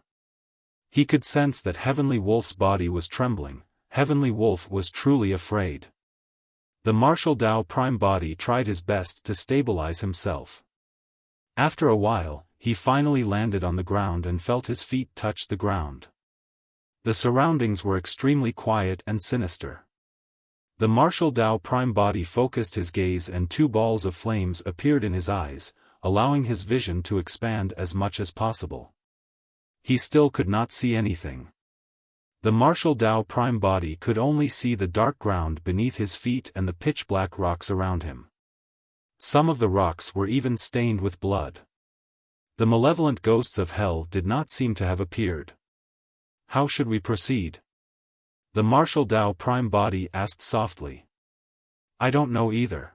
He could sense that Heavenly Wolf's body was trembling. Heavenly Wolf was truly afraid. The martial Dao Prime body tried his best to stabilize himself. After a while, he finally landed on the ground and felt his feet touch the ground. The surroundings were extremely quiet and sinister. The martial Dao Prime body focused his gaze and 2 balls of flames appeared in his eyes, allowing his vision to expand as much as possible. He still could not see anything. The martial Dao Prime body could only see the dark ground beneath his feet and the pitch-black rocks around him. Some of the rocks were even stained with blood. The malevolent ghosts of hell did not seem to have appeared. How should we proceed? The martial Dao Prime body asked softly. I don't know either.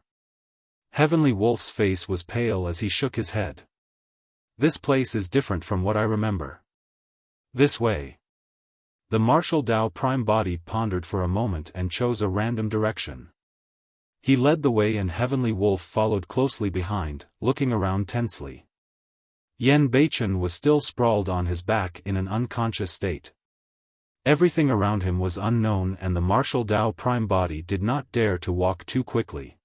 Heavenly Wolf's face was pale as he shook his head. This place is different from what I remember. This way. The martial Dao Prime body pondered for a moment and chose a random direction. He led the way and Heavenly Wolf followed closely behind, looking around tensely. Yan Beichen was still sprawled on his back in an unconscious state. Everything around him was unknown and the martial Dao Prime body did not dare to walk too quickly.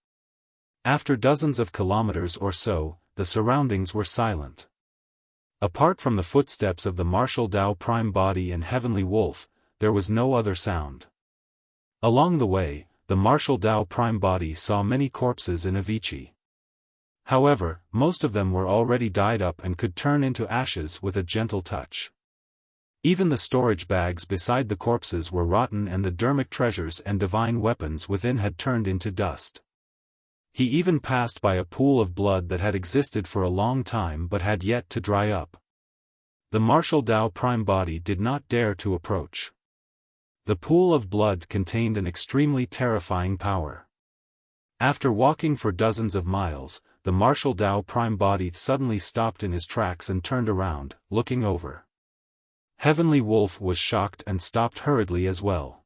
After dozens of kilometers or so, the surroundings were silent. Apart from the footsteps of the martial Tao Prime Body and Heavenly Wolf, there was no other sound. Along the way, the martial Tao Prime Body saw many corpses in Avicii. However, most of them were already dyed up and could turn into ashes with a gentle touch. Even the storage bags beside the corpses were rotten and the dermic treasures and divine weapons within had turned into dust. He even passed by a pool of blood that had existed for a long time but had yet to dry up. The martial Tao Prime Body did not dare to approach. The pool of blood contained an extremely terrifying power. After walking for dozens of miles, the martial Tao Prime Body suddenly stopped in his tracks and turned around, looking over. Heavenly Wolf was shocked and stopped hurriedly as well.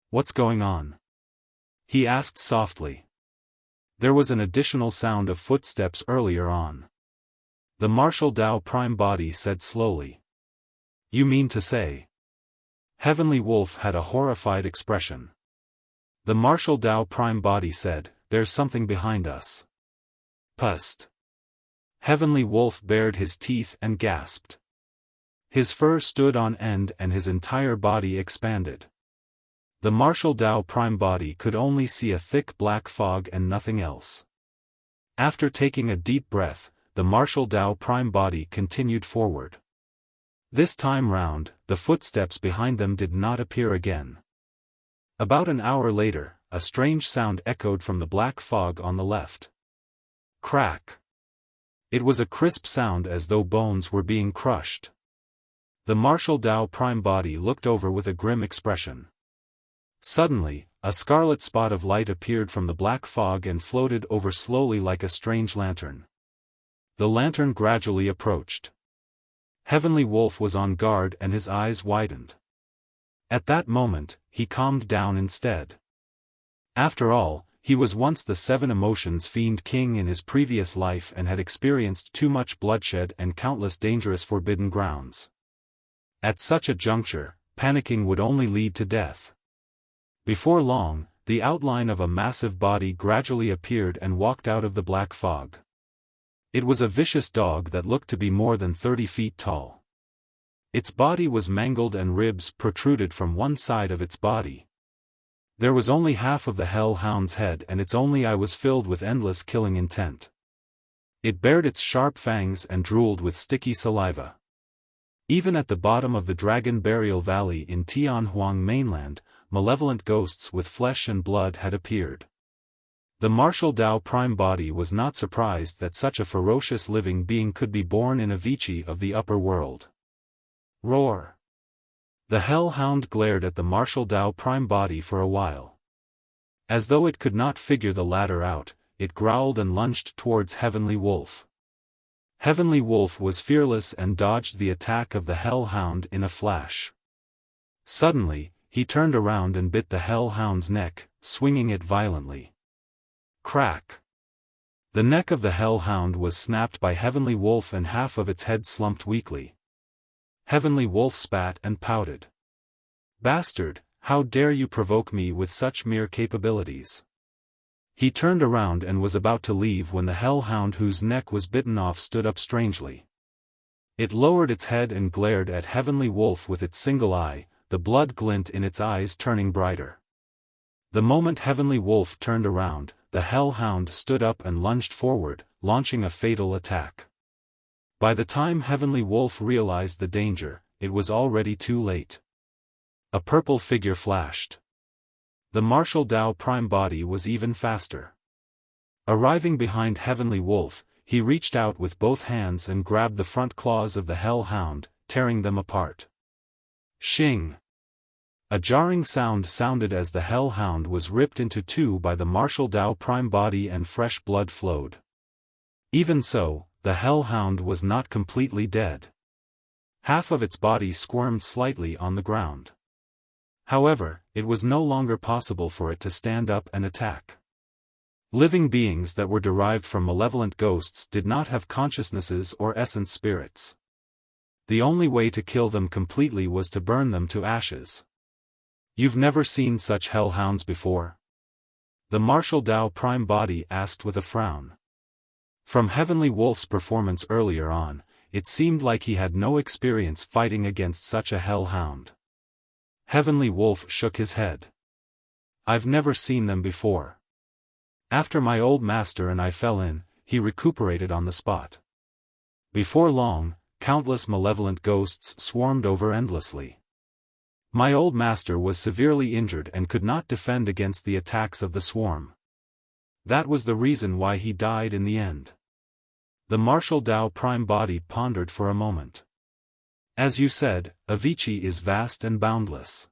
"What's going on?" he asked softly. There was an additional sound of footsteps earlier on. The martial Tao Prime Body said slowly. "You mean to say?" Heavenly Wolf had a horrified expression. The martial Tao Prime Body said, "There's something behind us." Pust. Heavenly Wolf bared his teeth and gasped. His fur stood on end and his entire body expanded. The martial Tao Prime Body could only see a thick black fog and nothing else. After taking a deep breath, the martial Tao Prime Body continued forward. This time round, the footsteps behind them did not appear again. About an hour later, a strange sound echoed from the black fog on the left. Crack. It was a crisp sound as though bones were being crushed. The martial Tao Prime Body looked over with a grim expression. Suddenly, a scarlet spot of light appeared from the black fog and floated over slowly like a strange lantern. The lantern gradually approached. Heavenly Wolf was on guard and his eyes widened. At that moment, he calmed down instead. After all, he was once the seven emotions fiend king in his previous life and had experienced too much bloodshed and countless dangerous forbidden grounds. At such a juncture, panicking would only lead to death. Before long, the outline of a massive body gradually appeared and walked out of the black fog. It was a vicious dog that looked to be more than 30 feet tall. Its body was mangled and ribs protruded from one side of its body. There was only half of the hellhound's head and its only eye was filled with endless killing intent. It bared its sharp fangs and drooled with sticky saliva. Even at the bottom of the Dragon Burial Valley in Tianhuang mainland, malevolent ghosts with flesh and blood had appeared. The martial Tao Prime Body was not surprised that such a ferocious living being could be born in Avicii of the upper world. Roar! The hellhound glared at the martial Tao Prime Body for a while. As though it could not figure the latter out, it growled and lunged towards Heavenly Wolf. Heavenly Wolf was fearless and dodged the attack of the hellhound in a flash. Suddenly, he turned around and bit the hellhound's neck, swinging it violently. Crack! The neck of the hellhound was snapped by Heavenly Wolf and half of its head slumped weakly. Heavenly Wolf spat and pouted. "Bastard, how dare you provoke me with such mere capabilities?" He turned around and was about to leave when the hellhound whose neck was bitten off stood up strangely. It lowered its head and glared at Heavenly Wolf with its single eye, the blood glint in its eyes turning brighter. The moment Heavenly Wolf turned around, the hellhound stood up and lunged forward, launching a fatal attack. By the time Heavenly Wolf realized the danger, it was already too late. A purple figure flashed. The martial Tao Prime Body was even faster. Arriving behind Heavenly Wolf, he reached out with both hands and grabbed the front claws of the hellhound, tearing them apart. Shing! A jarring sound sounded as the hellhound was ripped into two by the martial Tao Prime Body and fresh blood flowed. Even so, the hellhound was not completely dead. Half of its body squirmed slightly on the ground. However, it was no longer possible for it to stand up and attack. Living beings that were derived from malevolent ghosts did not have consciousnesses or essence spirits. The only way to kill them completely was to burn them to ashes. "You've never seen such hellhounds before?" the martial Tao Prime Body asked with a frown. From Heavenly Wolf's performance earlier on, it seemed like he had no experience fighting against such a hellhound. Heavenly Wolf shook his head. I've never seen them before. After my old master and I fell in, he recuperated on the spot. Before long, countless malevolent ghosts swarmed over endlessly. My old master was severely injured and could not defend against the attacks of the swarm. That was the reason why he died in the end. The martial Dao Prime body pondered for a moment. As you said, Avicii is vast and boundless.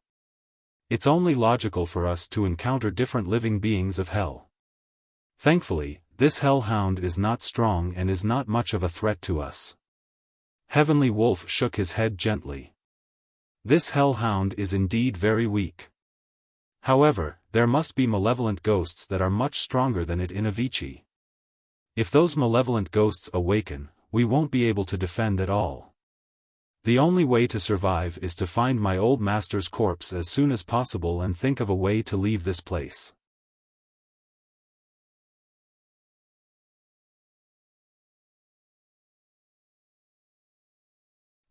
It's only logical for us to encounter different living beings of hell. Thankfully, this hellhound is not strong and is not much of a threat to us. Heavenly Wolf shook his head gently. This hellhound is indeed very weak. However, there must be malevolent ghosts that are much stronger than it in Avicii. If those malevolent ghosts awaken, we won't be able to defend at all. The only way to survive is to find my old master's corpse as soon as possible and think of a way to leave this place.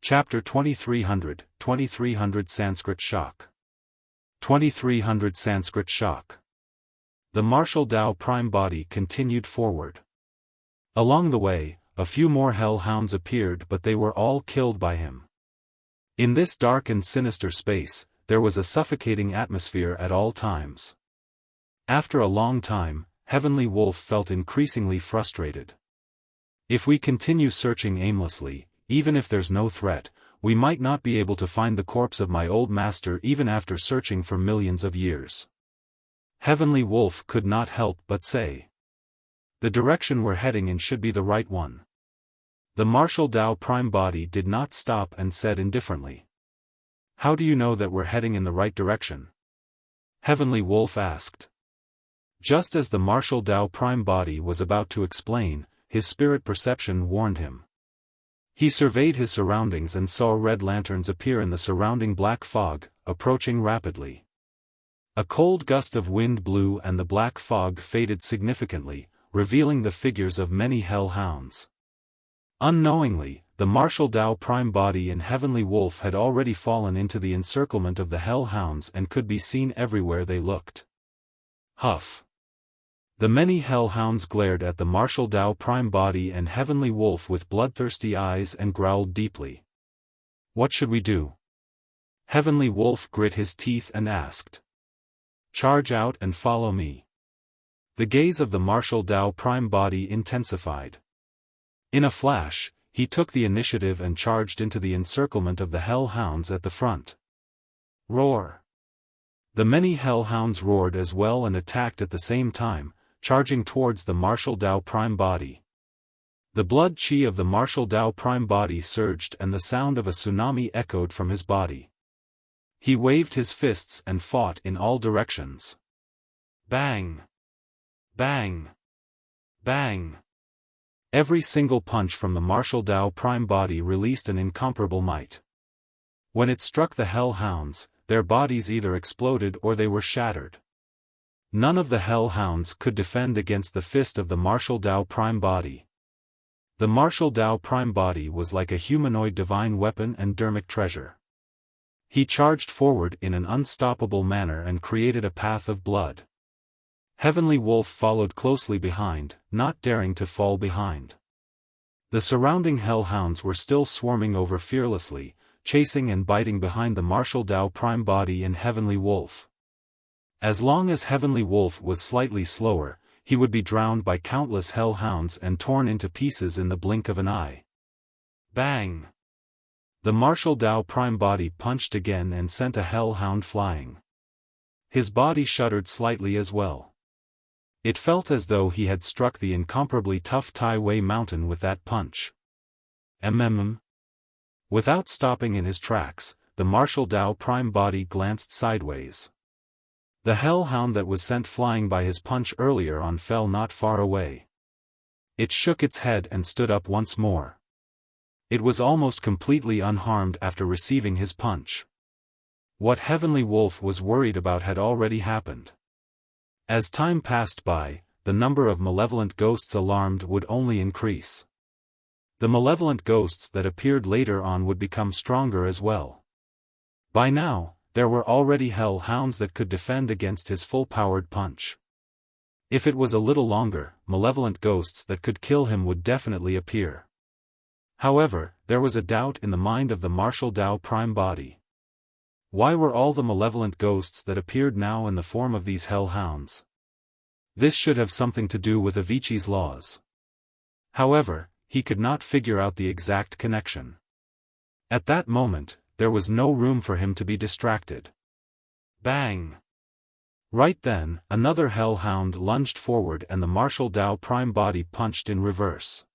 Chapter 2300, 2300 Sanskrit Shock. 2300 Sanskrit Shock. The martial Dao Prime body continued forward. Along the way, a few more hellhounds appeared, but they were all killed by him. In this dark and sinister space, there was a suffocating atmosphere at all times. After a long time, Heavenly Wolf felt increasingly frustrated. If we continue searching aimlessly, even if there's no threat, we might not be able to find the corpse of my old master even after searching for millions of years. Heavenly Wolf could not help but say, the direction we're heading in should be the right one. The martial Dao Prime body did not stop and said indifferently, how do you know that we're heading in the right direction? Heavenly Wolf asked. Just as the martial Dao Prime body was about to explain, his spirit perception warned him. He surveyed his surroundings and saw red lanterns appear in the surrounding black fog, approaching rapidly. A cold gust of wind blew and the black fog faded significantly, revealing the figures of many hellhounds. Unknowingly, the martial Dao Prime body and Heavenly Wolf had already fallen into the encirclement of the hellhounds and could be seen everywhere they looked. Huff! The many hellhounds glared at the martial Dao Prime body and Heavenly Wolf with bloodthirsty eyes and growled deeply. What should we do? Heavenly Wolf grit his teeth and asked. Charge out and follow me. The gaze of the martial Dao Prime body intensified. In a flash, he took the initiative and charged into the encirclement of the hellhounds at the front. Roar! The many hellhounds roared as well and attacked at the same time, charging towards the martial Dao Prime body. The blood chi of the martial Dao Prime body surged and the sound of a tsunami echoed from his body. He waved his fists and fought in all directions. Bang! Bang! Bang! Every single punch from the martial Dao Prime body released an incomparable might. When it struck the hellhounds, their bodies either exploded or they were shattered. None of the hellhounds could defend against the fist of the martial Dao Prime body. The martial Dao Prime body was like a humanoid divine weapon and dermic treasure. He charged forward in an unstoppable manner and created a path of blood. Heavenly Wolf followed closely behind, not daring to fall behind. The surrounding hellhounds were still swarming over fearlessly, chasing and biting behind the martial Dao Prime body and Heavenly Wolf. As long as Heavenly Wolf was slightly slower, he would be drowned by countless hellhounds and torn into pieces in the blink of an eye. Bang! The martial Dao Prime body punched again and sent a hellhound flying. His body shuddered slightly as well. It felt as though he had struck the incomparably tough Tai Wei mountain with that punch. Without stopping in his tracks, the martial Dao Prime body glanced sideways. The hellhound that was sent flying by his punch earlier on fell not far away. It shook its head and stood up once more. It was almost completely unharmed after receiving his punch. What Heavenly Wolf was worried about had already happened. As time passed by, the number of malevolent ghosts alarmed would only increase. The malevolent ghosts that appeared later on would become stronger as well. By now, there were already hellhounds that could defend against his full-powered punch. If it was a little longer, malevolent ghosts that could kill him would definitely appear. However, there was a doubt in the mind of the martial Dao prime body. Why were all the malevolent ghosts that appeared now in the form of these hellhounds? This should have something to do with Avicii's laws. However, he could not figure out the exact connection. At that moment, there was no room for him to be distracted. Bang! Right then, another hellhound lunged forward and the martial Dao prime body punched in reverse.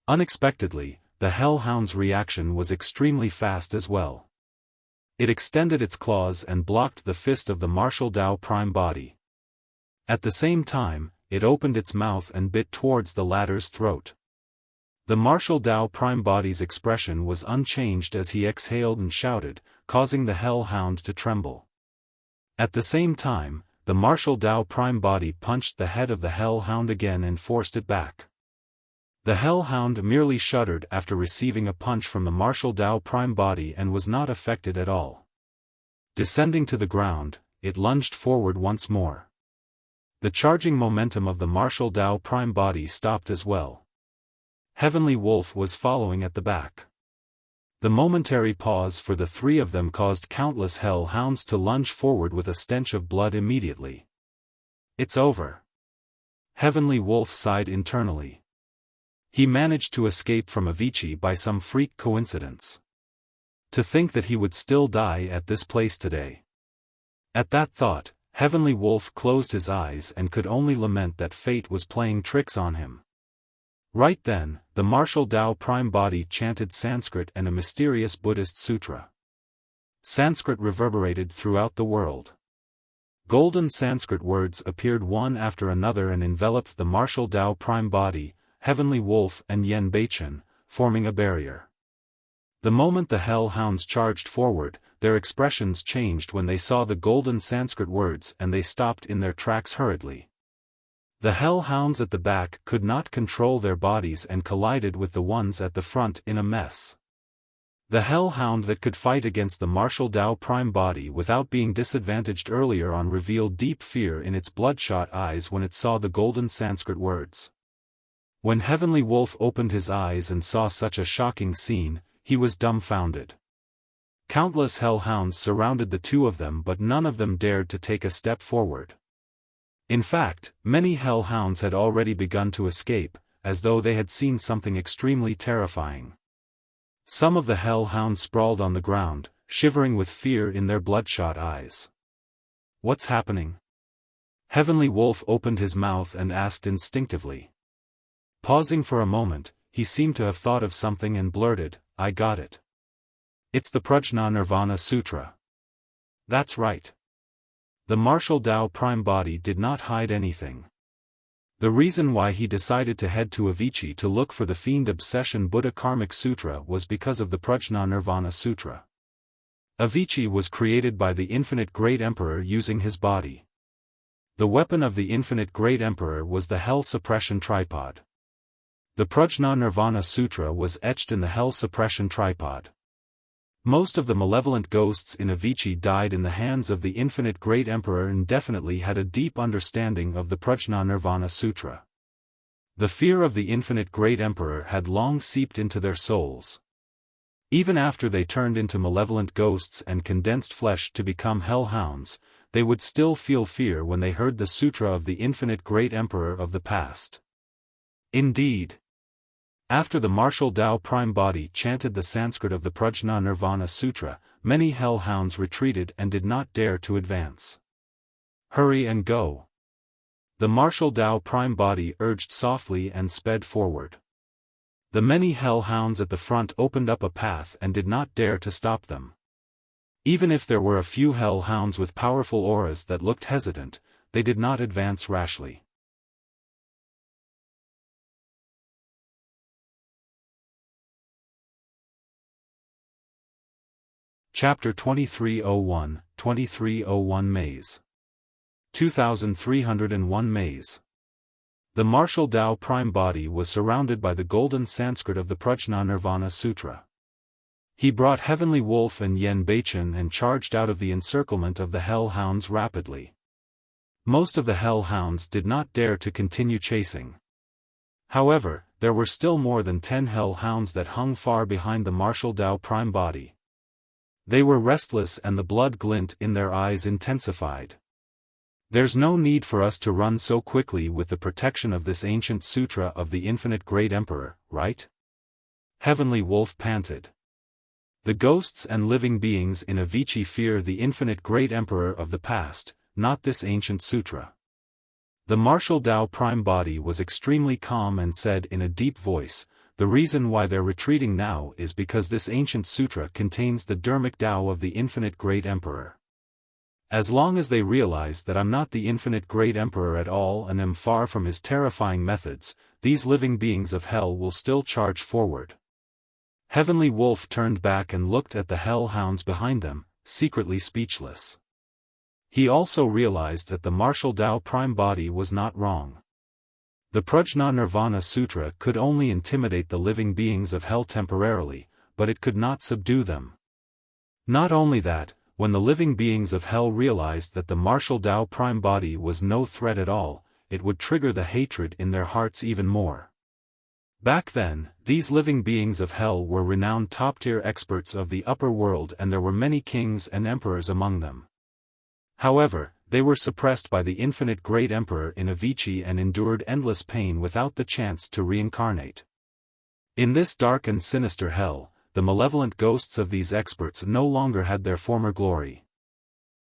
Unexpectedly, the hellhound's reaction was extremely fast as well. It extended its claws and blocked the fist of the martial Dao prime body. At the same time, it opened its mouth and bit towards the latter's throat. The martial Dao prime body's expression was unchanged as he exhaled and shouted, causing the hellhound to tremble. At the same time, the martial Dao prime body punched the head of the hellhound again and forced it back. The hellhound merely shuddered after receiving a punch from the martial Dao prime body and was not affected at all. Descending to the ground, it lunged forward once more. The charging momentum of the martial Dao prime body stopped as well. Heavenly Wolf was following at the back. The momentary pause for the three of them caused countless hellhounds to lunge forward with a stench of blood immediately. It's over. Heavenly Wolf sighed internally. He managed to escape from Avicii by some freak coincidence. To think that he would still die at this place today. At that thought, Heavenly Wolf closed his eyes and could only lament that fate was playing tricks on him. Right then, the martial Dao prime body chanted Sanskrit and a mysterious Buddhist sutra. Sanskrit reverberated throughout the world. Golden Sanskrit words appeared one after another and enveloped the martial Dao prime body, Heavenly Wolf and Yen Beichen, forming a barrier. The moment the hellhounds charged forward, their expressions changed when they saw the golden Sanskrit words and they stopped in their tracks hurriedly. The hellhounds at the back could not control their bodies and collided with the ones at the front in a mess. The hellhound that could fight against the martial Dao prime body without being disadvantaged earlier on revealed deep fear in its bloodshot eyes when it saw the golden Sanskrit words. When Heavenly Wolf opened his eyes and saw such a shocking scene, he was dumbfounded. Countless hellhounds surrounded the two of them but none of them dared to take a step forward. In fact, many hellhounds had already begun to escape, as though they had seen something extremely terrifying. Some of the hellhounds sprawled on the ground, shivering with fear in their bloodshot eyes. What's happening? Heavenly Wolf opened his mouth and asked instinctively. Pausing for a moment, he seemed to have thought of something and blurted, I got it. It's the Prajna Nirvana Sutra. That's right. The martial Dao prime body did not hide anything. The reason why he decided to head to Avicii to look for the Fiend Obsession Buddha Karmic Sutra was because of the Prajna Nirvana Sutra. Avicii was created by the Infinite Great Emperor using his body. The weapon of the Infinite Great Emperor was the Hell Suppression Tripod. The Prajna Nirvana Sutra was etched in the Hell Suppression Tripod. Most of the malevolent ghosts in Avicii died in the hands of the Infinite Great Emperor and definitely had a deep understanding of the Prajna Nirvana Sutra. The fear of the Infinite Great Emperor had long seeped into their souls. Even after they turned into malevolent ghosts and condensed flesh to become hellhounds, they would still feel fear when they heard the Sutra of the Infinite Great Emperor of the past. Indeed. After the martial Dao prime body chanted the Sanskrit of the Prajna Nirvana Sutra, many hellhounds retreated and did not dare to advance. Hurry and go. The martial Dao prime body urged softly and sped forward. The many hellhounds at the front opened up a path and did not dare to stop them. Even if there were a few hellhounds with powerful auras that looked hesitant, they did not advance rashly. Chapter 2301, 2301 Maze. 2301 Maze. The martial Tao Prime Body was surrounded by the golden Sanskrit of the Prajna Nirvana Sutra. He brought Heavenly Wolf and Yen Baichen and charged out of the encirclement of the hellhounds rapidly. Most of the hellhounds did not dare to continue chasing. However, there were still more than 10 hellhounds that hung far behind the martial Tao Prime Body. They were restless and the blood glint in their eyes intensified. There's no need for us to run so quickly with the protection of this ancient sutra of the infinite great emperor, right? Heavenly Wolf panted. The ghosts and living beings in Avicii fear the infinite great emperor of the past, not this ancient sutra. The martial Tao Prime Body was extremely calm and said in a deep voice, the reason why they're retreating now is because this ancient sutra contains the Dharmic Tao of the infinite great emperor. As long as they realize that I'm not the infinite great emperor at all and am far from his terrifying methods, these living beings of hell will still charge forward. Heavenly Wolf turned back and looked at the hellhounds behind them, secretly speechless. He also realized that the martial Tao Prime Body was not wrong. The Prajna Nirvana Sutra could only intimidate the living beings of hell temporarily, but it could not subdue them. Not only that, when the living beings of hell realized that the martial Tao Prime Body was no threat at all, it would trigger the hatred in their hearts even more. Back then, these living beings of hell were renowned top-tier experts of the upper world and there were many kings and emperors among them. However, they were suppressed by the infinite great emperor in Avicii and endured endless pain without the chance to reincarnate. In this dark and sinister hell, the malevolent ghosts of these experts no longer had their former glory.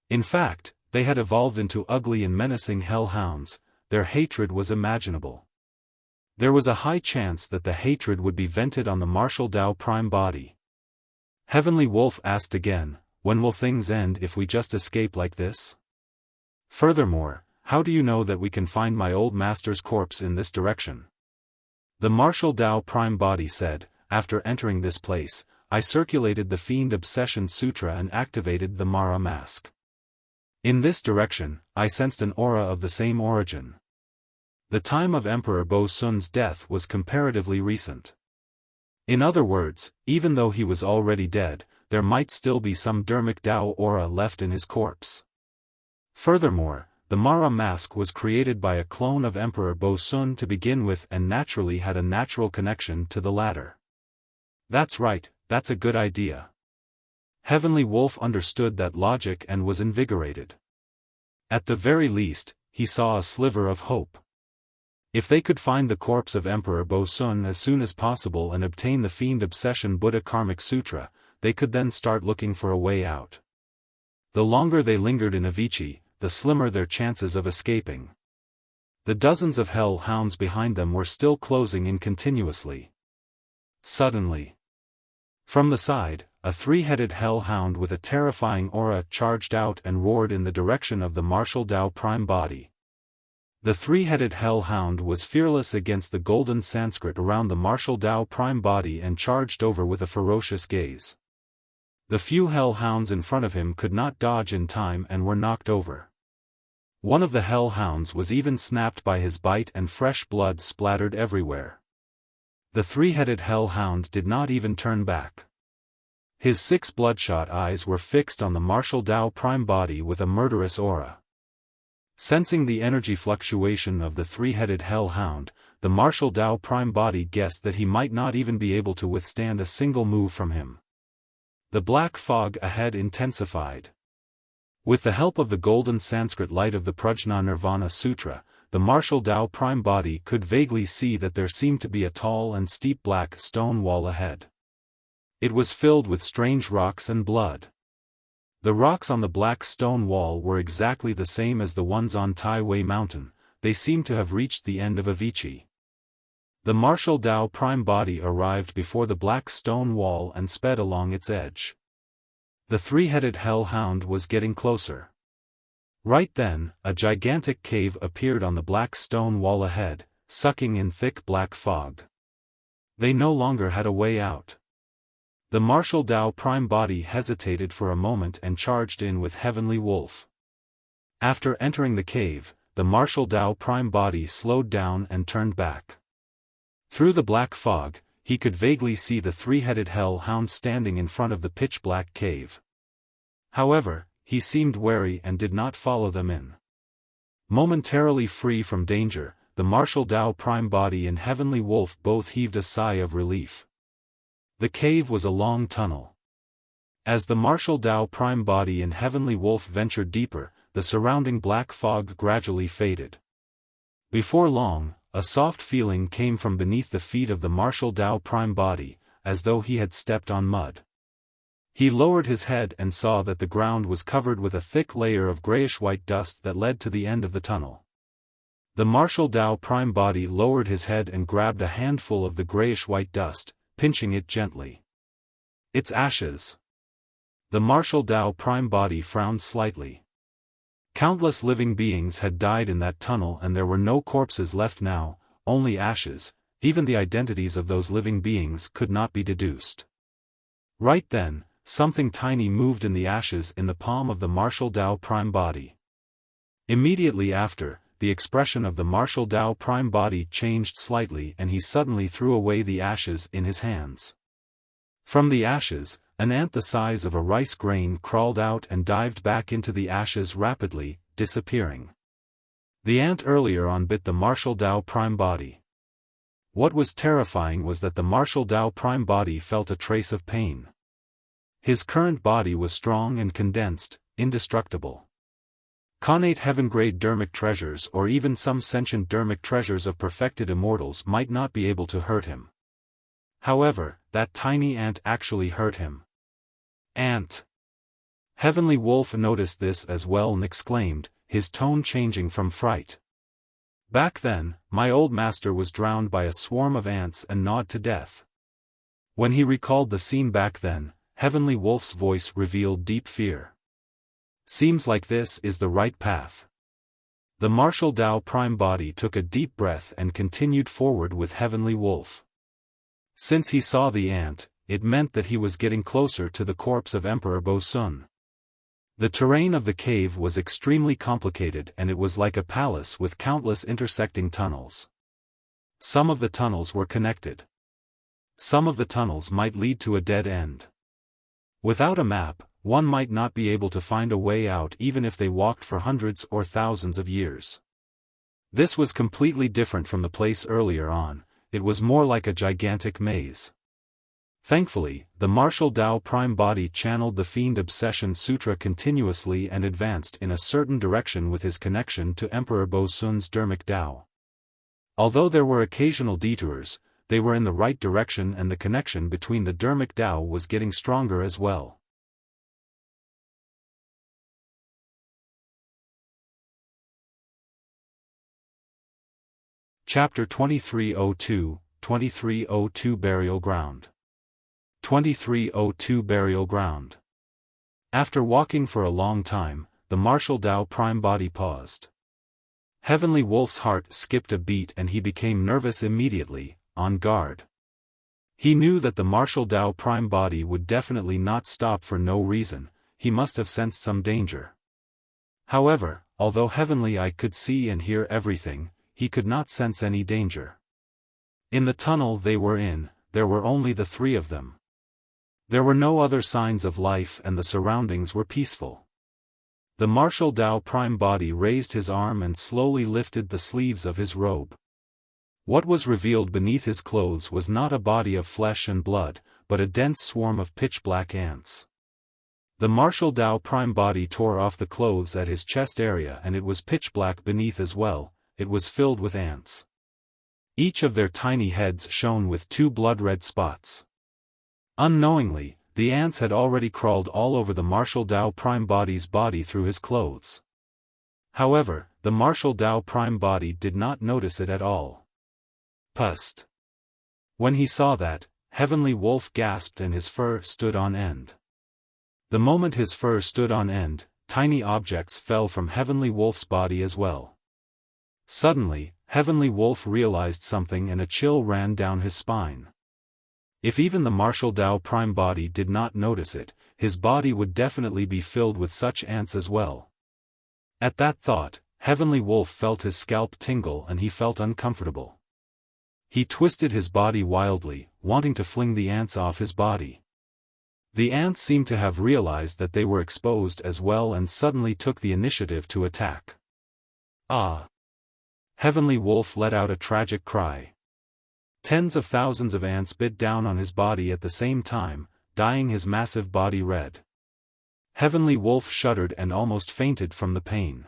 In fact, they had evolved into ugly and menacing hellhounds. Their hatred was imaginable. There was a high chance that the hatred would be vented on the martial Tao Prime Body. Heavenly Wolf asked again, when will things end if we just escape like this? Furthermore, how do you know that we can find my old master's corpse in this direction? The martial Tao Prime Body said, after entering this place, I circulated the Fiend Obsession Sutra and activated the Mara Mask. In this direction, I sensed an aura of the same origin. The time of Emperor Bo Sun's death was comparatively recent. In other words, even though he was already dead, there might still be some Dharmic Tao aura left in his corpse. Furthermore, the Mara Mask was created by a clone of Emperor Bo Sun to begin with and naturally had a natural connection to the latter. That's right, that's a good idea. Heavenly Wolf understood that logic and was invigorated. At the very least, he saw a sliver of hope. If they could find the corpse of Emperor Bo Sun as soon as possible and obtain the Fiend Obsession Buddha Karmic Sutra, they could then start looking for a way out. The longer they lingered in Avicii, the slimmer their chances of escaping. The dozens of hell-hounds behind them were still closing in continuously. Suddenly, from the side, a three-headed hellhound with a terrifying aura charged out and roared in the direction of the martial Tao Prime Body. The three-headed hellhound was fearless against the golden Sanskrit around the martial Tao Prime Body and charged over with a ferocious gaze. The few hellhounds in front of him could not dodge in time and were knocked over. One of the hellhounds was even snapped by his bite and fresh blood splattered everywhere. The three-headed hellhound did not even turn back. His 6 bloodshot eyes were fixed on the martial Tao Prime Body with a murderous aura. Sensing the energy fluctuation of the three-headed hellhound, the martial Tao Prime Body guessed that he might not even be able to withstand a single move from him. The black fog ahead intensified. With the help of the golden Sanskrit light of the Prajna Nirvana Sutra, the martial Tao Prime Body could vaguely see that there seemed to be a tall and steep black stone wall ahead. It was filled with strange rocks and blood. The rocks on the black stone wall were exactly the same as the ones on Tai Wei Mountain. They seemed to have reached the end of Avicii. The martial Tao Prime Body arrived before the black stone wall and sped along its edge. The three-headed hellhound was getting closer. Right then, a gigantic cave appeared on the black stone wall ahead, sucking in thick black fog. They no longer had a way out. The martial Tao Prime Body hesitated for a moment and charged in with Heavenly Wolf. After entering the cave, the martial Dao Prime body slowed down and turned back. Through the black fog, he could vaguely see the three-headed hell hound standing in front of the pitch-black cave. However, he seemed wary and did not follow them in. Momentarily free from danger, the martial Dao Prime body and Heavenly Wolf both heaved a sigh of relief. The cave was a long tunnel. As the martial Dao Prime body and Heavenly Wolf ventured deeper, the surrounding black fog gradually faded. Before long, a soft feeling came from beneath the feet of the martial Dao Prime body, as though he had stepped on mud. He lowered his head and saw that the ground was covered with a thick layer of grayish-white dust that led to the end of the tunnel. The martial Dao Prime body lowered his head and grabbed a handful of the grayish-white dust, pinching it gently. "It's ashes." The martial Dao Prime body frowned slightly. Countless living beings had died in that tunnel and there were no corpses left now, only ashes. Even the identities of those living beings could not be deduced. Right then, something tiny moved in the ashes in the palm of the martial Dao Prime body. Immediately after, the expression of the martial Dao Prime body changed slightly and he suddenly threw away the ashes in his hands. From the ashes, an ant the size of a rice grain crawled out and dived back into the ashes rapidly, disappearing. The ant earlier on bit the martial Dao Prime body. What was terrifying was that the martial Dao Prime body felt a trace of pain. His current body was strong and condensed, indestructible. Connate heaven-grade dermic treasures or even some sentient dermic treasures of perfected immortals might not be able to hurt him. However, that tiny ant actually hurt him. "Ant!" Heavenly Wolf noticed this as well and exclaimed, his tone changing from fright. "Back then, my old master was drowned by a swarm of ants and gnawed to death." When he recalled the scene back then, Heavenly Wolf's voice revealed deep fear. "Seems like this is the right path." The martial Dao Prime body took a deep breath and continued forward with Heavenly Wolf. Since he saw the ant, it meant that he was getting closer to the corpse of Emperor Bosun. The terrain of the cave was extremely complicated and it was like a palace with countless intersecting tunnels. Some of the tunnels were connected. Some of the tunnels might lead to a dead end. Without a map, one might not be able to find a way out even if they walked for hundreds or thousands of years. This was completely different from the place earlier on, it was more like a gigantic maze. Thankfully, the martial Dao Prime body channeled the Fiend Obsession Sutra continuously and advanced in a certain direction with his connection to Emperor Bosun's dermic Dao. Although there were occasional detours, they were in the right direction and the connection between the dermic Dao was getting stronger as well. Chapter 2302, 2302 Burial Ground. 2302 Burial Ground. After walking for a long time, the martial Dao Prime body paused. Heavenly Wolf's heart skipped a beat and he became nervous immediately, on guard. He knew that the martial Dao Prime body would definitely not stop for no reason, he must have sensed some danger. However, although Heavenly Eye could see and hear everything, he could not sense any danger. In the tunnel they were in, there were only the three of them. There were no other signs of life and the surroundings were peaceful. The martial Dao Prime body raised his arm and slowly lifted the sleeves of his robe. What was revealed beneath his clothes was not a body of flesh and blood, but a dense swarm of pitch-black ants. The martial Dao Prime body tore off the clothes at his chest area and it was pitch-black beneath as well, it was filled with ants. Each of their tiny heads shone with two blood-red spots. Unknowingly, the ants had already crawled all over the martial Dao Prime body's body through his clothes. However, the martial Dao Prime body did not notice it at all. Pust. When he saw that, Heavenly Wolf gasped and his fur stood on end. The moment his fur stood on end, tiny objects fell from Heavenly Wolf's body as well. Suddenly, Heavenly Wolf realized something and a chill ran down his spine. If even the martial Dao Prime body did not notice it, his body would definitely be filled with such ants as well. At that thought, Heavenly Wolf felt his scalp tingle and he felt uncomfortable. He twisted his body wildly, wanting to fling the ants off his body. The ants seemed to have realized that they were exposed as well and suddenly took the initiative to attack. Ah! Heavenly Wolf let out a tragic cry. Tens of thousands of ants bit down on his body at the same time, dyeing his massive body red. Heavenly Wolf shuddered and almost fainted from the pain.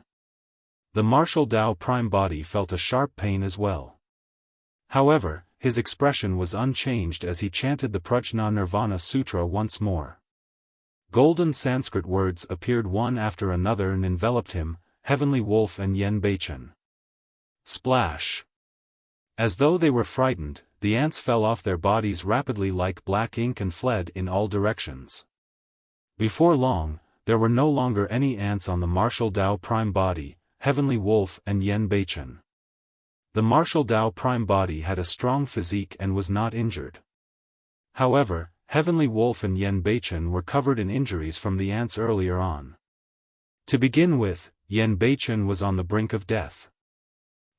The martial Tao Prime body felt a sharp pain as well. However, his expression was unchanged as he chanted the Prajna Nirvana Sutra once more. Golden Sanskrit words appeared one after another and enveloped him, Heavenly Wolf and Yen Beichen. Splash! As though they were frightened, the ants fell off their bodies rapidly like black ink and fled in all directions. Before long, there were no longer any ants on the martial Tao Prime body, Heavenly Wolf and Yen Beichen. The martial Tao Prime body had a strong physique and was not injured. However, Heavenly Wolf and Yen Beichen were covered in injuries from the ants earlier on. To begin with, Yen Beichen was on the brink of death.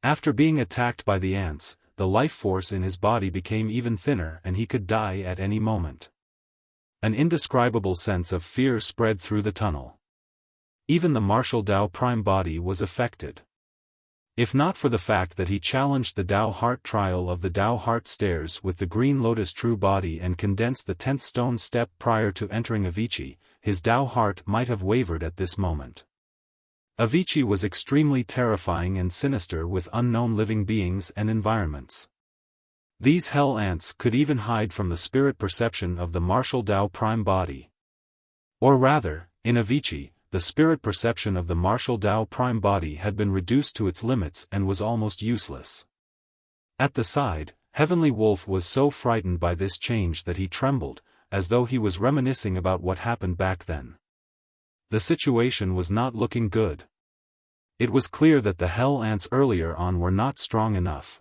After being attacked by the ants, the life force in his body became even thinner and he could die at any moment. An indescribable sense of fear spread through the tunnel. Even the martial Tao Prime body was affected. If not for the fact that he challenged the Tao Heart trial of the Tao Heart stairs with the Green Lotus True Body and condensed the 10th stone step prior to entering Avicii, his Tao Heart might have wavered at this moment. Avicii was extremely terrifying and sinister with unknown living beings and environments. These hell ants could even hide from the spirit perception of the martial Tao Prime body. Or rather, in Avicii, the spirit perception of the martial Tao Prime body had been reduced to its limits and was almost useless. At the side, Heavenly Wolf was so frightened by this change that he trembled, as though he was reminiscing about what happened back then. The situation was not looking good. It was clear that the hell ants earlier on were not strong enough.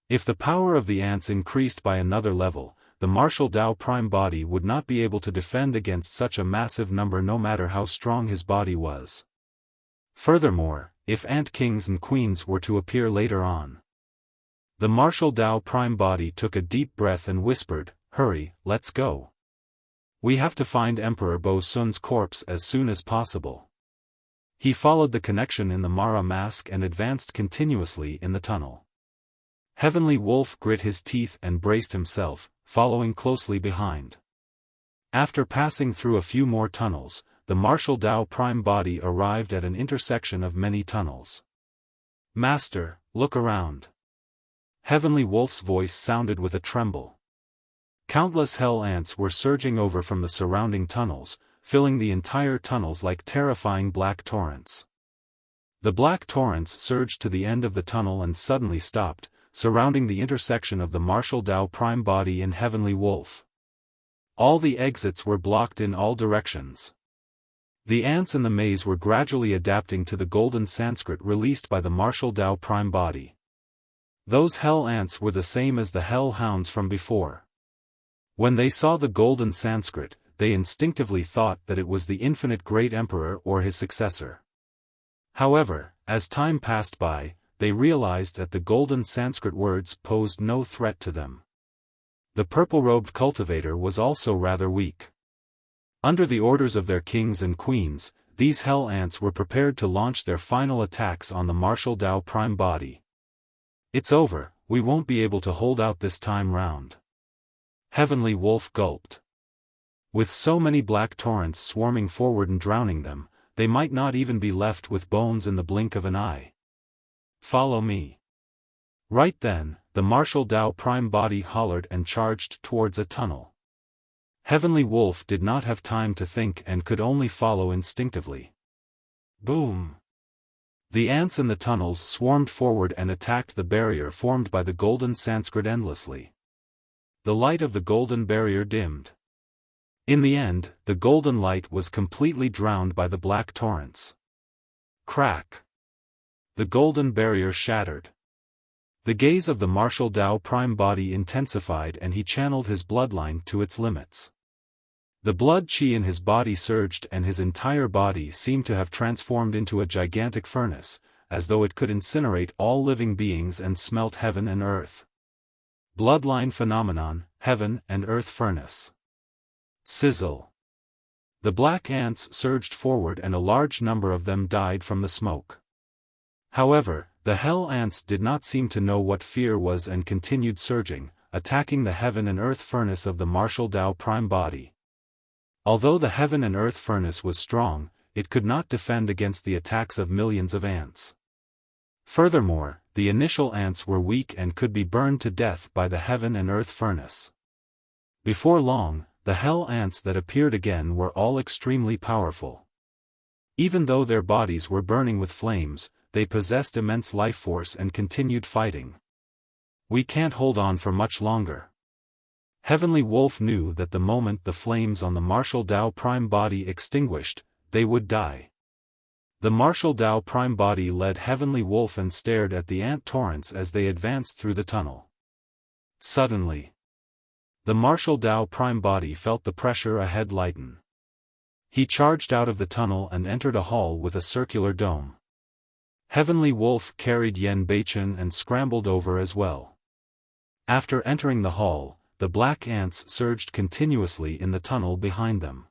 If the power of the ants increased by another level, the martial Tao Prime body would not be able to defend against such a massive number no matter how strong his body was. Furthermore, if ant kings and queens were to appear later on. The martial Tao Prime body took a deep breath and whispered, "Hurry, let's go. We have to find Emperor Bo Sun's corpse as soon as possible." He followed the connection in the Mara mask and advanced continuously in the tunnel. Heavenly Wolf grit his teeth and braced himself, following closely behind. After passing through a few more tunnels, the martial Tao Prime body arrived at an intersection of many tunnels. "Master, look around." Heavenly Wolf's voice sounded with a tremble. Countless hell ants were surging over from the surrounding tunnels, filling the entire tunnels like terrifying black torrents. The black torrents surged to the end of the tunnel and suddenly stopped, surrounding the intersection of the martial Tao Prime body and Heavenly Wolf. All the exits were blocked in all directions. The ants in the maze were gradually adapting to the golden Sanskrit released by the martial Tao Prime body. Those hell ants were the same as the hell hounds from before. When they saw the golden Sanskrit, they instinctively thought that it was the infinite great emperor or his successor. However, as time passed by, they realized that the golden Sanskrit words posed no threat to them. The purple-robed cultivator was also rather weak. Under the orders of their kings and queens, these hell ants were prepared to launch their final attacks on the martial Tao Prime body. "It's over, we won't be able to hold out this time round." Heavenly Wolf gulped. With so many black torrents swarming forward and drowning them, they might not even be left with bones in the blink of an eye. "Follow me." Right then, the martial Tao Prime body hollered and charged towards a tunnel. Heavenly Wolf did not have time to think and could only follow instinctively. Boom! The ants in the tunnels swarmed forward and attacked the barrier formed by the golden Sanskrit endlessly. The light of the golden barrier dimmed. In the end, the golden light was completely drowned by the black torrents. Crack! The golden barrier shattered. The gaze of the martial Tao Prime body intensified and he channeled his bloodline to its limits. The blood chi in his body surged and his entire body seemed to have transformed into a gigantic furnace, as though it could incinerate all living beings and smelt heaven and earth. Bloodline phenomenon, heaven and earth furnace. Sizzle. The black ants surged forward and a large number of them died from the smoke. However, the hell ants did not seem to know what fear was and continued surging, attacking the heaven and earth furnace of the martial Dao prime body. Although the heaven and earth furnace was strong, it could not defend against the attacks of millions of ants. Furthermore, the initial ants were weak and could be burned to death by the heaven and earth furnace. Before long, the hell ants that appeared again were all extremely powerful. Even though their bodies were burning with flames, they possessed immense life force and continued fighting. We can't hold on for much longer. Heavenly Wolf knew that the moment the flames on the martial Dao prime body extinguished, they would die. The martial Dao prime body led Heavenly Wolf and stared at the ant torrents as they advanced through the tunnel. Suddenly, the martial Dao prime body felt the pressure ahead lighten. He charged out of the tunnel and entered a hall with a circular dome. Heavenly Wolf carried Yen Beichen and scrambled over as well. After entering the hall, the black ants surged continuously in the tunnel behind them.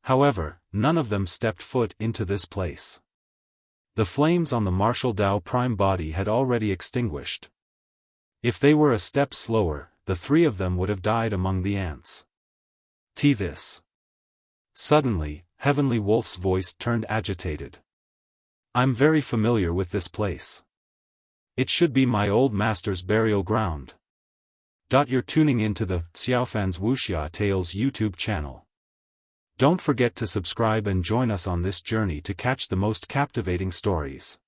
However, none of them stepped foot into this place. The flames on the martial Dao prime body had already extinguished. If they were a step slower, the three of them would have died among the ants. This. Suddenly, Heavenly Wolf's voice turned agitated. I'm very familiar with this place. It should be my old master's burial ground. You're tuning into the Xiaofan's Wuxia Tales YouTube channel. Don't forget to subscribe and join us on this journey to catch the most captivating stories.